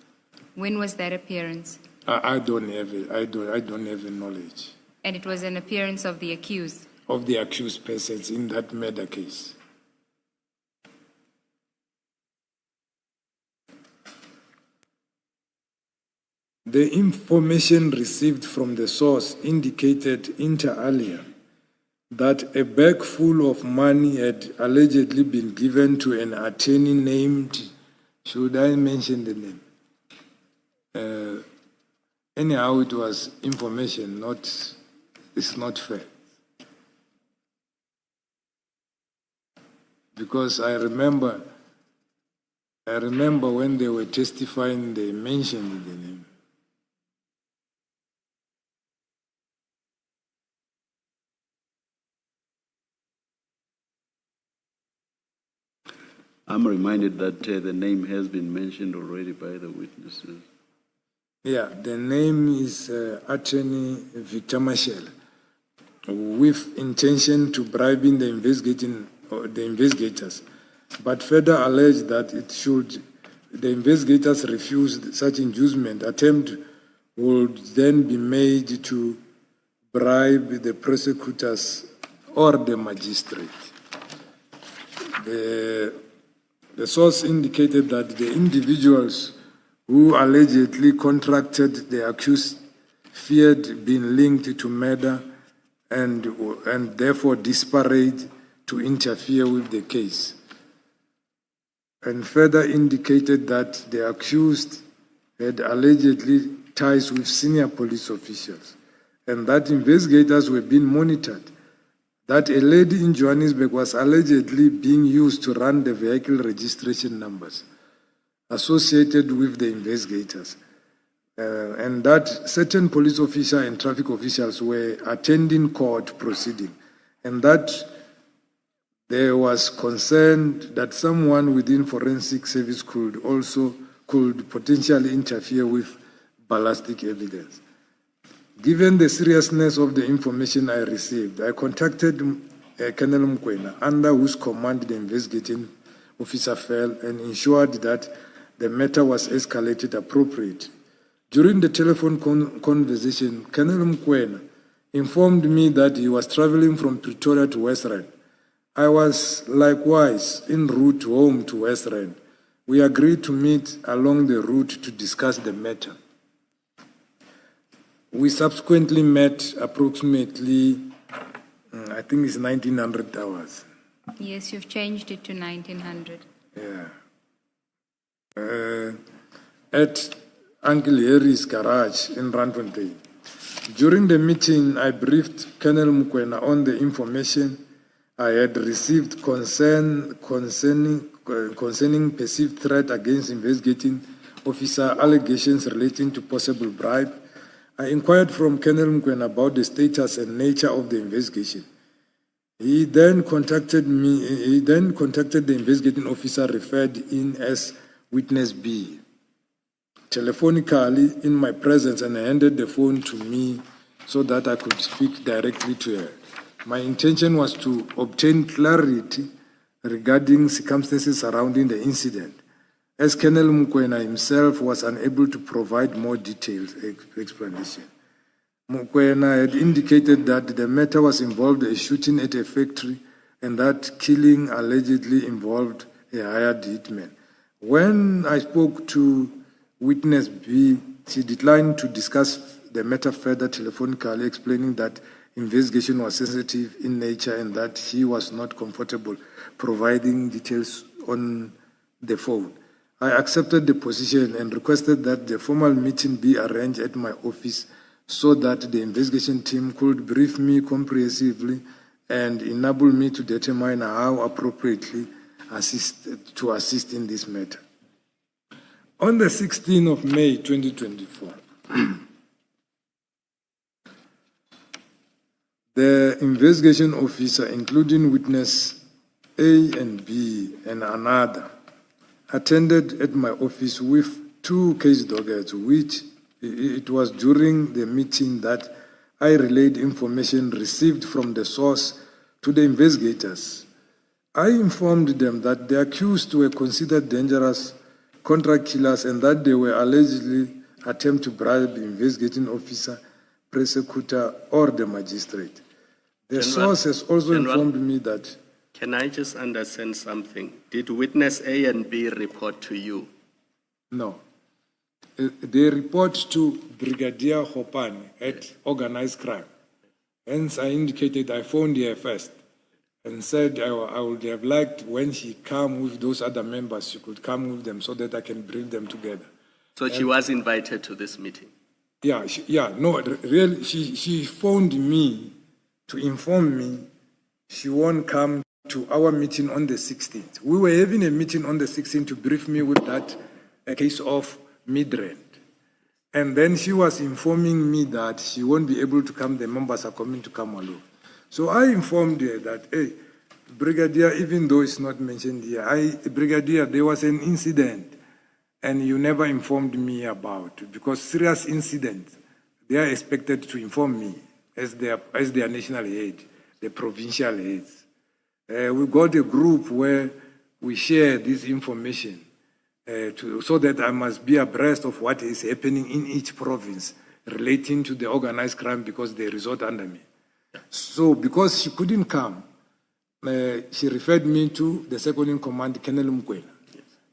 When was that appearance? I don't have it. I don't have the knowledge. And it was an appearance of the accused? Of the accused persons in that murder case. The information received from the source indicated inter alia that a bag full of money had allegedly been given to an attorney named, should I mention the name? Anyhow, it was information, it's not fair. Because I remember when they were testifying, they mentioned the name. I'm reminded that the name has been mentioned already by the witnesses. Yeah, the name is Attorney Victor Mashel, with intention to bribing the investigators, but further alleged that the investigators refused such inducement. Attempt would then be made to bribe the prosecutors or the magistrate. The source indicated that the individuals who allegedly contracted the accused feared being linked to murder and therefore disparate to interfere with the case, and further indicated that the accused had allegedly ties with senior police officials and that investigators were being monitored, that a lady in Johannesburg was allegedly being used to run the vehicle registration numbers associated with the investigators, and that certain police officers and traffic officials were attending court proceeding, and that there was concern that someone within forensic service could potentially interfere with ballistic evidence. Given the seriousness of the information I received, I contacted Colonel Mkhwanazi, under whose command the investigating officer fell, and ensured that the matter was escalated appropriately. During the telephone conversation, Colonel Mkhwanazi informed me that he was traveling from Pretoria to West Rand. I was likewise en route home to West Rand. We agreed to meet along the route to discuss the matter. We subsequently met approximately, I think it's 1900 hours. Yes, you've changed it to 1900. Yeah. At Uncle Harry's garage in Randfontein. During the meeting, I briefed Colonel Mkhwanazi on the information I had received concerning perceived threat against investigating officer allegations relating to possible bribe. I inquired from Colonel Mkhwanazi about the status and nature of the investigation. He then contacted me. He then contacted the investigating officer referred in as witness B telephonically in my presence and handed the phone to me so that I could speak directly to her. My intention was to obtain clarity regarding circumstances surrounding the incident, as Colonel Mkhwanazi himself was unable to provide more detailed explanation. Mkhwanazi had indicated that the matter was involved a shooting at a factory and that killing allegedly involved a hired hitman. When I spoke to witness B, she declined to discuss the matter further telephonically, explaining that investigation was sensitive in nature and that she was not comfortable providing details on the phone. I accepted the position and requested that the formal meeting be arranged at my office so that the investigation team could brief me comprehensively and enable me to determine how appropriately to assist in this matter. On the 16th of May 2024, the investigation officer, including witness A and B and another, attended at my office with 2 case dockets, which it was during the meeting that I relayed information received from the source to the investigators. I informed them that the accused were considered dangerous contract killers and that they were allegedly attempt to bribe investigating officer, prosecutor, or the magistrate. The source has also informed me that... Can I just understand something? Did witness A and B report to you? No. They report to Brigadier Hopani at Organized Crime. Hence, I indicated I phoned her first and said I would have liked when she come with those other members, she could come with them so that I can bring them together. So she was invited to this meeting? Yeah, she phoned me to inform me she won't come to our meeting on the 16th. We were having a meeting on the 16th to brief me with that case of Midrand. And then she was informing me that she won't be able to come, the members are coming to Kamalo. So I informed her that, hey, Brigadier, even though it's not mentioned here, Brigadier, there was an incident and you never informed me about, because serious incidents, they are expected to inform me as their national head, the provincial heads. We got a group where we share this information so that I must be abreast of what is happening in each province relating to the organized crime because they resort under me. So because she couldn't come, she referred me to the second in command, Colonel Mkhwanazi.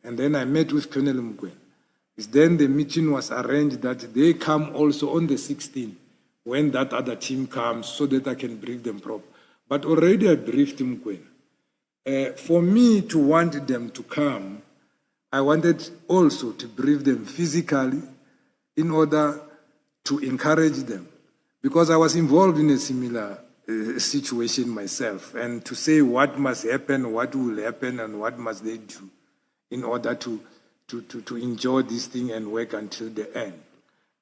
And then I met with Colonel Mkhwanazi. Then the meeting was arranged that they come also on the 16th when that other team comes so that I can brief them properly. But already I briefed Mkhwanazi. For me to want them to come, I wanted also to brief them physically in order to encourage them, because I was involved in a similar situation myself, and to say what must happen, what will happen, and what must they do in order to enjoy this thing and work until the end.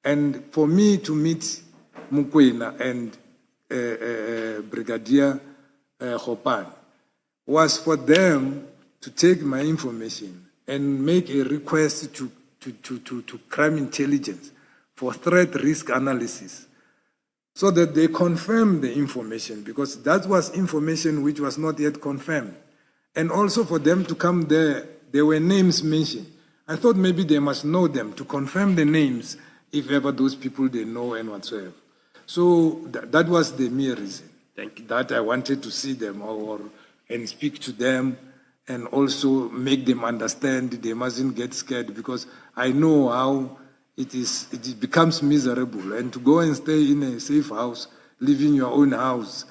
And for me to meet Mkhwanazi and Brigadier Hopani was for them to take my information and make a request to crime intelligence for threat risk analysis so that they confirm the information, because that was information which was not yet confirmed. And also for them to come there, there were names mentioned. I thought maybe they must know them to confirm the names if ever those people they know and whatsoever. So that was the mere reason that I wanted to see them and speak to them, and also make them understand they mustn't get scared, because I know how it becomes miserable. And to go and stay in a safe house, live in your own house,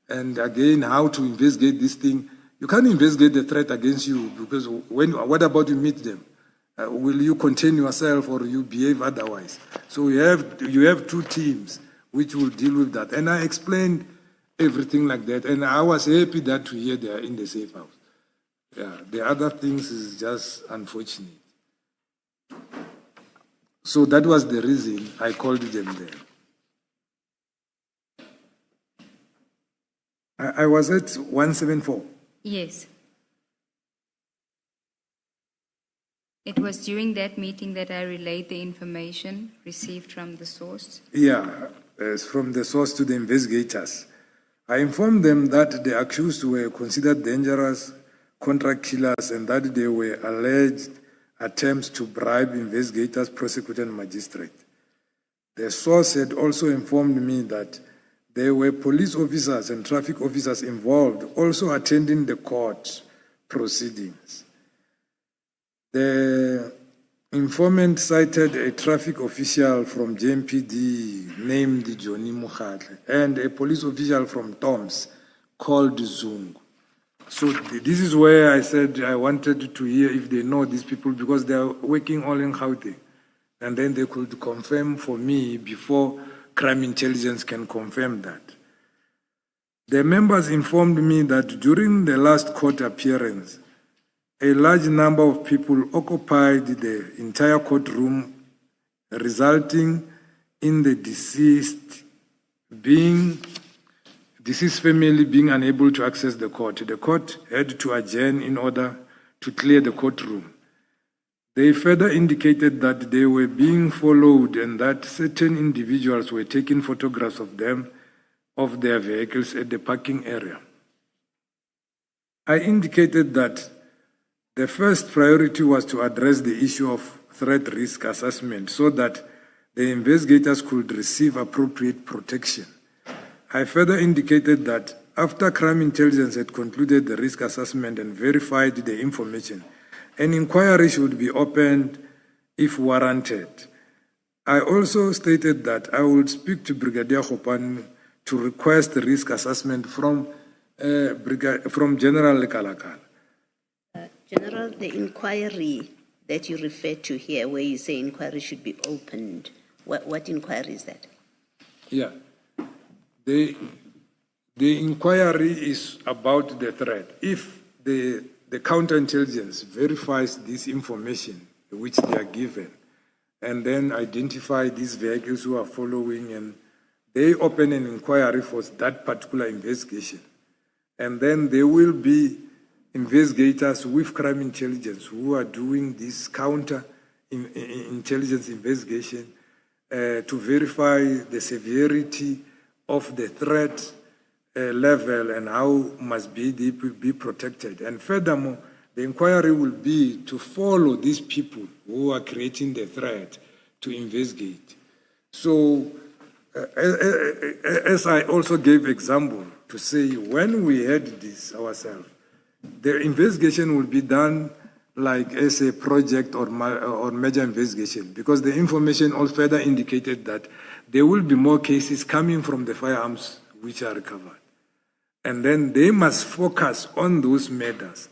and again, how to investigate this thing. You can't investigate the threat against you, because what about you meet them? Will you contain yourself or you behave otherwise? So you have 2 teams which will deal with that. And I explained everything like that, and I was happy that to hear they are in the safe house. Yeah, the other things is just unfortunate. So that was the reason I called them there. I was at 174. Yes. It was during that meeting that I relayed the information received from the source. Yeah, from the source to the investigators. I informed them that the accused were considered dangerous contract killers and that they were alleged attempts to bribe investigators, prosecutor, and magistrate. The source had also informed me that there were police officers and traffic officers involved, also attending the court proceedings. The informant cited a traffic official from JMPD named Johnny Mukhatle and a police official from Toms called Zungu. So this is where I said I wanted to hear if they know these people because they are working all in Gauteng. And then they could confirm for me before crime intelligence can confirm that. The members informed me that during the last court appearance, a large number of people occupied the entire courtroom, resulting in the deceased family being unable to access the court. The court had to adjourn in order to clear the courtroom. They further indicated that they were being followed and that certain individuals were taking photographs of them, of their vehicles at the parking area. I indicated that the first priority was to address the issue of threat risk assessment so that the investigators could receive appropriate protection. I further indicated that after crime intelligence had concluded the risk assessment and verified the information, an inquiry should be opened if warranted. I also stated that I would speak to Brigadier Khopan to request the risk assessment from General Mkhwanazi. General, the inquiry that you refer to here, where you say inquiry should be opened, what inquiry is that? Yeah. The inquiry is about the threat. If the counterintelligence verifies this information which they are given, and then identify these vehicles who are following, and they open an inquiry for that particular investigation, and then there will be investigators with crime intelligence who are doing this intelligence investigation to verify the severity of the threat level and how must be protected. And furthermore, the inquiry will be to follow these people who are creating the threat to investigate. So, as I also gave example to say, when we had this ourselves, the investigation will be done like as a project or major investigation, because the information also further indicated that there will be more cases coming from the firearms which are recovered. And then they must focus on those matters.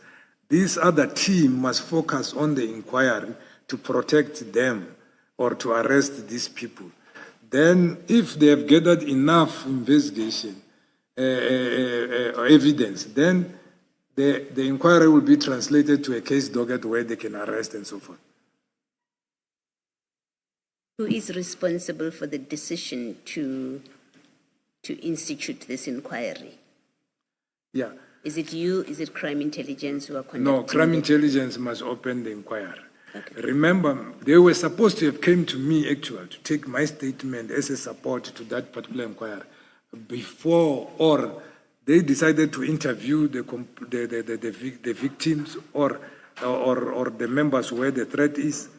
This other team must focus on the inquiry to protect them or to arrest these people. Then if they have gathered enough investigation evidence, then the inquiry will be translated to a case docket where they can arrest and so forth. Who is responsible for the decision to institute this inquiry? Yeah. Is it you? Is it crime intelligence who are conducting? No, crime intelligence must open the inquiry. Okay. Remember, they were supposed to have come to me actually to take my statement as a support to that particular inquiry before, or they decided to interview the victims or the members where the threat is,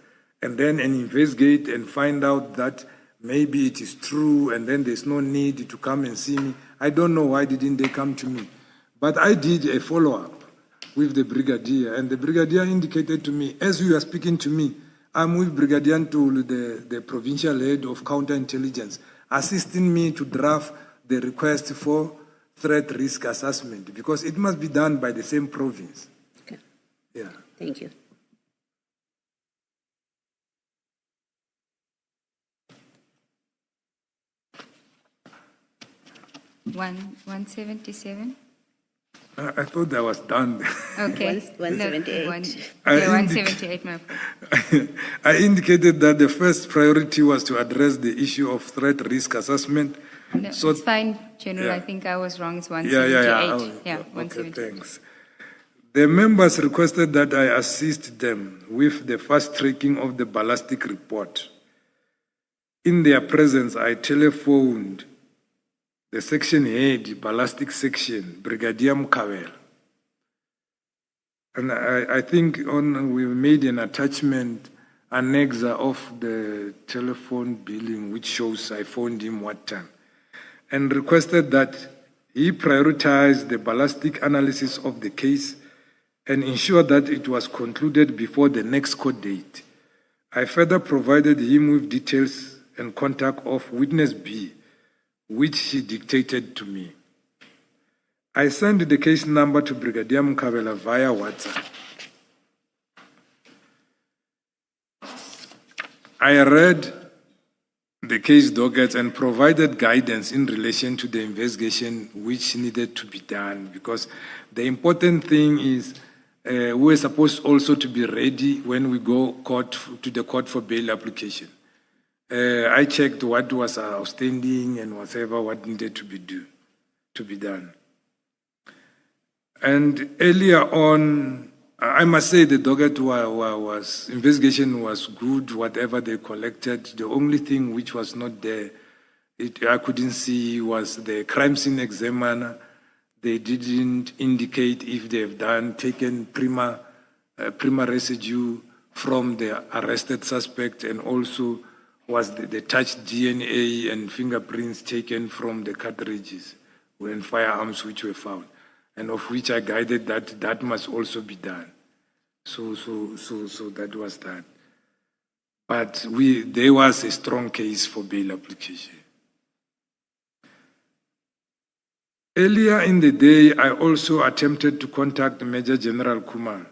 and then investigate and find out that maybe it is true, and then there's no need to come and see me. I don't know why didn't they come to me. But I did a follow-up with the brigadier, and the brigadier indicated to me, as you are speaking to me, I'm with Brigadier Ntulu, the provincial head of counterintelligence, assisting me to draft the request for threat risk assessment, because it must be done by the same province. Okay. Yeah. Thank you. One 177. I thought I was done. Okay. 178. 178, my fault. I indicated that the first priority was to address the issue of threat risk assessment No, So- it's fine, General. Yeah. I think I was wrong. It's 178. Yeah, okay, 178. thanks. The members requested that I assist them with the fast tracking of the ballistic report. In their presence, I telephoned the section head, ballistic section, Brigadier Mkhwanazi. And I think we made an attachment, annexer of the telephone billing, which shows I phoned him what time, and requested that he prioritize the ballistic analysis of the case and ensure that it was concluded before the next court date. I further provided him with details and contact of witness B, which he dictated to me. I sent the case number to Brigadier Mkhwanazi via WhatsApp. I read the case dockets and provided guidance in relation to the investigation which needed to be done, because the important thing is we're supposed also to be ready when we go to the court for bail application. I checked what was outstanding and what needed to be done. And earlier on, I must say the docket investigation was good, whatever they collected. The only thing which was not there, I couldn't see, was the crime scene examiner. They didn't indicate if they've taken prima residue from the arrested suspect, and also was the touched DNA and fingerprints taken from the cartridges and firearms which were found, and of which I guided that must also be done. So that was that. But there was a strong case for bail application. Earlier in the day, I also attempted to contact Major General Kumar.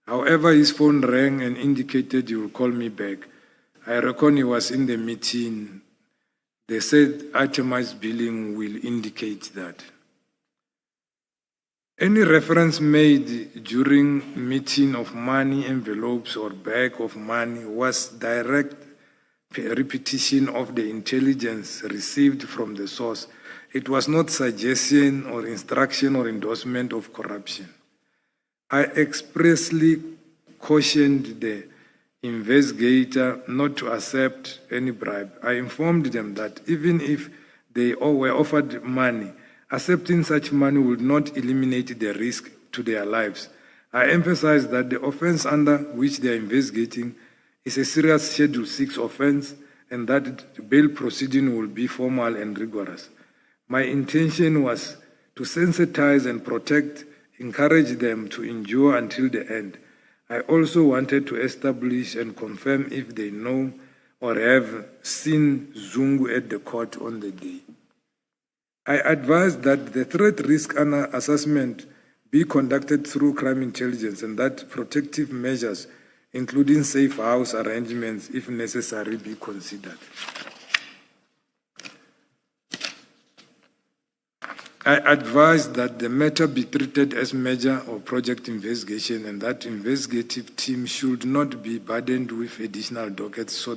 However, his phone rang and indicated he will call me back. I reckon he was in the meeting. They said itemized billing will indicate that. Any reference made during meeting of money envelopes or bag of money was direct repetition of the intelligence received from the source. It was not suggestion or instruction or endorsement of corruption. I expressly cautioned the investigator not to accept any bribe. I informed them that even if they were offered money, accepting such money would not eliminate the risk to their lives. I emphasized that the offense under which they are investigating is a serious Schedule 6 offense, and that bail proceeding will be formal and rigorous. My intention was to sensitize and protect, encourage them to endure until the end. I also wanted to establish and confirm if they know or have seen Zungu at the court on the day. I advised that the threat risk assessment be conducted through crime intelligence, and that protective measures, including safe house arrangements, if necessary, be considered. I advised that the matter be treated as major or project investigation, and that investigative team should not be burdened with additional dockets so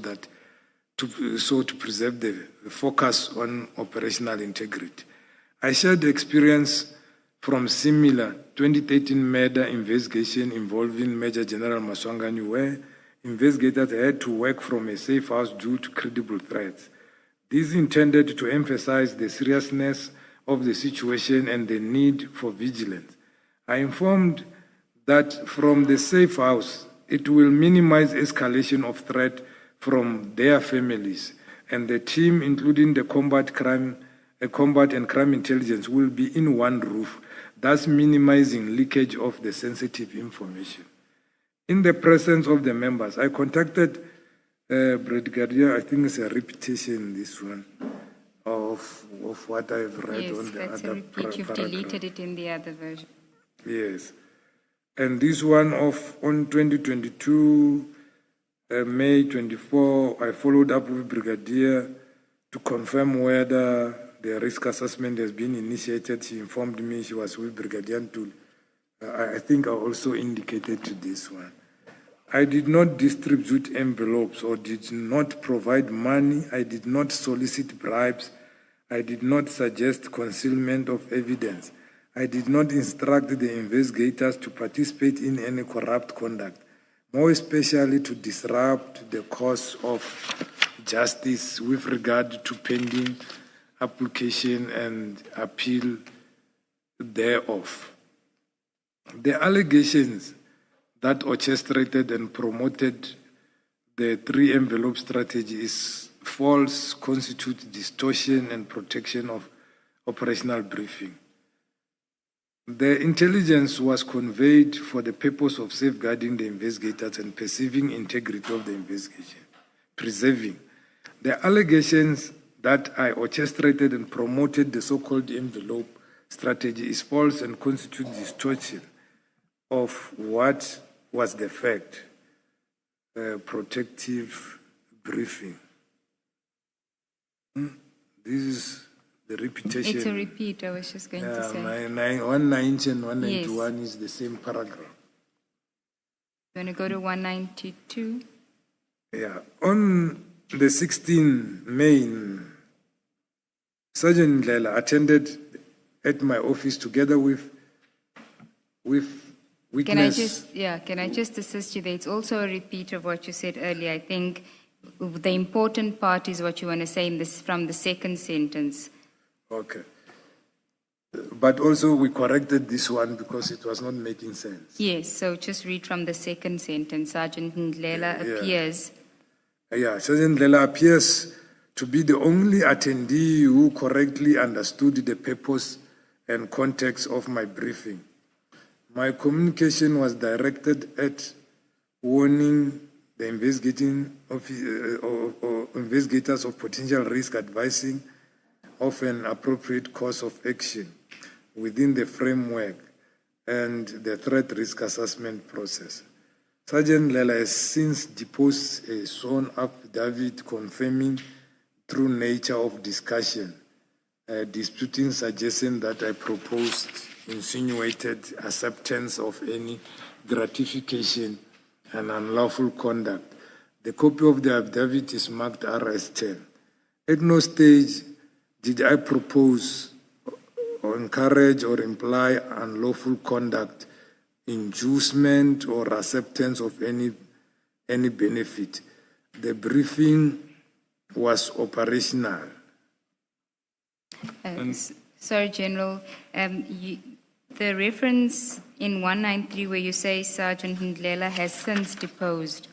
to preserve the focus on operational integrity. I shared the experience from similar 2013 murder investigation involving Major General Mkhwanazi, where investigators had to work from a safe house due to credible threats. This intended to emphasize the seriousness of the situation and the need for vigilance. I informed that from the safe house, it will minimize escalation of threat from their families, and the team, including the combat and crime intelligence, will be in one roof, thus minimizing leakage of the sensitive information. In the presence of the members, I contacted Brigadier, I think it's a repetition, this one, of what I've read on the that's other a repeat. You've deleted it in the other version. Yes. And this one on 2022, May 24, I followed up with Brigadier to confirm whether the risk assessment has been initiated. She informed me she was with Brigadier Ntul. I think I also indicated to this one. I did not distribute envelopes or did not provide money. I did not solicit bribes. I did not suggest concealment of evidence. I did not instruct the investigators to participate in any corrupt conduct, more especially to disrupt the course of justice with regard to pending application and appeal thereof. The allegations that orchestrated and promoted the three-envelope strategy is false, constitute distortion and protection of operational briefing. The intelligence was conveyed for the purpose of safeguarding the investigators and preserving integrity of the investigation. The allegations that I orchestrated and promoted the so-called envelope strategy is false and constitutes distortion of what was the fact, protective briefing. This is the repetition. It's a repeat, I was just going to say. 190 and 191 is the same paragraph. You want to go to 192? Yeah. On the 16th May, Sergeant Matlala attended at my office together with witness. Can I just assist you there? It's also a repeat of what you said earlier. I think the important part is what you want to say in this from the second sentence. Okay. But also we corrected this one because it was not making sense. Yes, so just read from the second sentence. Sergeant Matlala appears. Sergeant Matlala appears to be the only attendee who correctly understood the purpose and context of my briefing. My communication was directed at warning the investigators of potential risk, advising of an appropriate course of action within the framework and the threat risk assessment process. Sergeant Matlala has since deposed a sworn affidavit confirming true nature of discussion, disputing suggestion that I proposed insinuated acceptance of any gratification and unlawful conduct. The copy of the affidavit is marked RS10. At no stage did I propose or encourage or imply unlawful conduct, inducement or acceptance of any benefit. The briefing was operational. Sorry, General. The reference in 193 where you say Sergeant Matlala has since deposed,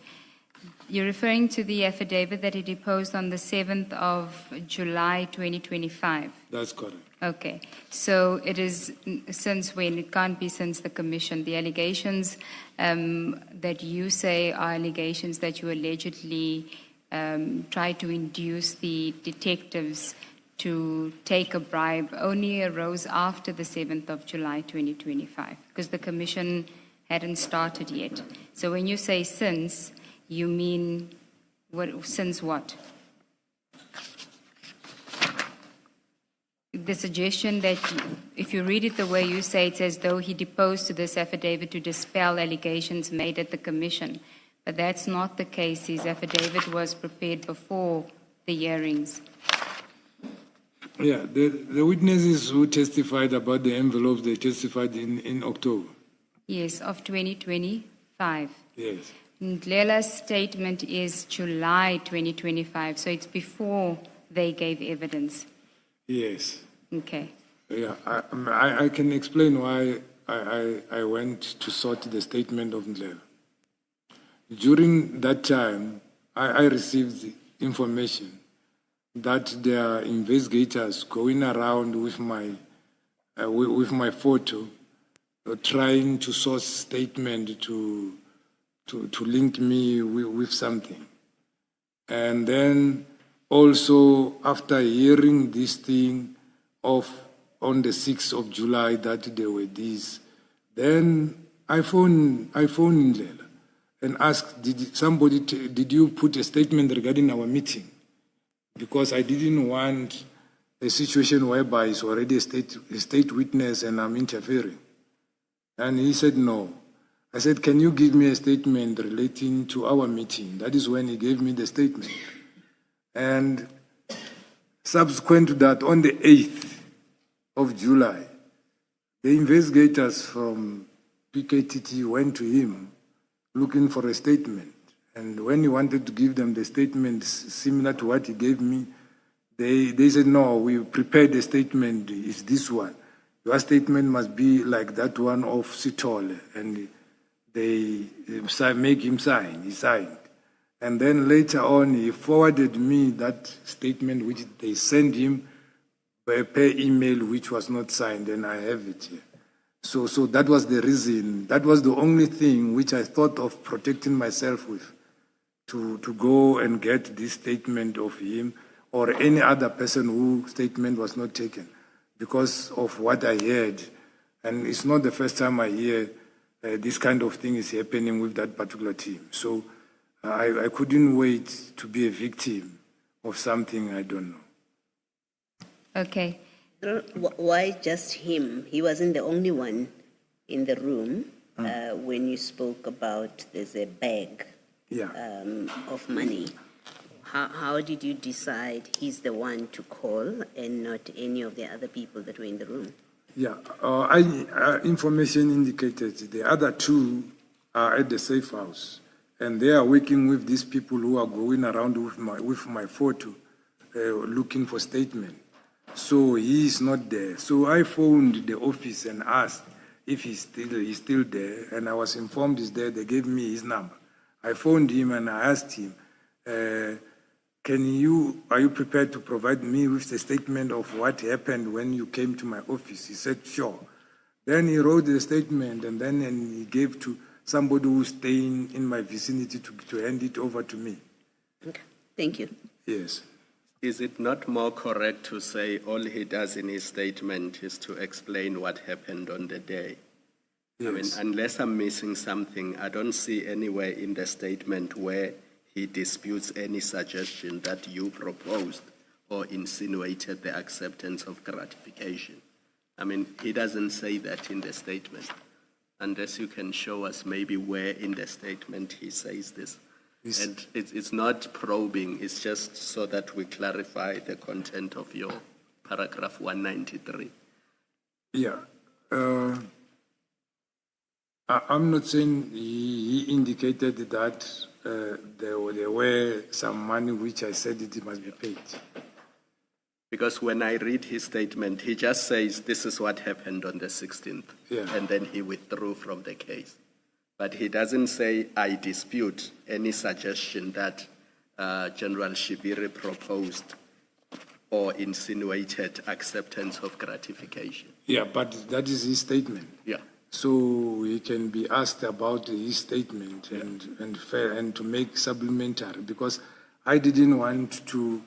you're referring to the affidavit that he deposed on the 7th of July 2025? That's correct. Okay. So it is since when? It can't be since the commission. The allegations that you say are allegations that you allegedly tried to induce the detectives to take a bribe only arose after the 7th of July 2025 because the commission hadn't started yet. So when you say since, you mean what? Since what? The suggestion that if you read it the way you say, it's as though he deposed to this affidavit to dispel allegations made at the commission. But that's not the case. His affidavit was prepared before the hearings. Yeah, the witnesses who testified about the envelopes, they testified in October. Yes, of 2025. Yes. Matlala's statement is July 2025, so it's before they gave evidence. Yes. Okay. Yeah, I can explain why I went to sort the statement of Matlala. During that time, I received information that there are investigators going around with my photo, trying to source statement to link me with something. And then also after hearing this thing on the 6th of July that there were these, then I phoned Matlala and asked, did you put a statement regarding our meeting? Because I didn't want a situation whereby it's already a state witness and I'm interfering. And he said no. I said, can you give me a statement relating to our meeting? That is when he gave me the statement. And Subsequent to that, on the 8th of July, the investigators from PKTT went to him looking for a statement. And when he wanted to give them the statement similar to what he gave me, they said, no, we prepared a statement, it's this one. Your statement must be like that one of Sitole. And they make him sign, he signed. And then later on, he forwarded me that statement which they sent him per email, which was not signed, and I have it here. So that was the reason. That was the only thing which I thought of protecting myself with, to go and get this statement of him or any other person whose statement was not taken because of what I heard. And it's not the first time I hear this kind of thing is happening with that particular team. So I couldn't wait to be a victim of something I don't know. Okay. Why just him? He wasn't the only one in the room when you spoke about there's a bag of money. How did you decide he's the one to call and not any of the other people that were in the room? Yeah, information indicated the other two are at the safe house, and they are working with these people who are going around with my photo, looking for statement. So he is not there. So I phoned the office and asked if he's still there, and I was informed he's there. They gave me his number. I phoned him and I asked him, are you prepared to provide me with the statement of what happened when you came to my office? He said, sure. Then he wrote the statement and he gave to somebody who's staying in my vicinity to hand it over to me. Okay. Thank you. Yes. Is it not more correct to say all he does in his statement is to explain what happened on the day? Yes. I mean, unless I'm missing something, I don't see anywhere in the statement where he disputes any suggestion that you proposed or insinuated the acceptance of gratification. I mean, he doesn't say that in the statement, unless you can show us maybe where in the statement he says this. And it's not probing, it's just so that we clarify the content of your paragraph 193. Yeah. I'm not saying he indicated that there were some money which I said it must be paid. Because when I read his statement, he just says this is what happened on the 16th, and then he withdrew from the case. But he doesn't say, I dispute any suggestion that General Shibiri proposed or insinuated acceptance of gratification. Yeah, but that is his statement. Yeah. So he can be asked about his statement and to make supplementary, because I didn't want to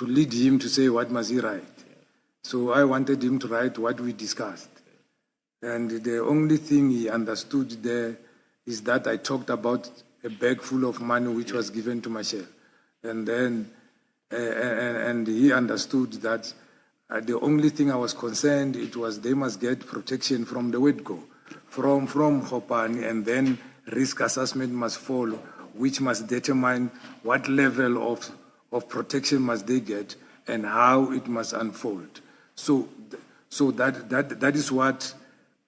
lead him to say what must he write. So I wanted him to write what we discussed. And the only thing he understood there is that I talked about a bag full of money which was given to Michelle. And then and he understood that the only thing I was concerned, it was they must get protection from the WEDCO, from Hopani, and then risk assessment must follow, which must determine what level of protection must they get and how it must unfold. So that is what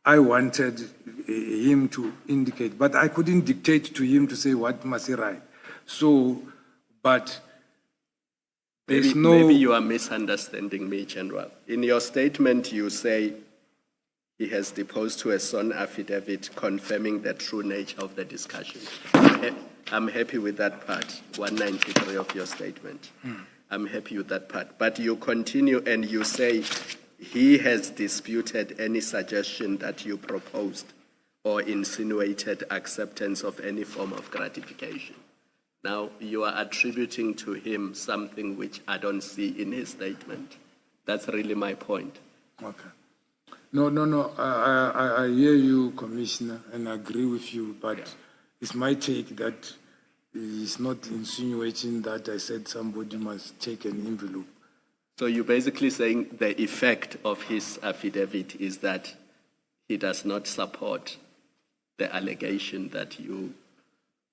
I wanted him to indicate, but I couldn't dictate to him to say what must he write. So, but maybe you are misunderstanding me, General. In your statement, you say he has deposed to a sworn affidavit confirming the true nature of the discussion. I'm happy with that part, 193 of your statement. I'm happy with that part. But you continue and you say he has disputed any suggestion that you proposed or insinuated acceptance of any form of gratification. Now, you are attributing to him something which I don't see in his statement. That's really my point. Okay. No. I hear you, Commissioner, and I agree with you, but it's my take that he's not insinuating that I said somebody must take an envelope. So you're basically saying the effect of his affidavit is that he does not support the allegation that you...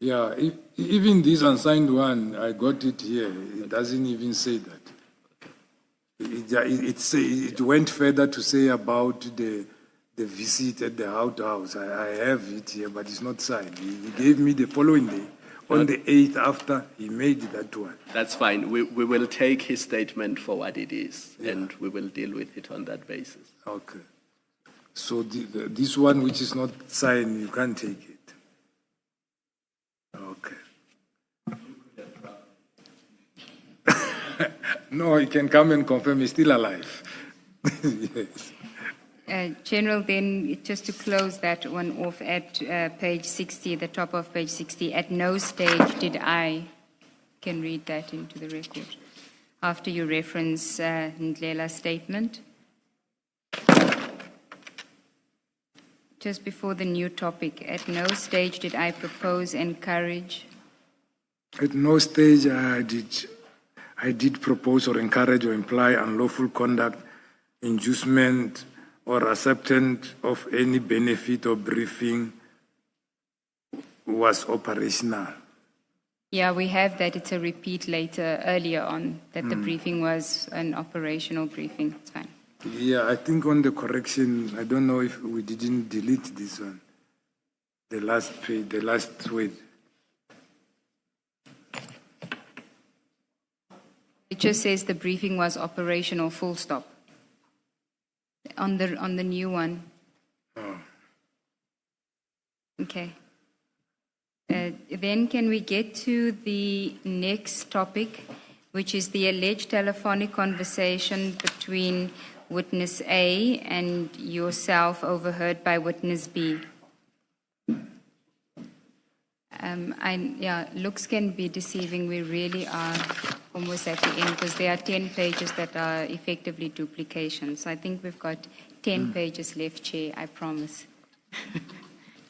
Yeah, even this unsigned one, I got it here. It doesn't even say that. It went further to say about the visit at the house. I have it here, but it's not signed. He gave me the following day, on the 8th after he made that one. That's fine. We will take his statement for what it is, and we will deal with it on that basis. Okay. So this one which is not signed, you can't take it. Okay. No, he can come and confirm he's still alive. Yes. General, then, just to close that one off at page 60, the top of page 60, at no stage did I, can read that into the record, after you reference Matlala's statement. Just before the new topic, at no stage did I propose, encourage. At no stage I did propose or encourage or imply unlawful conduct, inducement, or acceptance of any benefit or briefing was operational. Yeah, we have that. It's a repeat later, earlier on, that the briefing was an operational briefing. It's fine. Yeah, I think on the correction, I don't know if we didn't delete this one. The last page, the last tweet. It just says the briefing was operational, full stop. On the new one. Oh. Okay. Then can we get to the next topic, which is the alleged telephonic conversation between witness A and yourself overheard by witness B? Looks can be deceiving. We really are almost at the end because there are 10 pages that are effectively duplications. So I think we've got 10 pages left, Chair, I promise.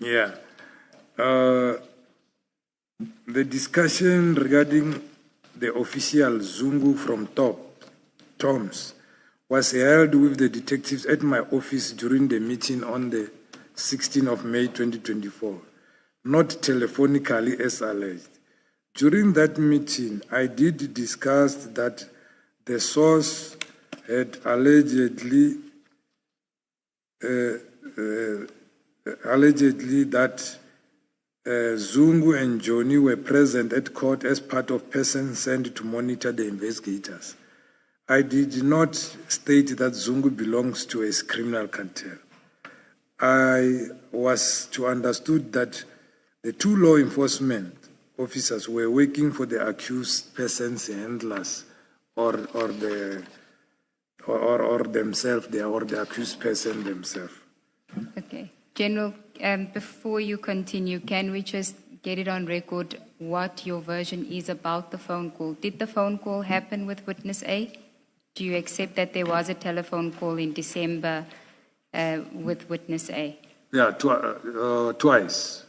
Yeah. The discussion regarding the official Zungu from Tom's was held with the detectives at my office during the meeting on the 16th of May 2024, not telephonically as alleged. During that meeting, I did discuss that the source had allegedly that Zungu and Johnny were present at court as part of persons sent to monitor the investigators. I did not state that Zungu belongs to a criminal cartel. I was to understood that the two law enforcement officers were working for the accused person's handlers or themselves, or the accused person themselves. Okay. General, before you continue, can we just get it on record what your version is about the phone call? Did the phone call happen with witness A? Do you accept that there was a telephone call in December with witness A? Yeah, twice.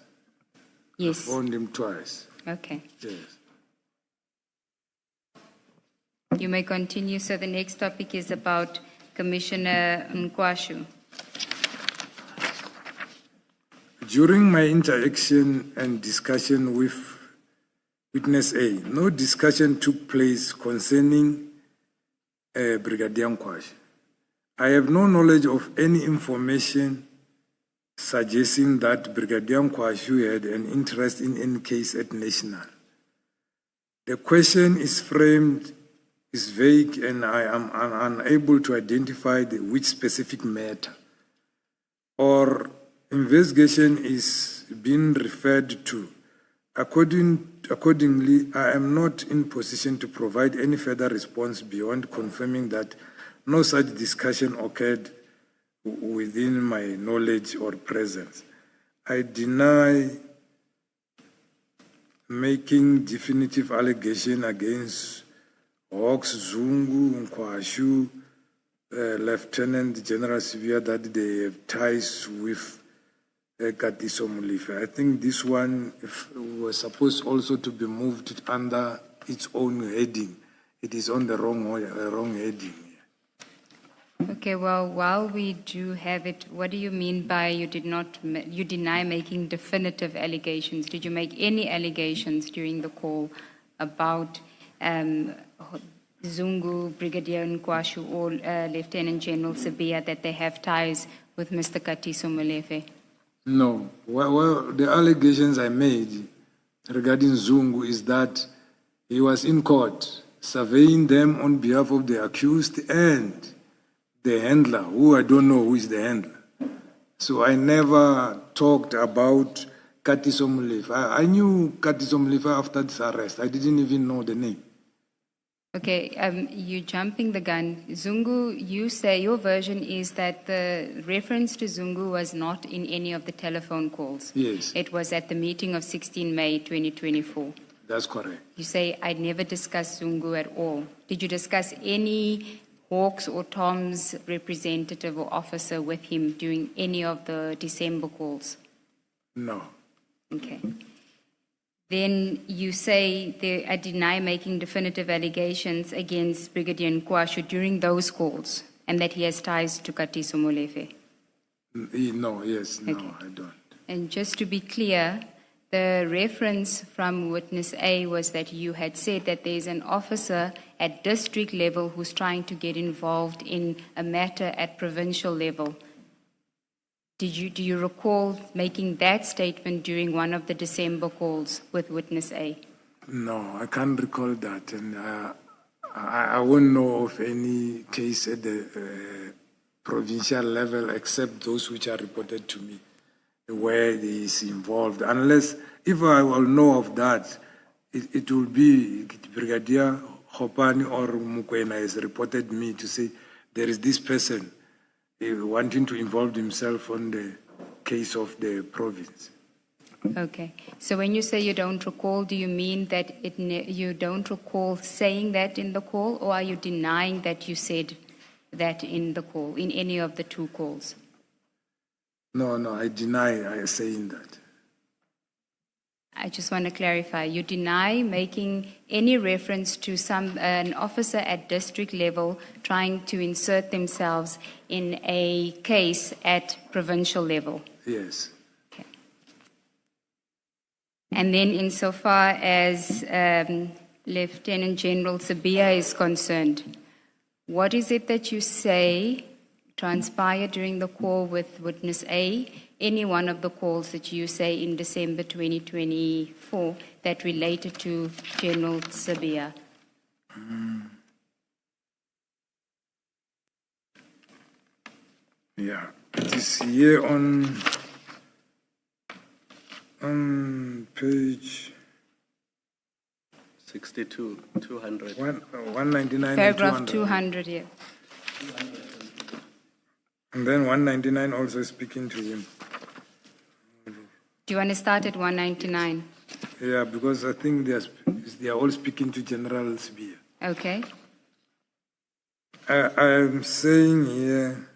Yes. I phoned him twice. Okay. Yes. You may continue. So the next topic is about Commissioner Mkhwanazi. During my interaction and discussion with witness A, no discussion took place concerning Brigadier Mkhwanazi. I have no knowledge of any information suggesting that Brigadier Mkhwanazi had an interest in any case at National. The question is framed, is vague, and I am unable to identify which specific matter or investigation is being referred to. Accordingly, I am not in position to provide any further response beyond confirming that no such discussion occurred within my knowledge or presence. I deny making definitive allegation against Hawks, Zungu, Mkhwanazi, Lieutenant General Sivia, that they have ties with Katiso Mulife. I think this one was supposed also to be moved under its own heading. It is on the wrong heading. Okay, well, while we do have it, what do you mean by you deny making definitive allegations? Did you make any allegations during the call about Zungu, Brigadier Nkwashu, or Lieutenant General Sibiya that they have ties with Mr. Katiso Molefe? No. Well, the allegations I made regarding Zungu is that he was in court surveying them on behalf of the accused and the handler, who I don't know who is the handler. So I never talked about Katiso Molefe. I knew Katiso Molefe after this arrest. I didn't even know the name. Okay, you're jumping the gun. Zungu, you say your version is that the reference to Zungu was not in any of the telephone calls. Yes. It was at the meeting of 16 May 2024. That's correct. You say, I never discussed Zungu at all. Did you discuss any Hawks or Tom's representative or officer with him during any of the December calls? No. Okay. Then you say I deny making definitive allegations against Brigadier Nkwashu during those calls and that he has ties to Katiso Molefe. No, yes, no, Okay. I don't. And just to be clear, the reference from witness A was that you had said that there is an officer at district level who's trying to get involved in a matter at provincial level. Do you recall making that statement during one of the December calls with witness A? No, I can't recall that. And I won't know of any case at the provincial level except those which are reported to me where he is involved. Unless, if I will know of that, it will be Brigadier Hopani or Mkhwanazi has reported me to say there is this person wanting to involve himself on the case of the province. Okay. So when you say you don't recall, do you mean that you don't recall saying that in the call, or are you denying that you said that in the call, in any of the two calls? No, I deny saying that. I just want to clarify. You deny making any reference to an officer at district level trying to insert themselves in a case at provincial level? Yes. Okay. And then insofar as Lieutenant General Sibiya is concerned, what is it that you say transpired during the call with witness A, any one of the calls that you say in December 2024 that related to General Sibiya? Yeah, it is here on page 62, 200. 199 Paragraph and 200, yeah. And then 199 also speaking to him. Do you want to start at 199? Yeah, because I think they are all speaking to General Sibiya. Okay. I am saying here,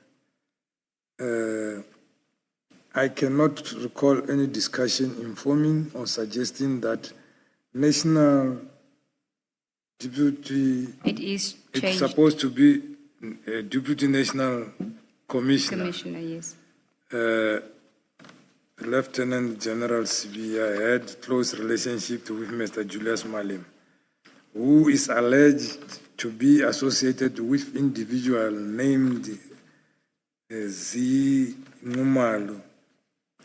I cannot recall any discussion informing or suggesting that National Deputy, It's it's supposed to be Deputy National Commissioner. Commissioner, yes. Lieutenant General Sibiya had close relationship with Mr. Julius Malema, who is alleged to be associated with individual named Z. Ngumalo.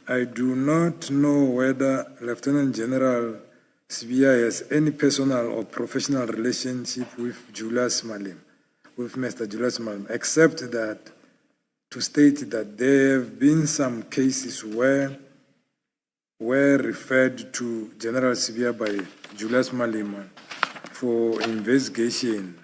I do not know whether Lieutenant General Sibiya has any personal or professional relationship with Julius Malema, with Mr. Julius Malema, except that to state that there have been some cases were referred to General Sibiya by Julius Malema for investigation,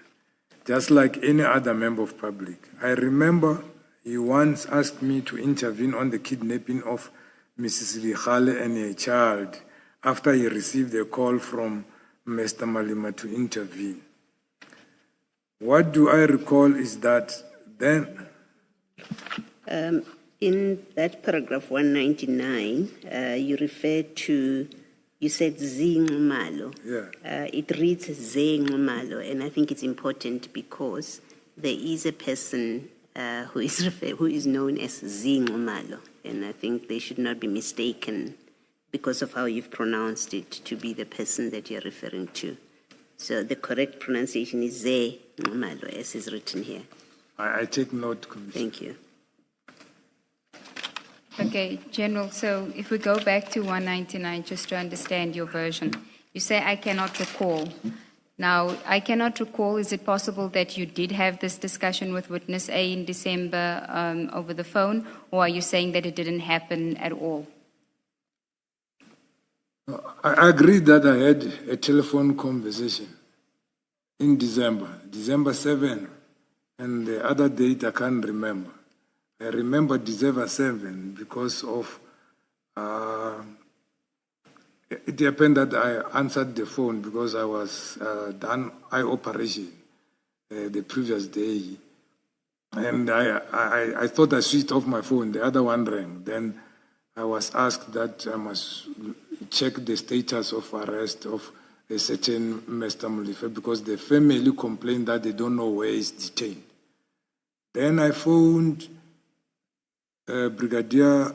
just like any other member of public. I remember he once asked me to intervene on the kidnapping of Mrs. Likhale and her child after he received a call from Mr. Malema to intervene. What do I recall is that then... In that paragraph 199, you referred to, you said Zingumalo. Yeah. It reads Zengumalo, and I think it's important because there is a person who is known as Zingumalo, and I think they should not be mistaken because of how you've pronounced it to be the person that you're referring to. So the correct pronunciation is Malo, as is written here. I take note, Commissioner. Thank you. Okay, General, so if we go back to 199, just to understand your version, you say, I cannot recall. Now, I cannot recall, is it possible that you did have this discussion with witness A in December over the phone, or are you saying that it didn't happen at all? I agree that I had a telephone conversation in December 7, and the other date I can't remember. I remember December 7 because of, it happened that I answered the phone because I was done eye operation the previous day. And I thought I switched off my phone, the other one rang. Then I was asked that I must check the status of arrest of a certain Mr. Mulife because the family complained that they don't know where he's detained. Then I phoned Brigadier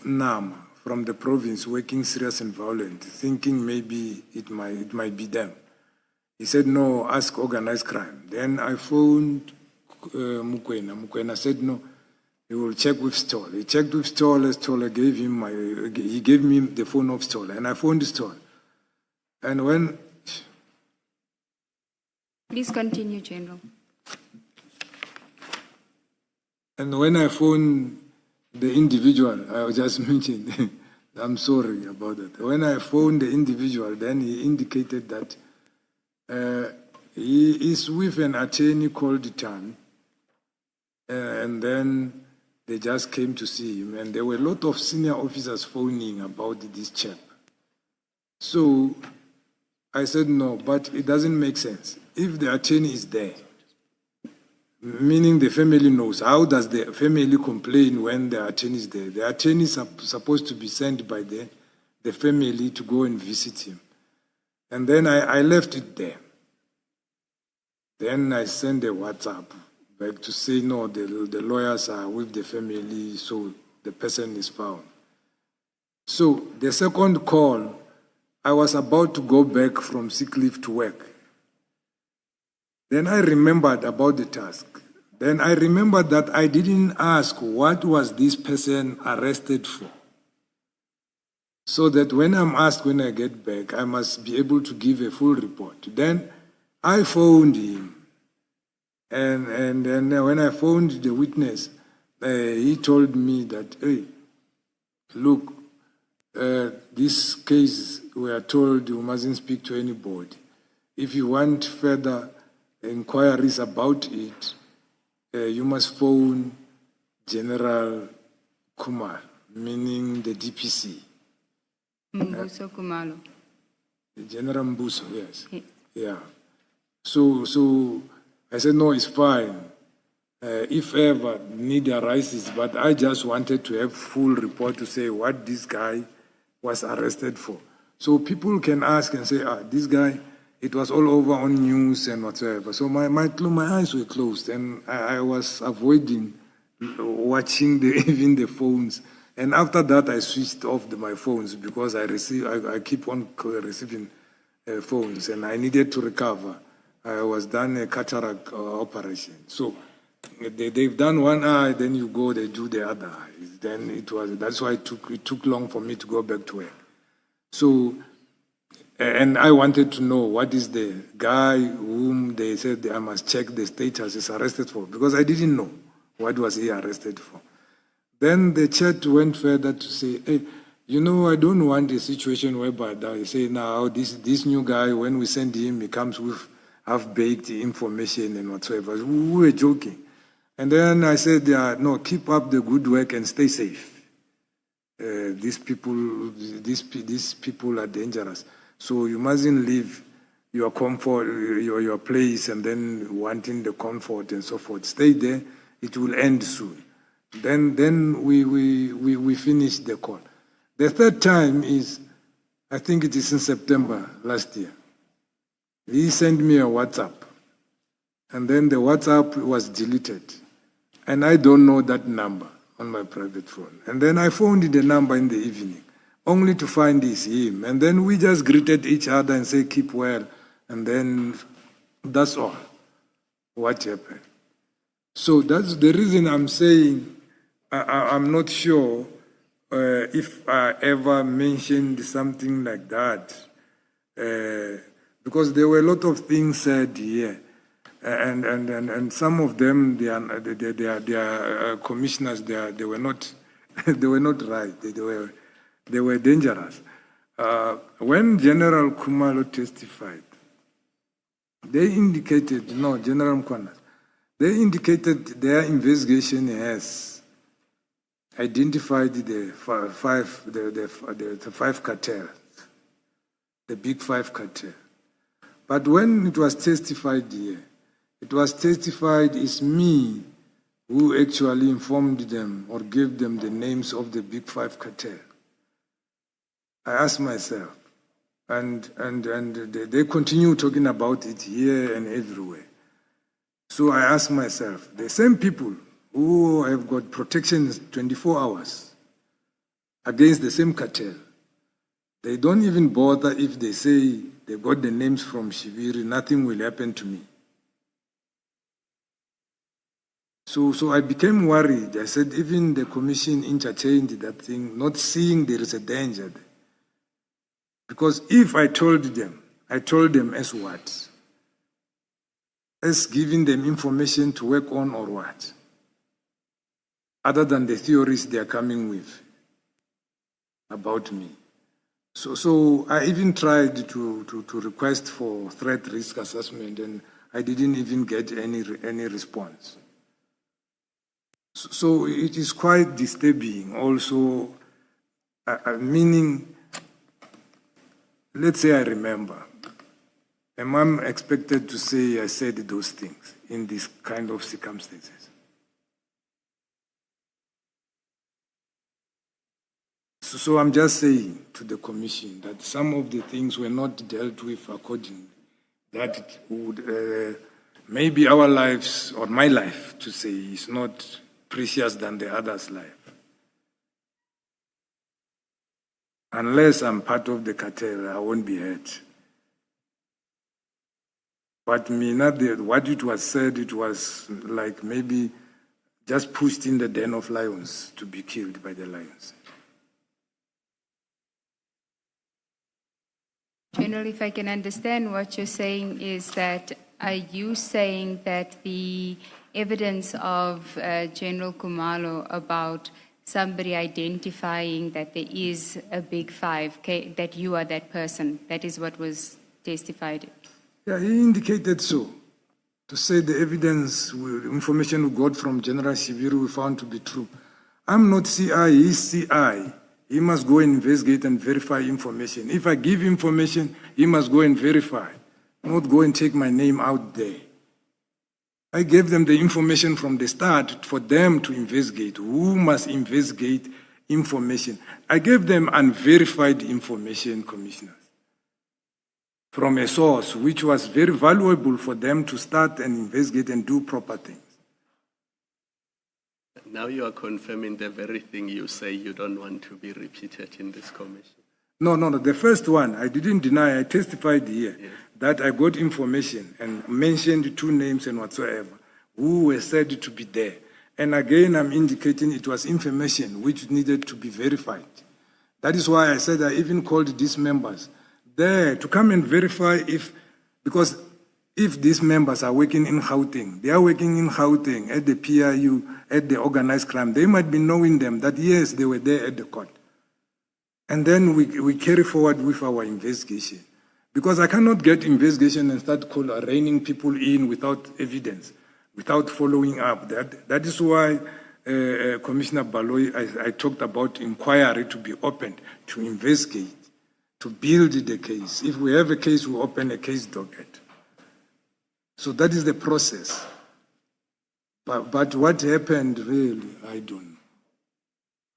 Nama from the province working serious and violent, thinking maybe it might be them. He said, no, ask Organised Crime. Then I phoned Mkhwanazi. Mkhwanazi said, no, he will check with Stoll. He checked with Stoll. Stoll gave him he gave me the phone of Stoll, and I phoned Stoll. And when... Please continue, General. And when I phoned the individual, I just mentioned, I'm sorry about that. When I phoned the individual, then he indicated that he is with an attorney called Tan, and then they just came to see him, and there were a lot of senior officers phoning about this chap. So I said, no, but it doesn't make sense. If the attorney is there, meaning the family knows, how does the family complain when the attorney is there? The attorney is supposed to be sent by the family to go and visit him. And then I left it there. Then I sent a WhatsApp back to say, no, the lawyers are with the family, so the person is found. So the second call, I was about to go back from sick leave to work. Then I remembered about the task. Then I remembered that I didn't ask what was this person arrested for. So that when I'm asked when I get back, I must be able to give a full report. Then I phoned him. And then when I phoned the witness, he told me that, hey, look, this case, we are told you mustn't speak to anybody. If you want further inquiries about it, you must phone General Kumar, meaning the DPC. Mbuso Kumalo. General Mbuso, yes. Yeah. So I said, no, it's fine. If ever need arises, but I just wanted to have full report to say what this guy was arrested for. So people can ask and say, this guy, it was all over on news and whatsoever. So my eyes were closed, and I was avoiding watching even the phones. And after that, I switched off my phones because I keep on receiving phones, and I needed to recover. I was done a cataract operation. So they've done one eye, then you go, they do the other eye. Then that's why it took long for me to go back to work. So, and I wanted to know what is the guy whom they said I must check the status is arrested for, because I didn't know what was he arrested for. Then the chat went further to say, hey, I don't want a situation whereby they say now this new guy, when we send him, he comes with half-baked information and whatsoever. We were joking. And then I said, no, keep up the good work and stay safe. These people are dangerous. So you mustn't leave your comfort, your place, and then wanting the comfort and so forth. Stay there. It will end soon. Then we finished the call. The third time is, I think it is in September last year. He sent me a WhatsApp, and then the WhatsApp was deleted. And I don't know that number on my private phone. And then I phoned the number in the evening, only to find it's him. And then we just greeted each other and said, keep well. And then that's all. what happened. So that's the reason I'm saying I'm not sure if I ever mentioned something like that, because there were a lot of things said here, and some of them they are commissioners. They were not they were not right. They were dangerous. When General Khumalo testified, they indicated General Mkhwanazi. They indicated their investigation has identified the five cartels, the big five cartels. But when it was testified here, it was testified it's me who actually informed them or gave them the names of the big five cartels. I asked myself, and they continue talking about it here and everywhere. So I asked myself, the same people who have got protection 24 hours against the same cartel, they don't even bother if they say they got the names from Shibiri, nothing will happen to me. So I became worried. I said, even the commission entertained that thing, not seeing there is a danger there. Because if I told them as what? As giving them information to work on or what? Other than the theories they are coming with about me. So I even tried to request for threat risk assessment, and I didn't even get any response. So it is quite disturbing also, meaning, let's say I remember, am I expected to say I said those things in this kind of circumstances? So I'm just saying to the commission that some of the things were not dealt with accordingly, that it would, maybe our lives, or my life to say, is not precious than the other's life. Unless I'm part of the cartel, I won't be hurt. But what it was said, it was like maybe just pushed in the den of lions to be killed by the lions. General, if I can understand what you're saying is that, are you saying that the evidence of General Khumalo about somebody identifying that there is a big five, that you are that person, that is what was testified? Yeah, he indicated so. To say the evidence, information we got from General Shibiri we found to be true. I'm not CI, he's CI. He must go and investigate and verify information. If I give information, he must go and verify, not go and take my name out there. I gave them the information from the start for them to investigate. Who must investigate information? I gave them unverified information, commissioners, from a source which was very valuable for them to start and investigate and do proper things. Now you are confirming the very thing you say you don't want to be repeated in this commission. No. The first one, I didn't deny, I testified here that I got information and mentioned two names and whatsoever who were said to be there. And again, I'm indicating it was information which needed to be verified. That is why I said I even called these members there to come and verify because if these members are working in Gauteng, they are working in Gauteng at the PIU, at the Organised Crime, they might be knowing them that yes, they were there at the court. And then we carry forward with our investigation. Because I cannot get investigation and start reining people in without evidence, without following up. That is why, Commissioner Baloyi, I talked about inquiry to be opened, to investigate, to build the case. If we have a case, we open a case docket. So that is the process. But what happened really, I don't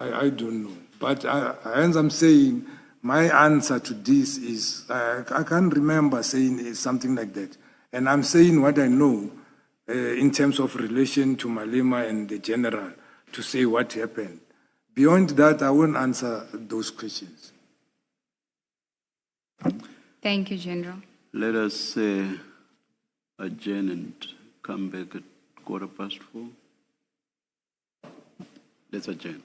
know. I don't know. But as I'm saying, my answer to this is, I can't remember saying something like that. And I'm saying what I know in terms of relation to Malema and the general to say what happened. Beyond that, I won't answer those questions. Thank you, General. Let us adjourn and come back at 4:15? Let's adjourn.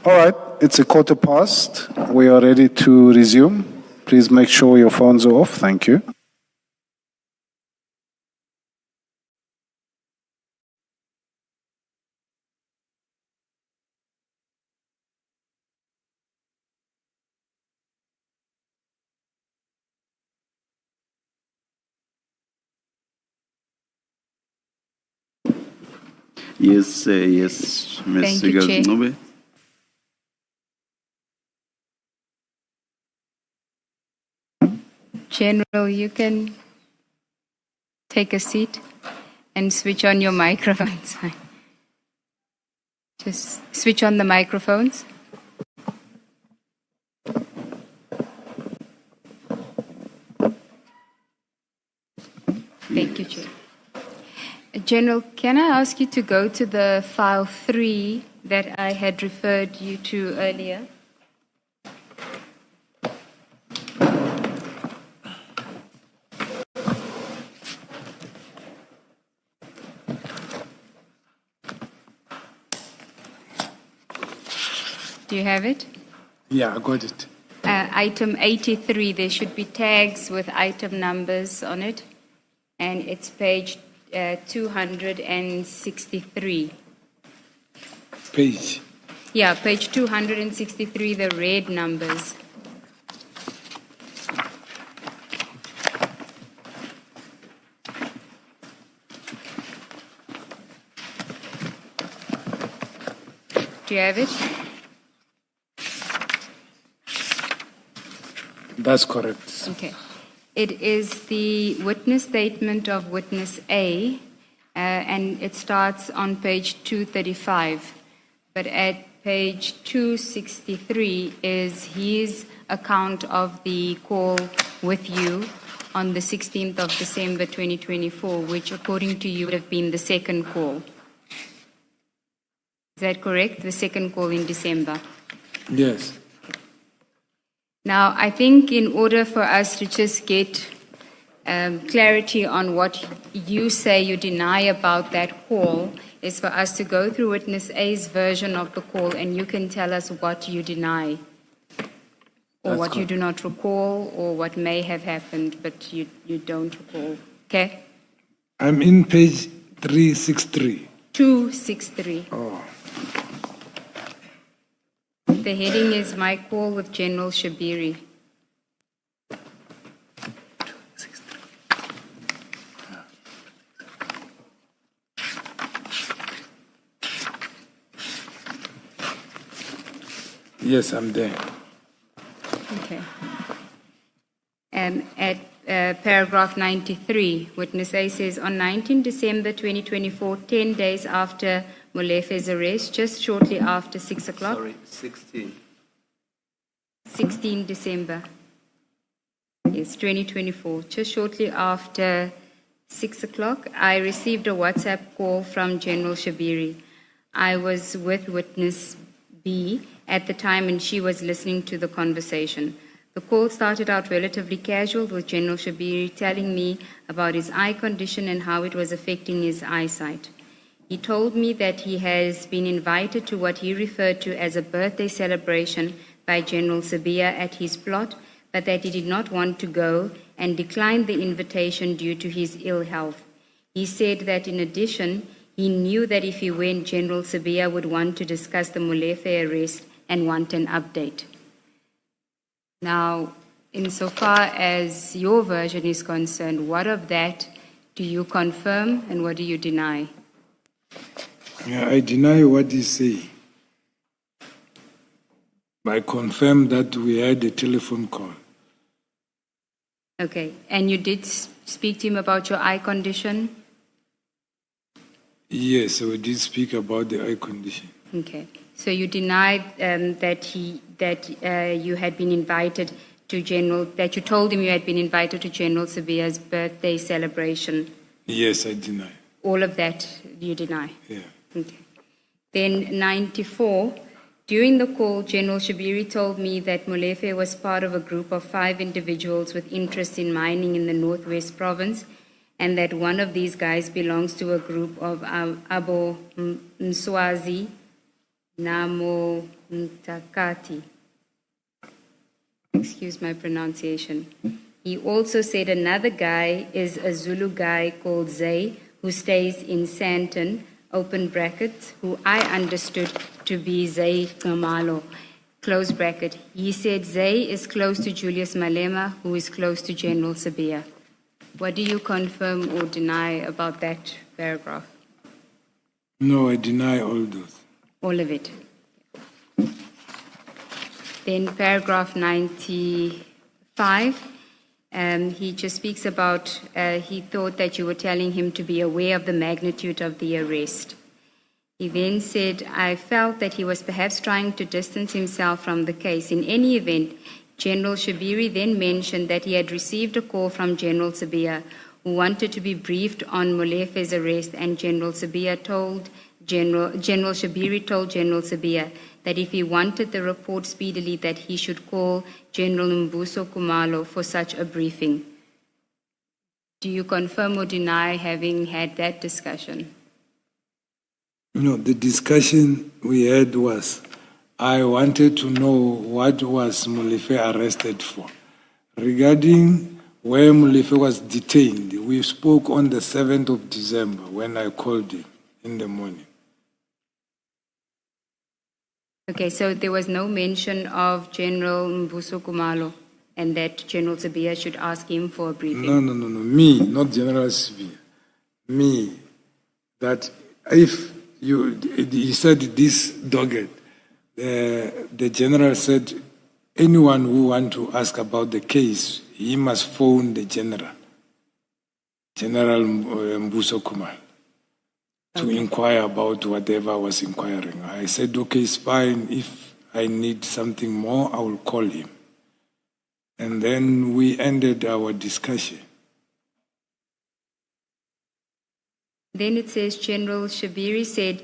All right, it's 1:15. We are ready to resume. Please make sure your phones are off. Thank you. Yes, yes, Ms. Thank you, Chair. Gazinobe. General, you can take a seat and switch on your microphones. Just switch on the microphones. Thank you, Chair. General, can I ask you to go to the file 3 that I had referred you to earlier? Do you have it? Yeah, I got it. Item 83, there should be tags with item numbers on it, and it's page 263. Page. Yeah, page 263, the red numbers. Do you have it? That's correct. Okay. It is the witness statement of witness A, and it starts on page 235. But at page 263 is his account of the call with you on the 16th of December 2024, which according to you would have been the second call. Is that correct? The second call in December? Yes. Now, I think in order for us to just get clarity on what you say you deny about that call, is for us to go through witness A's version of the call, and you can tell us what you deny, or what you do not recall, or what may have happened, but you don't recall. Okay? I'm in page 363. 263. Oh. The heading is My Call with General Shibiri. Yes, I'm there. Okay. At paragraph 93, witness A says, on 19 December 2024, 10 days after Molefe's arrest, just shortly after 6 o'clock. Sorry, 16. 16 December. Yes, 2024. Just shortly after 6 o'clock, I received a WhatsApp call from General Shibiri. I was with witness B at the time, and she was listening to the conversation. The call started out relatively casual, with General Shibiri telling me about his eye condition and how it was affecting his eyesight. He told me that he has been invited to what he referred to as a birthday celebration by General Sibiya at his plot, but that he did not want to go and declined the invitation due to his ill health. He said that in addition, he knew that if he went, General Sibiya would want to discuss the Molefe arrest and want an update. Now, insofar as your version is concerned, what of that do you confirm and what do you deny? Yeah, I deny what you say. I confirm that we had a telephone call. Okay, and you did speak to him about your eye condition? Yes, we did speak about the eye condition. Okay, so you denied that you had been invited to that you told him you had been invited to General Sibiya's birthday celebration? Yes, I deny. All of that you deny? Yeah. Okay. Then 94, during the call, General Shibiri told me that Molefe was part of a group of 5 individuals with interest in mining in the Northwest Province, and that one of these guys belongs to a group of Abo Mswazi Namo Ntakati. Excuse my pronunciation. He also said another guy is a Zulu guy called Zay, who stays in Sandton, open brackets, who I understood to be Zay Ngamalo, close bracket. He said Zay is close to Julius Malema, who is close to General Sabia. What do you confirm or deny about that paragraph? No, I deny all those. All of it. Then paragraph 95, he just speaks about, he thought that you were telling him to be aware of the magnitude of the arrest. He then said, I felt that he was perhaps trying to distance himself from the case. In any event, General Shibiri then mentioned that he had received a call from General Sabia, who wanted to be briefed on Molefe's arrest, and General Shibiri told General Sabia that if he wanted the report speedily, that he should call General Mbuso Kumalo for such a briefing. Do you confirm or deny having had that discussion? No, the discussion we had was, I wanted to know what was Molefe arrested for. Regarding where Molefe was detained, we spoke on the 7th of December when I called him in the morning. Okay, so there was no mention of General Mbuso Kumalo and that General Sabia should ask him for a briefing? No. Me, not General Sabia. Me, that if he said this dogged, the general said, anyone who want to ask about the case, he must phone the General Mbuso Kumalo, to inquire about whatever I was inquiring. I said, okay, it's fine. If I need something more, I will call him. And then we ended our discussion. Then it says General Shibiri said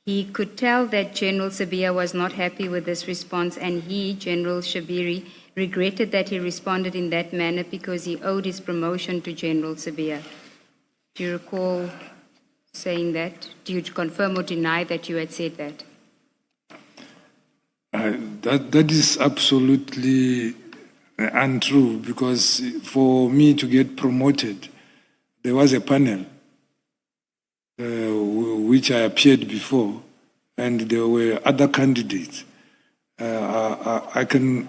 he could tell that General Sabia was not happy with this response, and he, General Shibiri, regretted that he responded in that manner because he owed his promotion to General Sabia. Do you recall saying that? Do you confirm or deny that you had said that? That is absolutely untrue, because for me to get promoted, there was a panel which I appeared before, and there were other candidates. I can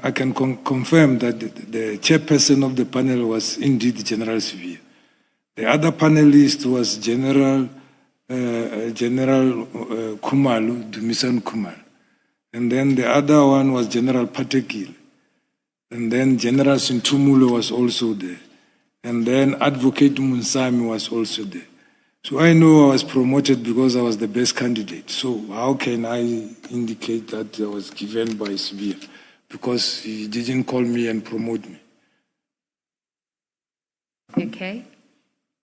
confirm that the chairperson of the panel was indeed General Sabia. The other panelist was General Kumalo, Dumisan Kumalo. And then the other one was General Patekil. And then General Sintumulo was also there. And then Advocate Munsami was also there. So I know I was promoted because I was the best candidate. So how can I indicate that I was given by Sabia? Because he didn't call me and promote me. Okay.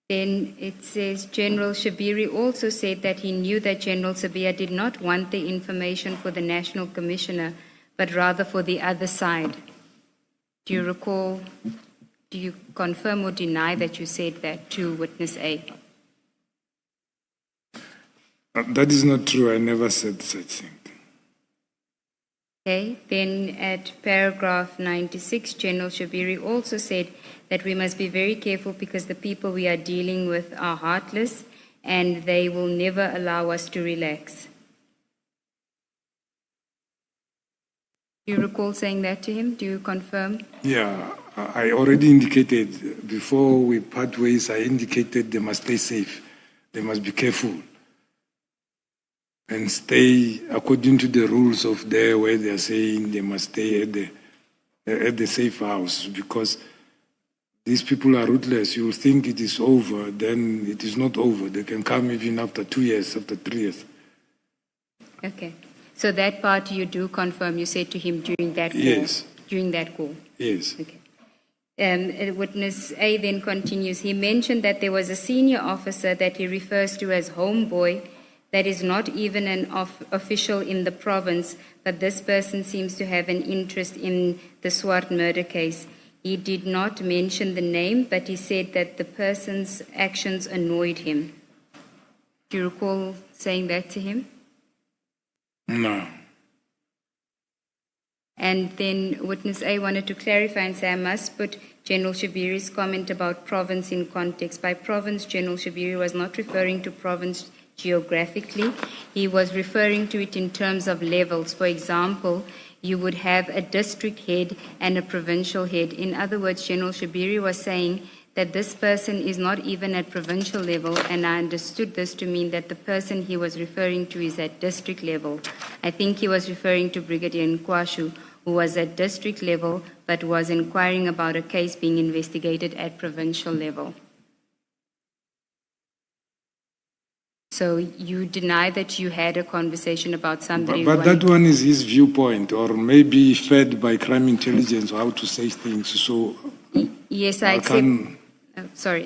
Then it says General Shibiri also said that he knew that General Sabia did not want the information for the National Commissioner, but rather for the other side. Do you recall, do you confirm or deny that you said that to Witness A? That is not true. I never said such thing. Okay, then at paragraph 96, General Shibiri also said that we must be very careful because the people we are dealing with are heartless and they will never allow us to relax. Do you recall saying that to him? Do you confirm? Yeah, I already indicated, before we part ways, I indicated they must stay safe. They must be careful and stay according to the rules of there, where they are saying they must stay at the safe house, because these people are ruthless. You will think it is over, then it is not over. They can come even after 2 years, after 3 years. Okay. So that part you do confirm, you said to him during that call? Yes. During that call? Yes. Okay. Witness A then continues, he mentioned that there was a senior officer that he refers to as homeboy that is not even an official in the province, but this person seems to have an interest in the Swart murder case. He did not mention the name, but he said that the person's actions annoyed him. Do you recall saying that to him? No. And then witness A wanted to clarify and say, I must put General Shibiri's comment about province in context. By province, General Shibiri was not referring to province geographically. He was referring to it in terms of levels. For example, you would have a district head and a provincial head. In other words, General Shibiri was saying that this person is not even at provincial level, and I understood this to mean that the person he was referring to is at district level. I think he was referring to Brigadier Nkwashu, who was at district level but was inquiring about a case being investigated at provincial level. So you deny that you had a conversation about somebody. But that one is his viewpoint, or maybe fed by crime intelligence, or how to say things. So yes, I accept.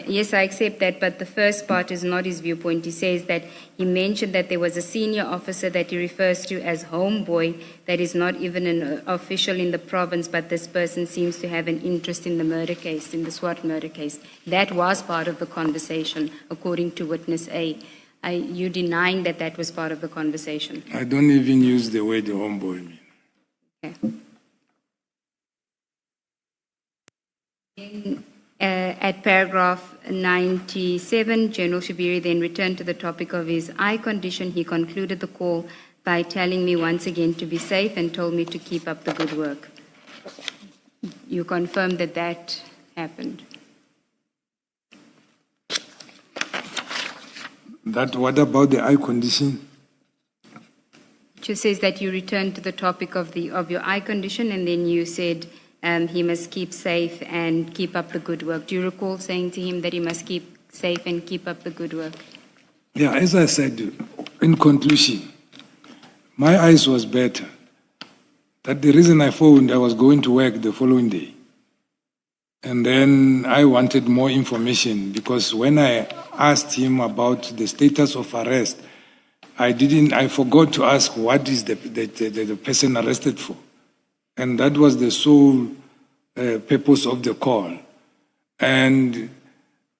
Yes, I accept that, but the first part is not his viewpoint. He says that he mentioned that there was a senior officer that he refers to as homeboy that is not even an official in the province, but this person seems to have an interest in the murder case, in the SWAT murder case. That was part of the conversation, according to witness A. You denying that that was part of the conversation? I don't even use the word homeboy. Okay. At paragraph 97, General Shibiri then returned to the topic of his eye condition. He concluded the call by telling me once again to be safe and told me to keep up the good work. You confirm that that happened? That, what about the eye condition? It just says that you returned to the topic of your eye condition, and then you said he must keep safe and keep up the good work. Do you recall saying to him that he must keep safe and keep up the good work? Yeah, as I said, in conclusion, my eyes was better. That the reason I phoned, I was going to work the following day. And then I wanted more information because when I asked him about the status of arrest, I forgot to ask what is the person arrested for. And that was the sole purpose of the call. And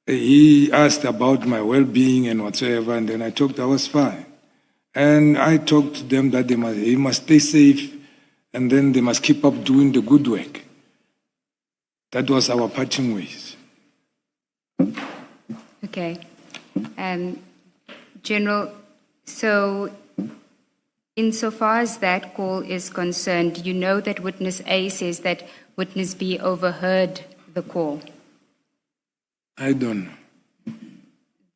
he asked about my well-being and whatsoever, and then I was fine. And I talked to them that he must stay safe, and then they must keep up doing the good work. That was our parting ways. Okay. General, so insofar as that call is concerned, you know that witness A says that witness B overheard the call. I don't know.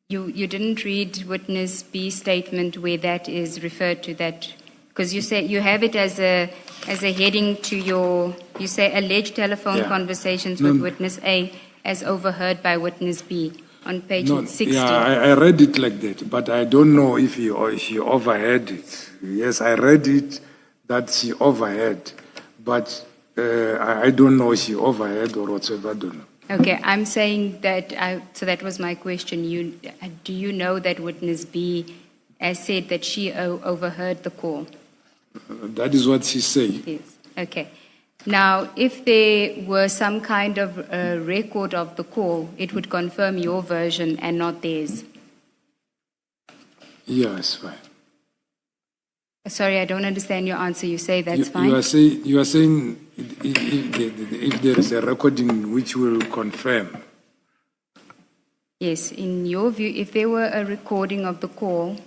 You didn't read witness B's statement where that is referred to, that because you say you have it as a heading to you say alleged telephone conversations with witness A as overheard by witness B on page 60. Yeah, I read it like that, but I don't know if he overheard it. Yes, I read it that she overheard, but I don't know if she overheard or whatsoever. I don't know. Okay, I'm saying that, so that was my question. Do you know that witness B has said that she overheard the call? That is what she said. Yes. Okay. Now, if there were some kind of record of the call, it would confirm your version and not theirs. Yeah, it's fine. Sorry, I don't understand your answer. You say that's fine? You are saying if there is a recording which will confirm. Yes, in your view, if there were a recording of the call,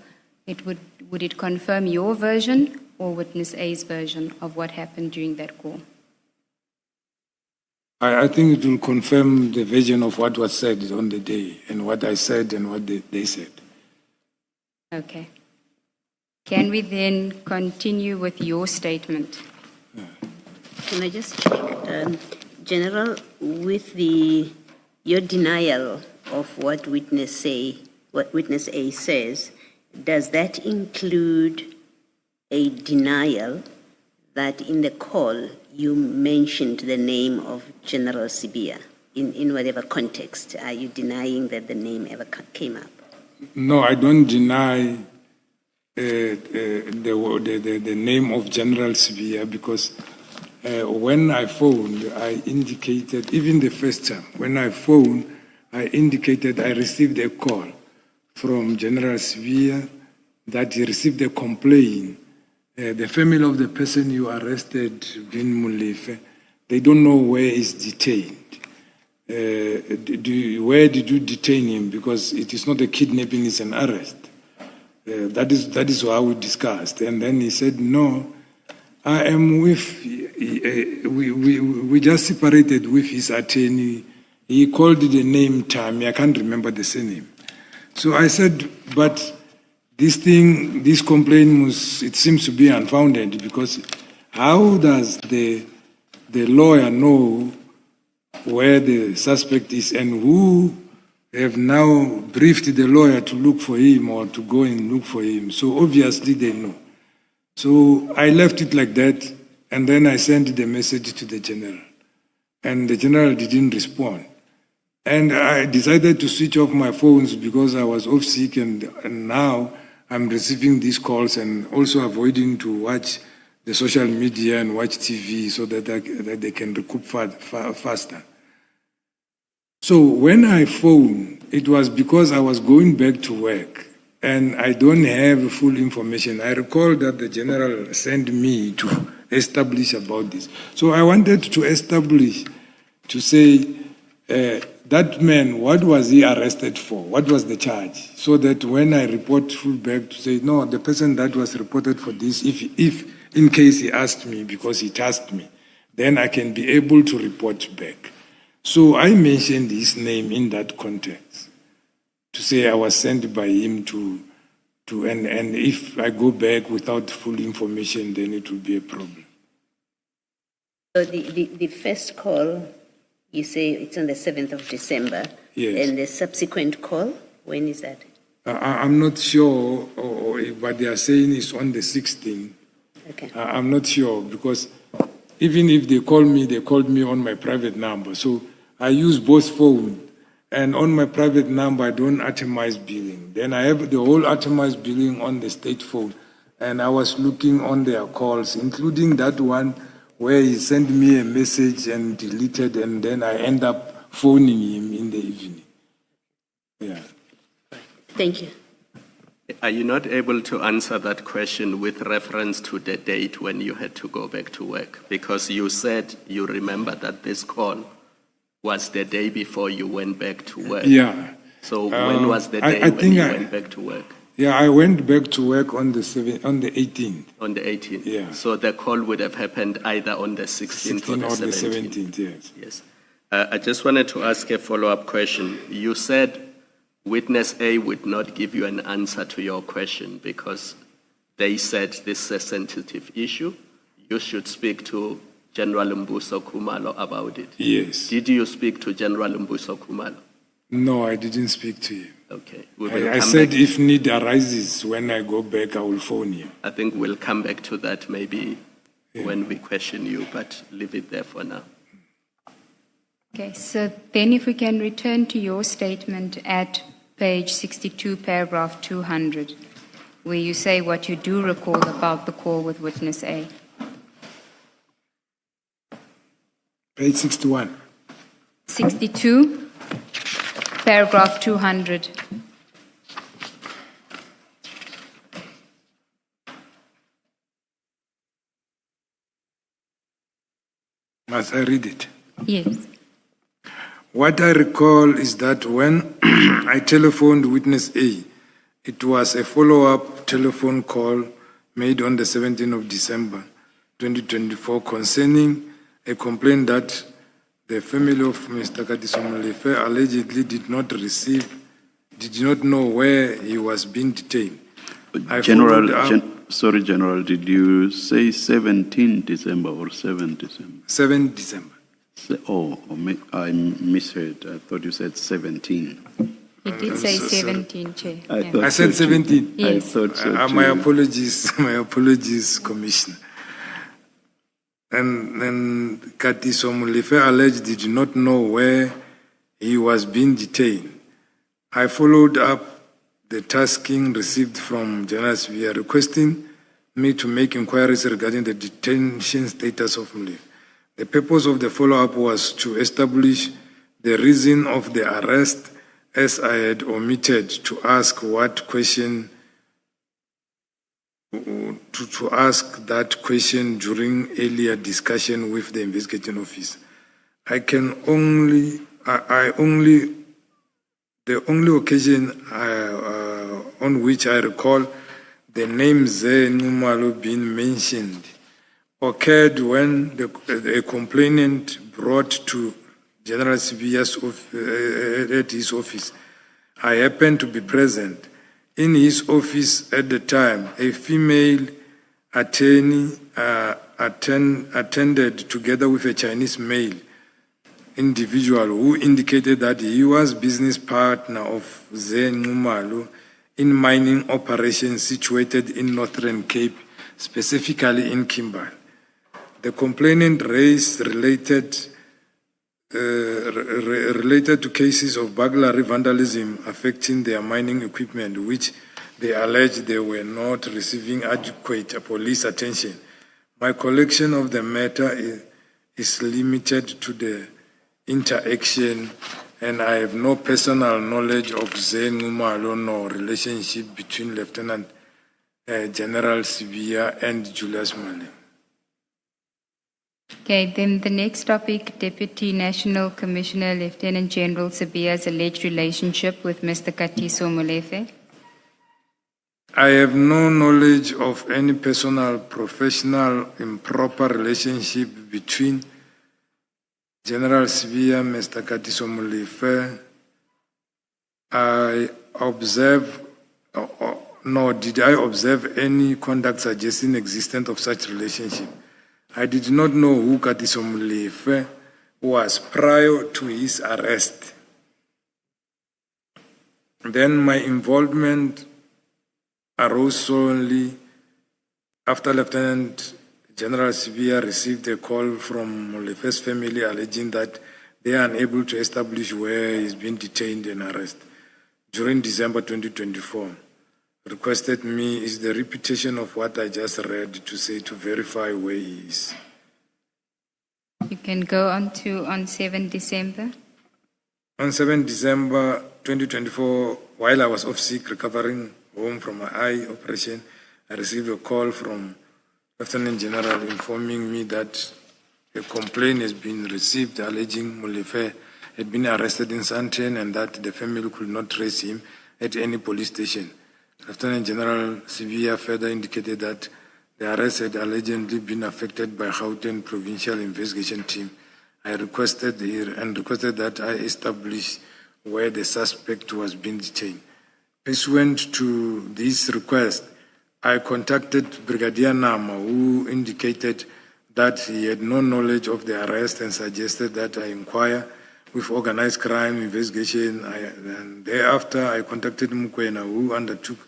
would it confirm your version or witness A's version of what happened during that call? I think it will confirm the version of what was said on the day and what I said and what they said. Okay. Can we then continue with your statement? Can I just check, General, with your denial of what witness A says, does that include a denial that in the call you mentioned the name of General Sibia in whatever context? Are you denying that the name ever came up? No, I don't deny the name of General Sibia because when I phoned, I indicated, even the first time, when I phoned, I indicated I received a call from General Sibia that he received a complaint the family of the person you arrested, Bin Mulefe, they don't know where he's detained. Where did you detain him? Because it is not a kidnapping, it's an arrest. That is how we discussed. And then he said, no, I am with, we just separated with his attorney. He called the name Tammy, I can't remember the surname. So I said, but this complaint it seems to be unfounded, because how does the lawyer know where the suspect is, and who have now briefed the lawyer to look for him or to go and look for him? So obviously they know. So I left it like that, and then I sent the message to the general, and the general didn't respond. And I decided to switch off my phones because I was off sick, and now I'm receiving these calls and also avoiding to watch the social media and watch TV so that they can recoup faster. So when I phoned, it was because I was going back to work and I don't have full information. I recall that the general sent me to establish about this. So I wanted to establish, to say, that man, what was he arrested for? What was the charge? So that when I report full back, to say, no, the person that was reported for this, if in case he asked me, because he tasked me, then I can be able to report back. So I mentioned his name in that context, to say I was sent by him and if I go back without full information, then it will be a problem. So the first call, you say it's on the 7th of December. Yes. And the subsequent call, when is that? I'm not sure, but they are saying it's on the 16th. Okay. I'm not sure, because even if they called me on my private number. So I use both phones. And on my private number, I don't itemize billing. Then I have the whole itemized billing on the state phone. And I was looking on their calls, including that one where he sent me a message and deleted, and then I end up phoning him in the evening. Yeah. Thank you. Are you not able to answer that question with reference to the date when you had to go back to work? Because you said you remember that this call was the day before you went back to work. Yeah. So when was the day when you went back to work? Yeah, I went back to work on the 18th. On the 18th? Yeah. So the call would have happened either on the 16th or the 17th? Yes. Yes. I just wanted to ask a follow-up question. You said Witness A would not give you an answer to your question because they said this is a sensitive issue. You should speak to General Mbuso Khumalo about it. Yes. Did you speak to General Mbuso Khumalo? No, I didn't speak to him. Okay. I said if need arises, when I go back, I will phone you. I think we'll come back to that maybe when we question you, but leave it there for now. Okay, so then if we can return to your statement at page 62, paragraph 200, where you say what you do recall about the call with Witness A. Page 61. 62. Paragraph 200. Must I read it? Yes. What I recall is that when I telephoned Witness A, it was a follow-up telephone call made on the 17th of December, 2024, concerning a complaint that the family of Mr. Katisomulefe allegedly did not know where he was being detained. Sorry, General, did you say 17 December or 7 December? 7 December. I misheard. I thought you said 17. He did say 17, Chair. I said 17. Yes. I thought so too. My apologies, Commissioner. And Katisomulefe alleged did not know where he was being detained. I followed up the tasking received from General Syndicate requesting me to make inquiries regarding the detention status of Mulefe. The purpose of the follow-up was to establish the reason of the arrest, as I had omitted to ask what question to ask that question during earlier discussion with the investigating office. The only occasion on which I recall the name Ze Numalo being mentioned occurred when a complainant brought to General Sibiya's at his office. I happened to be present. In his office at the time, a female attorney attended together with a Chinese male individual who indicated that he was business partner of Ze Numalo in mining operations situated in Northern Cape, specifically in Kimberley. The complainant raised related to cases of burglary vandalism affecting their mining equipment, which they alleged they were not receiving adequate police attention. My collection of the matter is limited to the interaction, and I have no personal knowledge of Ze Numalo nor relationship between Lieutenant General Sibiya and Julius Malema. Okay, then the next topic, Deputy National Commissioner Lieutenant General Sibiya's alleged relationship with Mr. Katiso Molefe. I have no knowledge of any personal, professional, improper relationship between General Sibiya, Mr. Katiso Molefe. Nor did I observe any conduct suggesting existence of such relationship. I did not know who Katiso Molefe was prior to his arrest. Then my involvement arose only after Lieutenant General Sibiya received a call from Molefe's family alleging that they are unable to establish where he's been detained and arrested. During December 2024, requested me is the repetition of what I just read to say to verify where he is. You can go on 7 December. On 7 December 2024, while I was off sick recovering home from my eye operation, I received a call from Lieutenant General informing me that a complaint has been received alleging Molefe had been arrested in Sandton and that the family could not trace him at any police station. Lieutenant General Sibiya further indicated that the arrest had allegedly been affected by Gauteng Provincial Investigation Team. I requested that I establish where the suspect was being detained. Pursuant to this request, I contacted Brigadier Nama, who indicated that he had no knowledge of the arrest and suggested that I inquire with Organised Crime investigation. And thereafter, I contacted Mkhwanazi, who undertook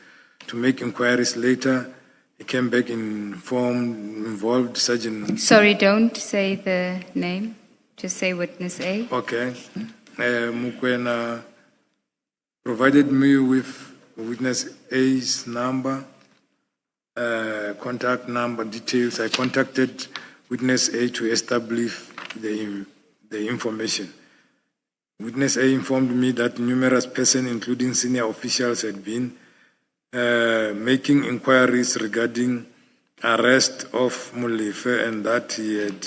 to make inquiries later. He came back involved Sergeant. Sorry, don't say the name. Just say witness A. Okay. Mkhwanazi provided me with witness A's number, contact number, details. I contacted witness A to establish the information. Witness A informed me that numerous persons, including senior officials, had been making inquiries regarding arrest of Molefe and that he had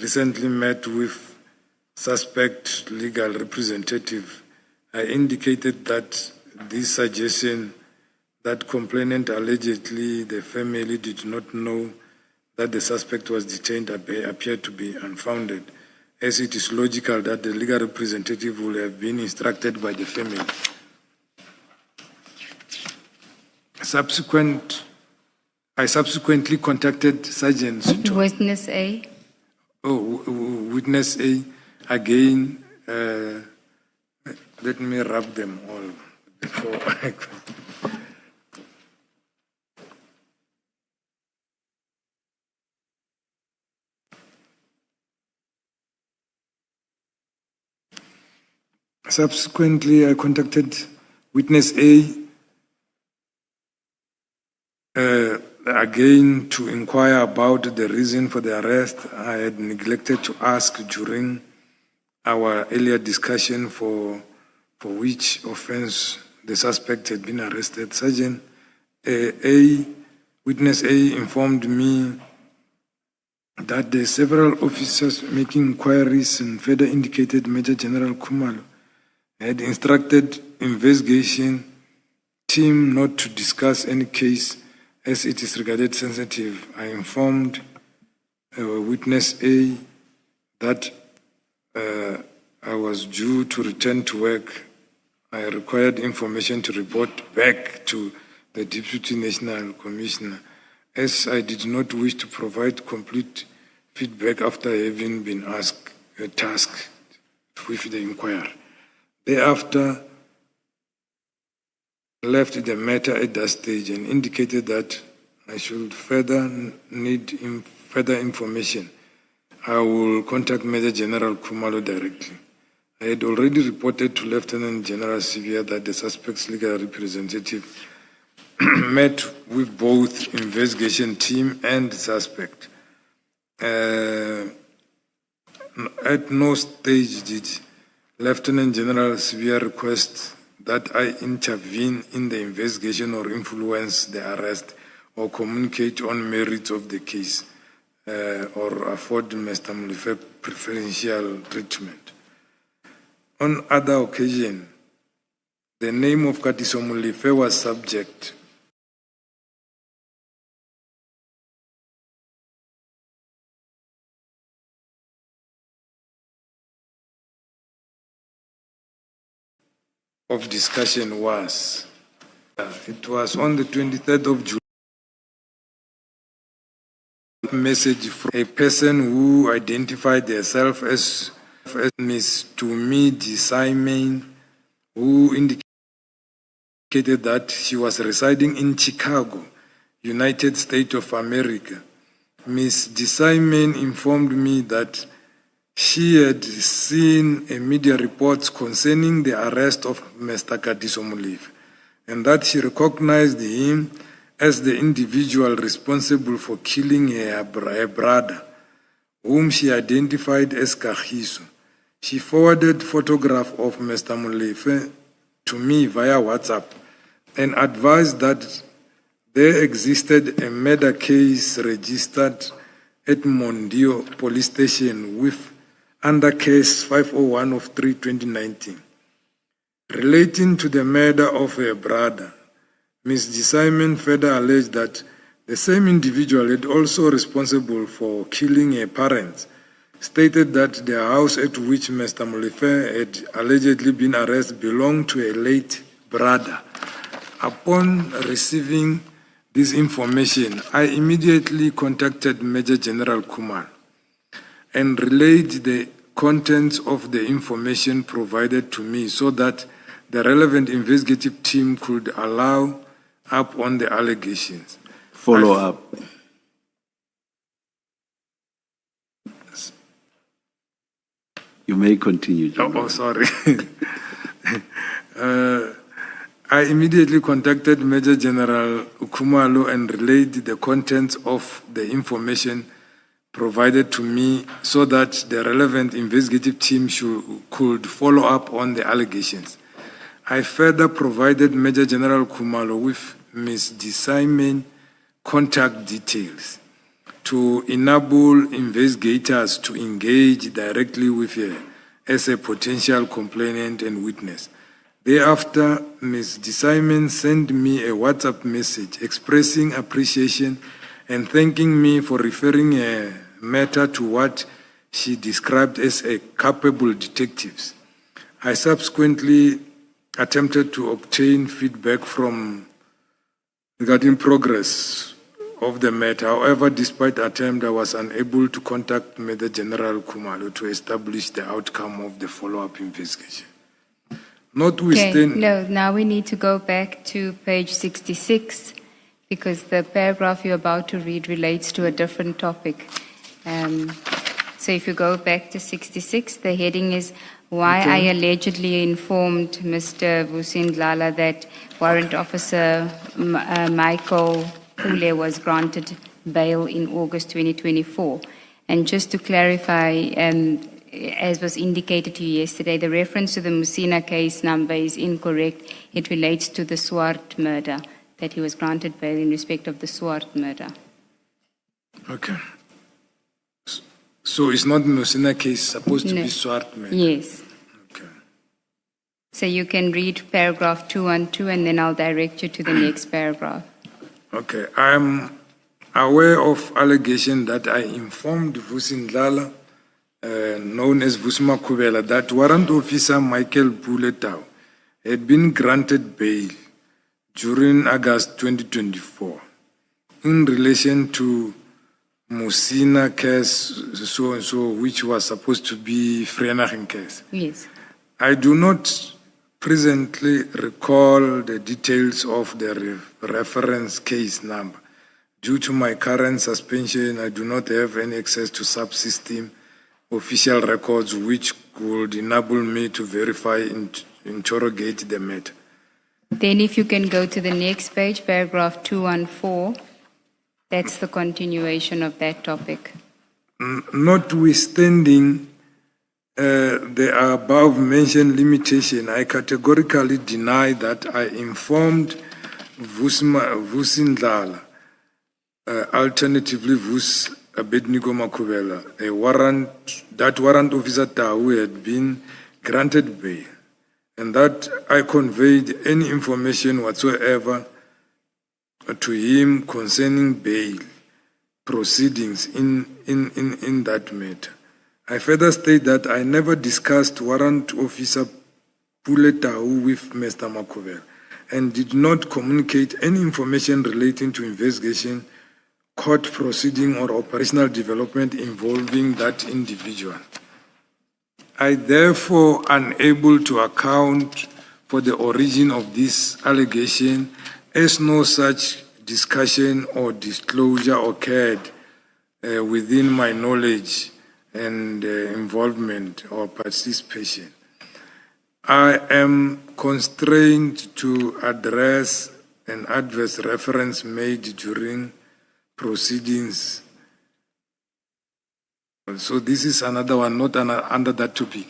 recently met with suspect legal representative. I indicated that this suggestion that complainant allegedly the family did not know that the suspect was detained appeared to be unfounded, as it is logical that the legal representative would have been instructed by the family. I subsequently contacted Sergeant Sito. Witness A. Witness A. Again, let me wrap them all before I Subsequently, I contacted witness A again to inquire about the reason for the arrest. I had neglected to ask during our earlier discussion for which offense the suspect had been arrested. Sergeant A, Witness A informed me that the several officers making inquiries and further indicated Major General Khumalo had instructed investigation team not to discuss any case as it is regarded sensitive. I informed Witness A that I was due to return to work. I required information to report back to the Deputy National Commissioner, as I did not wish to provide complete feedback after having been tasked with the inquiry. Thereafter, left the matter at that stage and indicated that I should need further information. I will contact Major General Khumalo directly. I had already reported to Lieutenant General Sivia that the suspect's legal representative met with both investigation team and suspect. At no stage did Lieutenant General Sivia request that I intervene in the investigation or influence the arrest or communicate on merits of the case or afford Mr. Molefe preferential treatment. On other occasions, the name of Katiso Molefe was subject of discussion was. It was on the 23rd of July. Message from a person who identified herself as Miss Tumidi Simon, who indicated that she was residing in Chicago, United States of America. Miss Simon informed me that she had seen a media reports concerning the arrest of Mr. Katiso Molefe, and that she recognized him as the individual responsible for killing her brother, whom she identified as Kagiso. She forwarded photograph of Mr. Molefe to me via WhatsApp and advised that there existed a murder case registered at Mondio Police Station with under case 501 of 3/2019. Relating to the murder of her brother, Ms. Simon further alleged that the same individual had also responsible for killing her parents, stated that the house at which Mr. Molefe had allegedly been arrested belonged to a late brother. Upon receiving this information, I immediately contacted Major General Khumalo and relayed the contents of the information provided to me so that the relevant investigative team could allow up on the allegations. Follow up. You may continue, General. Oh, sorry. I immediately contacted Major General Khumalo and relayed the contents of the information provided to me so that the relevant investigative team could follow up on the allegations. I further provided Major General Khumalo with Ms. Simon contact details to enable investigators to engage directly with her as a potential complainant and witness. Thereafter, Ms. Simon sent me a WhatsApp message expressing appreciation and thanking me for referring a matter to what she described as a capable detectives. I subsequently attempted to obtain feedback regarding progress of the matter. However, despite attempt, I was unable to contact Major General Khumalo to establish the outcome of the follow-up investigation. Notwithstanding... Okay, no, now we need to go back to page 66 because the paragraph you're about to read relates to a different topic. So if you go back to 66, the heading is why I allegedly informed Mr. Matlala that Warrant Officer Michael Pule was granted bail in August 2024. And just to clarify, as was indicated to you yesterday, the reference to the Musina case number is incorrect. It relates to the Swart murder. that he was granted bail in respect of the Swart murder. Okay. So it's not Musina case, supposed to be Swart murder? Yes. Okay. So you can read paragraph 212 and then I'll direct you to the next paragraph. Okay. I'm aware of allegation that I informed Vusindlala, known as Vusma Kubela, that warrant officer Michael Puletau had been granted bail during August 2024 in relation to Musina case, so and so, which was supposed to be Frenachin case. Yes. I do not presently recall the details of the reference case number. Due to my current suspension, I do not have any access to subsystem official records which would enable me to verify and interrogate the matter. Then if you can go to the next page, paragraph 214, that's the continuation of that topic. Notwithstanding the above mentioned limitation, I categorically deny that I informed Vusindlala, alternatively Vus Abednego Makubela, that warrant officer Tau had been granted bail, and that I conveyed any information whatsoever to him concerning bail proceedings in that matter. I further state that I never discussed warrant officer Puletau with Mr. Makubela and did not communicate any information relating to investigation, court proceeding, or operational development involving that individual. I therefore unable to account for the origin of this allegation, as no such discussion or disclosure occurred within my knowledge and involvement or participation. I am constrained to address an adverse reference made during proceedings. So this is another one, not under that topic.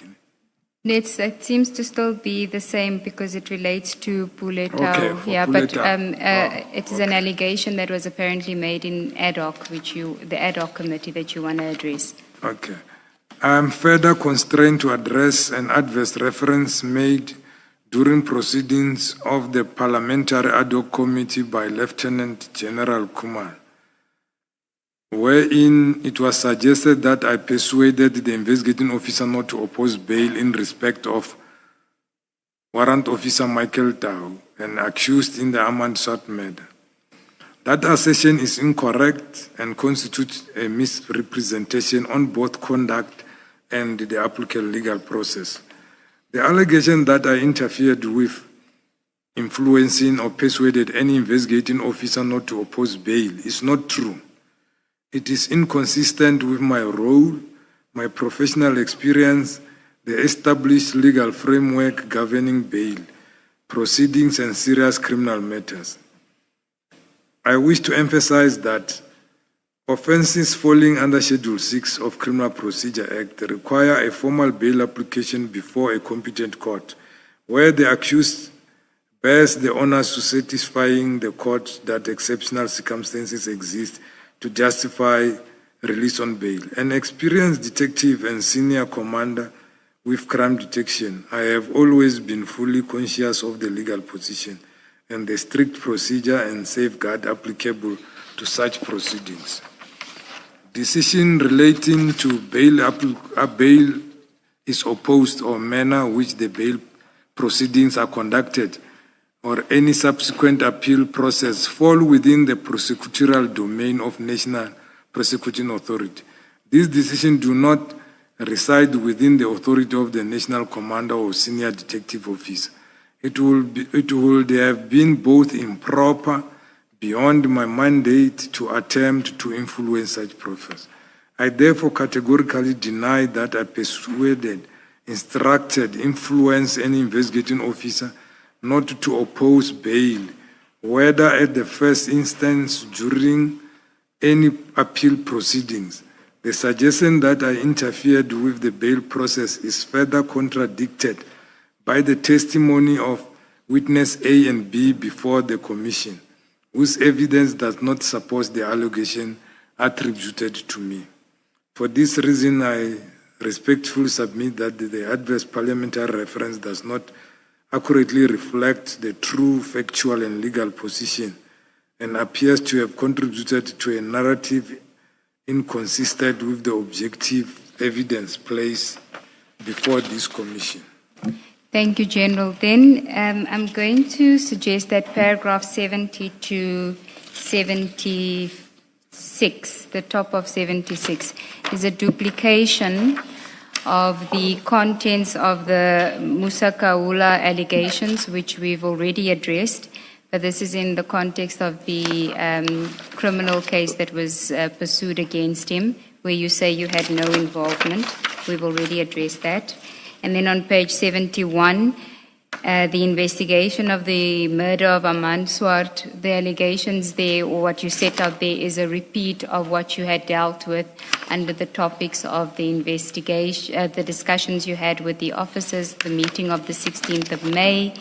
It seems to still be the same because it relates to Puletau. Okay, for Puletau. It is an allegation that was apparently made in ad hoc, the ad hoc committee that you want to address. Okay. I am further constrained to address an adverse reference made during proceedings of the Parliamentary Ad hoc Committee by Lieutenant General Kumar, wherein it was suggested that I persuaded the investigating officer not to oppose bail in respect of warrant officer Michael Tau, an accused in the Ahmad Swart murder. That assertion is incorrect and constitutes a misrepresentation on both conduct and the applicable legal process. The allegation that I interfered with influencing or persuaded any investigating officer not to oppose bail is not true. It is inconsistent with my role, my professional experience, the established legal framework governing bail, proceedings, and serious criminal matters. I wish to emphasize that offenses falling under Schedule 6 of Criminal Procedure Act require a formal bail application before a competent court, where the accused bears the honors to satisfying the court that exceptional circumstances exist to justify release on bail. An experienced detective and senior commander with crime detection, I have always been fully conscious of the legal position and the strict procedure and safeguard applicable to such proceedings. Decision relating to bail is opposed or manner which the bail proceedings are conducted or any subsequent appeal process fall within the prosecutorial domain of National Prosecuting Authority. These decisions do not reside within the authority of the National Commander or Senior Detective Officer. It would have been both improper, beyond my mandate to attempt to influence such process. I therefore categorically deny that I persuaded, instructed, influenced any investigating officer not to oppose bail, whether at the first instance during any appeal proceedings. The suggestion that I interfered with the bail process is further contradicted by the testimony of witness A and B before the commission. whose evidence does not support the allegation attributed to me. For this reason, I respectfully submit that the adverse parliamentary reference does not accurately reflect the true factual and legal position and appears to have contributed to a narrative inconsistent with the objective evidence placed before this commission. Thank you, General. Then I'm going to suggest that paragraph 70 to 76, the top of 76, is a duplication of the contents of the Musa Kaula allegations, which we've already addressed, but this is in the context of the criminal case that was pursued against him, where you say you had no involvement. We've already addressed that. And then on page 71, the investigation of the murder of Aman Swart, the allegations there, or what you set out there, is a repeat of what you had dealt with under the topics of the investigation, the discussions you had with the officers, the meeting of the 16th of May,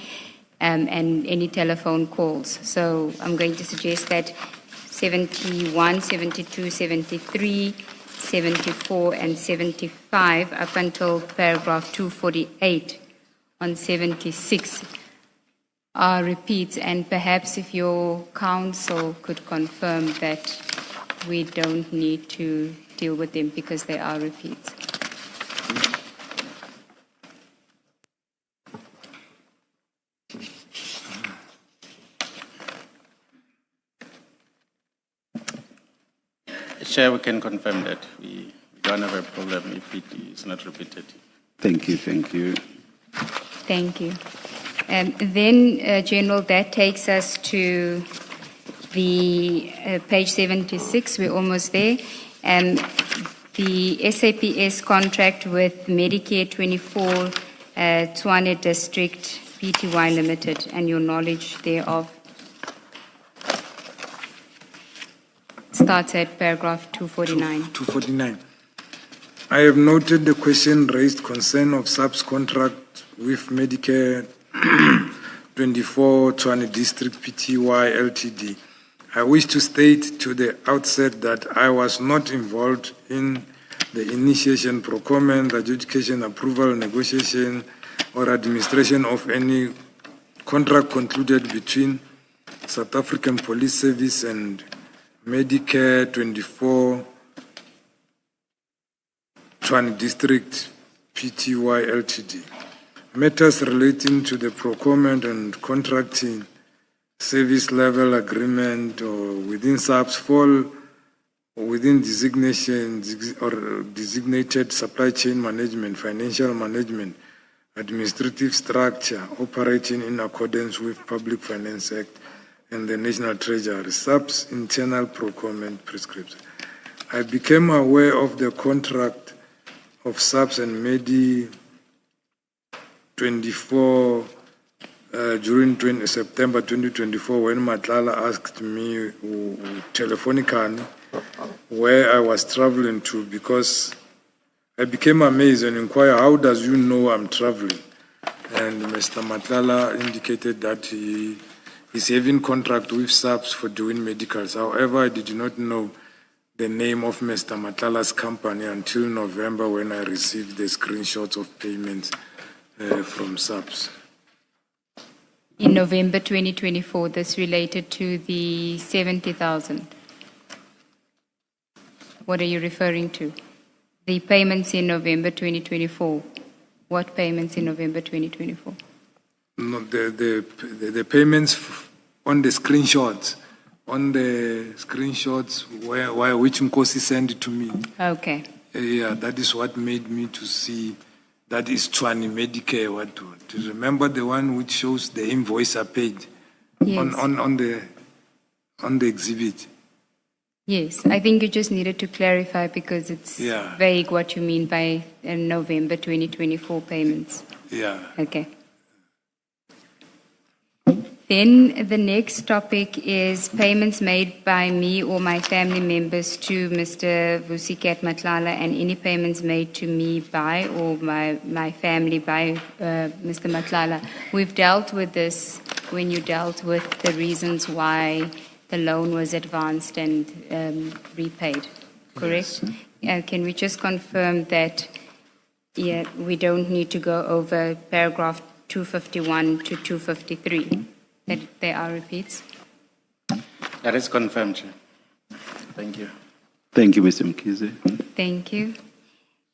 and any telephone calls. So I'm going to suggest that 71, 72, 73, 74 and 75 up until paragraph 248 on 76 are repeats, and perhaps if your counsel could confirm that we don't need to deal with them because they are repeats. Chair, we can confirm that. We don't have a problem if it is not repeated. Thank you, thank you. Thank you. Then, General, that takes us to the page 76. We're almost there. The SAPS contract with Medicare 24 Tshwane District Pty Limited and your knowledge thereof. Starts at paragraph 249. 249. I have noted the question raised concern of SAPS contract with Medicare 24 Tshwane District Pty Ltd. I wish to state to the outset that I was not involved in the initiation, procurement, adjudication, approval, negotiation, or administration of any contract concluded between South African Police Service and Medicare 24 Tshwane District Pty Ltd. Matters relating to the procurement and contracting service level agreement or within SAPS fall within designation or designated supply chain management, financial management, administrative structure operating in accordance with Public Finance Act and the National Treasury, SAPS internal procurement prescription. I became aware of the contract of SAPS and Medi 24 during September 2024 when Matlala asked me telephonically where I was traveling to, because I became amazed and inquired, how does you know I'm traveling? And Mr. Matlala indicated that he is having contract with SAPS for doing medicals. However, I did not know the name of Mr. Matlala's company until November when I received the screenshots of payments from SAPS. In November 2024, this related to the 70,000. What are you referring to? The payments in November 2024. What payments in November 2024? No, the payments on the screenshots. On the screenshots which Nkosi sent it to me. Okay. Yeah, that is what made me to see that is Tshwane Medicare. What to remember the one which shows the invoice I paid. Yes. on the exhibit. Yes, I think you just needed to clarify because it's vague what you mean by November 2024 payments. Yeah. Okay. Then the next topic is payments made by me or my family members to Mr. Vusikat Matlala and any payments made to me by or my family by Mr. Matlala. We've dealt with this when you dealt with the reasons why the loan was advanced and repaid, correct? Yes. Can we just confirm that we don't need to go over paragraph 251 to 253, that they are repeats? That is confirmed, Chair. Thank you. Thank you, Mr. Mkhize. Thank you.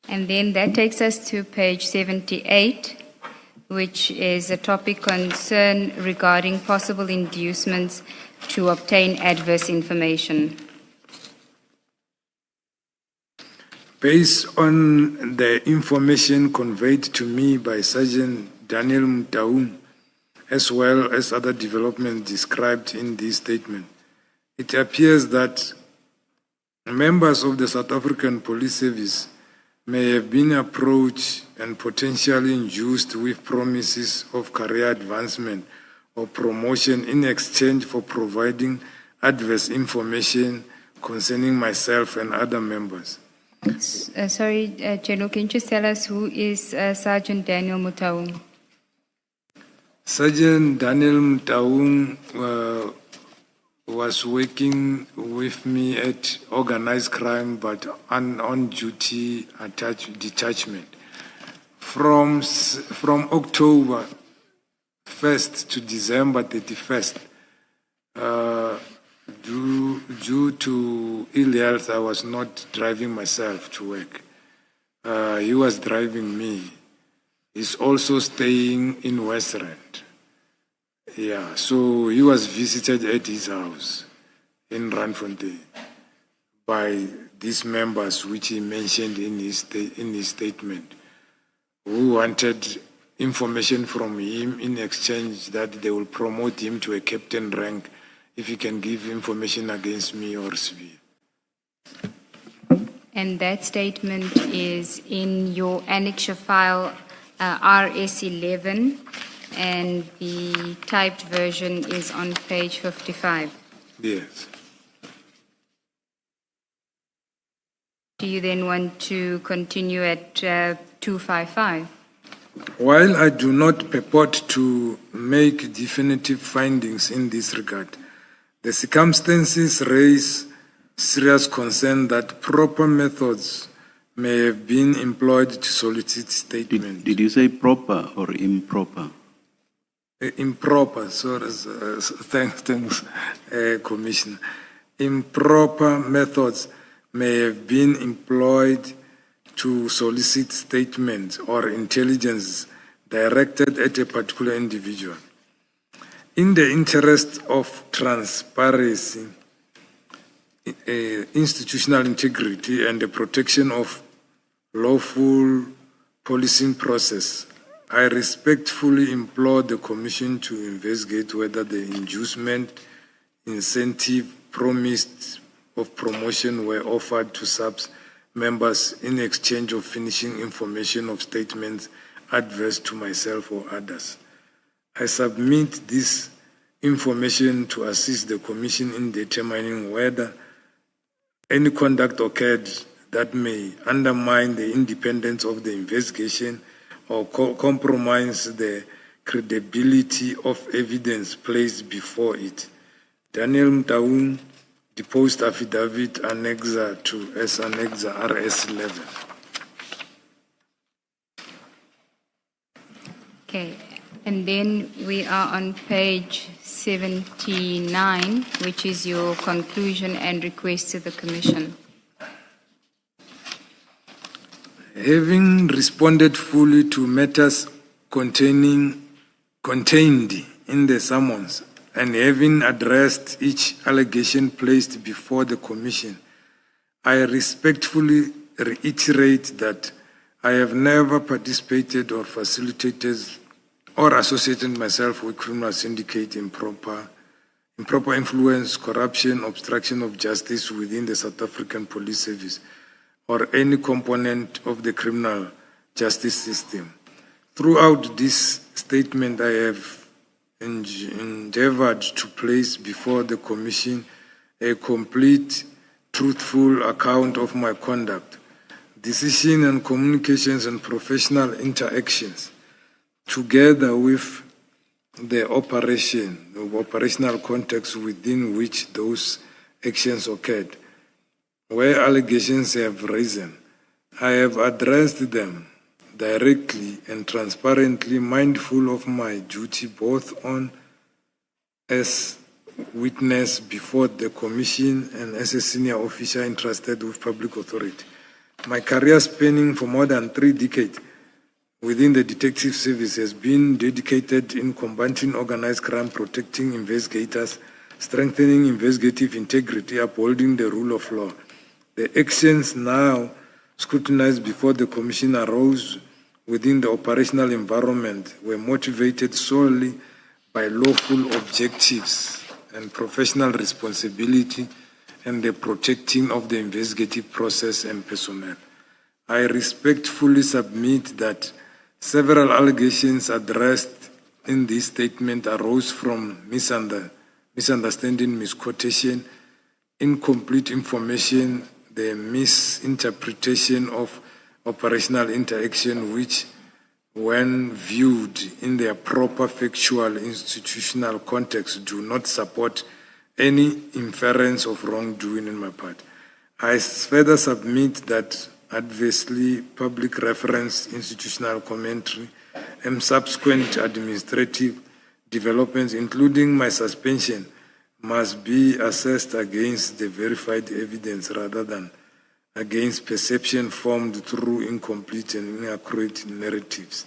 And then that takes us to page 78, which is a topic concern regarding possible inducements to obtain adverse information. Based on the information conveyed to me by Sergeant Daniel Mtaung, as well as other developments described in this statement, it appears that members of the South African Police Service may have been approached and potentially induced with promises of career advancement or promotion in exchange for providing adverse information concerning myself and other members. Sorry, General, can you just tell us who is Sergeant Daniel Mutaung? Sergeant Daniel Mtaung was working with me at Organised Crime, but on duty detachment. From October 1st to December 31st, due to ill health, I was not driving myself to work. He was driving me. He's also staying in Westland. Yeah, so he was visited at his house in Randfontein by these members, which he mentioned in his statement, who wanted information from him in exchange that they will promote him to a captain rank if he can give information against me or Svi. And that statement is in your annexure file RS11, and the typed version is on page 55. Yes. Do you then want to continue at 255? While I do not purport to make definitive findings in this regard, the circumstances raise serious concern that proper methods may have been employed to solicit statement. Did you say proper or improper? Improper, sorry, thanks, Commissioner. Improper methods may have been employed to solicit statements or intelligence directed at a particular individual. In the interest of transparency, institutional integrity, and the protection of lawful policing process, I respectfully implore the Commission to investigate whether the inducement, incentive, promised of promotion were offered to SAPS members in exchange of finishing information of statements adverse to myself or others. I submit this information to assist the Commission in determining whether any conduct occurred that may undermine the independence of the investigation or compromise the credibility of evidence placed before it. Daniel Mtaung, deposed affidavit annexer to annexer RS11. Okay, and then we are on page 79, which is your conclusion and request to the Commission. Having responded fully to matters contained in the summons and having addressed each allegation placed before the Commission, I respectfully reiterate that I have never participated or facilitated or associated myself with criminal syndicate, improper influence, corruption, obstruction of justice within the South African Police Service, or any component of the criminal justice system. Throughout this statement, I have endeavored to place before the Commission a complete, truthful account of my conduct, decision and communications and professional interactions, together with the operational context within which those actions occurred. Where allegations have risen, I have addressed them directly and transparently, mindful of my duty both on as witness before the Commission and as a senior officer entrusted with public authority. My career spanning for more than 3 decades within the detective service has been dedicated in combating organized crime, protecting investigators, strengthening investigative integrity, upholding the rule of law. The actions now scrutinized before the Commission arose within the operational environment were motivated solely by lawful objectives and professional responsibility and the protecting of the investigative process and personnel. I respectfully submit that several allegations addressed in this statement arose from misunderstanding, misquotation, incomplete information, the misinterpretation of operational interaction, which, when viewed in their proper factual institutional context, do not support any inference of wrongdoing in my part. I further submit that adversely public reference, institutional commentary, and subsequent administrative developments, including my suspension, must be assessed against the verified evidence rather than against perception formed through incomplete and inaccurate narratives.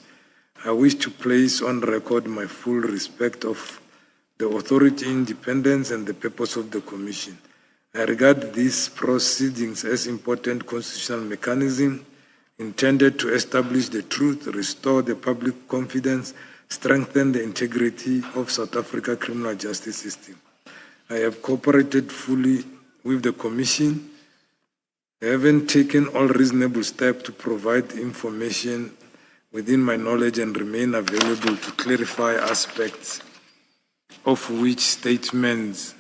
I wish to place on record my full respect of the authority, independence, and the purpose of the Commission. I regard these proceedings as important constitutional mechanism intended to establish the truth, restore the public confidence, strengthen the integrity of South Africa criminal justice system. I have cooperated fully with the Commission, having taken all reasonable steps to provide information within my knowledge and remain available to clarify aspects of which statements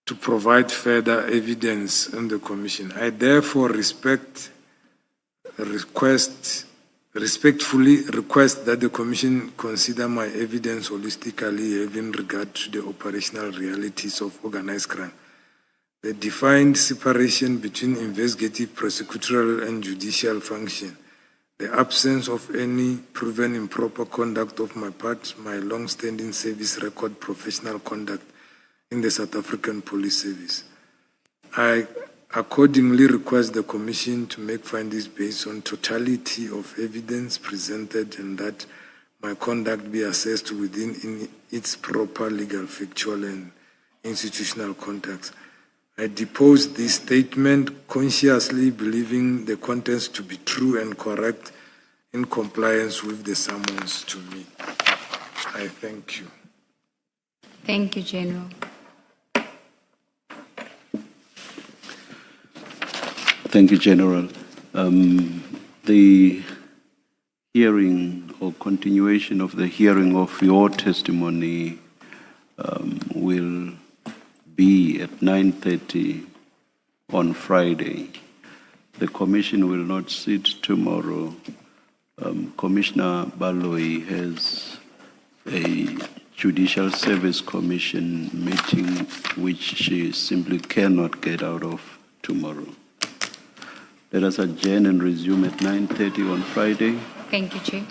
to provide further evidence in the Commission. I therefore respectfully request that the Commission consider my evidence holistically, having regard to the operational realities of organized crime, the defined separation between investigative, prosecutorial, and judicial function, the absence of any proven improper conduct of my part, my long-standing service record, professional conduct in the South African Police Service. I accordingly request the Commission to make findings based on totality of evidence presented and that my conduct be assessed within its proper legal, factual, and institutional context. I depose this statement consciously believing the contents to be true and correct in compliance with the summons to me. I thank you. Thank you, General. Thank you, General. The hearing or continuation of the hearing of your testimony will be at 9:30 on Friday. The Commission will not sit tomorrow. Commissioner Baloyi has a Judicial Service Commission meeting which she simply cannot get out of tomorrow. Let us adjourn and resume at 9:30 on Friday. Thank you, Chair.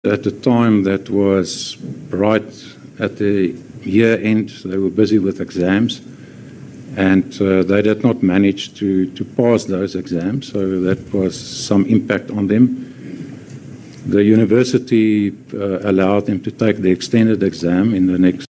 At the time, that was right at the year end. They were busy with exams, and they did not manage to pass those exams, so that was some impact on them. The university allowed them to take the extended exam in the next